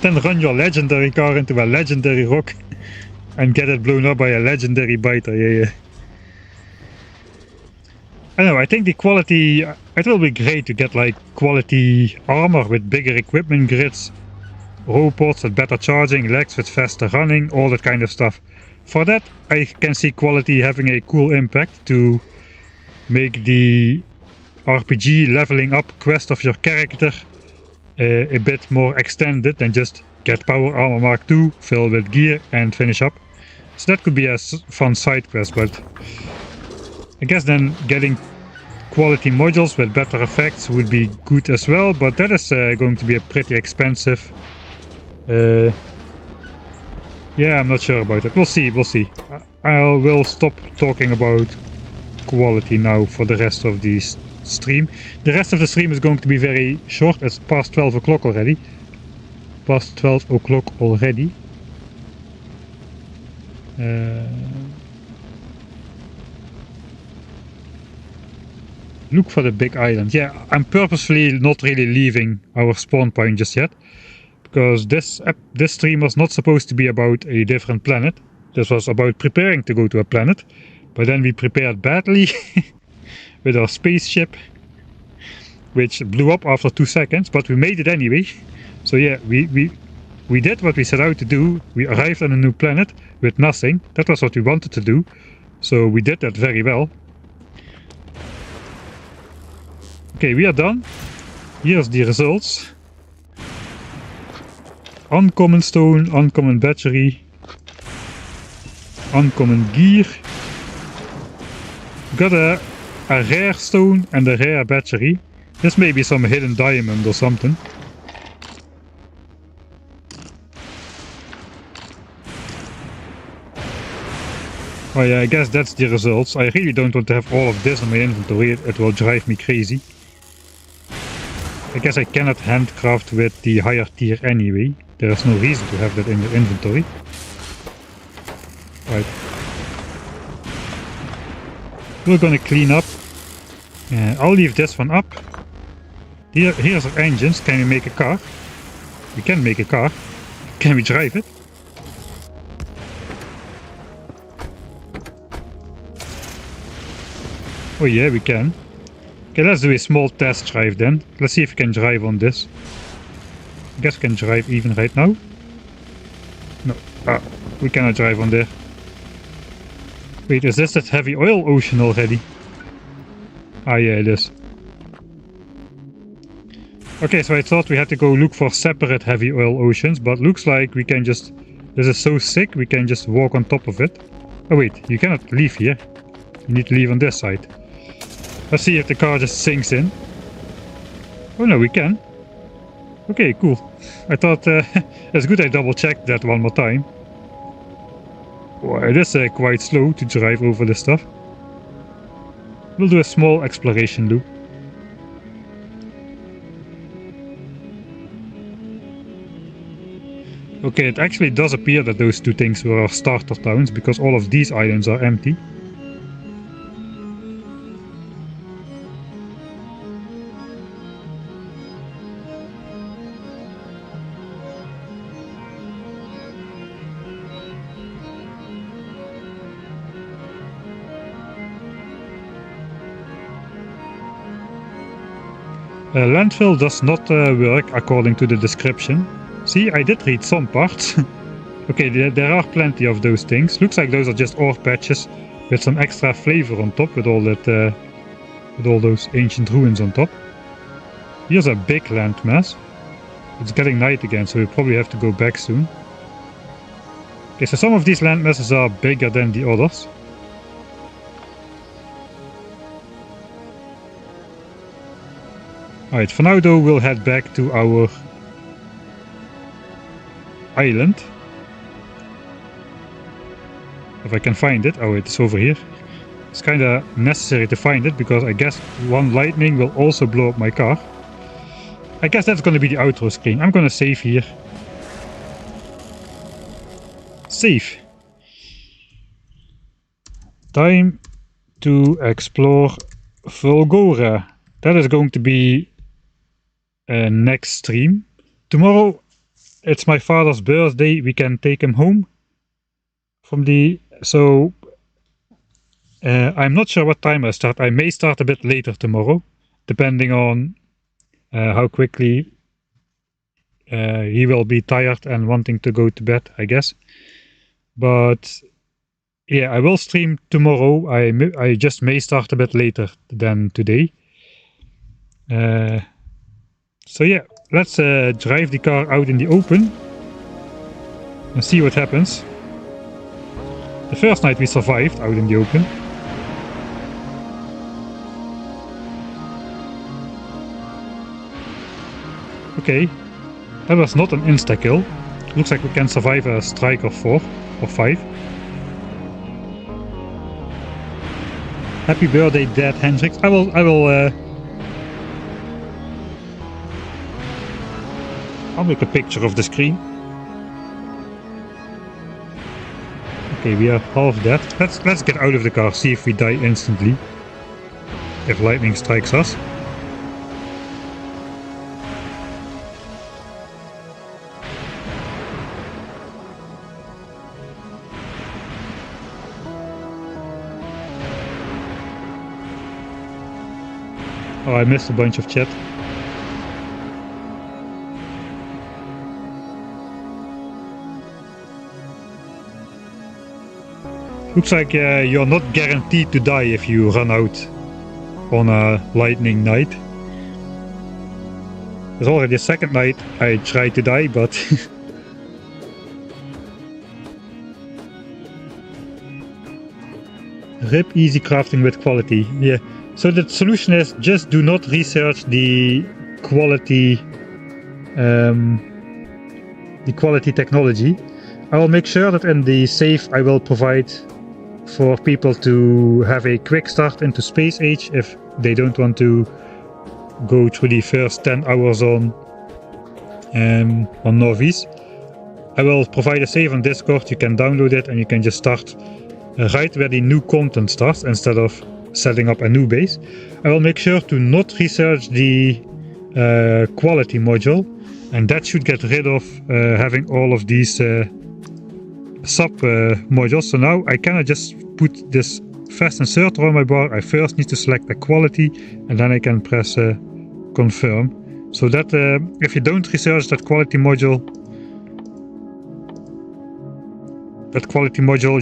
then run your legendary car into a legendary rock and get it blown up by a legendary biter. Yeah. I don't know, I think the quality, it will be great to get like quality armor with bigger equipment grids, robots with better charging, legs with faster running, all that kind of stuff. For that, I can see quality having a cool impact to make the RPG leveling up quest of your character a bit more extended than just get power armor Mark II, fill with gear and finish up. So that could be a fun side quest, but I guess then getting quality modules with better effects would be good as well, but that is going to be a pretty expensive. Yeah, I'm not sure about it. We'll see. I will stop talking about quality now for the rest of the stream. The rest of the stream is going to be very short. It's past 12 o'clock already. Look for the big island. Yeah, I'm purposefully not really leaving our spawn point just yet, because this stream was not supposed to be about a different planet. This was about preparing to go to a planet, but then we prepared badly with our spaceship, which blew up after 2 seconds, but we made it anyway. So yeah, we did what we set out to do. We arrived on a new planet with nothing. That was what we wanted to do, so we did that very well. Okay, we are done. Here's the results. Uncommon stone, uncommon battery, uncommon gear. Got a rare stone and a rare battery. This may be some hidden diamond or something. Oh yeah, I guess that's the results. I really don't want to have all of this in my inventory. It will drive me crazy. I guess I cannot handcraft with the higher tier anyway. There is no reason to have that in your inventory. Right. We're gonna clean up. I'll leave this one up. Here's our engines. Can we make a car? We can make a car. Can we drive it? Oh yeah, we can. Okay, let's do a small test drive then. Let's see if we can drive on this. I guess we can drive even right now. No, we cannot drive on there. Wait, is this that heavy oil ocean already? Ah yeah, it is. Okay, so I thought we had to go look for separate heavy oil oceans, but looks like we can just... This is so sick, we can just walk on top of it. Oh wait, you cannot leave here. You need to leave on this side. Let's see if the car just sinks in. Oh no, we can. Okay, cool. I thought it's good I double checked that one more time. Oh, it is quite slow to drive over this stuff. We'll do a small exploration loop. Okay, it actually does appear that those two things were our starter towns, because all of these islands are empty. Landfill does not work according to the description. See, I did read some parts. Okay, there are plenty of those things. Looks like those are just ore patches with some extra flavor on top, with all that, with all those ancient ruins on top. Here's a big landmass. It's getting night again, so we probably have to go back soon. Okay, so some of these landmasses are bigger than the others. Alright, for now though, we'll head back to our island. If I can find it. Oh, it's over here. It's kinda necessary to find it, because I guess one lightning will also blow up my car. I guess that's gonna be the outro screen. I'm gonna save here. Save. Time to explore Fulgora. That is going to be next stream. Tomorrow it's my father's birthday. We can take him home from the... So I'm not sure what time I start. I may start a bit later tomorrow, depending on how quickly he will be tired and wanting to go to bed, I guess. But yeah, I will stream tomorrow. I just may start a bit later than today. So yeah, let's drive the car out in the open and see what happens. The first night we survived out in the open. Okay, that was not an insta-kill. Looks like we can survive a strike of 4 or 5. Happy birthday, Dad Hendrix. I'll make a picture of the screen. Okay, we are half dead. Let's get out of the car, see if we die instantly. If lightning strikes us. Oh, I missed a bunch of chat. Looks like you're not guaranteed to die if you run out on a lightning night. There's already a second night I tried to die, but... RIP easy crafting with quality. Yeah. So the solution is just do not research the quality technology. I will make sure that in the save I will provide for people to have a quick start into Space Age if they don't want to go through the first 10 hours on Norvis. I will provide a save on Discord, you can download it and you can just start right where the new content starts instead of setting up a new base. I will make sure to not research the quality module, and that should get rid of having all of these sub modules. So now I cannot just put this fast inserter on my bar. I first need to select the quality and then I can press confirm. So that if you don't research that quality module,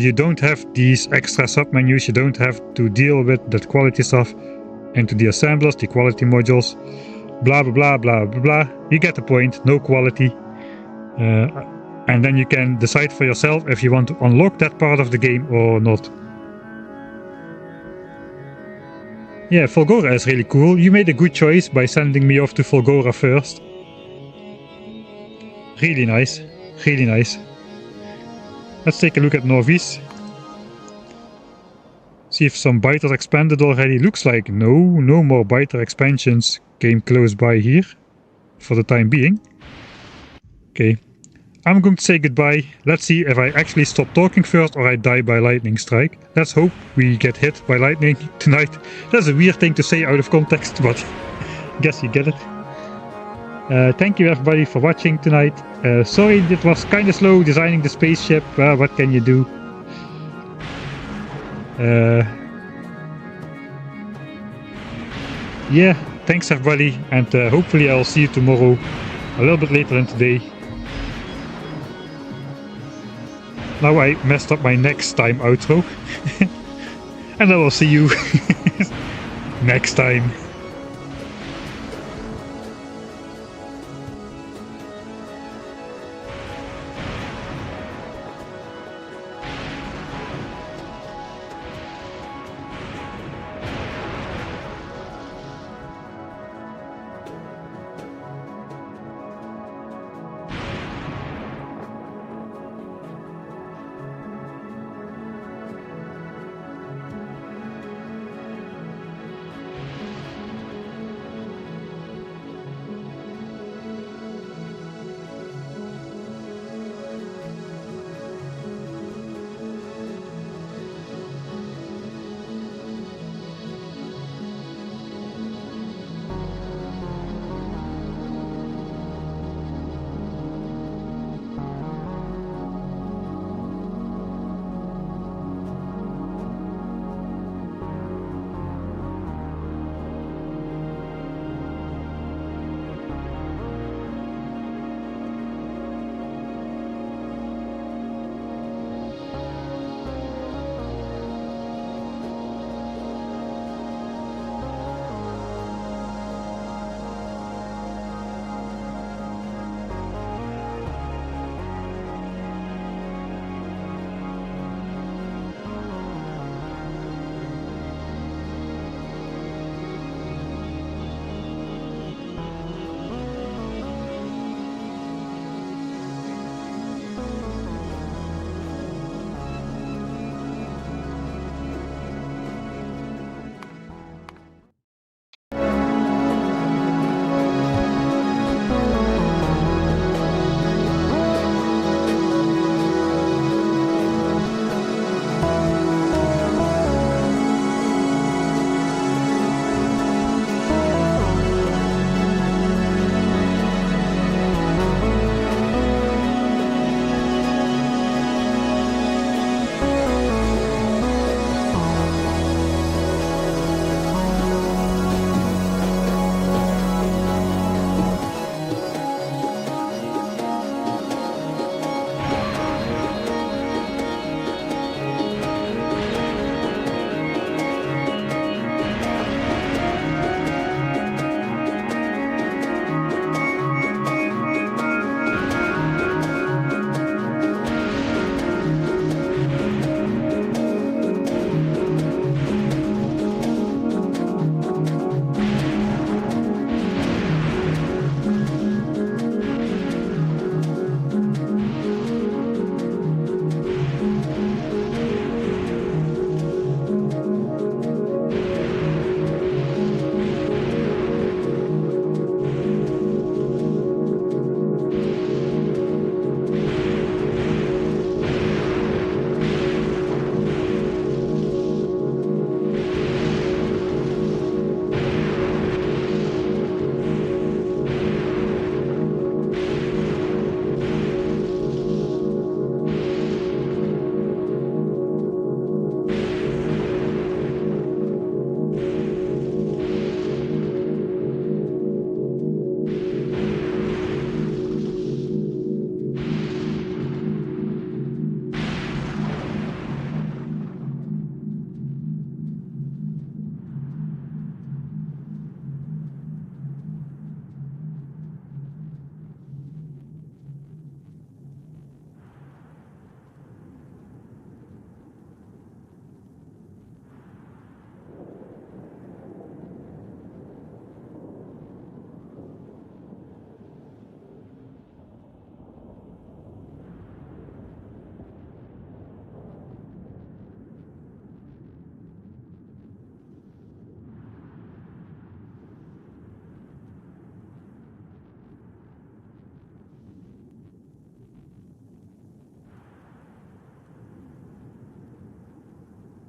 you don't have these extra submenus, you don't have to deal with that quality stuff into the assemblers, the quality modules, blah blah blah blah blah. You get the point, no quality. And then you can decide for yourself if you want to unlock that part of the game or not. Yeah, Fulgora is really cool. You made a good choice by sending me off to Fulgora first. Really nice, really nice. Let's take a look at Norvis. See if some biters expanded already. Looks like no more biter expansions came close by here for the time being. Okay, I'm going to say goodbye. Let's see if I actually stop talking first or I die by lightning strike. Let's hope we get hit by lightning tonight. That's a weird thing to say out of context, but I guess you get it. Thank you everybody for watching tonight. Sorry it was kind of slow designing the spaceship. What can you do? Yeah, thanks everybody, and hopefully I'll see you tomorrow a little bit later than today. Now I messed up my next time outro. And I will see you next time.